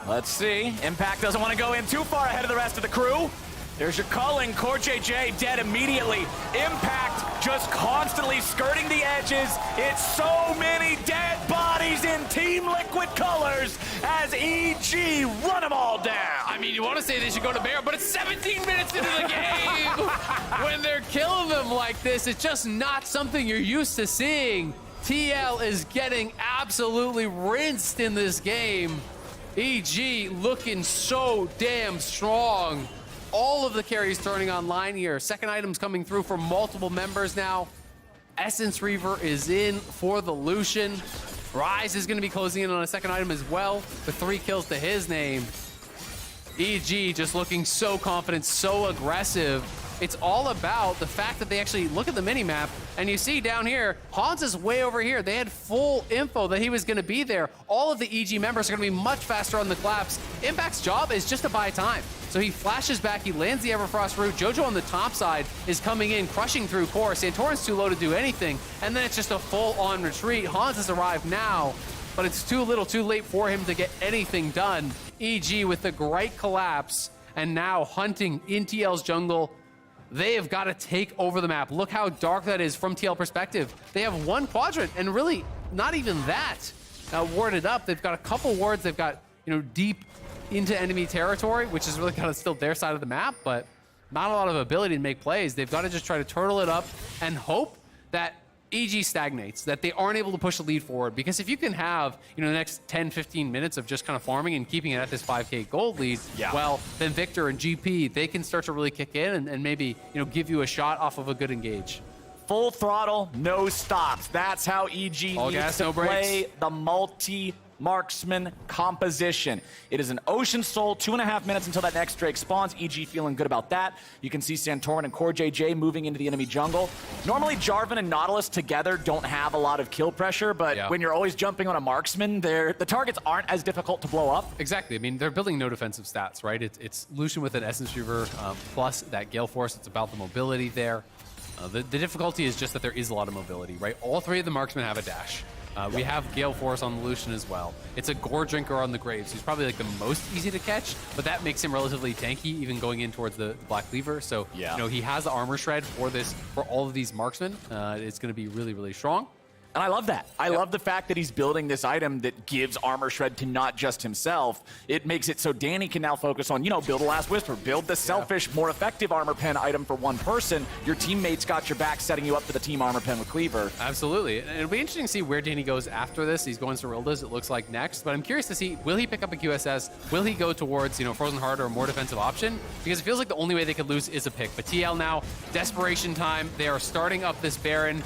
Let's see. Impact doesn't want to go in too far ahead of the rest of the crew. There's your culling. Core JJ dead immediately. Impact just constantly skirting the edges. It's so many dead bodies in Team Liquid colors as EG run them all down. I mean, you want to say they should go to Bear, but it's 17 minutes into the game. When they're killing them like this, it's just not something you're used to seeing. TL is getting absolutely rinsed in this game. EG looking so damn strong. All of the carries turning online here. Second items coming through for multiple members now. Essence Reaver is in for the Lucian. Rise is going to be closing in on a second item as well, with 3 kills to his name. EG just looking so confident, so aggressive. It's all about the fact that they actually look at the mini-map, and you see down here, Hans is way over here. They had full info that he was going to be there. All of the EG members are going to be much faster on the collapse. Impact's job is just to buy time. So he flashes back, he lands the Everfrost root. JoJo on the top side is coming in, crushing through core. Santorin's too low to do anything, and then it's just a full-on retreat. Hans has arrived now, but it's too little, too late for him to get anything done. EG with the great collapse, and now hunting in TL's jungle. They have got to take over the map. Look how dark that is from TL perspective. They have 1 quadrant, and really not even that warded up. They've got a couple wards. They've got, deep into enemy territory, which is really kind of still their side of the map, but not a lot of ability to make plays. They've got to just try to turtle it up and hope that EG stagnates, that they aren't able to push the lead forward. Because if you can have, the next 10, 15 minutes of just kind of farming and keeping it at this 5K gold lead, well, then Victor and GP, they can start to really kick in and maybe, give you a shot off of a good engage. Full throttle, no stops. That's how EG All needs gas, to no brakes. play the multi-marksman composition. It is an Ocean Soul, 2.5 minutes until that next Drake spawns. EG feeling good about that. You can see Santorin and Core JJ moving into the enemy jungle. Normally, Jarvan and Nautilus together don't have a lot of kill pressure, but when you're always jumping on a marksman, the targets aren't as difficult to blow up. Exactly. I mean, they're building no defensive stats, right? It's Lucian with an Essence Reaver plus that Gale Force. It's about the mobility there. The difficulty is just that there is a lot of mobility, right? All 3 of the marksmen have a dash. We have Gale Force on the Lucian as well. It's a Gore Drinker on the Graves, who's probably like the most easy to catch, but that makes him relatively tanky, even going in towards the Black Cleaver. So, he has the armor shred for all of these marksmen. It's going to be really, really strong. And I love that. I love the fact that he's building this item that gives armor shred to not just himself. It makes it so Danny can now focus on, build a Last Whisper, build the selfish, more effective armor pen item for one person. Your teammates got your back, setting you up for the team armor pen with Cleaver. Absolutely. And it'll be interesting to see where Danny goes after this. He's going Cerilda's, it looks like, next. But I'm curious to see, will he pick up a QSS? Will he go towards, Frozen Heart or a more defensive option? Because it feels like the only way they could lose is a pick. But TL now, desperation time. They are starting up this Baron.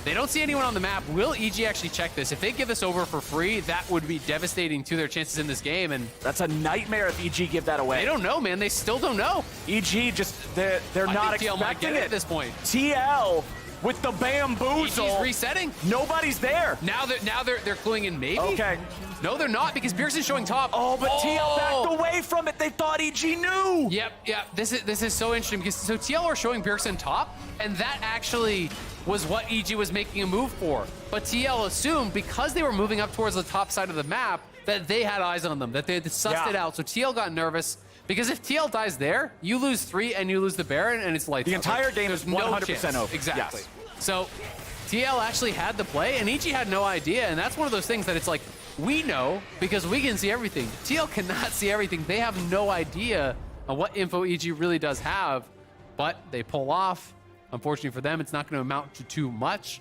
They don't see anyone on the map. Will EG actually check this? If they give this over for free, that would be devastating to their chances in this game. And that's a nightmare if EG give that away. They don't know, man. They still don't know. EG just, they're not expecting it at this point. TL with the bamboozle. EG's resetting. Nobody's there. Now they're cluing in maybe. Okay. No, they're not because Bjergsen's showing top. Oh, but TL backed away from it. They thought EG knew. Yep. This is so interesting because so TL are showing Bjergsen top, and that actually was what EG was making a move for. But TL assumed because they were moving up towards the top side of the map that they had eyes on them, that they had sussed it out. So TL got nervous because if TL dies there, you lose 3 and you lose the Baron, and it's like the entire game is 100% over. Exactly. Yes. So TL actually had the play, and EG had no idea, and that's one of those things that it's like, we know because we can see everything. TL cannot see everything. They have no idea of what info EG really does have, but they pull off. Unfortunately for them, it's not going to amount to too much.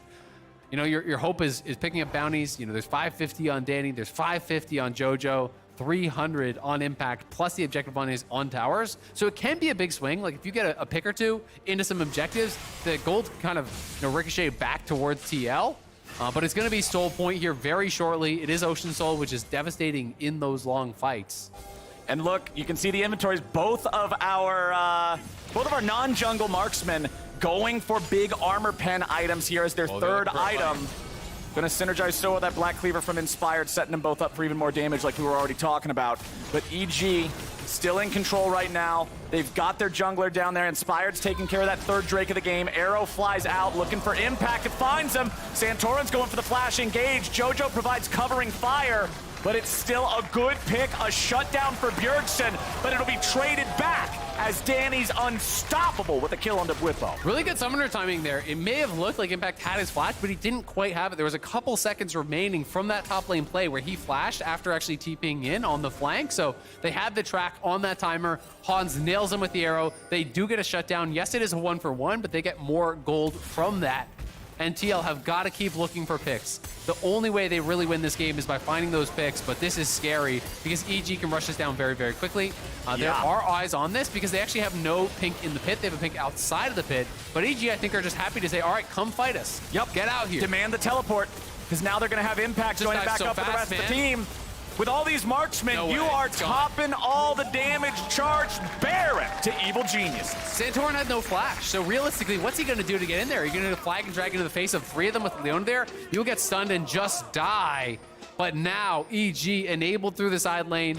You know, your hope is picking up bounties. You know, there's 550 on Danny, there's 550 on JoJo, 300 on Impact, plus the objective bounties on towers. So it can be a big swing. Like if you get a pick or two into some objectives, the gold can kind of ricochet back towards TL. But it's going to be Soul Point here very shortly. It is Ocean Soul, which is devastating in those long fights. And look, you can see the inventories. Both of our non-jungle marksmen going for big armor pen items here as their third item. Gonna synergize so with that Black Cleaver from Inspired, setting them both up for even more damage like we were already talking about. But EG still in control right now. They've got their jungler down there. Inspired's taking care of that third Drake of the game. Arrow flies out, looking for Impact. It finds him. Santorin's going for the flash engage. JoJo provides covering fire, but it's still a good pick, a shutdown for Bjergsen, but it'll be traded back as Danny's unstoppable with a kill on the Whippo. Really good summoner timing there. It may have looked like Impact had his flash, but he didn't quite have it. There was a couple seconds remaining from that top lane play where he flashed after actually TPing in on the flank. So they had the track on that timer. Hans nails him with the arrow. They do get a shutdown. Yes, it is a 1-for-1, but they get more gold from that. And TL have got to keep looking for picks. The only way they really win this game is by finding those picks, but this is scary because EG can rush this down very, very quickly. There are eyes on this because they actually have no pink in the pit. They have a pink outside of the pit, but EG, I think, are just happy to say, all right, come fight us. Yep. Get out here. Demand the teleport because now they're going to have Impact joining back up with the rest of the team. With all these marksmen, you are topping all the damage charged Baron to Evil Genius. Santorin had no flash, so realistically, what's he going to do to get in there? Are you going to flag and drag into the face of 3 of them with Leona there? You'll get stunned and just die. But now, EG enabled through the side lane.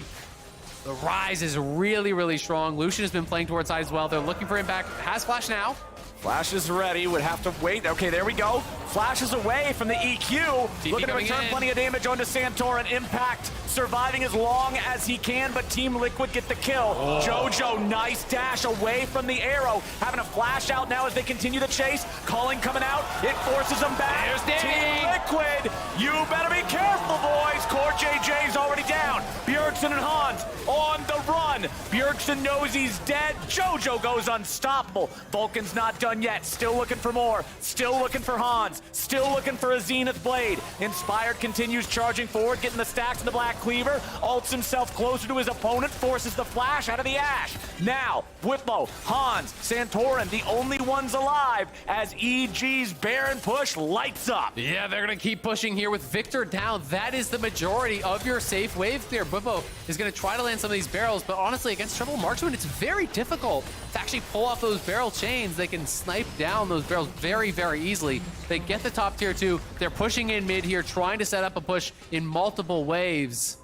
The rise is really, really strong. Lucian has been playing towards side as well. They're looking for Impact. Has flash now. Flash is ready, would have to wait. Okay, there we go. Flash is away from the EQ. Looking to return plenty of damage onto Santorin. Impact surviving as long as he can, but Team Liquid get the kill. JoJo, nice dash away from the arrow. Having a flash out now as they continue the chase. Calling coming out. It forces them back. There's Team Liquid, you better be careful, boys. Core JJ's already down. Bjergsen and Hans on the run. Bjergsen knows he's dead. JoJo goes unstoppable. Vulcan's not done yet. Still looking for more. Still looking for Hans. Still looking for a Zenith Blade. Inspired continues charging forward, getting the stacks in the Black Cleaver. Ults himself closer to his opponent, forces the flash out of the Ash. Now, Whippo, Hans, Santorin, the only ones alive as EG's Baron push lights up. Yeah, they're going to keep pushing here with Victor down. That is the majority of your safe wave clear. Whippo is going to try to land some of these barrels, but honestly, against Triple Marksman, it's very difficult to actually pull off those barrel chains. They can snipe down those barrels very, very easily. They get the top tier 2. They're pushing in mid here, trying to set up a push in multiple waves.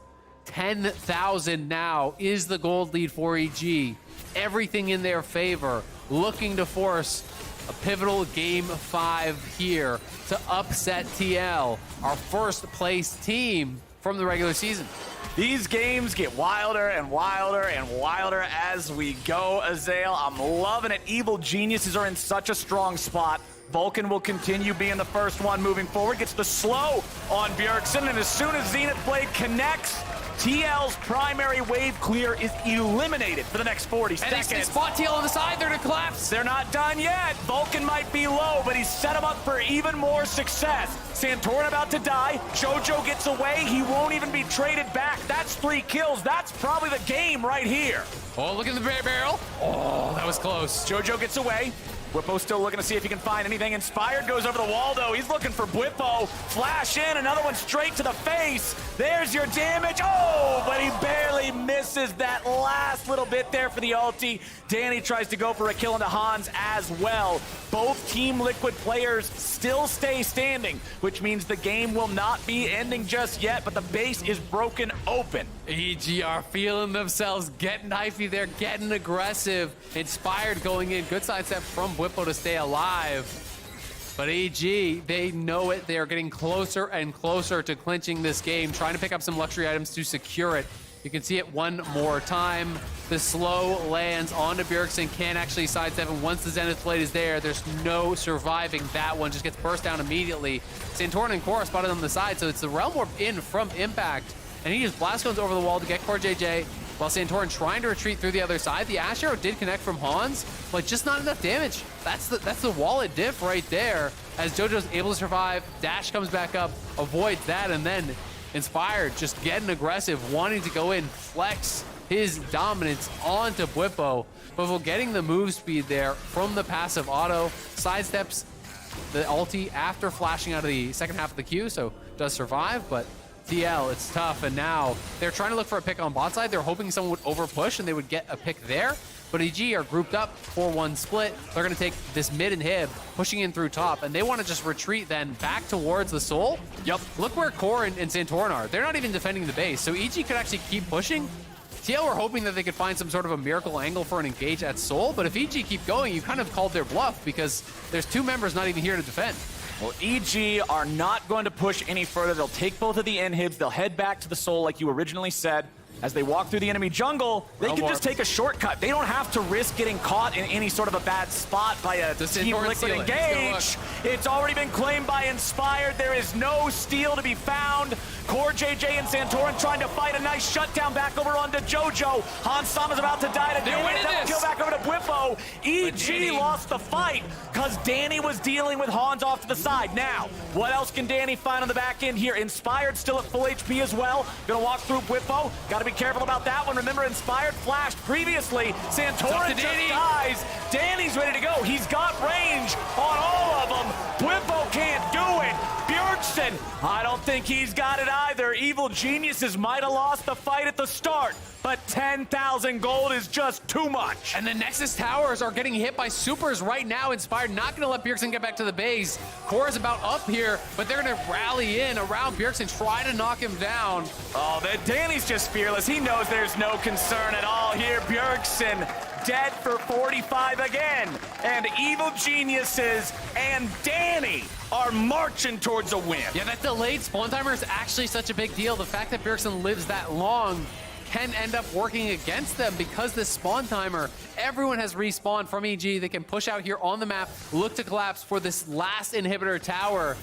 10,000 now is the gold lead for EG. Everything in their favor, looking to force a pivotal game 5 here to upset TL, our first place team from the regular season. These games get wilder and wilder and wilder as we go, Azael. I'm loving it. Evil Geniuses are in such a strong spot. Vulcan will continue being the first one moving forward. Gets the slow on Bjergsen, and as soon as Zenith Blade connects, TL's primary wave clear is eliminated for the next 40 seconds. And they spot TL on the side, they're gonna collapse. They're not done yet. Vulcan might be low, but he's set him up for even more success. Santorin about to die. JoJo gets away. He won't even be traded back. That's 3 kills. That's probably the game right here. Oh, look at the barrel. Oh, that was close. JoJo gets away. Whippo still looking to see if he can find anything. Inspired goes over the wall, though. He's looking for Whippo. Flash in, another one straight to the face. There's your damage. Oh, but he barely misses that last little bit there for the ulti. Danny tries to go for a kill into Hans as well. Both Team Liquid players still stay standing, which means the game will not be ending just yet, but the base is broken open. EG are feeling themselves, getting knifey there, getting aggressive. Inspired going in. Good sidestep from Whippo to stay alive. But EG, they know it. They are getting closer and closer to clinching this game, trying to pick up some luxury items to secure it. You can see it one more time. The slow lands onto Bjergsen, can actually sidestep, and once the Zenith Blade is there, there's no surviving that one. Just gets burst down immediately. Santorin and Cora spotted on the side, so it's the Realm Warp in from Impact. And he just blast goes over the wall to get Core JJ, while Santorin trying to retreat through the other side. The Ash Arrow did connect from Hans, but just not enough damage. That's the wallet diff right there. As JoJo's able to survive, Dash comes back up, avoids that, and then Inspired just getting aggressive, wanting to go in, flex his dominance onto Whippo. Whippo getting the move speed there from the passive auto, sidesteps the ulti after flashing out of the second half of the queue, so does survive, but TL, it's tough, and now they're trying to look for a pick on bot side. They're hoping someone would over push and they would get a pick there, but EG are grouped up 4-1 split. They're gonna take this mid inhib, pushing in through top, and they wanna just retreat then back towards the Soul. Yep, look where Core and Santorin are. They're not even defending the base, so EG could actually keep pushing. TL were hoping that they could find some sort of a miracle angle for an engage at Soul, but if EG keep going, you kind of called their bluff because there's two members not even here to defend. Well, EG are not going to push any further. They'll take both of the inhibs. They'll head back to the Soul like you originally said. As they walk through the enemy jungle, they can just take a shortcut. They don't have to risk getting caught in any sort of a bad spot by a Team Liquid engage. It's already been claimed by Inspired. There is no steal to be found. Core JJ and Santorin trying to fight a nice shutdown back over onto JoJo. Hans Sama's about to die to Danny. Kill back over to Whippo. EG lost the fight because Danny was dealing with Hans off to the side. Now, what else can Danny find on the back end here? Inspired still at full HP as well. Gonna walk through Whippo. Gotta be careful about that one. Remember, Inspired flashed previously. Santorin just dies. Danny's ready to go. He's got range on all of them. Whippo can't do it. Bjergsen, I don't think he's got it either. Evil Geniuses might have lost the fight at the start, but 10,000 gold is just too much. And the Nexus towers are getting hit by supers right now. Inspired not gonna let Bjergsen get back to the base. Core's about up here, but they're gonna rally in around Bjergsen, try to knock him down. Oh, Danny's just fearless. He knows there's no concern at all here. Bjergsen dead for 45 again. And Evil Geniuses and Danny are marching towards a win. Yeah, that delayed spawn timer is actually such a big deal. The fact that Bjergsen lives that long can end up working against them because this spawn timer, everyone has respawned from EG. They can push out here on the map, look to collapse for this last inhibitor tower.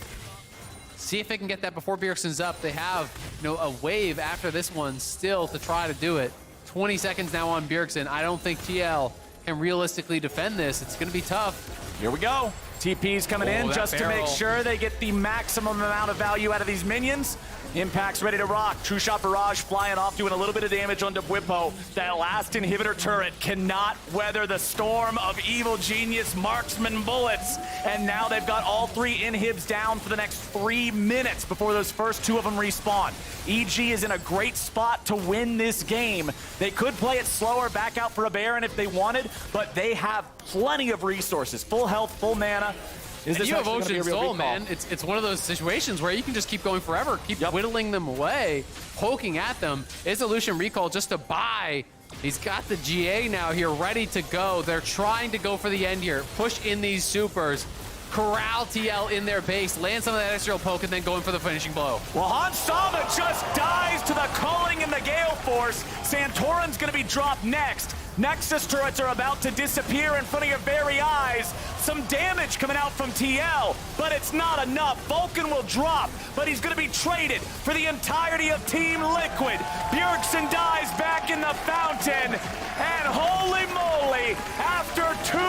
See if they can get that before Bjergsen's up. They have, a wave after this one still to try to do it. 20 seconds now on Bjergsen. I don't think TL can realistically defend this. It's gonna be tough. Here we go. TP's coming in just to make sure they get the maximum amount of value out of these minions. Impact's ready to rock. True Shot Barrage flying off, doing a little bit of damage onto Whippo. That last inhibitor turret cannot weather the storm of Evil Genius marksman bullets. And now they've got all three inhibs down for the next 3 minutes before those first two of them respawn. EG is in a great spot to win this game. They could play it slower, back out for a Baron if they wanted, but they have plenty of resources. Full health, full mana. And you have Ocean Soul, man. It's one of those situations where you can just keep going forever, keep whittling them away, poking at them. Is Illusion Recall just to buy? He's got the GA now here ready to go. They're trying to go for the end here, push in these supers, corral TL in their base, land some of that extra poke, and then go in for the finishing blow. Well, Hans Sama just dies to the culling and the Gale Force. Santorin's gonna be dropped next. Nexus turrets are about to disappear in front of your very eyes. Some damage coming out from TL, but it's not enough. Vulcan will drop, but he's going to be traded for the entirety of Team Liquid. Bjergsen dies back in the fountain, and holy moly, after 2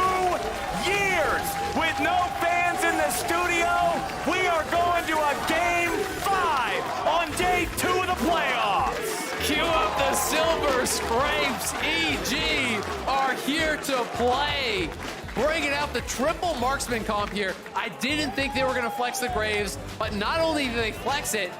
years with no fans in the studio, we are going to a Game 5 on day 2 of the playoffs. Cue up the silver scrapes. EG are here to play. bringing out the triple marksman comp here. I didn't think they were going to flex the Graves, but not only did they flex it,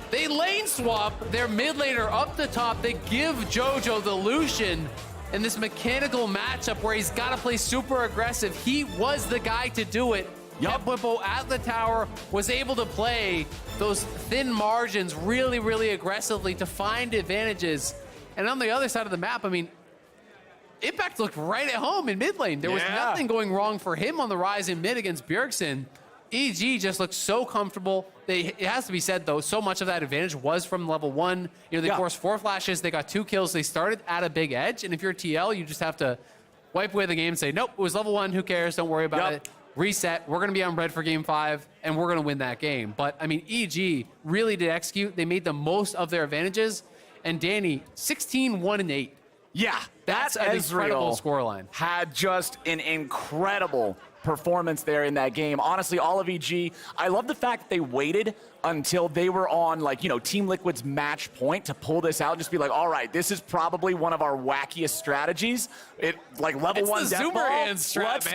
they lane swap their mid laner up the top. They give JoJo the Lucian in this mechanical matchup where he's got to play super aggressive. He was the guy to do it. Yup, Whippo at the tower was able to play those thin margins really, really aggressively to find advantages. And on the other side of the map, I mean, Impact looked right at home in mid lane. There was nothing going wrong for him on the rise in mid against Bjergsen. EG just looked so comfortable. It has to be said, though, so much of that advantage was from level 1. You know, they forced 4 flashes. They got 2 kills. They started at a big edge. And if you're TL, you just have to wipe away the game and say, nope, it was level 1. Who cares? Don't worry about it. Reset. We're going to be on red for game 5, and we're going to win that game. But, I mean, EG really did execute. They made the most of their advantages. And Danny, 16-1-8. Yeah, That's an incredible scoreline. Had just an incredible performance there in that game. Honestly, all of EG, I love the fact that they waited until they were on, like, you know, Team Liquid's match point to pull this out and just be like, all right, this is probably one of our wackiest strategies. It, like, level 1 death ball, let's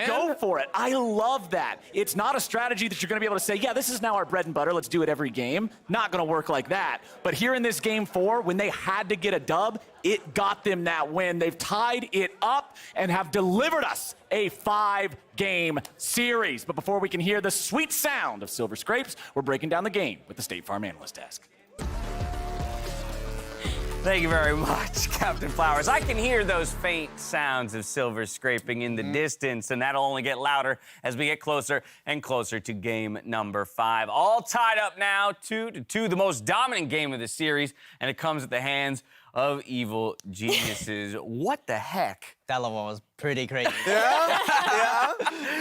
go for it. I love that. It's not a strategy that you're going to be able to say, yeah, this is now our bread and butter, let's do it every game. Not going to work like that. But here in this game 4, when they had to get a dub, it got them that win. They've tied it up and have delivered us a 5-game series. But before we can hear the sweet sound of Silver Scrapes, we're breaking down the game with the State Farm Analyst Desk. Thank you very much, Captain Flowers. I can hear those faint sounds of silver scraping in the distance, and that'll only get louder as we get closer and closer to game number 5. All tied up now, 2-2, the most dominant game of the series, and it comes at the hands of Evil Geniuses. What the heck? That level was pretty crazy. Level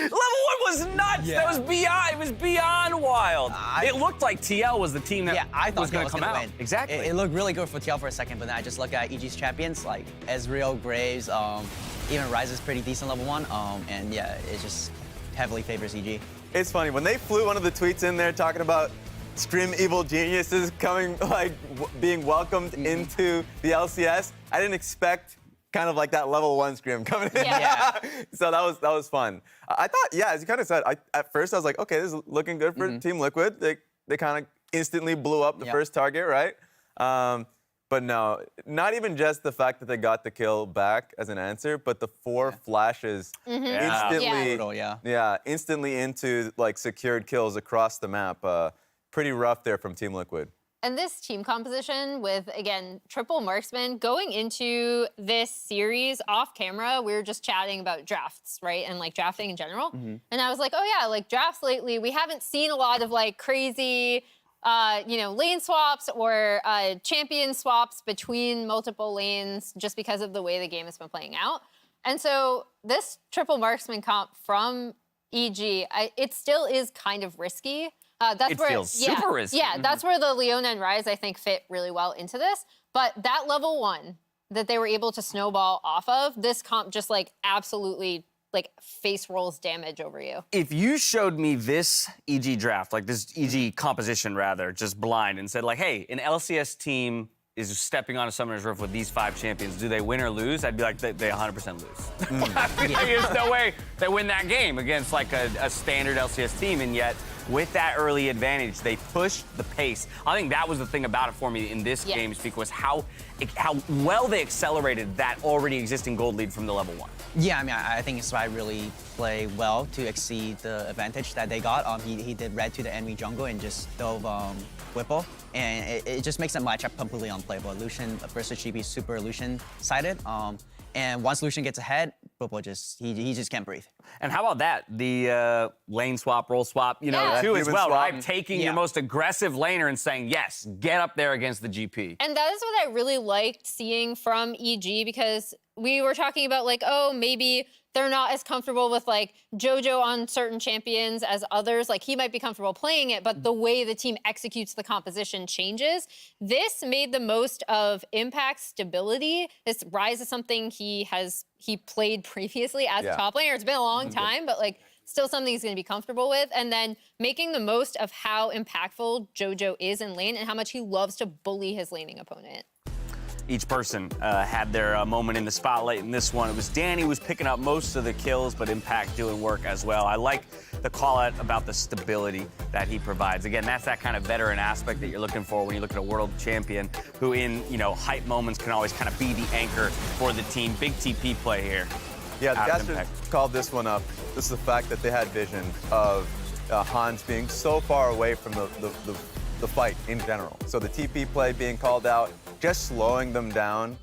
1 was nuts. That was beyond. It was beyond wild. It looked like TL was the team that I thought was going to come out. win. Exactly. It looked really good for TL for a second, but then I just look at EG's champions like Ezreal, Graves, even Ryze is pretty decent level 1, and yeah, it just heavily favors EG. It's funny when they flew one of the tweets in there talking about Scrim Evil Geniuses coming, like, being welcomed into the LCS. I didn't expect kind of like that level 1 Scrim coming in. So that was fun. I thought, yeah, as you kind of said, at first I was like, okay, this is looking good for Team Liquid. They kind of instantly blew up the first target, right? But no, not even just the fact that they got the kill back as an answer, but the 4 flashes instantly, instantly into like secured kills across the map. Pretty rough there from Team Liquid. And this team composition with, again, triple marksman, going into this series off camera, we were just chatting about drafts, right? And like drafting in general. And I was like, oh yeah, like drafts lately, we haven't seen a lot of like crazy, you know, lane swaps or champion swaps between multiple lanes just because of the way the game has been playing out. And so this triple marksman comp from EG, it still is kind of risky. That's where, feels super risky. Yeah, that's where the Leona and Ryze, I think, fit really well into this. But that level 1 that they were able to snowball off of, this comp just like absolutely like face rolls damage over you. If you showed me this EG draft, like this EG composition rather, just blind and said like, hey, an LCS team is stepping on a Summoner's Rift with these 5 champions. Do they win or lose? I'd be like, they 100% lose. There's no way they win that game against like a standard LCS team, and yet with that early advantage, they pushed the pace. I think that was the thing about it for me in this game, speak, was how well they accelerated that already existing gold lead from the level 1. Yeah, I mean, I think Spy really played well to exceed the advantage that they got. He did red to the enemy jungle and just dove Whipple, and it just makes that matchup completely unplayable. Lucian versus GP super Lucian-sided, and once Lucian gets ahead, Whipple he just can't breathe. And how about that? The lane swap, role swap, you know, too as well, right? Taking your most aggressive laner and saying, yes, get up there against the GP. And that is what I really liked seeing from EG, because we were talking about like, oh, maybe they're not as comfortable with like JoJo on certain champions as others. Like he might be comfortable playing it, but the way the team executes the composition changes. This made the most of Impact stability. This Ryze is something he played previously as a top laner. It's been a long time, but like still something he's gonna be comfortable with. And then making the most of how impactful JoJo is in lane and how much he loves to bully his laning opponent. each person had their moment in the spotlight in this one. It was Danny who was picking up most of the kills, but Impact doing work as well. I like the call out about the stability that he provides. Again, that's that kind of veteran aspect that you're looking for when you look at a world champion who in, hype moments can always kind of be the anchor for the team. Big TP play here. Yeah, the casters called this one up. This is the fact that they had vision of Hans being so far away from the fight in general. So the TP play being called out, just slowing them down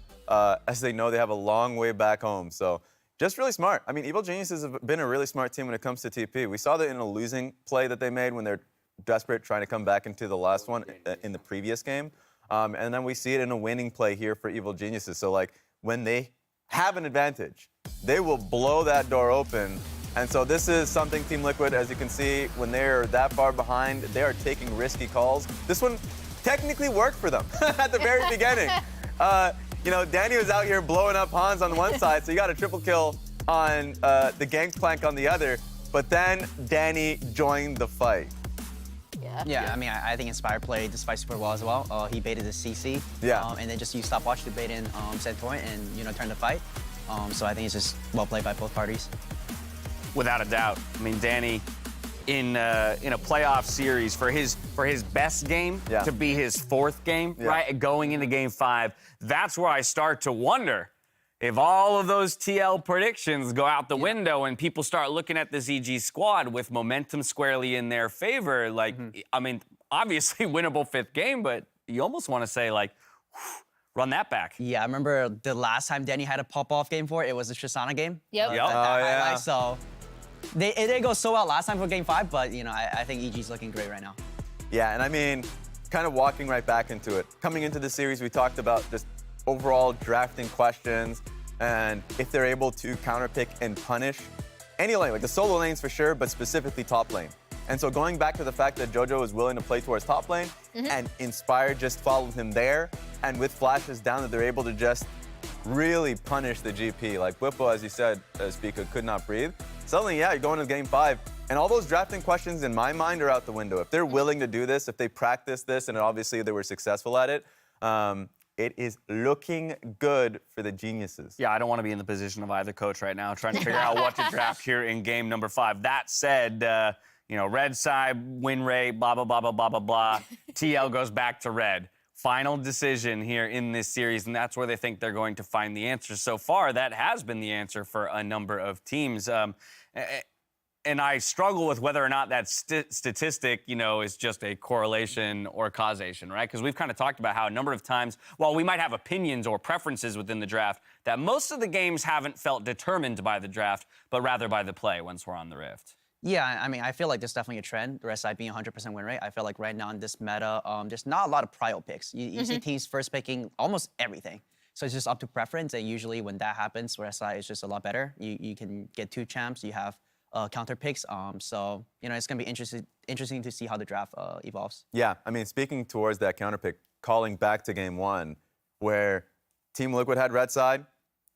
as they know they have a long way back home. So just really smart. I mean, Evil Geniuses have been a really smart team when it comes to TP. We saw that in a losing play that they made when they're desperate trying to come back into the last one in the previous game. And then we see it in a winning play here for Evil Geniuses. So like when they have an advantage, they will blow that door open. And so this is something Team Liquid, as you can see, when they're that far behind, they are taking risky calls. This one technically worked for them at the very beginning. Danny was out here blowing up Hans on one side, so you got a triple kill on the Gangplank on the other, but then Danny joined the fight. Yeah, I mean, I think Inspire played this fight super well as well. He baited the CC, and then just used stopwatch to bait in Centaur and, turn the fight. So I think it's just well played by both parties. Without a doubt. I mean, Danny, in a playoff series, for his best game to be his fourth game, right, going into Game 5, that's where I start to wonder if all of those TL predictions go out the window and people start looking at this EG squad with momentum squarely in their favor. Like, I mean, obviously winnable fifth game, but you almost want to say, like, run that back. Yeah, I remember the last time Danny had a pop-off game for it, it was the Tristana game. Yep. So it didn't go so well last time for Game 5, but, I think EG's looking great right now. Yeah, and I mean, kind of walking right back into it. Coming into the series, we talked about just overall drafting questions and if they're able to counterpick and punish any lane, like the solo lanes for sure, but specifically top lane. And so going back to the fact that JoJo was willing to play towards top lane and Inspire just followed him there, and with flashes down that they're able to just really punish the GP. Like Whippo, as you said, Spica, could not breathe. Suddenly, you're going to Game 5, and all those drafting questions in my mind are out the window. If they're willing to do this, if they practice this, and obviously they were successful at it, it is looking good for the Geniuses. Yeah, I don't want to be in the position of either coach right now, trying to figure out what to draft here in game number 5. That said, red side, win rate, blah, blah, blah, blah, blah, blah, blah. TL goes back to red. Final decision here in this series, and that's where they think they're going to find the answer. So far, that has been the answer for a number of teams. And I struggle with whether or not that statistic, is just a correlation or causation, right? Because we've kind of talked about how a number of times, while we might have opinions or preferences within the draft, that most of the games haven't felt determined by the draft, but rather by the play once we're on the Rift. Yeah, I mean, I feel like there's definitely a trend, the rest side being 100% win rate. I feel like right now in this meta, there's not a lot of prio picks. You see teams first picking almost everything. So it's just up to preference, and usually when that happens, rest side is just a lot better. You can get 2 champs, you have counter picks. So, it's going to be interesting to see how the draft evolves. Yeah, I mean, speaking towards that counter pick, calling back to Game 1, where Team Liquid had red side,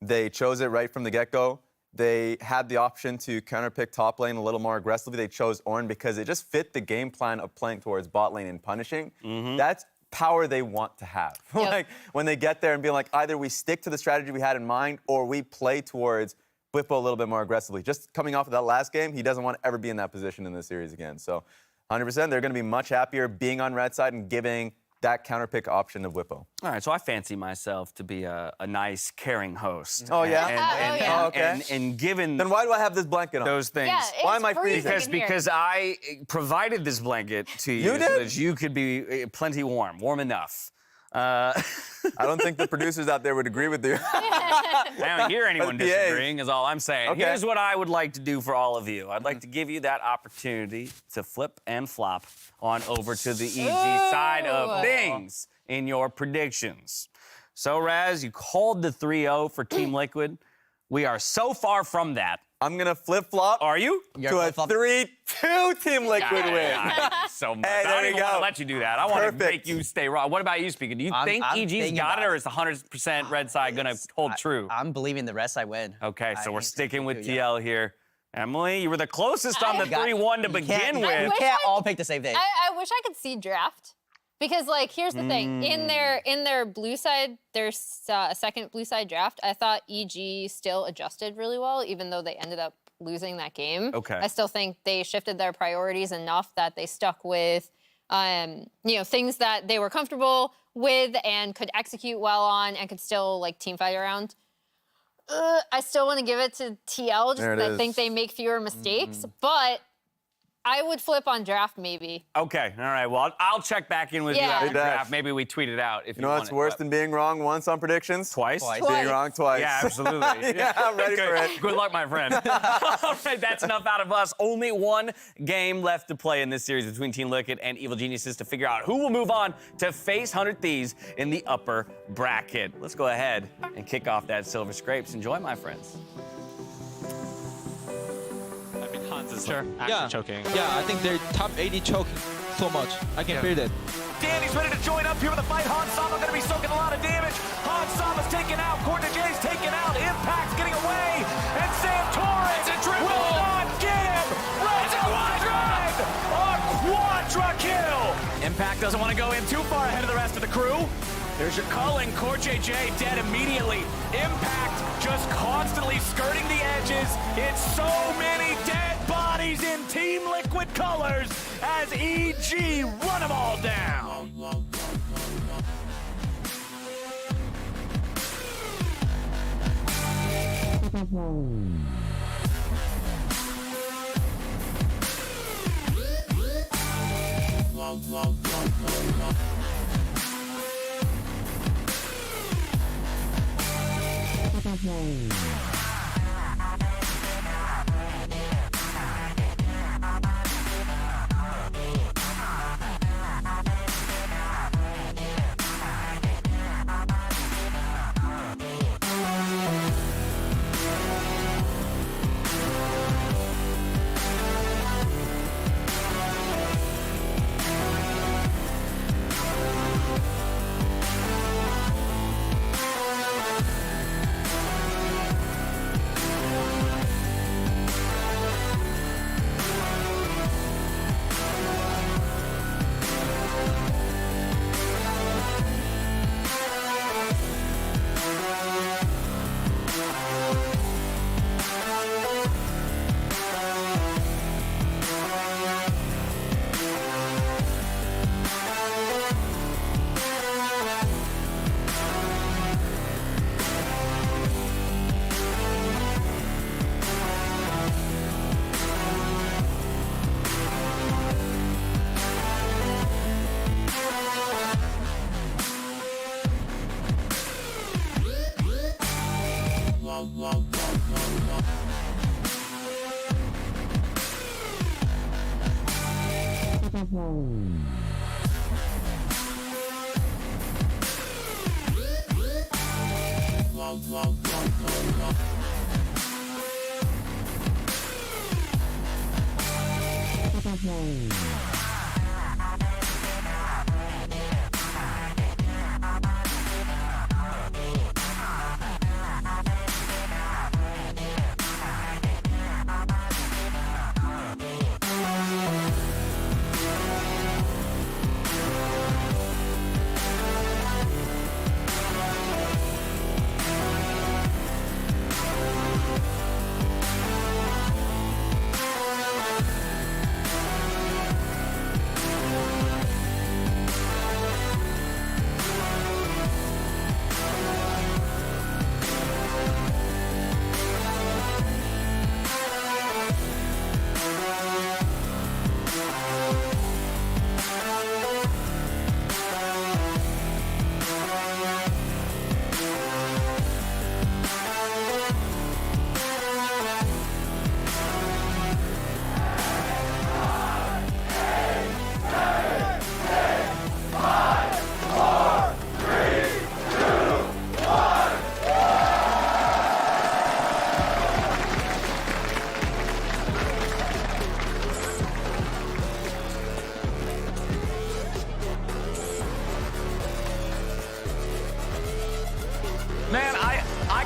they chose it right from the get-go. They had the option to counterpick top lane a little more aggressively. They chose Ornn because it just fit the game plan of playing towards bot lane and punishing. That's power they want to have. Yep. Like when they get there and be like, either we stick to the strategy we had in mind or we play towards Whippo a little bit more aggressively. Just coming off of that last game, he doesn't want to ever be in that position in this series again. So 100%, they're going to be much happier being on red side and giving that counterpick option of Whippo. All right, so I fancy myself to be a nice, caring host. Oh, yeah? And given... Then why do I have this blanket on? Those things. Yeah, why am I freezing? Because I provided this blanket to you, so that you could be plenty warm enough. I don't think the producers out there would agree with you. I don't hear anyone disagreeing, is all I'm saying. Okay. Here's what I would like to do for all of you. I'd like to give you that opportunity to flip and flop on over to the EG side of things in your predictions. So, Raz, you called the 3-0 for Team Liquid. We are so far from that. I'm going to flip-flop. Are you? To a 3-2 Team Liquid win. So much. Hey, I don't even want to let you do that. I want to make you stay wrong. What about you, Speaker? Do you think EG's got it, or is the 100% red side going to hold true? I'm believing the red side win. Okay, so we're sticking with TL here. Emily, you were the closest on the 3-1 to begin with. You can't all pick the same thing. I wish I could see draft. Because like, here's the thing: in their blue side, their second blue side draft, I thought EG still adjusted really well, even though they ended up losing that game. Okay. I still think they shifted their priorities enough that they stuck with, things that they were comfortable with and could execute well on and could still like team fight around. I still want to give it to TL just because I think they make fewer mistakes, but I would flip on draft maybe. Okay, all right. Well, I'll check back in with you after draft. Maybe we tweet it out if you know want what's worse than being wrong once on predictions? Twice? Being wrong twice. Yeah, absolutely. Yeah, I'm ready for it. Good luck, my friend. All right, that's enough out of us. Only one game left to play in this series between Team Liquid and Evil Geniuses to figure out who will move on to face 100 Thieves in the upper bracket. Let's go ahead and kick off that Silver Scrapes. Enjoy, my friends. Sure. Choking. Yeah, I think they're top 80 choking so much. I can feel that. Danny's ready to join up here with the fight. Han Sama going to be soaking a lot of damage. Han Sama's taken out. Corner J's taken out. Impact's getting away. And Sam Torres will not get him. It's a quadra kill. Impact doesn't want to go in too far ahead of the rest of the crew. There's your culling. Core JJ dead immediately. Impact just constantly skirting the edges. It's so many dead bodies in Team Liquid colors as EG run them all down.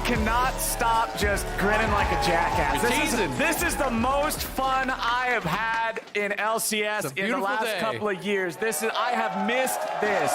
Cannot stop just grinning like a jackass. This is the most fun I have had in LCS in the beautiful last day. couple of years. I have missed this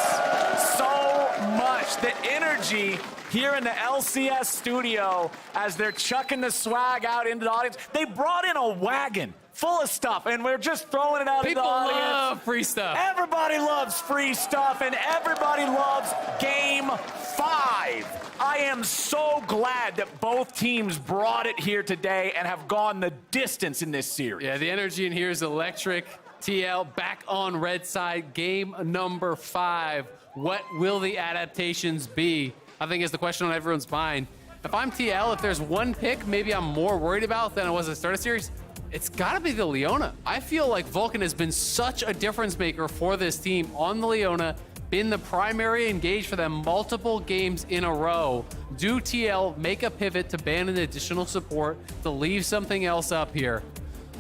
so much. The energy here in the LCS studio as they're chucking the swag out into the audience. They brought in a wagon full of stuff, and we're just throwing it out into the audience. People love free stuff. Everybody loves free stuff, and everybody loves Game 5. I am so glad that both teams brought it here today and have gone the distance in this series. Yeah, the energy in here is electric. TL back on red side, game number 5. What will the adaptations be? I think is the question on everyone's mind. If I'm TL, if there's one pick maybe I'm more worried about than I was at the start of the series, it's gotta be the Leona. I feel like Vulcan has been such a difference maker for this team on the Leona, been the primary engage for them multiple games in a row. Do TL make a pivot to ban an additional support to leave something else up here?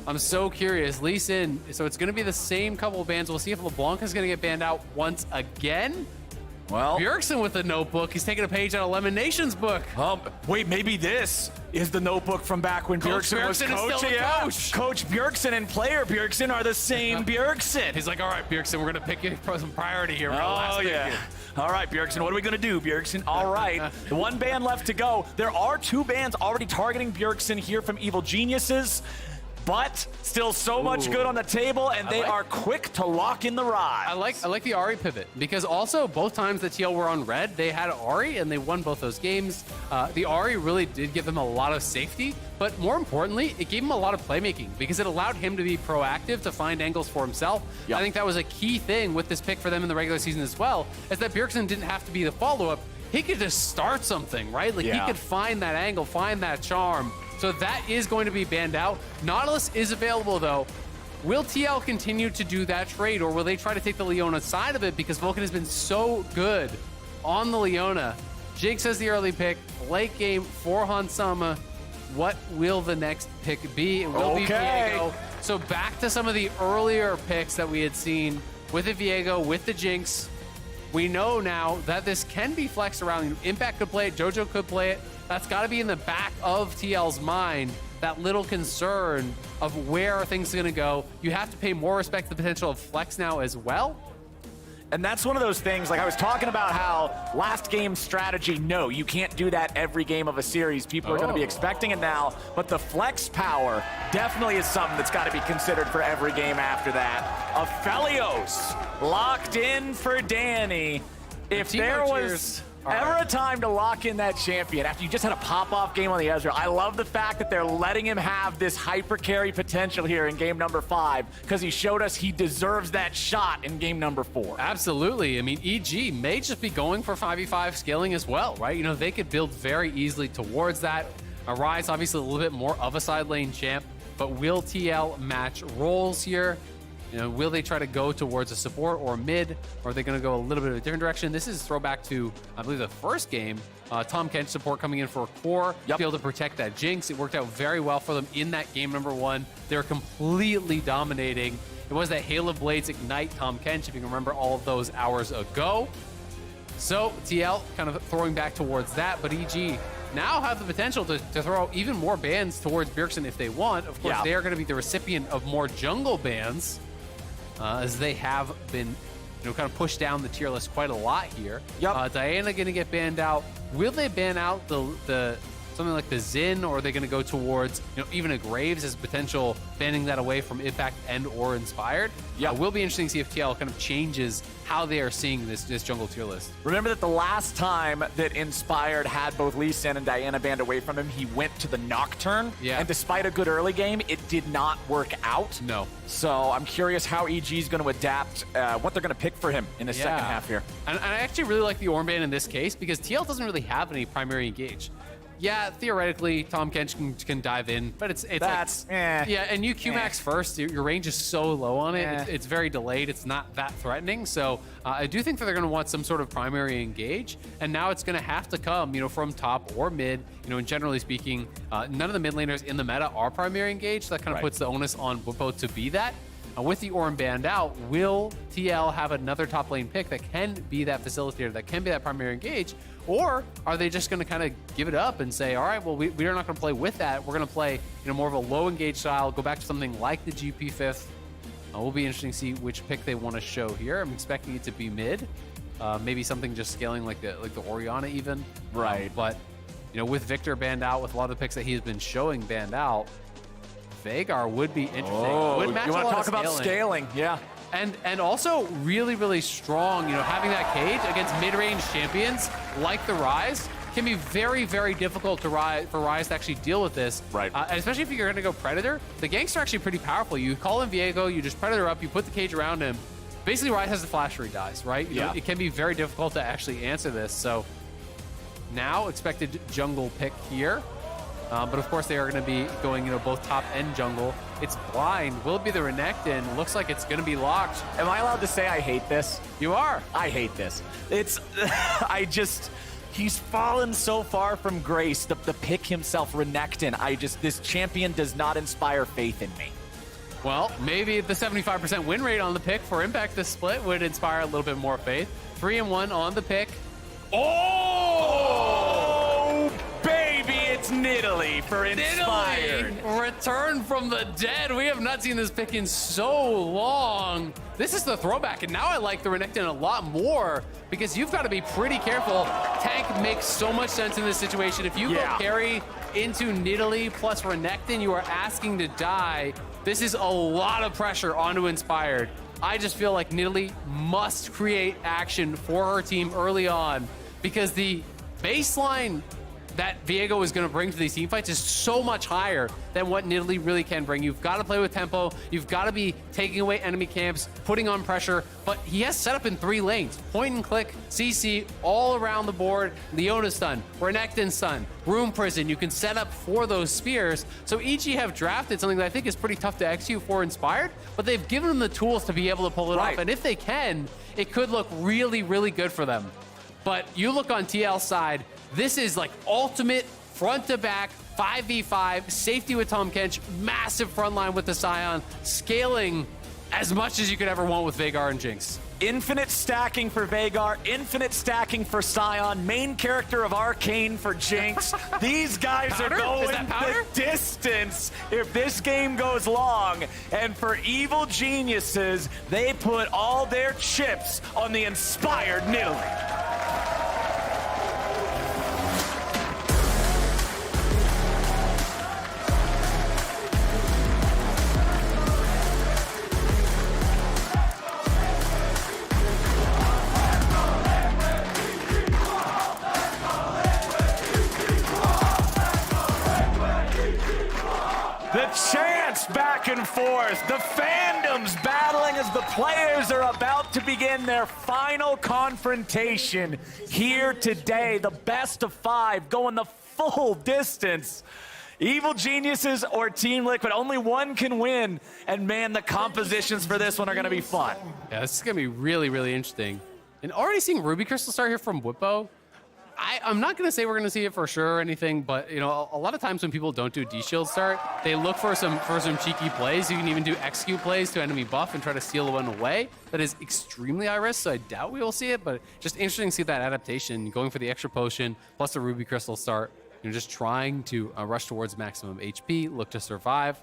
I'm so curious. Lee Sin, so it's gonna be the same couple of bans. We'll see if LeBlanc is gonna get banned out once again. Well, Bjergsen with the notebook. He's taking a page out of Lemon Nation's book. Wait, maybe this is the notebook from back when Coach Bjergsen was Bjergsen is coach. still the Yeah. coach. Coach Bjergsen and player Bjergsen are the same Bjergsen. He's like, all right, Bjergsen, we're gonna pick you for some priority here. Oh, yeah. All right, Bjergsen, what are we going to do, Bjergsen? All right, the one ban left to go. There are 2 bans already targeting Bjergsen here from Evil Geniuses, but still so much good on the table, and they are quick to lock in the ride. I like the Ahri pivot, because also both times the TL were on red, they had Ahri, and they won both those games. The Ahri really did give them a lot of safety, but more importantly, it gave him a lot of playmaking, because it allowed him to be proactive, to find angles for himself. I think that was a key thing with this pick for them in the regular season as well, is that Bjergsen didn't have to be the follow-up. He could just start something, right? Like he could find that angle, find that charm. So that is going to be banned out. Nautilus is available though. Will TL continue to do that trade, or will they try to take the Leona side of it, because Vulcan has been so good on the Leona? Jinx has the early pick, late game for Hansama. What will the next pick be? It will be Viego. So back to some of the earlier picks that we had seen with the Viego, with the Jinx. We know now that this can be flexed around. Impact could play it, JoJo could play it. That's got to be in the back of TL's mind, that little concern of where are things going to go. You have to pay more respect to the potential of flex now as well. And that's one of those things, like I was talking about how last game strategy, no, you can't do that every game of a series. People are going to be expecting it now, but the flex power definitely is something that's got to be considered for every game after that. Aphelios locked in for Danny. If there was ever a time to lock in that champion after you just had a pop-off game on the Ezreal, I love the fact that they're letting him have this hyper carry potential here in game number 5, because he showed us he deserves that shot in game number 4. Absolutely. I mean, EG may just be going for 5v5 scaling as well, right? You know, they could build very easily towards that. Arise, obviously a little bit more of a side lane champ, but will TL match roles here? You know, will they try to go towards a support or mid, or are they going to go a little bit of a different direction? This is throwback to, I believe, the first game. Tom Kench support coming in for a core to be able to protect that Jinx. It worked out very well for them in that game number 1. They're completely dominating. It was that Hail of Blades Ignite Tom Kench, if you can remember all of those hours ago. So TL kind of throwing back towards that, but EG now have the potential to throw even more bans towards Bjergsen if they want. Of course, they are going to be the recipient of more jungle bans, as they have been, you know, kind of pushed down the tier list quite a lot here. Diana going to get banned out. Will they ban out the something like the Xin, or are they going to go towards, you know, even a Graves as potential banning that away from Impact and or Inspired? It will be interesting to see if TL kind of changes how they are seeing this jungle tier list. Remember that the last time that Inspired had both Lee Sin and Diana banned away from him, he went to the Nocturne. And despite a good early game, it did not work out. No. So I'm curious how EG is going to adapt, what they're going to pick for him in the second half here. And I actually really like the Ornn ban in this case, because TL doesn't really have any primary engage. Yeah, theoretically, Tom Kench can dive in, but it's That's, like, yeah, and you Q-Max first, your range is so low on it, it's very delayed, it's not that threatening, so I do think that they're going to want some sort of primary engage, and now it's going to have to come, you know, from top or mid, you know, and generally speaking, none of the mid laners in the meta are primary engage, so that kind of puts the onus on both to be that. With the Ornn banned out, will TL have another top lane pick that can be that facilitator, that can be that primary engage? Or are they just going to kind of give it up and say, all right, well, we are not going to play with that. We're going to play, you know, more of a low engage style, go back to something like the GP 5th. Will be interesting to see which pick they want to show here. I'm expecting it to be mid, maybe something just scaling like the Orianna even. Right. But you know, with Victor banned out, with a lot of the picks that he has been showing banned out, Veigar would be interesting. Oh, would match you want a to lot talk of about scaling? Yeah. And also really, really strong, you know, having that cage against mid-range champions like the Ryze can be very, very difficult for Ryze to actually deal with this. Right. Especially if you're going to go Predator. The ganks are actually pretty powerful. You call in Viego, you just Predator up, you put the cage around him. Basically, Ryze has the flash or he dies, right? You know, it can be very difficult to actually answer this. So now expected jungle pick here. But of course, they are going to be going, you know, both top and jungle. It's blind. Will it be the Renekton? Looks like it's going to be locked. Am I allowed to say I hate this? You are. I hate this. It's, he's fallen so far from grace. The pick himself, Renekton. this champion does not inspire faith in me. Well, maybe the 75% win rate on the pick for Impact this split would inspire a little bit more faith. 3-1 on the pick. Oh, baby, it's Nidalee for Inspired. Nidalee, return from the dead. We have not seen this pick in so long. This is the throwback, and now I like the Renekton a lot more because you've got to be pretty careful. Tank makes so much sense in this situation. If you go carry into Nidalee plus Renekton, you are asking to die. This is a lot of pressure onto Inspired. I just feel like Nidalee must create action for her team early on because the baseline that Viego is going to bring to these team fights is so much higher than what Nidalee really can bring. You've got to play with tempo. You've got to be taking away enemy camps, putting on pressure. But he has set up in 3 lanes. Point and click, CC, all around the board. Leona stun, Renekton stun, Room Prison. You can set up for those spears. So EG have drafted something that I think is pretty tough to execute for Inspired, but they've given them the tools to be able to pull it off. And if they can, it could look really, really good for them. But you look on TL's side, this is like ultimate front to back 5v5 safety with Tahm Kench, massive front line with the Sion, scaling as much as you could ever want with Veigar and Jinx. Infinite stacking for Veigar, infinite stacking for Sion, main character of Arcane for Jinx. These guys are going the distance if this game goes long. And for Evil Geniuses, they put all their chips on the Inspired Nidalee. The chants back and forth, the fandoms battling as the players are about to begin their final confrontation here today. The best of 5 going the full distance. Evil Geniuses or Team Liquid, only one can win. And man, the compositions for this one are going to be fun. Yeah, this is going to be really, really interesting. And already seeing Ruby Crystal start here from Whippo. I'm not going to say we're going to see it for sure or anything, but you know, a lot of times when people don't do D-Shield start, they look for some cheeky plays. You can even do execute plays to enemy buff and try to steal one away. That is extremely high risk, so I doubt we will see it, but just interesting to see that adaptation, going for the extra potion, plus the Ruby Crystal start, you know, just trying to rush towards maximum HP, look to survive.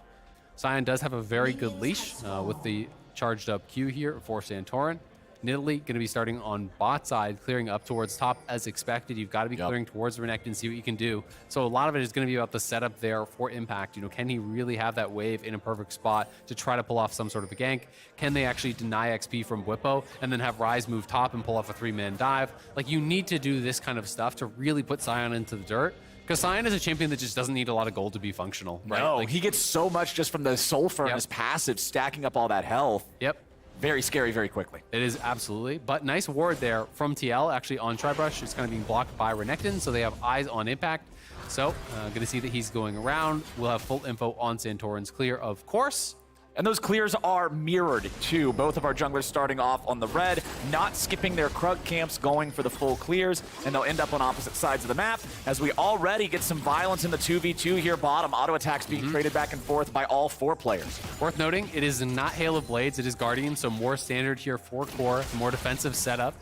Sion does have a very good leash with the charged up Q here for Santorin. Nidalee going to be starting on bot side, clearing up towards top as expected. You've got to be clearing towards Renekton, see what you can do. So a lot of it is going to be about the setup there for Impact. You know, can he really have that wave in a perfect spot to try to pull off some sort of a gank? Can they actually deny XP from Whippo and then have Ryze move top and pull off a 3-man dive? Like, you need to do this kind of stuff to really put Sion into the dirt. Because Sion is a champion that just doesn't need a lot of gold to be functional, right? No, like, he gets so much just from the Sulfur and his passive, stacking up all that health. Yep. Very scary very quickly. It is absolutely. But nice ward there from TL, actually on Tribrush. It's kind of being blocked by Renekton, so they have eyes on Impact. So, going to see that he's going around. We'll have full info on Santorin's clear, of course. And those clears are mirrored too. Both of our junglers starting off on the red, not skipping their Krug camps, going for the full clears, and they'll end up on opposite sides of the map as we already get some violence in the 2v2 here bottom. Auto attacks being traded back and forth by all 4 players. Worth noting, it is not Hail of Blades, it is Guardian, so more standard here for core, more defensive setup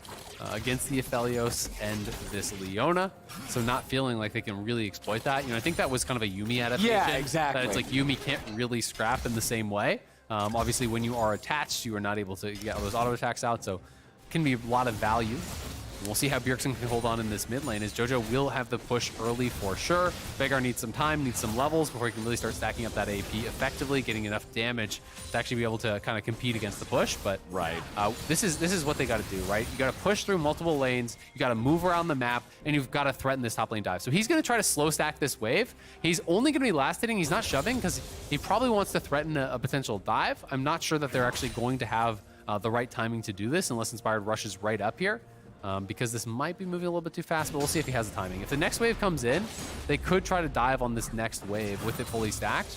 against the Aphelios and this Leona. So not feeling like they can really exploit that. You know, I think that was kind of a Yuumi adaptation. Yeah, exactly. That it's like Yuumi can't really scrap in the same way. Obviously, when you are attached, you are not able to get those auto attacks out, so can be a lot of value. We'll see how Bjergsen can hold on in this mid lane, as JoJo will have the push early for sure. Veigar needs some time, needs some levels before he can really start stacking up that AP effectively, getting enough damage to actually be able to kind of compete against the push. But this is what they got to do, right? You got to push through multiple lanes, you got to move around the map, and you've got to threaten this top lane dive. So he's going to try to slow stack this wave. He's only going to be last hitting. He's not shoving because he probably wants to threaten a potential dive. I'm not sure that they're actually going to have the right timing to do this unless Inspired rushes right up here. Because this might be moving a little bit too fast, but we'll see if he has the timing. If the next wave comes in, they could try to dive on this next wave with it fully stacked.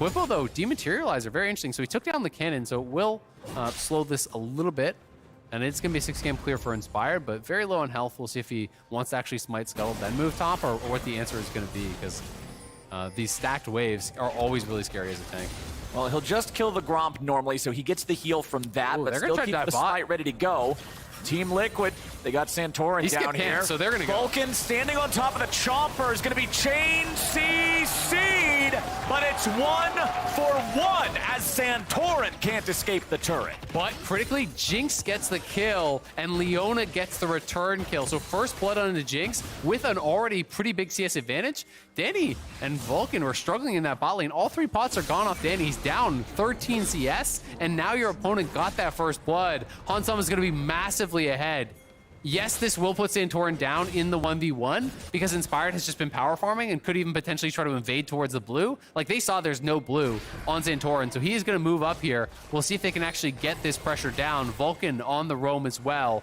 Whippo, though, Dematerializer, very interesting. So he took down the cannon, so it will slow this a little bit. And it's going to be a 6-game clear for Inspired, but very low on health. We'll see if he wants to actually smite Scuttle, then move top, or what the answer is going to be, because these stacked waves are always really scary as a tank. Well, he'll just kill the Gromp normally, so he gets the heal from that, but still keep the smite ready to go. Team Liquid, they got Santorin down here. So they're going to go. Vulcan standing on top of the Chomper is going to be chain CC'd, but it's 1 for 1 as Santorin can't escape the turret. But critically, Jinx gets the kill, and Leona gets the return kill. So first blood onto Jinx with an already pretty big CS advantage. Danny and Vulcan were struggling in that bot lane. All 3 pots are gone off Danny. He's down 13 CS, and now your opponent got that first blood. Hansam is going to be massively ahead. Yes, this will put Santorin down in the 1v1 because Inspired has just been power farming and could even potentially try to invade towards the blue. Like, they saw there's no blue on Santorin, so he is going to move up here. We'll see if they can actually get this pressure down. Vulcan on the roam as well.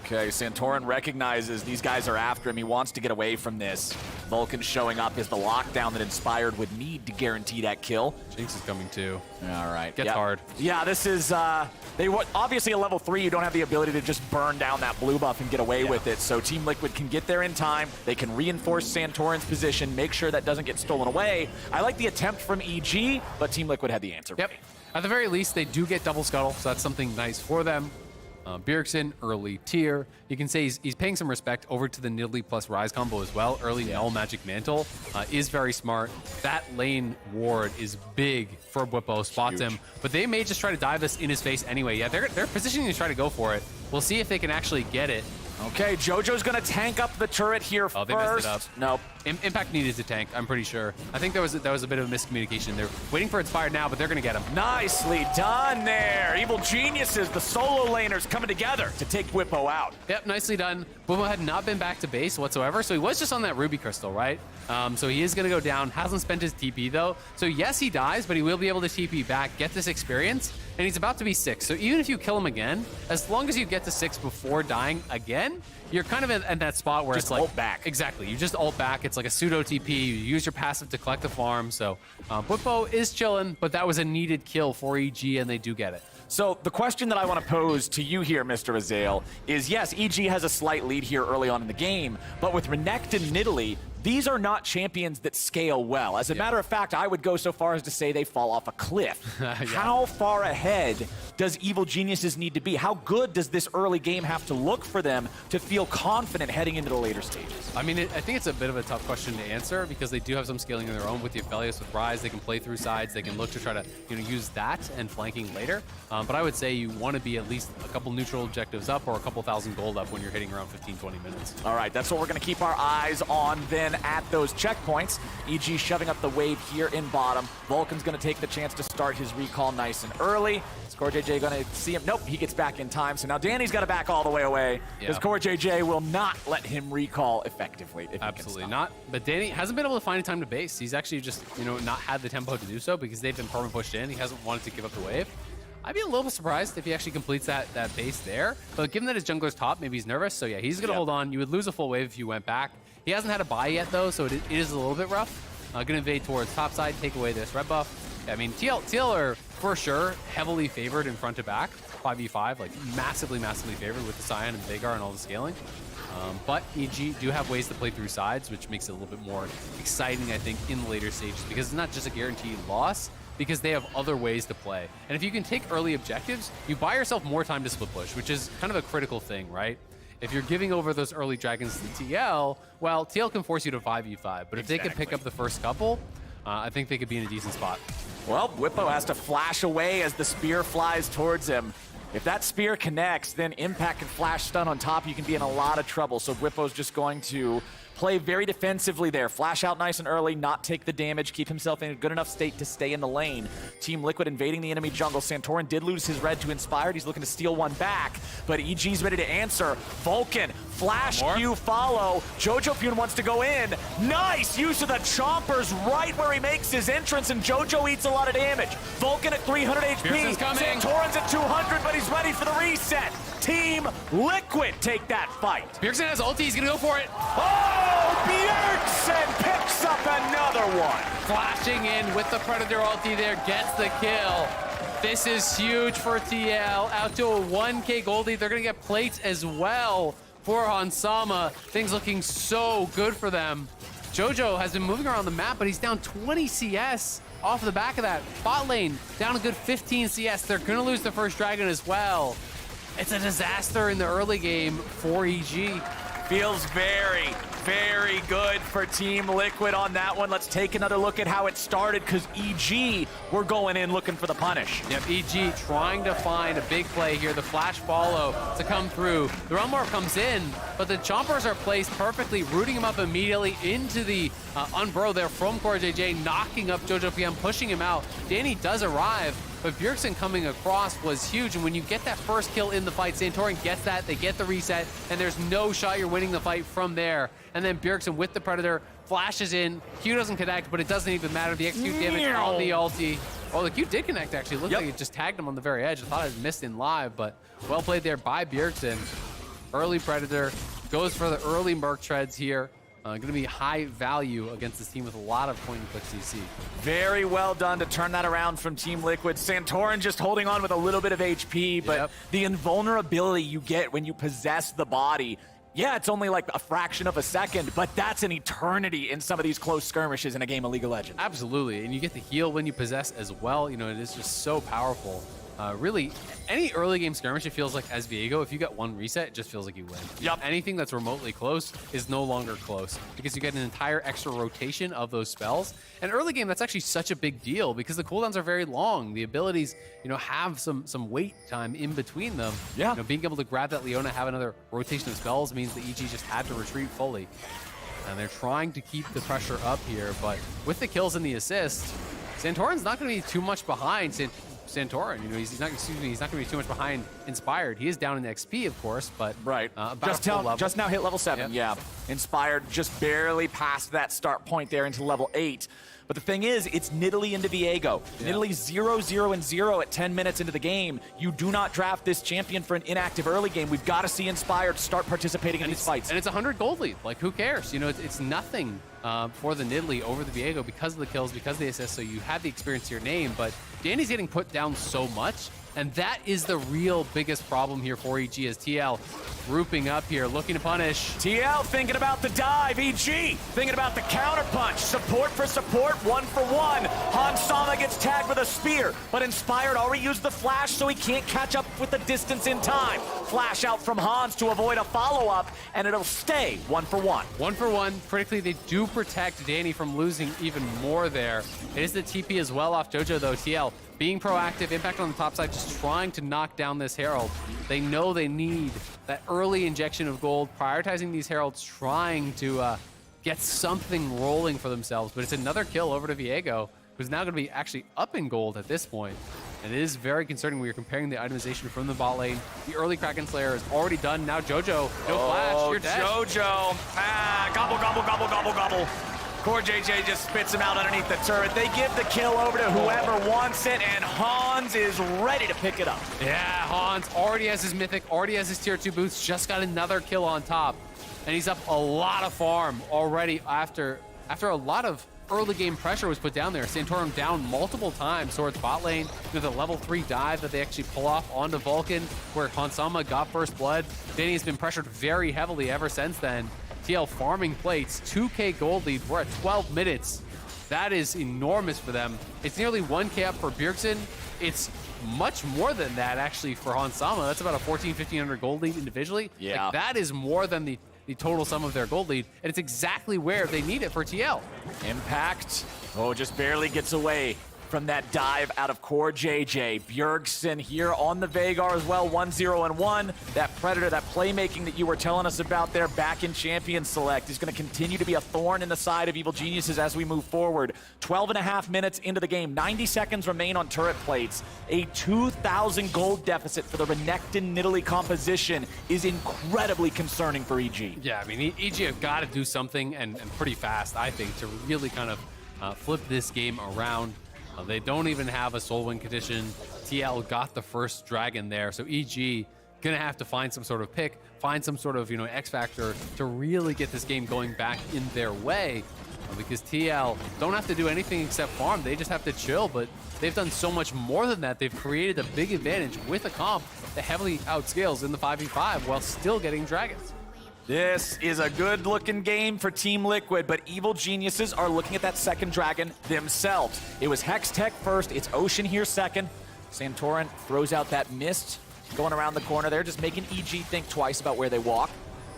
Okay, Santorin recognizes these guys are after him. He wants to get away from this. Vulcan showing up is the lockdown that Inspired would need to guarantee that kill. Jinx is coming too. All right. Gets hard. Yeah, this is, obviously a level 3, you don't have the ability to just burn down that blue buff and get away with it. So Team Liquid can get there in time. They can reinforce Santorin's position, make sure that doesn't get stolen away. I like the attempt from EG, but Team Liquid had the answer. Yep. At the very least, they do get double scuttle, so that's something nice for them. Bjergsen, early tier. You can say he's paying some respect over to the Nidalee plus Rise combo as well. Early Null Magic Mantle is very smart. That lane ward is big for Whippo, spots him. But they may just try to dive this in his face anyway. Yeah, they're positioning to try to go for it. We'll see if they can actually get it. Okay, JoJo's gonna tank up the turret here first. Oh, they messed it up. Nope. Impact needed to tank, I'm pretty sure. I think there was a bit of a miscommunication. They're waiting for Inspired now, but they're gonna get him. Nicely done there. Evil Geniuses, the solo laners coming together to take Whippo out. Yep, nicely done. Whippo had not been back to base whatsoever, so he was just on that Ruby Crystal, right? So he is gonna go down. Hasn't spent his TP though. So yes, he dies, but he will be able to TP back, get this experience, and he's about to be 6. So even if you kill him again, as long as you get to 6 before dying again, you're kind of in that spot where just it's like ult back. Exactly, you just ult back. It's like a pseudo TP. You use your passive to collect the farm. So Whippo is chilling, but that was a needed kill for EG, and they do get it. So the question that I want to pose to you here, Mr. Azael, is yes, EG has a slight lead here early on in the game, but with Renekton and Nidalee, these are not champions that scale well. As a matter of fact, I would go so far as to say they fall off a cliff. How far ahead does Evil Geniuses need to be? How good does this early game have to look for them to feel confident heading into the later stages? I mean, I think it's a bit of a tough question to answer because they do have some scaling of their own with the Aphelios, with Rise. They can play through sides. They can look to try to use that and flanking later. But I would say you want to be at least a couple neutral objectives up or a couple thousand gold up when you're hitting around 15-20 minutes. All right, that's what we're going to keep our eyes on then at those checkpoints. EG shoving up the wave here in bottom. Vulcan's going to take the chance to start his recall nice and early. Is Core JJ going to see him? Nope, he gets back in time. So now Danny's got to back all the way away because Core JJ will not let him recall effectively. Absolutely not. But Danny hasn't been able to find a time to base. He's actually just, not had the tempo to do so because they've been perma pushed in. He hasn't wanted to give up the wave. I'd be a little bit surprised if he actually completes that base there. But given that his jungler's top, maybe he's nervous. So yeah, he's going to hold on. You would lose a full wave if you went back. He hasn't had a buy yet, though, so it is a little bit rough. Going to invade towards top side, take away this red buff. I mean, TL are, for sure, heavily favored in front to back. 5v5, like, massively, massively favored with the Scion and Veigar and all the scaling. But EG do have ways to play through sides, which makes it a little bit more exciting, I think, in the later stages, because it's not just a guaranteed loss, because they have other ways to play. And if you can take early objectives, you buy yourself more time to split push, which is kind of a critical thing, right? If you're giving over those early dragons to TL, well, TL can force you to 5v5, but if they could pick up the first couple, I think they could be in a decent spot. Well, Whippo has to flash away as the spear flies towards him. If that spear connects, then Impact and Flash Stun on top, you can be in a lot of trouble. So Whippo's just going to play very defensively there. Flash out nice and early, not take the damage, keep himself in a good enough state to stay in the lane. Team Liquid invading the enemy jungle. Santorin did lose his red to Inspired. He's looking to steal one back, but EG's ready to answer. Vulcan, flash Q follow. Jojo Pune wants to go in. Nice use of the chompers right where he makes his entrance, and Jojo eats a lot of damage. Vulcan at 300 HP. Santorin's at 200, but he's ready for the reset. Team Liquid take that fight. Bjergsen has ulti, he's gonna go for it. Oh, Bjergsen picks up another one. Flashing in with the Predator ulti there, gets the kill. This is huge for TL, out to a 1K gold lead. They're gonna get plates as well for Hansama. Things looking so good for them. Jojo has been moving around the map, but he's down 20 CS off the back of that. Bot lane, down a good 15 CS. They're gonna lose the first dragon as well. It's a disaster in the early game for EG. Feels very, very good for Team Liquid on that one. Let's take another look at how it started, because EG were going in looking for the punish. Yep, EG trying to find a big play here. The flash follow to come through. The Realm Warp comes in, but the chompers are placed perfectly, rooting him up immediately into the unburrow there from Core JJ, knocking up Jojo PM, pushing him out. Danny does arrive, but Bjergsen coming across was huge, and when you get that first kill in the fight, Santorin gets that, they get the reset, and there's no shot you're winning the fight from there. And then Bjergsen with the Predator flashes in. Q doesn't connect, but it doesn't even matter. The execute damage on the ulti. Oh, the Q did connect, actually. It looked like it just tagged him on the very edge. I thought I had missed in live, but well played there by Bjergsen. Early Predator, goes for the early Merc Treads here. Going to be high value against this team with a lot of point-and-click CC. Very well done to turn that around from Team Liquid. Santorin just holding on with a little bit of HP, but the invulnerability you get when you possess the body, yeah, it's only like a fraction of a second, but that's an eternity in some of these close skirmishes in a game of League of Legends. Absolutely, and you get the heal when you possess as well. You know, it is just so powerful. Really, any early game skirmish, it feels like as Viego, if you get one reset, it just feels like you win. Yep. Anything that's remotely close is no longer close because you get an entire extra rotation of those spells. And early game, that's actually such a big deal because the cooldowns are very long. The abilities, you know, have some wait time in between them. Yeah. You know, being able to grab that Leona, have another rotation of spells means that EG just had to retreat fully. And they're trying to keep the pressure up here, but with the kills and the assists, Santorin's not going to be too much behind. Santorin, you know, he's not going to be too much behind Inspired. He is down in XP, of course, but just now hit level 7. Yep. Yeah, Inspired just barely passed that start point there into level 8. But the thing is, it's Nidalee into Viego. Yeah. Nidalee 0-0-0 at 10 minutes into the game. You do not draft this champion for an inactive early game. We've got to see Inspired start participating in these fights. And it's 100 gold lead. Like, who cares? You know, it's nothing for the Nidalee over the Viego because of the kills, because of the assists, so you have the experience to your name. But Danny's getting put down so much, and that is the real biggest problem here for EG as TL grouping up here, looking to punish. TL thinking about the dive, EG thinking about the counter punch. Support for support, 1-for-1. Hansama gets tagged with a spear, but Inspired already used the flash, so he can't catch up with the distance in time. Flash out from Hans to avoid a follow-up, and it'll stay 1-for-1. 1-for-1. Critically, they do protect Danny from losing even more there. It is the TP as well off Jojo, though. TL being proactive, Impact on the top side, just trying to knock down this Herald. They know they need that early injection of gold, prioritizing these Heralds, trying to get something rolling for themselves. But it's another kill over to Viego, who's now going to be actually up in gold at this point. And it is very concerning when you're comparing the itemization from the bot lane. The early Kraken Slayer is already done. Now Jojo, no flash, you're dead. Jojo, gobble, gobble, gobble, gobble, gobble. Core JJ just spits him out underneath the turret. They give the kill over to whoever wants it, and Hans is ready to pick it up. Yeah, Hans already has his mythic, already has his tier 2 boots, just got another kill on top. And he's up a lot of farm already after a lot of early game pressure was put down there. Santorin down multiple times towards bot lane with a level 3 dive that they actually pull off onto Vulcan, where Hansama got first blood. Danny has been pressured very heavily ever since then. TL farming plates, 2K gold lead. We're at 12 minutes. That is enormous for them. It's nearly 1K up for Bjergsen. It's much more than that, actually, for Hansama. That's about a 1,500 gold lead individually. Yeah. Like, that is more than the total sum of their gold lead, and it's exactly where they need it for TL. Impact, just barely gets away from that dive out of Core JJ. Bjergsen here on the Veigar as well, 1-0-1. That Predator, that playmaking that you were telling us about there back in Champion Select is going to continue to be a thorn in the side of Evil Geniuses as we move forward. 12.5 minutes into the game, 90 seconds remain on turret plates. A 2,000 gold deficit for the Renekton Nidalee composition is incredibly concerning for EG. Yeah, I mean, EG have got to do something and pretty fast, I think, to really kind of flip this game around. They don't even have a soul win condition. TL got the first dragon there, so EG gonna have to find some sort of pick, find some sort of, X factor to really get this game going back in their way. Because TL don't have to do anything except farm. They just have to chill, but they've done so much more than that. They've created a big advantage with a comp that heavily outscales in the 5v5 while still getting dragons. This is a good-looking game for Team Liquid, but Evil Geniuses are looking at that second dragon themselves. It was Hextech first, it's Ocean here second. Santorin throws out that mist, going around the corner there, just making EG think twice about where they walk.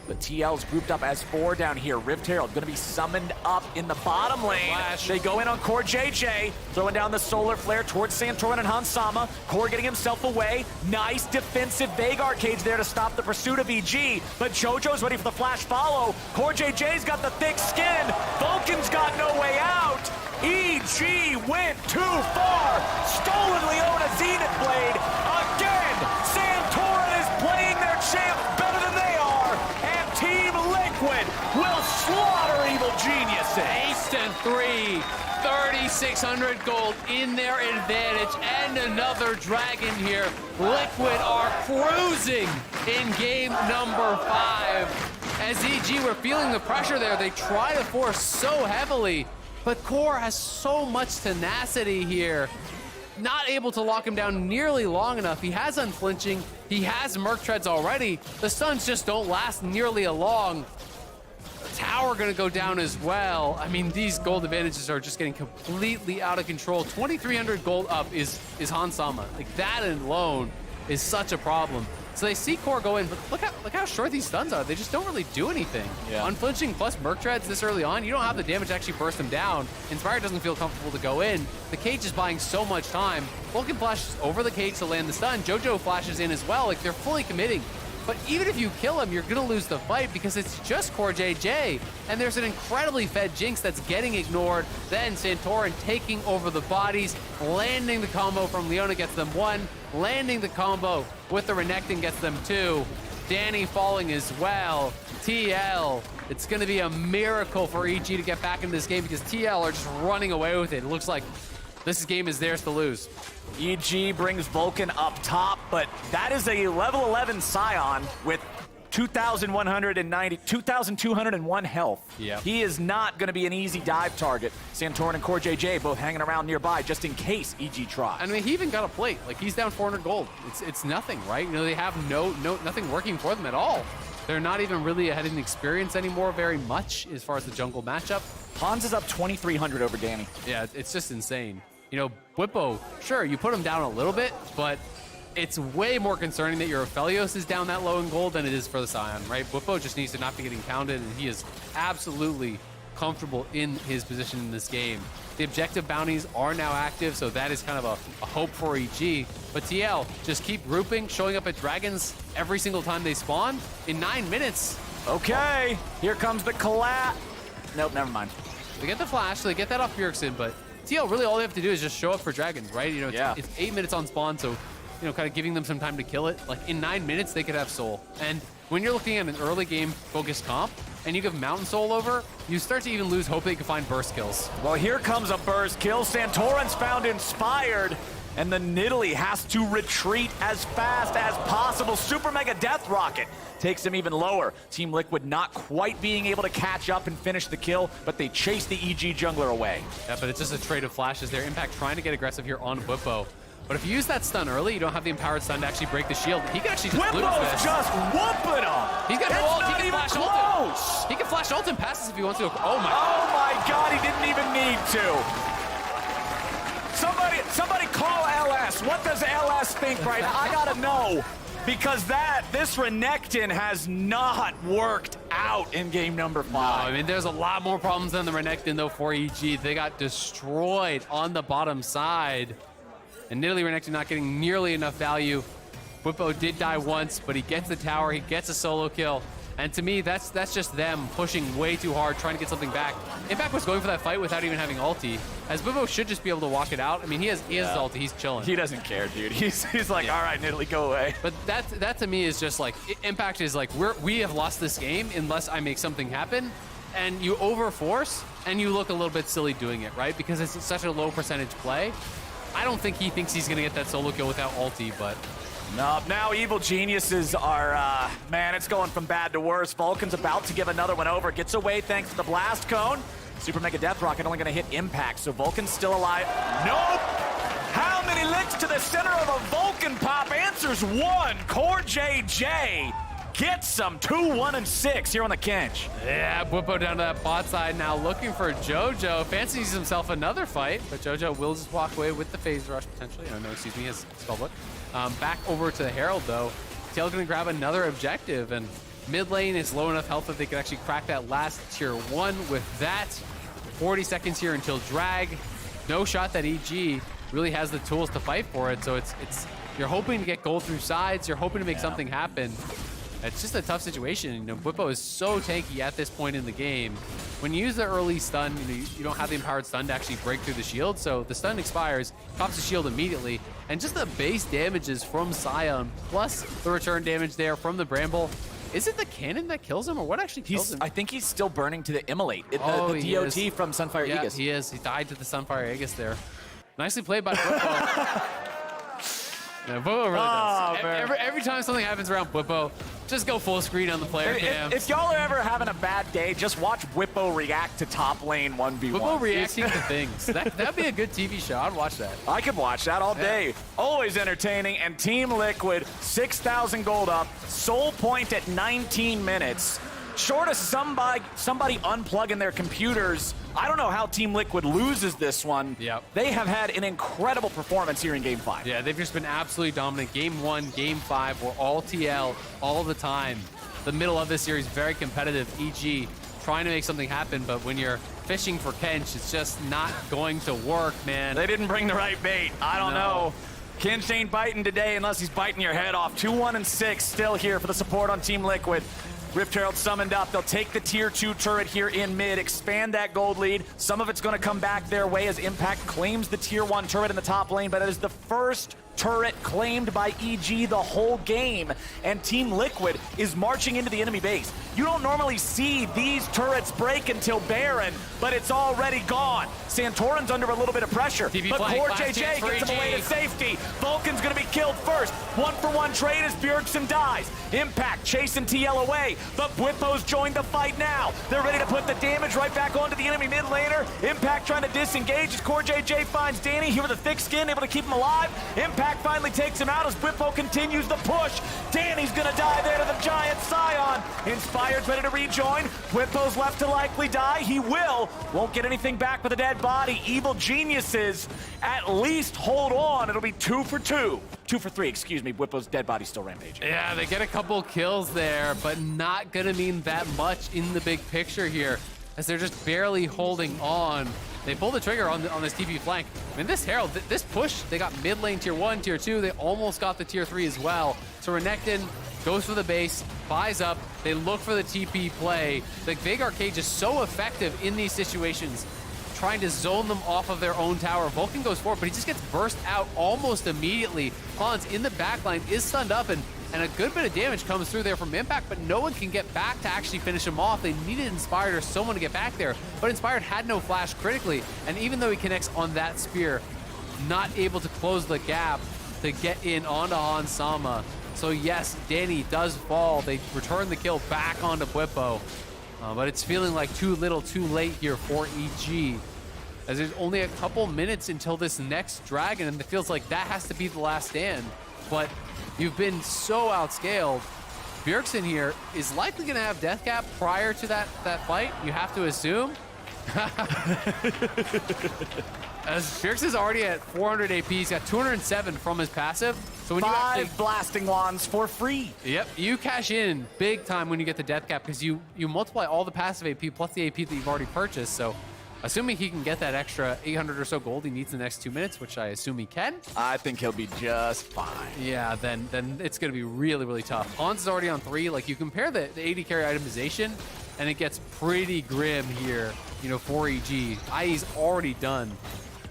But TL's grouped up as 4 down here. Rift Herald going to be summoned up in the bottom lane. Flash. They go in on Core JJ, throwing down the Solar Flare towards Santorin and Hansama. Core getting himself away. Nice defensive Veigar cage there to stop the pursuit of EG. But JoJo's ready for the flash follow. Core JJ's got the thick skin. Vulcan's got no way out. EG went too far. Stolen Leona Zenith Blade. Again, Santorin is playing their champ better than they are. Team Liquid will slaughter Evil Geniuses. Ace to 3, 3,600 gold in their advantage, and another dragon here. Liquid are cruising in game number 5. As EG were feeling the pressure there, they try to force so heavily, but Core has so much tenacity here. Not able to lock him down nearly long enough. He has unflinching. He has Merc Treads already. The stuns just don't last nearly as long. Tower gonna go down as well. I mean, these gold advantages are just getting completely out of control. 2,300 gold up is Hansama. Like, that alone is such a problem. So they see Core go in, but look how short these stuns are. They just don't really do anything. Yeah. Unflinching plus Merc Treads this early on, you don't have the damage to actually burst them down. Inspired doesn't feel comfortable to go in. The cage is buying so much time. Vulcan flashes over the cage to land the stun. JoJo flashes in as well. Like, they're fully committing. But even if you kill him, you're gonna lose the fight because it's just Core JJ. And there's an incredibly fed Jinx that's getting ignored. Then Santorin taking over the bodies, landing the combo from Leona gets them 1, landing the combo with the Renekton gets them 2. Danny falling as well. TL, it's gonna be a miracle for EG to get back into this game because TL are just running away with it. It looks like this game is theirs to lose. EG brings Vulcan up top, but that is a level 11 Scion with 2,201 health. Yeah. He is not going to be an easy dive target. Santorin and Core JJ both hanging around nearby just in case EG tries. I mean, he even got a plate. Like, he's down 400 gold. It's nothing, right? They have nothing working for them at all. They're not even really ahead in experience anymore very much as far as the jungle matchup. Hans is up 2,300 over Danny. Yeah, it's just insane. Bwipo, sure, you put him down a little bit, but it's way more concerning that your Aphelios is down that low in gold than it is for the Scion, right? Bwipo just needs to not be getting pounded, and he is absolutely comfortable in his position in this game. The objective bounties are now active, so that is kind of a hope for EG. But TL, just keep grouping, showing up at dragons every single time they spawn in 9 minutes. Okay, here comes the collapse. Nope, never mind. They get the flash, so they get that off Bjergsen, but TL, really all they have to do is just show up for dragons, right? It's 8 minutes on spawn, so, kind of giving them some time to kill it. Like, in 9 minutes, they could have soul. And when you're looking at an early game focused comp, and you give Mountain Soul over, you start to even lose hope they can find burst kills. Well, here comes a burst kill. Santorin's found inspired, and the Nidalee has to retreat as fast as possible. Super Mega Death Rocket takes him even lower. Team Liquid not quite being able to catch up and finish the kill, but they chase the EG jungler away. Yeah, but it's just a trade of flashes there. Impact trying to get aggressive here on Bwipo. But if you use that stun early, you don't have the empowered stun to actually break the shield. He can actually just lose Bwipo's this. just whooping him. He's got no ult. He can flash ult. He can flash ult and passes if he wants to. Oh my God, he didn't even need to. Somebody call LS. What does LS think right now? I gotta know. because this Renekton has not worked out in game number 5. No, I mean, there's a lot more problems than the Renekton, though, for EG. They got destroyed on the bottom side. And Nidalee Renekton not getting nearly enough value. Bwipo did die once, but he gets the tower, he gets a solo kill. And to me, that's just them pushing way too hard, trying to get something back. Impact was going for that fight without even having ulti, as Bwipo should just be able to walk it out. I mean, he has his ulti, he's chilling. He doesn't care, dude. He's like, all right, Nidalee, go away. But that to me is just like, Impact is like, we have lost this game unless I make something happen. And you overforce, and you look a little bit silly doing it, right? Because it's such a low percentage play. I don't think he thinks he's gonna get that solo kill without ulti, but no, now Evil Geniuses are, man, it's going from bad to worse. Vulcan's about to give another one over. Gets away thanks to the Blast Cone. Super Mega Death Rocket only gonna hit Impact, so Vulcan's still alive. Nope! How many licks to the center of a Vulcan pop? Answers 1. Core JJ gets some 2, 1, and 6 here on the Kench. yeah, Bwipo down to that bot side now looking for JoJo. Fancies himself another fight, but JoJo will just walk away with the phase rush potentially. No, excuse me, his spellbook. Back over to Herald though. TL gonna grab another objective, and mid lane is low enough health that they can actually crack that last tier 1 with that. 40 seconds here until drag. No shot that EG really has the tools to fight for it, so it's you're hoping to get gold through sides, you're hoping to make something happen. It's just a tough situation. You know, Bwipo is so tanky at this point in the game. When you use the early stun, you don't have the empowered stun to actually break through the shield, so the stun expires, pops the shield immediately, and just the base damages from Sion, plus the return damage there from the Bramble. Is it the cannon that kills him, or what actually kills him? I think he's still burning to the Immolate, the DOT from Sunfire Aegis. He is. He died to the Sunfire Aegis there. Nicely played by Bwipo. Yeah, Bwipo really does. Every time something happens around Bwipo, just go full screen on the player cam. If y'all are ever having a bad day, just watch Bwipo react to top lane 1v1. Bwipo reacting to things. That'd be a good TV show. I'd watch that. I could watch that all day. Always entertaining. And Team Liquid, 6,000 gold up. Soul point at 19 minutes. Short of somebody unplugging their computers, I don't know how Team Liquid loses this one. Yep. They have had an incredible performance here in Game 5. Yeah, they've just been absolutely dominant. Game 1, Game 5 were all TL all the time. The middle of this series, very competitive. EG trying to make something happen, but when you're fishing for Kench, it's just not going to work, man. They didn't bring the right bait. I don't know. Kench ain't biting today unless he's biting your head off. 2, 1, and 6 still here for the support on Team Liquid. Rift Herald summoned up. They'll take the tier 2 turret here in mid, expand that gold lead. Some of it's going to come back their way as Impact claims the tier 1 turret in the top lane, but it is the first turret claimed by EG the whole game, and Team Liquid is marching into the enemy base. You don't normally see these turrets break until Baron, but it's already gone. Santorin's under a little bit of pressure, but Core JJ gets him away to safety. Vulcan's gonna be killed first. 1-for-1 trade as Bjergsen dies. Impact chasing TL away, but Bwipo's joined the fight now. They're ready to put the damage right back onto the enemy mid laner. Impact trying to disengage as Core JJ finds Danny here with a thick skin, able to keep him alive. Impact finally takes him out as Bwipo continues the push. Danny's gonna die there to the giant Scion. Inspired's ready to rejoin. Bwipo's left to likely die. He will. Won't get anything back with a dead body. Evil Geniuses at least hold on. It'll be 2 for 2. 2 for 3, excuse me. Bwipo's dead body still rampaging. Yeah, they get a couple kills there, but not gonna mean that much in the big picture here, as they're just barely holding on. They pull the trigger on this TP flank. I mean, this Herald, this push, they got mid lane tier 1, tier 2. They almost got the tier 3 as well. So Renekton goes for the base, buys up. They look for the TP play. The Veigar Cage is so effective in these situations, trying to zone them off of their own tower. Vulcan goes forward, but he just gets burst out almost immediately. Hans in the backline is stunned up, and a good bit of damage comes through there from Impact, but no one can get back to actually finish him off. They needed Inspired or someone to get back there, but Inspired had no flash critically, and even though he connects on that spear, not able to close the gap to get in onto Hans Sama. So yes, Danny does fall. They return the kill back onto Bwipo, but it's feeling like too little too late here for EG, as there's only a couple minutes until this next dragon, and it feels like that has to be the last stand. But you've been so outscaled. Bjergsen here is likely going to have death cap prior to that fight, you have to assume. As Bjergsen is already at 400 AP, he's got 207 from his passive. So when 5 you actually, blasting wands for free. yep, you cash in big time when you get the death cap because you multiply all the passive AP plus the AP that you've already purchased. So assuming he can get that extra 800 or so gold he needs in the next 2 minutes, which I assume he can. I think he'll be just fine. Yeah, then it's going to be really, really tough. Hans is already on 3. Like, you compare the AD carry itemization, and it gets pretty grim here, you know, for EG. IE's already done.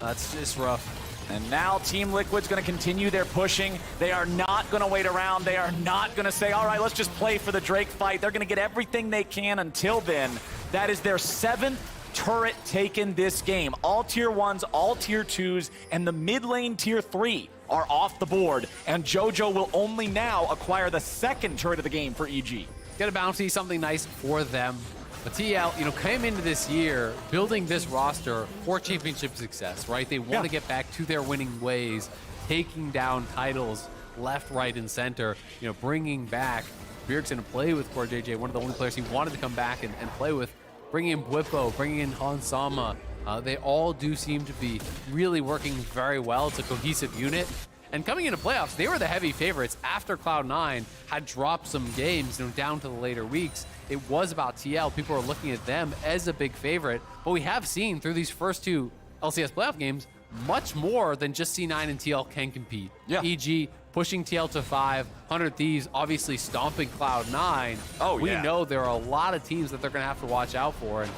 It's just rough. And now Team Liquid's going to continue their pushing. They are not going to wait around. They are not going to say, all right, let's just play for the Drake fight. They're going to get everything they can until then. That is their 7th turret taken this game. All tier 1s, all tier 2s, and the mid lane tier 3 are off the board. And JoJo will only now acquire the 2nd turret of the game for EG. Get a bounty, something nice for them. But TL, you know, came into this year building this roster for championship success, right? They want to get back to their winning ways, taking down titles left, right, and center. You know, bringing back Bjergsen to play with Core JJ, one of the only players he wanted to come back and play with. Bringing in Bwipo, bringing in Hans Sama. They all do seem to be really working very well. It's a cohesive unit. And coming into playoffs, they were the heavy favorites after Cloud9 had dropped some games, you know, down to the later weeks. It was about TL. People are looking at them as a big favorite. But we have seen through these first 2 LCS playoff games much more than just C9 and TL can compete. Yeah. EG pushing TL to 5, 100 Thieves obviously stomping Cloud9. Oh, we yeah. know there are a lot of teams that they're going to have to watch out for. And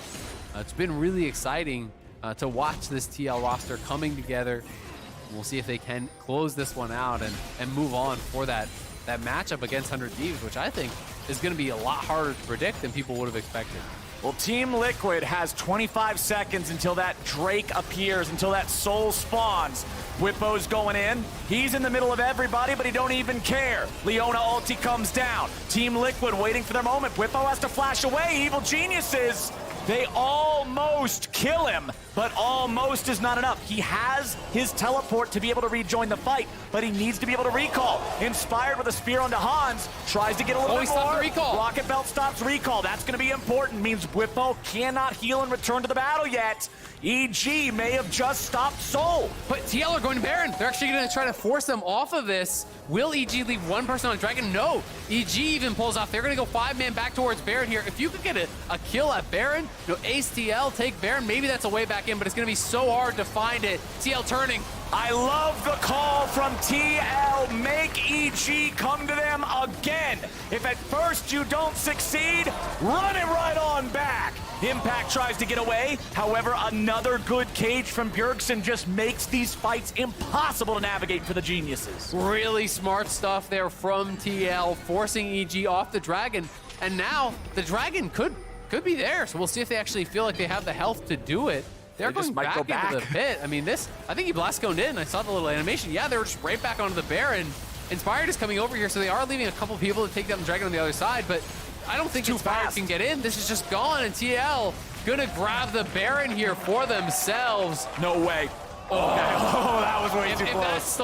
it's been really exciting to watch this TL roster coming together. We'll see if they can close this one out and move on for that matchup against 100 Thieves, which I think is going to be a lot harder to predict than people would have expected. Well, Team Liquid has 25 seconds until that Drake appears, until that soul spawns. Bwipo's going in. He's in the middle of everybody, but he don't even care. Leona ulti comes down. Team Liquid waiting for their moment. Bwipo has to flash away. Evil geniuses. They almost kill him, but almost is not enough. He has his teleport to be able to rejoin the fight, but he needs to be able to recall. Inspired with a spear onto Hans, tries to get a little bit more. The recall. Rocket Belt stops recall. That's going to be important. Means Bwipo cannot heal and return to the battle yet. EG may have just stopped Soul. But TL are going to Baron. They're actually going to try to force them off of this. Will EG leave one person on Dragon? No. EG even pulls off. They're going to go 5-man back towards Baron here. If you could get a kill at Baron, you know, Ace TL, take Baron, maybe that's a way back in, but it's going to be so hard to find it. TL turning. I love the call from TL. Make EG come to them again. If at first you don't succeed, run it right on back. Impact tries to get away. However, another good cage from Bjergsen just makes these fights impossible to navigate for the geniuses. Really smart stuff there from TL, forcing EG off the Dragon. And now the Dragon could be there. So we'll see if they actually feel like they have the health to do it. They're going back into the pit. I mean, I think he blast coned in. I saw the little animation. Yeah, they were just right back onto the Baron. Inspired is coming over here, so they are leaving a couple people to take down the Dragon on the other side, but I don't think Inspired can get in. This is just gone, and TL gonna grab the Baron here for themselves. No way. Oh, that was way too close.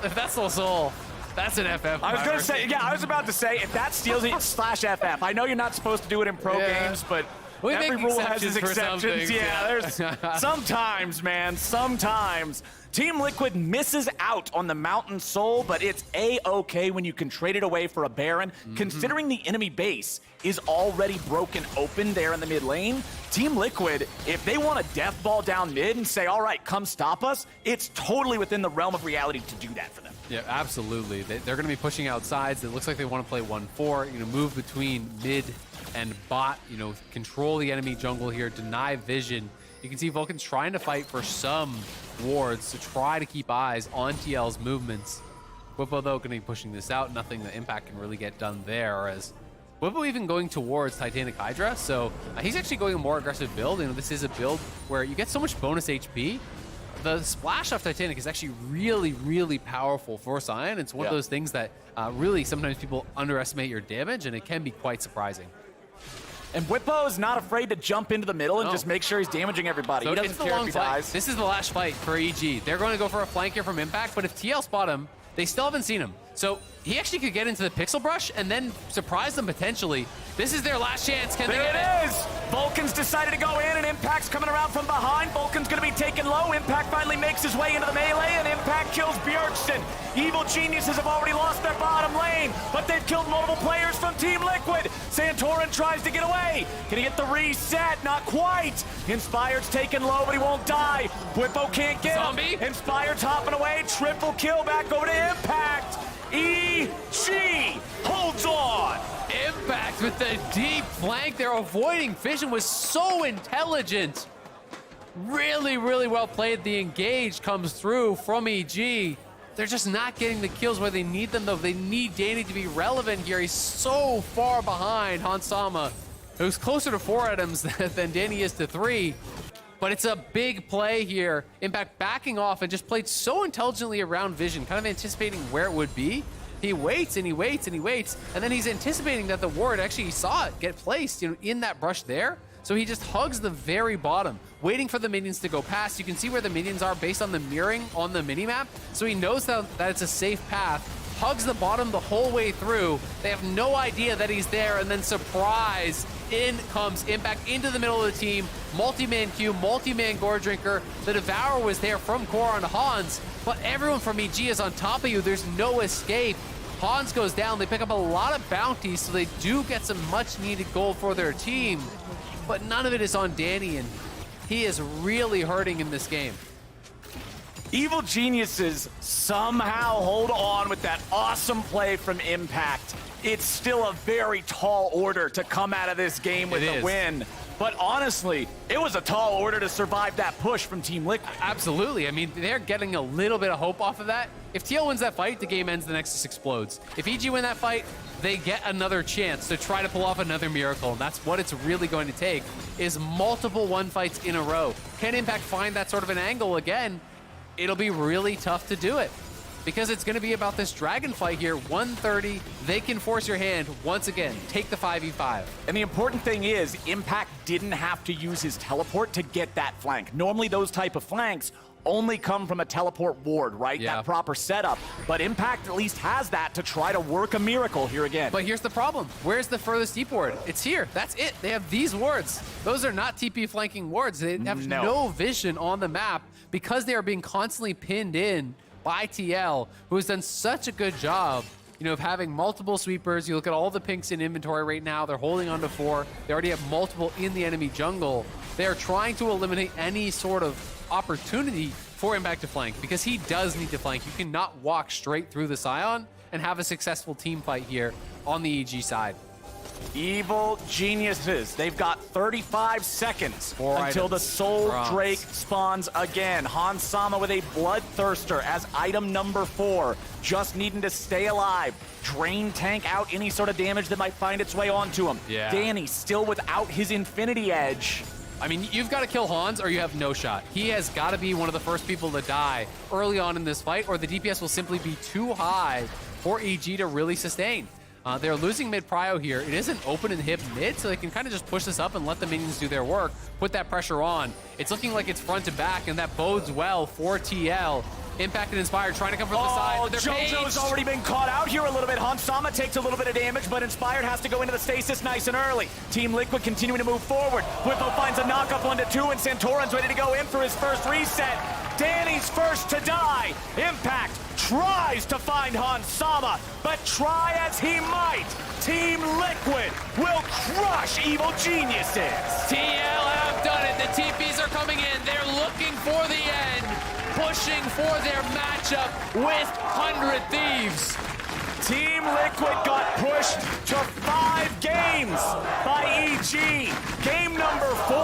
If that's still Soul, that's an FF. I was gonna say, yeah, I was about to say, if that steals it, /FF. I know you're not supposed to do it in pro games, but we every make rule has its exceptions. exceptions. Yeah, there's sometimes, man, sometimes. Team Liquid misses out on the Mountain Soul, but it's A-okay when you can trade it away for a Baron. Considering the enemy base is already broken open there in the mid lane, Team Liquid, if they want a death ball down mid and say, all right, come stop us, it's totally within the realm of reality to do that for them. Yeah, absolutely. They're going to be pushing out sides. It looks like they want to play 1-4, you know, move between mid and bot, you know, control the enemy jungle here, deny vision. You can see Vulcan's trying to fight for some wards to try to keep eyes on TL's movements. Bwipo, though, going to be pushing this out. Nothing that Impact can really get done there, as Bwipo even going towards Titanic Hydra, so he's actually going a more aggressive build. You know, this is a build where you get so much bonus HP. The splash off Titanic is actually really, really powerful for Sion. It's one of those things that really sometimes people underestimate your damage, and it can be quite surprising. And Bwipo is not afraid to jump into the middle and just make sure he's damaging everybody. So he doesn't care if he dies. This is the last fight for EG. They're going to go for a flank here from Impact, but if TL spot him, they still haven't seen him. So he actually could get into the pixel brush and then surprise them potentially. This is their last chance. Can they get it? There it is! Vulcan's decided to go in, and Impact's coming around from behind. Vulcan's gonna be taken low. Impact finally makes his way into the melee, and Impact kills Bjergsen. Evil Geniuses have already lost their bottom lane, but they've killed multiple players from Team Liquid. Santorin tries to get away. Can he get the reset? Not quite. Inspired's taken low, but he won't die. Whippo can't get him. Inspired's hopping away. Triple kill back over to Impact. EG holds on. Impact with the deep flank. They're avoiding Vision was so intelligent. Really, really well played. The engage comes through from EG. They're just not getting the kills where they need them, though. They need Danny to be relevant here. He's so far behind Hansama, who's closer to 4 items than Danny is to 3. But it's a big play here. Impact backing off and just played so intelligently around Vision, kind of anticipating where it would be. He waits and he waits and he waits, and then he's anticipating that the ward, actually he saw it get placed, in that brush there. So he just hugs the very bottom, waiting for the minions to go past. You can see where the minions are based on the mirroring on the minimap. So he knows that it's a safe path, hugs the bottom the whole way through. They have no idea that he's there, and then surprise, in comes Impact into the middle of the team. Multi-man Q, multi-man Gore Drinker. The Devourer was there from Core on Hans, but everyone from EG is on top of you. There's no escape. Hans goes down. They pick up a lot of bounties, so they do get some much-needed gold for their team, but none of it is on Danny, and he is really hurting in this game. Evil Geniuses somehow hold on with that awesome play from Impact. It's still a very tall order to come out of this game with a win. But honestly, it was a tall order to survive that push from Team Liquid. Absolutely. I mean, they're getting a little bit of hope off of that. If TL wins that fight, the game ends, the Nexus explodes. If EG win that fight, they get another chance to try to pull off another miracle. And that's what it's really going to take, is multiple 1-fights in a row. Can Impact find that sort of an angle again? It'll be really tough to do it, because it's going to be about this dragon fight here. 130, they can force your hand once again. Take the 5v5. And the important thing is, Impact didn't have to use his teleport to get that flank. Normally those type of flanks only come from a teleport ward, right? Yeah. That proper setup. But Impact at least has that to try to work a miracle here again. But here's the problem. Where's the furthest deep ward? It's here. That's it. They have these wards. Those are not TP flanking wards. They have no vision on the map because they are being constantly pinned in by TL, who has done such a good job, of having multiple sweepers. You look at all the pinks in inventory right now. They're holding on to 4. They already have multiple in the enemy jungle. They are trying to eliminate any sort of opportunity for Impact to flank, because he does need to flank. You cannot walk straight through the Scion and have a successful team fight here on the EG side. Evil Geniuses. They've got 35 seconds until the Soul Drake spawns again. Hansama with a Bloodthirster as item number 4. Just needing to stay alive. Drain tank out any sort of damage that might find its way onto him. Yeah. Danny still without his Infinity Edge. I mean, you've got to kill Hans or you have no shot. He has got to be one of the first people to die early on in this fight, or the DPS will simply be too high for EG to really sustain. They're losing mid prio here. It isn't open and hip mid, so they can kind of just push this up and let the minions do their work, put that pressure on. It's looking like it's front to back, and that bodes well for TL. Impact and Inspired trying to come from the side. With their JoJo's already been caught out here a little bit. Hansama takes a little bit of damage, but Inspired has to go into the stasis nice and early. Team Liquid continuing to move forward. Whippo finds a knock-up 1-2, and Santorin's ready to go in for his first reset. Danny's first to die. Impact tries to find Hansama, but try as he might, Team Liquid will crush Evil Geniuses. TL have done it. The TPs are coming in. They're looking for the end, pushing for their matchup with 100 Thieves. Team Liquid got pushed to 5 games by EG. Game number 4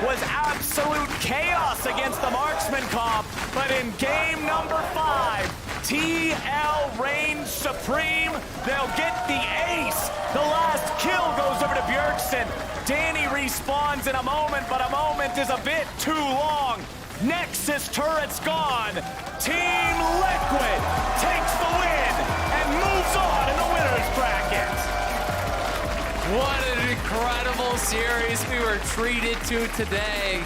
was absolute chaos against the Marksman comp, but in game number 5, TL reigns supreme. They'll get the ace. The last kill goes over to Bjergsen. Danny respawns in a moment, but a moment is a bit too long. Nexus turret's gone. Team Liquid takes the win and moves on in the winner's bracket. What an incredible series we were treated to today.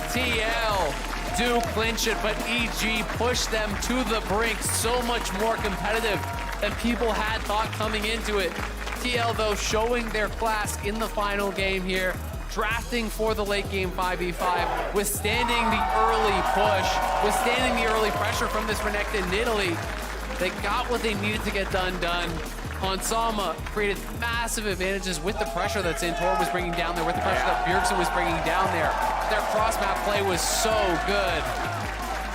TL do clinch it, but EG pushed them to the brink. So much more competitive than people had thought coming into it. TL, though, showing their class in the final game here, drafting for the late game 5v5, withstanding the early push, withstanding the early pressure from this Renekton Nidalee. They got what they needed to get done. Onsama created massive advantages with the pressure that Santorum was bringing down there, with the pressure that Bjergsen was bringing down there. Their cross-map play was so good.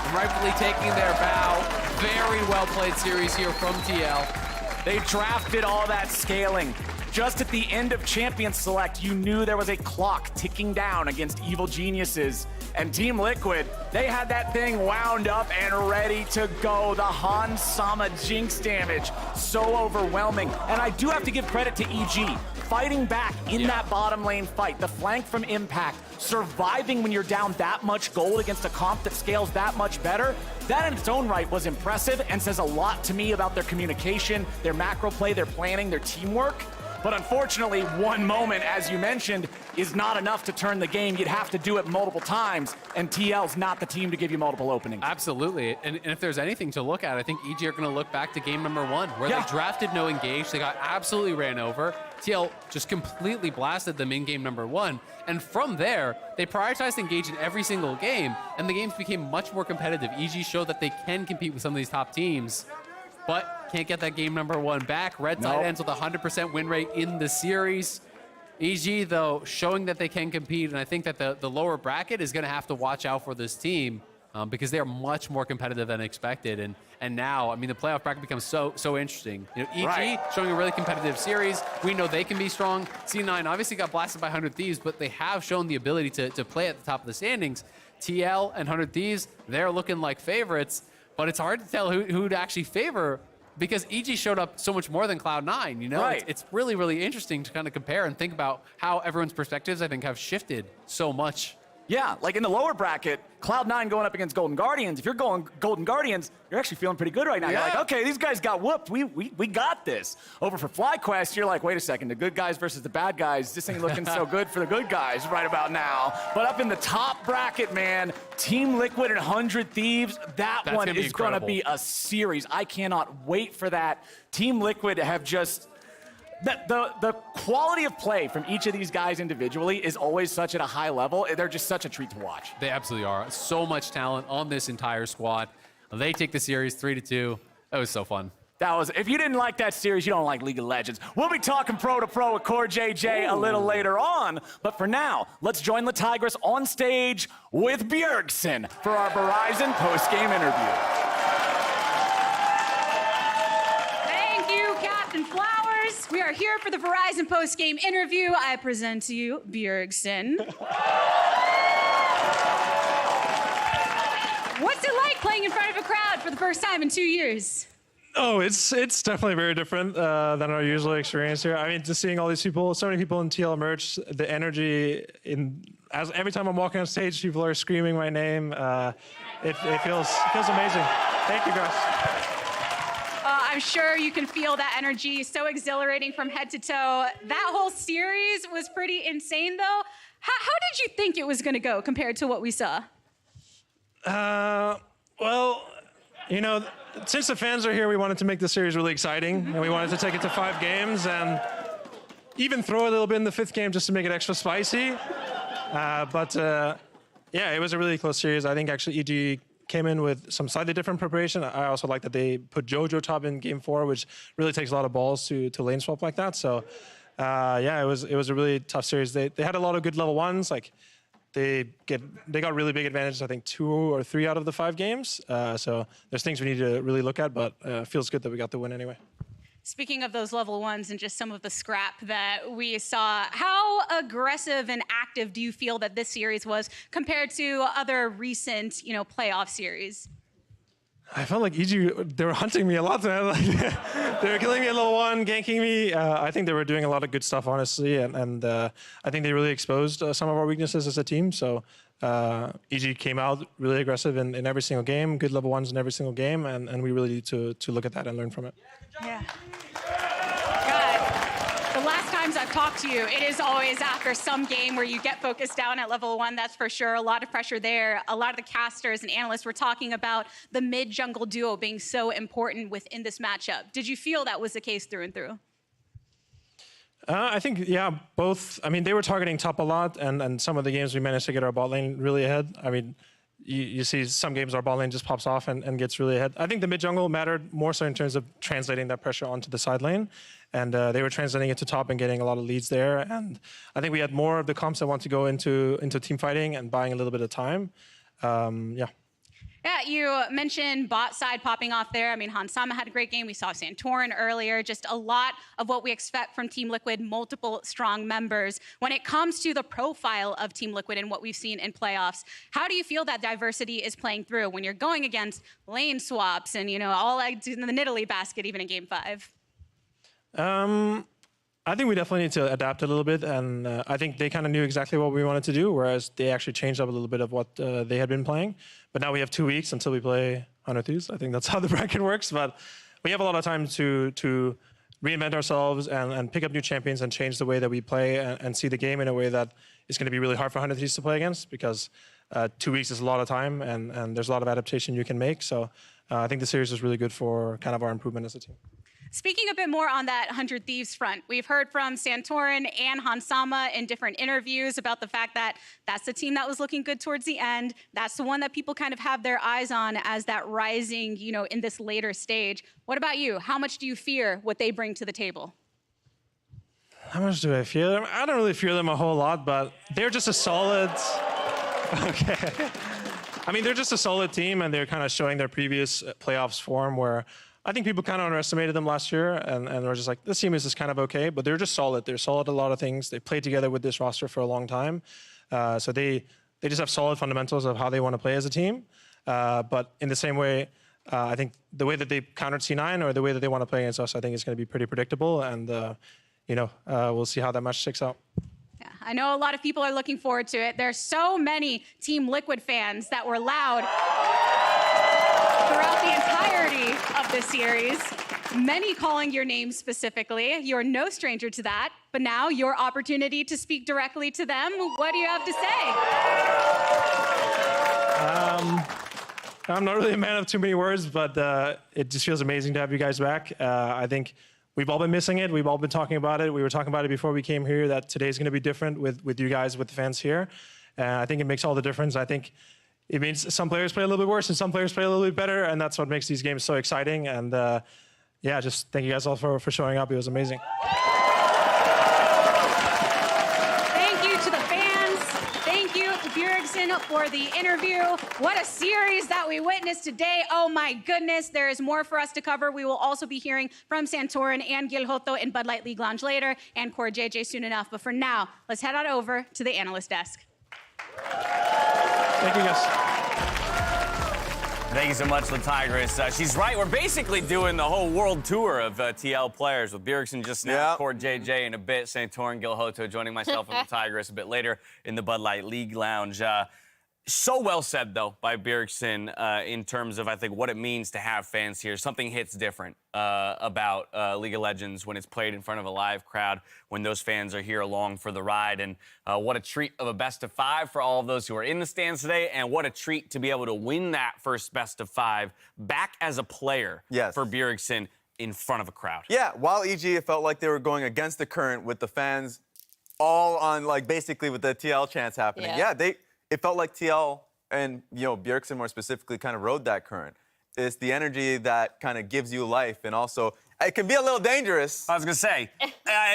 And rightfully taking their bow. Very well-played series here from TL. They drafted all that scaling. Just at the end of Champion Select, you knew there was a clock ticking down against Evil Geniuses. And Team Liquid, they had that thing wound up and ready to go. The Han Sama Jinx damage, so overwhelming. And I do have to give credit to EG, fighting back in that bottom lane fight, the flank from Impact, surviving when you're down that much gold against a comp that scales that much better. That in its own right was impressive and says a lot to me about their communication, their macro play, their planning, their teamwork. But unfortunately, one moment, as you mentioned, is not enough to turn the game. You'd have to do it multiple times, and TL's not the team to give you multiple openings. Absolutely, and if there's anything to look at, I think EG are going to look back to game number 1, where they drafted no engage, they got absolutely ran over. TL just completely blasted them in game number 1, and from there, they prioritized engage in every single game, and the games became much more competitive. EG showed that they can compete with some of these top teams, but can't get that game number 1 back. Red Tide ends with a 100% win rate in the series. EG, though, showing that they can compete, and I think that the lower bracket is going to have to watch out for this team because they're much more competitive than expected. And now, I mean, the playoff bracket becomes so interesting. You know, EG showing a really competitive series. We know they can be strong. C9 obviously got blasted by 100 Thieves, but they have shown the ability to play at the top of the standings. TL and 100 Thieves, they're looking like favorites, but it's hard to tell who to actually favor, because EG showed up so much more than Cloud9, you know? It's really, really interesting to kind of compare and think about how everyone's perspectives, I think, have shifted so much. Yeah, like in the lower bracket, Cloud9 going up against Golden Guardians. If you're going Golden Guardians, you're actually feeling pretty good right now. You're like, okay, these guys got whooped. We got this. Over for FlyQuest, you're like, wait a second, the good guys versus the bad guys. This ain't looking so good for the good guys right about now. But up in the top bracket, man, Team Liquid and 100 Thieves, that's one is going to be a series. I cannot wait for that. Team Liquid have just... The quality of play from each of these guys individually is always such at a high level. They're just such a treat to watch. They absolutely are. So much talent on this entire squad. They take the series 3-2. That was so fun. If you didn't like that series, you don't like League of Legends. We'll be talking pro to pro with Core JJ a little later on. But for now, let's join the Tigress on stage with Bjergsen for our Verizon post-game interview. We are here for the Verizon post-game interview. I present to you Bjergsen. What's it like playing in front of a crowd for the first time in 2 years? Oh, it's definitely very different than our usual experience here. I mean, just seeing all these people, so many people in TL merch, the energy every time I'm walking on stage, people are screaming my name. It feels amazing. Thank you, guys. I'm sure you can feel that energy, so exhilarating from head to toe. That whole series was pretty insane, though. How did you think it was going to go compared to what we saw? Well, you know, since the fans are here, we wanted to make the series really exciting, and we wanted to take it to 5 games and even throw a little bit in the 5th game just to make it extra spicy. Yeah, it was a really close series. I think actually EG came in with some slightly different preparation. I also like that they put Jojo top in game 4, which really takes a lot of balls to lane swap like that. So yeah, it was a really tough series. They had a lot of good level 1s. Like they got really big advantages, I think 2 or 3 out of the 5 games. So there's things we need to really look at, but feels good that we got the win anyway. Speaking of those level 1s and just some of the scrap that we saw, how aggressive and active do you feel that this series was compared to other recent, playoff series? I felt like EG, they were hunting me a lot. They were killing me at level 1, ganking me. I think they were doing a lot of good stuff, honestly, and I think they really exposed some of our weaknesses as a team. So EG came out really aggressive in every single game, good level 1s in every single game, and we really need to look at that and learn from it. Yeah. God. The last time times I've talked to you, it is always after some game where you get focused down at level 1, that's for sure. A lot of pressure there. A lot of the casters and analysts were talking about the mid-jungle duo being so important within this matchup. Did you feel that was the case through and through? I think, yeah, both. I mean, they were targeting top a lot, and some of the games we managed to get our bot lane really ahead. I mean, you see some games our bot lane just pops off and gets really ahead. I think the mid-jungle mattered more so in terms of translating that pressure onto the side lane. And they were translating it to top and getting a lot of leads there. And I think we had more of the comps that want to go into team fighting and buying a little bit of time. Yeah. Yeah, you mentioned bot side popping off there. I mean, Hansama had a great game. We saw Santorin earlier. Just a lot of what we expect from Team Liquid, multiple strong members. When it comes to the profile of Team Liquid and what we've seen in playoffs, how do you feel that diversity is playing through when you're going against lane swaps and, you know, all eggs in the Nidalee basket, even in Game 5? I think we definitely need to adapt a little bit, and I think they kind of knew exactly what we wanted to do, whereas they actually changed up a little bit of what they had been playing. But now we have 2 weeks until we play 100 Thieves. I think that's how the bracket works, but we have a lot of time to reinvent ourselves and pick up new champions and change the way that we play and see the game in a way that is going to be really hard for 100 Thieves to play against, because 2 weeks is a lot of time, and there's a lot of adaptation you can make. So I think the series is really good for kind of our improvement as a team. Speaking a bit more on that 100 Thieves front, we've heard from Santorin and Hansama in different interviews about the fact that that's the team that was looking good towards the end. That's the one that people kind of have their eyes on as that rising, you know, in this later stage. What about you? How much do you fear what they bring to the table? How much do I fear them? I don't really fear them a whole lot, but they're just a solid... Okay. I mean, they're just a solid team, and they're kind of showing their previous playoffs form where I think people kind of underestimated them last year, and were just like, this team is just kind of okay, but they're just solid. They're solid at a lot of things. They played together with this roster for a long time. So they just have solid fundamentals of how they want to play as a team. But in the same way, I think the way that they countered C9 or the way that they want to play against us, I think is going to be pretty predictable. And, we'll see how that match sticks out. Yeah, I know a lot of people are looking forward to it. There's so many Team Liquid fans that were loud throughout the entirety of this series, many calling your name specifically. You're no stranger to that, but now your opportunity to speak directly to them. What do you have to say? I'm not really a man of too many words, but it just feels amazing to have you guys back. I think we've all been missing it. We've all been talking about it. We were talking about it before we came here, that today's going to be different with you guys, with the fans here. I think it makes all the difference. I think it means some players play a little bit worse and some players play a little bit better, and that's what makes these games so exciting. And yeah, just thank you guys all for showing up. It was amazing. Thank you to the fans. Thank you to Bjergsen for the interview. What a series that we witnessed today. Oh my goodness, there is more for us to cover. We will also be hearing from Santorin and Gilhoto in Bud Light League Lounge later, and Core JJ soon enough. But for now, let's head on over to the analyst desk. Thank you, guys. Thank you so much, the Tigress. She's right. We're basically doing the whole world tour of TL players with Bjergsen just now, Yep. Core JJ in a bit, Santorin, Gilhoto joining myself and the Tigress a bit later in the Bud Light League Lounge. So well said, though, by Bjergsen in terms of, I think, what it means to have fans here. Something hits different about League of Legends when it's played in front of a live crowd, when those fans are here along for the ride. And what a treat of a best-of-5 for all of those who are in the stands today, and what a treat to be able to win that first best-of-5 back as a player for Bjergsen in front of a crowd. Yeah, while EG, it felt like they were going against the current with the fans all on, like, basically with the TL chants happening. Yeah, it felt like TL and, Bjergsen more specifically kind of rode that current. It's the energy that kind of gives you life, and also it can be a little dangerous. I was going to say,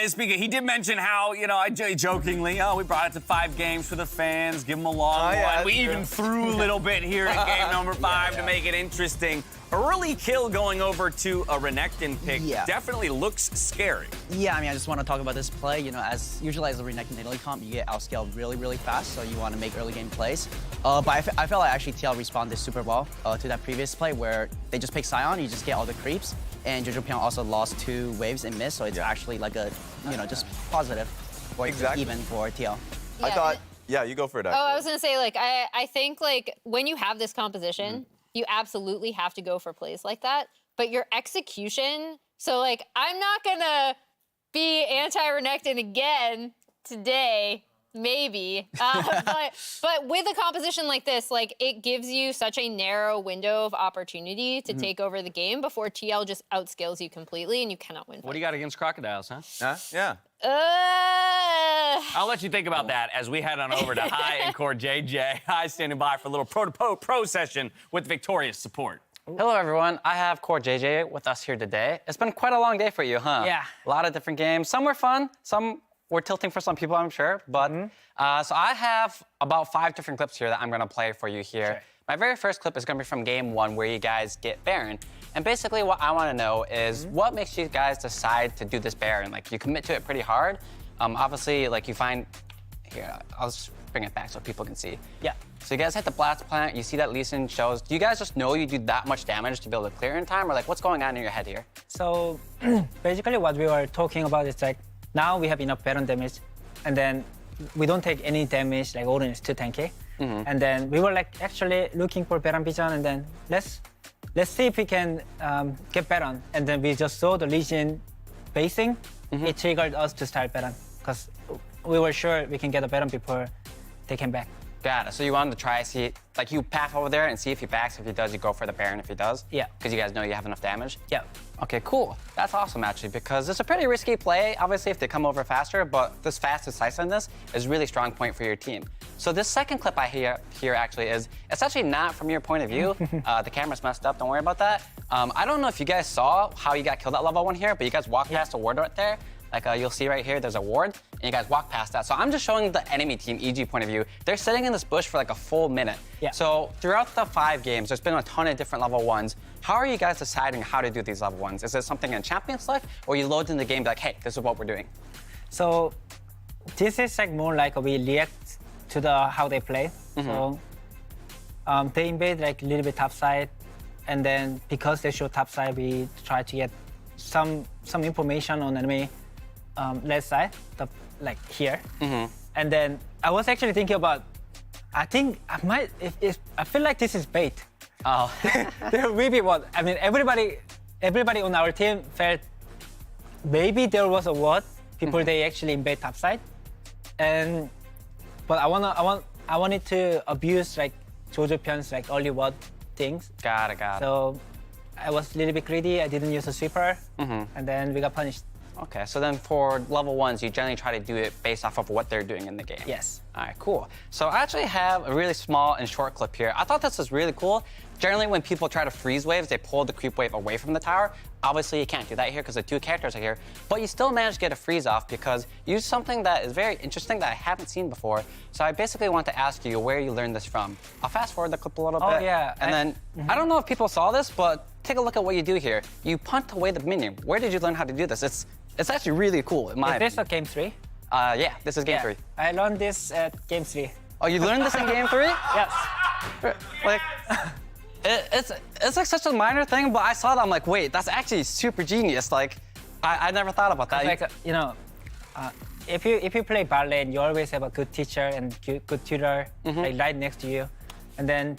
speaking, he did mention how, I jokingly, we brought it to 5 games for the fans, give them a long one. We even threw a little bit here in game number 5 to make it interesting. Early kill going over to a Renekton pick definitely looks scary. Yeah, I mean, I just want to talk about this play. As usually as a Renekton Nidalee comp, you get outscaled really, really fast, so you want to make early game plays. But I felt like actually TL responded super well to that previous play where they just pick Sion, you just get all the creeps, and Jojo Pyong also lost 2 waves in mid, so it's actually like a, just positive or even for TL. I thought, you go for it. Actually. I was gonna say, I think, when you have this composition, you absolutely have to go for plays like that. But your execution, so, I'm not gonna be anti-Renekton again today. Maybe, but with a composition like this, like it gives you such a narrow window of opportunity to take over the game before TL just outscales you completely and you cannot win. What do you got against Crocodiles, huh? Yeah. I'll let you think about that as we head on over to High and Core JJ. High standing by for a little pro session with Victorious support. Hello, everyone. I have Core JJ with us here today. It's been quite a long day for you, huh? Yeah. A lot of different games. Some were fun, some were tilting for some people, I'm sure. But so I have about 5 different clips here that I'm going to play for you here. Sure. My very first clip is going to be from game 1 where you guys get Baron. And basically what I want to know is what makes you guys decide to do this Baron? Like, you commit to it pretty hard. Obviously, like, you find... Here, I'll just bring it back so people can see. Yeah. So you guys hit the Blast Plant, you see that Lee Sin shows. Do you guys just know you do that much damage to be able to clear in time? Or, like, what's going on in your head here? So, basically what we were talking about is, like, now we have enough Baron damage, and then we don't take any damage, like Odin is too tanky. And then we were like actually looking for Baron vision, and then let's see if we can get Baron. And then we just saw the Legion basing. It triggered us to start Baron, because we were sure we can get a Baron before they came back. Got it. So you wanted to try, see, like you path over there and see if he backs. If he does, you go for the Baron if he does. Yeah. Because you guys know you have enough damage. Yeah. Okay, cool. That's awesome, actually, because it's a pretty risky play, obviously, if they come over faster, but this fast decisiveness is a really strong point for your team. So this second clip I hear actually is, it's actually not from your point of view. The camera's messed up, don't worry about that. I don't know if you guys saw how you got killed at level 1 here, but you guys walked past a ward right there. Like you'll see right here, there's a ward, and you guys walk past that. So I'm just showing the enemy team, EG point of view. They're sitting in this bush for like a full minute. Yeah. So throughout the 5 games, there's been a ton of different level 1s. How are you guys deciding how to do these level 1s? Is it something in Champion Select, or you load in the game like, hey, this is what we're doing? So this is like more like we react to how they play. So they invade like a little bit top side, and then because they show top side, we try to get some information on enemy left side, like here. And then I was actually thinking about, I think I might, I feel like this is bait. Oh. There will be one. I mean, everybody on our team felt maybe there was a ward before they actually invade top side. But I wanted to abuse like Jojo Pyeon's like early ward things. Got it. So I was a little bit greedy. I didn't use a sweeper, and then we got punished. Okay, so then for level 1s, you generally try to do it based off of what they're doing in the game. Yes. All right, cool. So I actually have a really small and short clip here. I thought this was really cool. Generally, when people try to freeze waves, they pull the creep wave away from the tower. Obviously, you can't do that here because the 2 characters are here, but you still manage to get a freeze off because you use something that is very interesting that I haven't seen before. So I basically want to ask you where you learned this from. I'll fast forward the clip a little bit. Oh, yeah. And then, I don't know if people saw this, but take a look at what you do here. You punt away the minion. Where did you learn how to do this? It's actually really cool, in my opinion. Is this a game 3? Yeah, this is game 3. I learned this at game 3. Oh, you learned this in game 3? Yes. Like, it's like such a minor thing, but I saw that, I'm like, wait, that's actually super genius. Like, I never thought about that. Like, you know, if you play bot lane, you always have a good teacher and good tutor like right next to you. And then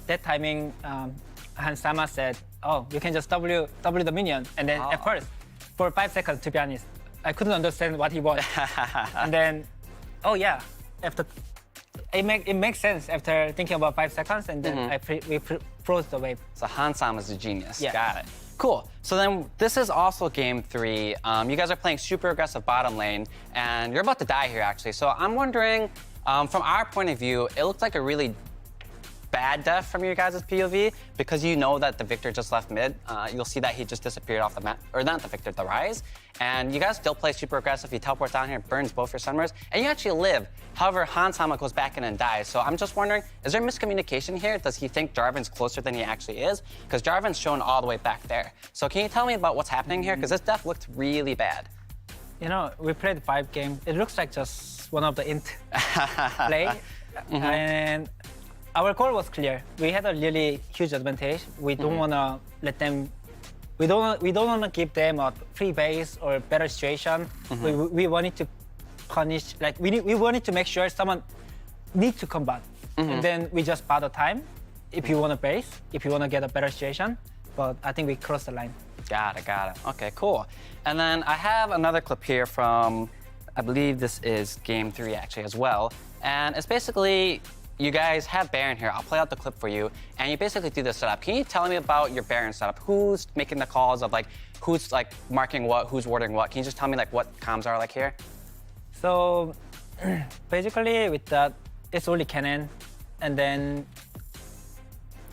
that timing, Hansama said, oh, you can just W the minion. And then at first, for 5 seconds, to be honest, I couldn't understand what he wanted. And then, oh yeah, after it makes sense after thinking about 5 seconds, and then we froze the wave. So Hansama is a genius. Yeah. Got it. Cool. So then this is also game 3. You guys are playing super aggressive bottom lane, and you're about to die here, actually. So I'm wondering, from our point of view, it looked like a really bad death from your guys' POV because you know that the Victor just left mid. You'll see that he just disappeared off the map, or not the Victor, the Rise. And you guys still play super aggressive. He teleports down here, burns both your Sunrays, and you actually live. However, Hansama goes back in and dies. So I'm just wondering, is there miscommunication here? Does he think Jarvan's closer than he actually is? Because Jarvan's shown all the way back there. So can you tell me about what's happening here? Because this death looked really bad. You know, we played 5 games. It looks like just one of the int play. And our goal was clear. We had a really huge advantage. We don't want to let them. We don't want to give them a free base or better situation. We wanted to punish. Like we wanted to make sure someone needs to combat, and then we just bought the time. If you want a base, if you want to get a better situation, but I think we crossed the line. Got it. Okay, cool. And then I have another clip here from, I believe this is game 3 actually as well. And it's basically, you guys have Baron here. I'll play out the clip for you. And you basically do the setup. Can you tell me about your Baron setup? Who's making the calls of like, who's like marking what, who's warding what? Can you just tell me like what comms are like here? So basically with that, it's only cannon. And then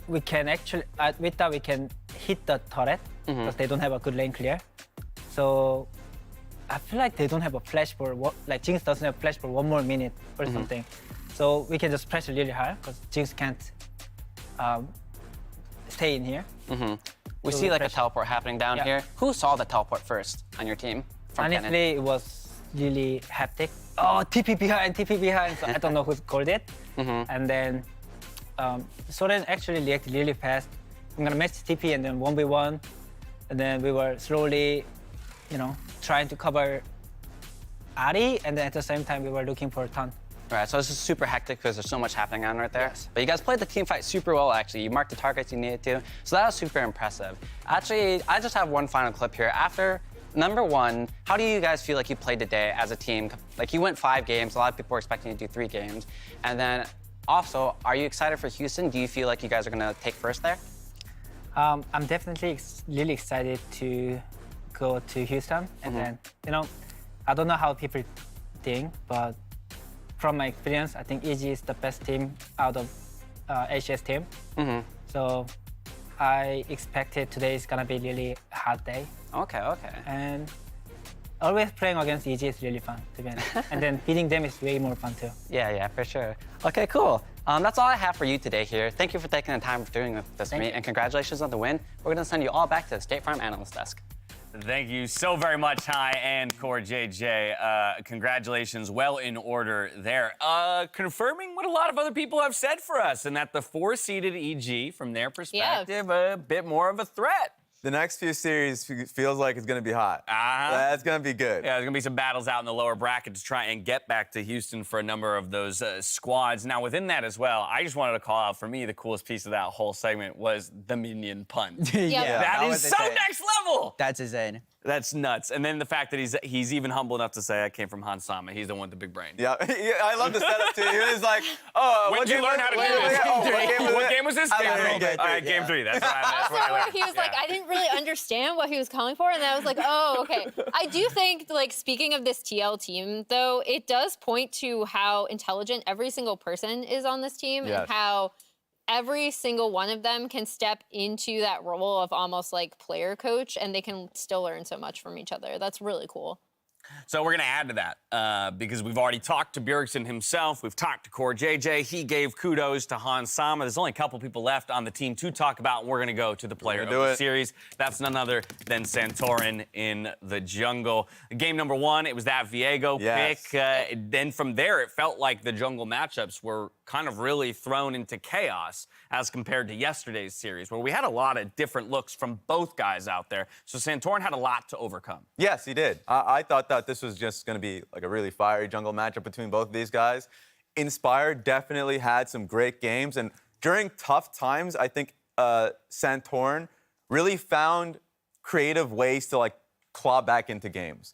we can actually, with that we can hit the turret because they don't have a good lane clear. So I feel like they don't have a flash for like Jinx doesn't have flash for 1 more minute or something. So we can just press really hard because Jinx can't stay in here. We So see like a press- teleport happening down here. Who saw the teleport first on your team? From Honestly, Cannon? it was really hectic. Oh, TP behind. So I don't know who called it. And then Soren actually reacted really fast. I'm gonna match TP and then 1v1. And then we were slowly, trying to cover Ari. And then at the same time, we were looking for a ton. Right, so this is super hectic because there's so much happening on right there. But you guys played the team fight super well, actually. You marked the targets you needed to. So that was super impressive. Actually, I just have one final clip here. After number 1, how do you guys feel like you played today as a team? Like you went 5 games. A lot of people were expecting you to do 3 games. And then also, are you excited for Houston? Do you feel like you guys are going to take first there? I'm definitely really excited to go to Houston. And then, I don't know how people think, but from my experience, I think EG is the best team out of LCS team. So I expected today is gonna be really hard day. Okay. And always playing against EG is really fun, to be honest. And then beating them is way more fun too. Yeah, for sure. Okay, cool. That's all I have for you today here. Thank you for taking the time for doing this with me, and congratulations on the win. We're gonna send you all back to the State Farm Analyst Desk. Thank you so very much, Hi and Core JJ. Congratulations, well in order there. Confirming what a lot of other people have said for us, and that the 4-seeded EG, from their perspective, a bit more of a threat. The next few series feels like it's going to be hot. That's going to be good. Yeah, there's going to be some battles out in the lower bracket to try and get back to Houston for a number of those squads. Now, within that as well, I just wanted to call out, for me, the coolest piece of that whole segment was the minion punt. That is so next level! That's insane. That's nuts. And then the fact that he's even humble enough to say, I came from Hans Sama. He's the one with the big brain. Yeah, I love the setup, too. He was like, oh, when did you learn how to do this? What game was this? Game 3. All right, game 3. That's what I learned. He was like, I didn't really understand what he was calling for, and then I was like, oh, okay. I do think, like, speaking of this TL team, though, it does point to how intelligent every single person is on this team and how every single one of them can step into that role of almost like player coach, and they can still learn so much from each other. That's really cool. So we're going to add to that because we've already talked to Bjergsen himself. We've talked to Core JJ. He gave kudos to Hans Sama. There's only a couple people left on the team to talk about, and we're going to go to the player of the series. That's none other than Santorin in the jungle. Game number 1, it was that Viego pick. Then from there, it felt like the jungle matchups were kind of really thrown into chaos as compared to yesterday's series, where we had a lot of different looks from both guys out there. So Santorin had a lot to overcome. Yes, he did. I thought that this was just going to be like a really fiery jungle matchup between both of these guys. Inspired definitely had some great games, and during tough times, I think Santorin really found creative ways to like claw back into games.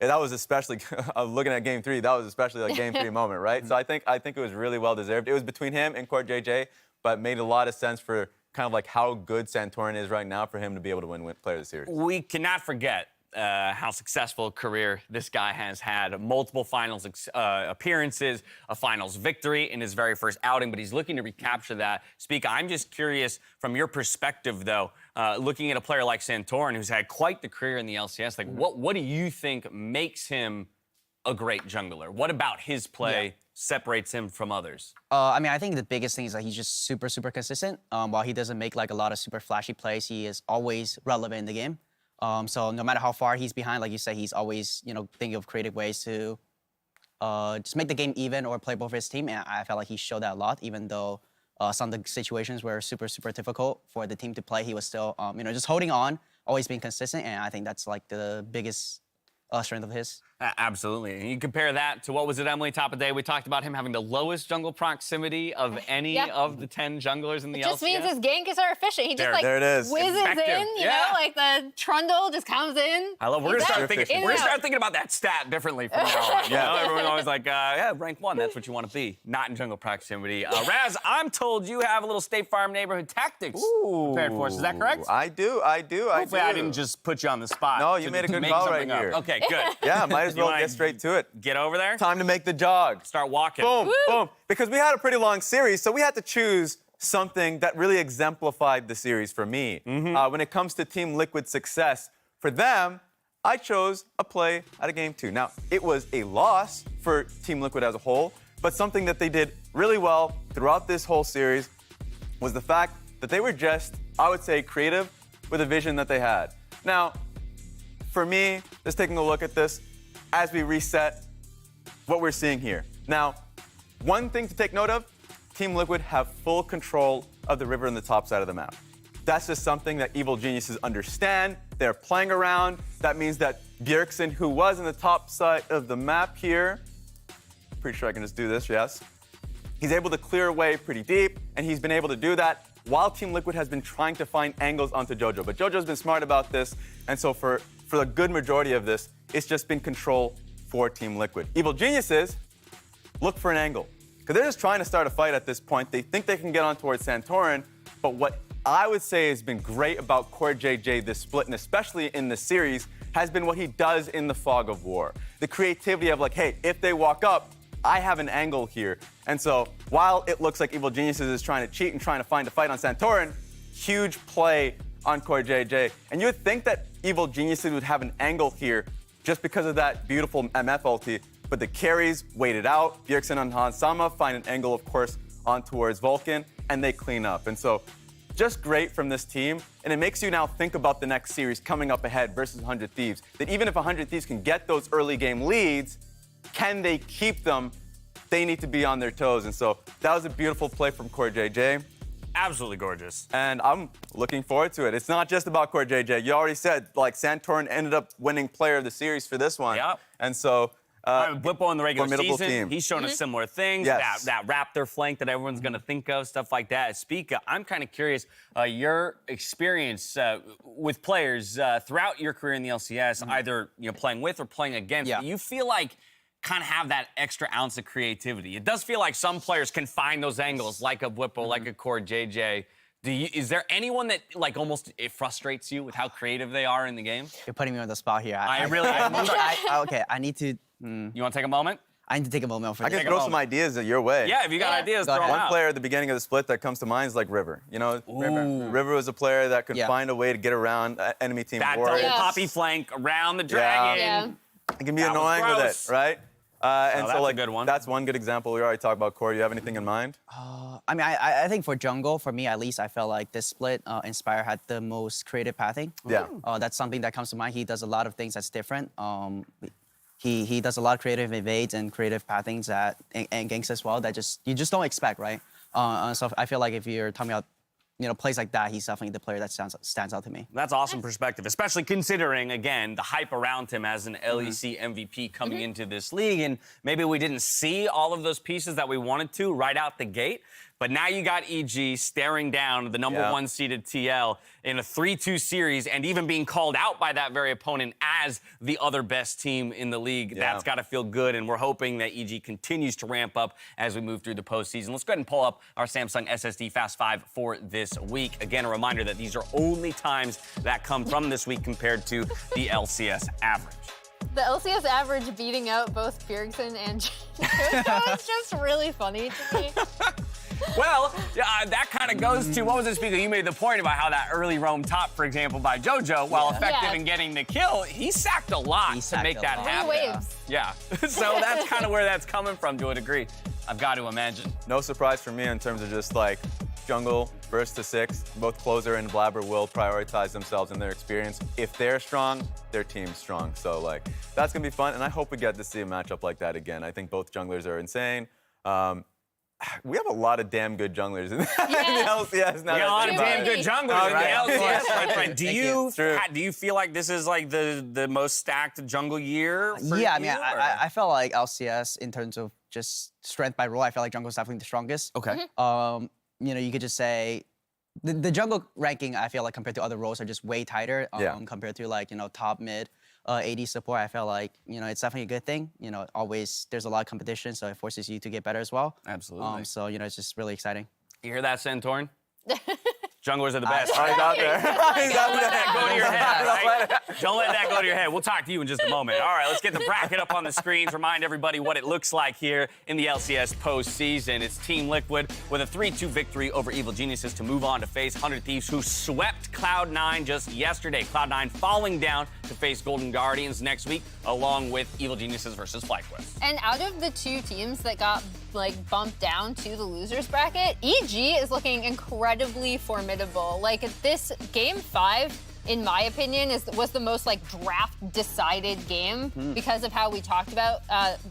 And that was especially looking at Game 3. That was especially like Game 3 moment, right? So I think it was really well deserved. It was between him and Core JJ, but made a lot of sense for kind of like how good Santorin is right now for him to be able to win Player of the Series. We cannot forget how successful a career this guy has had. Multiple finals appearances, a finals victory in his very first outing, but he's looking to recapture that. Speak, I'm just curious from your perspective, though, looking at a player like Santorin, who's had quite the career in the LCS, like what do you think makes him a great jungler? What about his play separates him from others? I mean, I think the biggest thing is that he's just super, super consistent. While he doesn't make like a lot of super flashy plays, he is always relevant in the game. So no matter how far he's behind, like you said, he's always, thinking of creative ways to just make the game even or play both for his team. And I felt like he showed that a lot, even though some of the situations were super, super difficult for the team to play. He was still, just holding on, always being consistent. And I think that's like the biggest strength of his. Absolutely. And you compare that to, what was it, Emily, top of the day? We talked about him having the lowest jungle proximity of any of the 10 junglers in the LCS. It just means his ganks are efficient. He just there it is. whizzes Effective. in, you know, like the trundle just comes in. I love. We're gonna start thinking about that stat differently from now on. You know, everyone's always like, yeah, rank 1. That's what you want to be, not in jungle proximity. Raz, I'm told you have a little State Farm neighborhood tactics prepared for us. Is that correct? I do. Hopefully, I didn't just put you on the spot. No, you made a good call right here. Okay, good. Yeah, might as well get straight to it. Get over there. Time to make the jog. Start walking. Boom, boom. Because we had a pretty long series, so we had to choose something that really exemplified the series for me. When it comes to Team Liquid's success, for them, I chose a play out of Game 2. Now, it was a loss for Team Liquid as a whole, but something that they did really well throughout this whole series was the fact that they were just, I would say, creative with a vision that they had. Now, for me, just taking a look at this, as we reset what we're seeing here. Now, one thing to take note of, Team Liquid have full control of the river in the top side of the map. That's just something that Evil Geniuses understand. They're playing around. That means that Bjergsen, who was in the top side of the map here, pretty sure I can just do this, yes. He's able to clear away pretty deep, and he's been able to do that while Team Liquid has been trying to find angles onto JoJo. But JoJo's been smart about this, and so for the good majority of this, it's just been control for Team Liquid. Evil Geniuses look for an angle, because they're just trying to start a fight at this point. They think they can get on towards Santorin, but what I would say has been great about CoreJJ this split, and especially in the series, has been what he does in the fog of war. The creativity of like, hey, if they walk up, I have an angle here. And so while it looks like Evil Geniuses is trying to cheat and trying to find a fight on Santorin, huge play on CoreJJ. And you would think that Evil Geniuses would have an angle here just because of that beautiful MF ulti, but the carries waited out. Bjergsen and Hans Sama find an angle, of course, on towards Vulcan, and they clean up. And so just great from this team, and it makes you now think about the next series coming up ahead versus 100 Thieves. That even if 100 Thieves can get those early game leads, can they keep them? They need to be on their toes. And so that was a beautiful play from CoreJJ. Absolutely gorgeous. And I'm looking forward to it. It's not just about CoreJJ. You already said, like, Santorin ended up winning player of the series for this one. Yep. And so Blippo in the regular formidable season, team. he's shown us similar things. Yes. That Raptor flank that everyone's going to think of, stuff like that. Speak, I'm kind of curious, your experience with players throughout your career in the LCS, either playing with or playing against. Do you feel like kind of have that extra ounce of creativity? It does feel like some players can find those angles, like a Blippo, like a CoreJJ. Is there anyone that like almost it frustrates you with how creative they are in the game? You're putting me on the spot here. Okay, I need to. You want to take a moment? I need to take a moment. I can throw some ideas your way. Yeah, if you got ideas, throw them One out. player at the beginning of the split that comes to mind is like River. You know, River was a player that could find a way to get around enemy team that warriors. double poppy flank around the dragon. It can be annoying with it, right? And that's so, a good one. That's one good example. We already talked about Core. Do you have anything in mind? I mean, I think for jungle, for me at least, I felt like this split, Inspire had the most creative pathing. Yeah. That's something that comes to mind. He does a lot of things that's different. He does a lot of creative evades and creative pathings and ganks as well that you just don't expect, right? So I feel like if you're talking about plays like that, he's definitely the player that stands out to me. That's awesome perspective, especially considering, again, the hype around him as an LEC MVP coming into this league. And maybe we didn't see all of those pieces that we wanted to right out the gate. But now you got EG staring down the number one seeded TL in a 3-2 series and even being called out by that very opponent as the other best team in the league. That's got to feel good, and we're hoping that EG continues to ramp up as we move through the postseason. Let's go ahead and pull up our Samsung SSD Fast 5 for this week. Again, a reminder that these are only times that come from this week compared to the LCS average. The LCS average beating out both Bjergsen and JoJo, that was just really funny to me. Well, that kind of goes to, what was it, Speaker? You made the point about how that early roam top, for example, by JoJo, while effective in getting the kill, he sacked a lot to make that happen. 3 waves. Yeah. So that's kind of where that's coming from to a degree, I've got to imagine. No surprise for me in terms of just like jungle, first to 6, both Closer and Blabber will prioritize themselves in their experience. If they're strong, their team's strong. So like, that's gonna be fun, and I hope we get to see a matchup like that again. I think both junglers are insane. we have a lot of damn good junglers in the LCS now. We got a lot of damn good junglers in the LCS. Yeah. Do you feel like this is like the most stacked jungle year? For Yeah, I you, mean, I felt like LCS in terms of just strength by role, I felt like jungle is definitely the strongest. Okay. You know, you could just say the jungle ranking, I feel like compared to other roles are just way tighter compared to like, you know, top mid. AD support, I felt like, you know, it's definitely a good thing. You know, always there's a lot of competition, so it forces you to get better as well. Absolutely. So, you know, it's just really exciting. You hear that, Santorin? Junglers are the best. He's out there. Don't let that go to your head, right? Don't let that go to your head. We'll talk to you in just a moment. All right, let's get the bracket up on the screens. Remind everybody what it looks like here in the LCS postseason. It's Team Liquid with a 3-2 victory over Evil Geniuses to move on to face 100 Thieves, who swept Cloud9 just yesterday. Cloud9 falling down to face Golden Guardians next week, along with Evil Geniuses versus FlyQuest. And out of the two teams that got bumped down to the losers bracket, EG is looking incredibly formidable. Like this game 5, in my opinion, was the most draft decided game because of how we talked about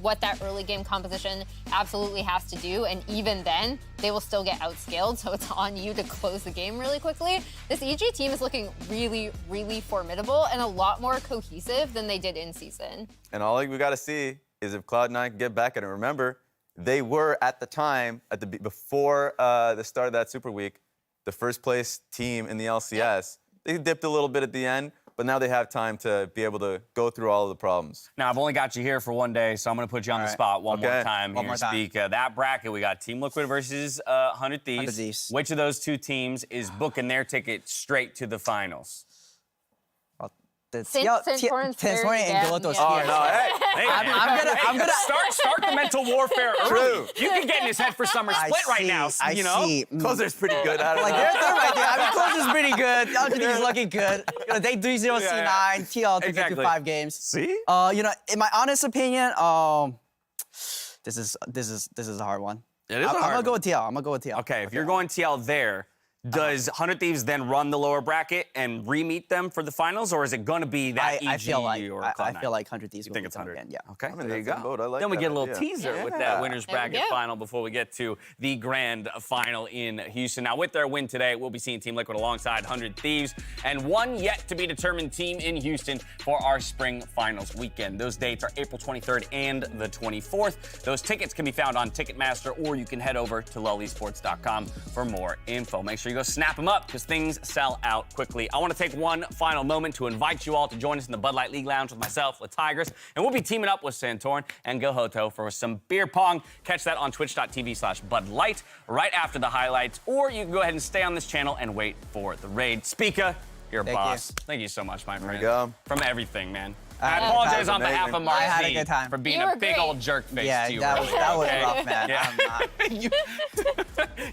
what that early game composition absolutely has to do. And even then, they will still get outscaled. So it's on you to close the game really quickly. This EG team is looking really, really formidable and a lot more cohesive than they did in season. And all we got to see is if Cloud9 can get back at it. Remember, they were at the time, before the start of that Super Week, the first place team in the LCS. They dipped a little bit at the end, but now they have time to be able to go through all of the problems. Now, I've only got you here for one day, so I'm going to put you on the spot one more time. Speak that bracket. We got Team Liquid versus 100 Thieves. Which of those two teams is booking their ticket straight to the finals? Santorin and Goloto's here. Oh, no, hey, I'm gonna start the mental warfare early. You can get in his head for Summer Split right now. You know, Closer's pretty good. I don't know. They're right there. I mean, Closer's pretty good. LGD is looking good. You know, they 3-0 C9. TL to get to 5 games. See? You know, in my honest opinion, this is a hard one. It is a hard one. I'm gonna go with TL. I'm gonna go with TL. Okay, if you're going TL there, does 100 Thieves then run the lower bracket and re-meet them for the finals, or is it going to be that I EG feel like or I Cloud9? feel like 100 Thieves. You think it's 100? Again, yeah. Okay, I mean, there you go. I like then we that get a little idea. teaser with that winners bracket final before we get to the grand final in Houston. Now, with their win today, we'll be seeing Team Liquid alongside 100 Thieves and one yet to be determined team in Houston for our spring finals weekend. Those dates are April 23rd and the 24th. Those tickets can be found on Ticketmaster, or you can head over to lulesports.com for more info. Make sure you go snap them up, because things sell out quickly. I want to take one final moment to invite you all to join us in the Bud Light League Lounge with myself, La Tigress, and we'll be teaming up with Santorin and Gohoto for some beer pong. Catch that on twitch.tv/BudLight right after the highlights, or you can go ahead and stay on this channel and wait for the raid. Spica, you're a boss. Thank you so much, my friend. There you go. From everything, man. I apologize on behalf of Mark I had a good time. for being a big old jerk face to you. that was earlier, rough, man. Yeah.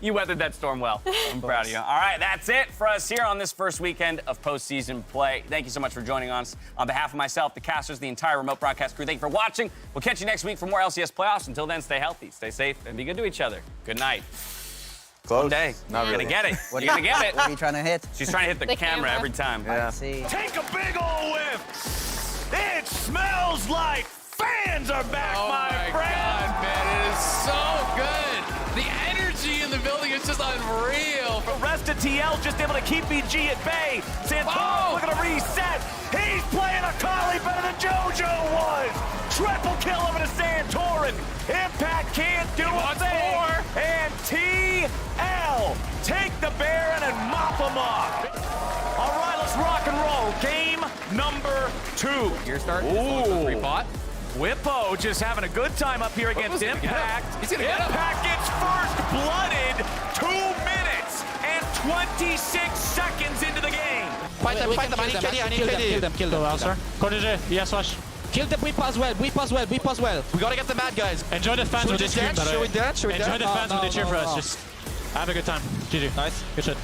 You weathered that storm well. I'm proud of you. All right, that's it for us here on this first weekend of postseason play. Thank you so much for joining us. On behalf of myself, the casters, the entire remote broadcast crew, thank you for watching. We'll catch you next week for more LCS playoffs. Until then, stay healthy, stay safe, and be good to each other. Good night. Close. One day. Not You're really. gonna get it. You're gonna get it. What are you trying to hit? She's trying to hit the camera every time. Yeah. Take a big ol' whiff. It smells like fans are back, my friend. God, man, it is so good. The energy in the building is just unreal. The rest of TL just able to keep EG at bay. Santorin looking to reset. He's playing a collie better than JoJo was. Triple kill over to Santorin. Impact can't do a thing. More. And TL take the Baron and mop him up. All right, let's rock and roll. Game number 2. Here start. Ooh. 3-pot. Whippo just having a good time up here against Impact. He's gonna get him. Impact gets first blooded 2 minutes and 26 seconds into the game. Fight them, I need KD. Kill them, Alcer. Protégé, yes, Wash. Kill them, whip as well. We gotta get the mad guys. Enjoy the fans when they cheer, by the way. Enjoy the fans when they cheer for us. Just have a good time. GG. Nice. Good shit.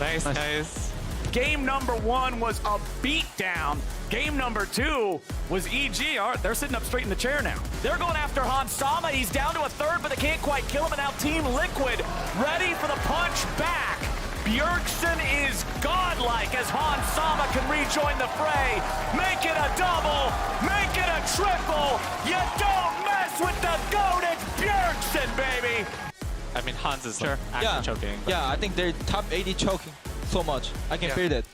Nice, guys. Game number 1 was a beatdown. Game number 2 was EG. All right, they're sitting up straight in the chair now. They're going after Hansama. He's down to a third, but they can't quite kill him. And now Team Liquid ready for the punch back. Bjergsen is godlike as Hansama can rejoin the fray. Make it a double. Make it a triple. You don't mess with the GOAT. It's Bjergsen, baby. I mean, Hans is like, actually choking. But... Yeah, I think they're top 80 choking so much. I can feel it.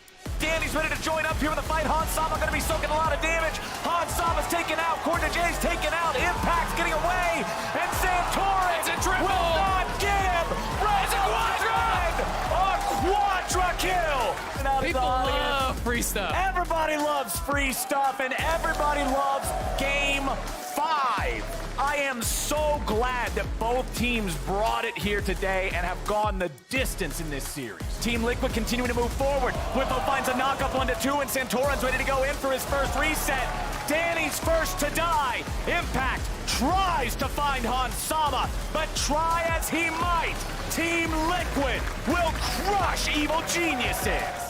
Danny's ready to join up here with the fight. Hans Sama going to be soaking a lot of damage. Hans Sama's taken out. Corda J's taken out. Impact's getting away. And Santorin will not get him. It's a quadra kill. People love free stuff. Everybody loves free stuff, and everybody loves Game 5. I am so glad that both teams brought it here today and have gone the distance in this series. Team Liquid continuing to move forward. Whippo finds a knock-up 1-2, and Santorin's ready to go in for his first reset. Danny's first to die. Impact tries to find Hans Sama, but try as he might, Team Liquid will crush Evil Geniuses.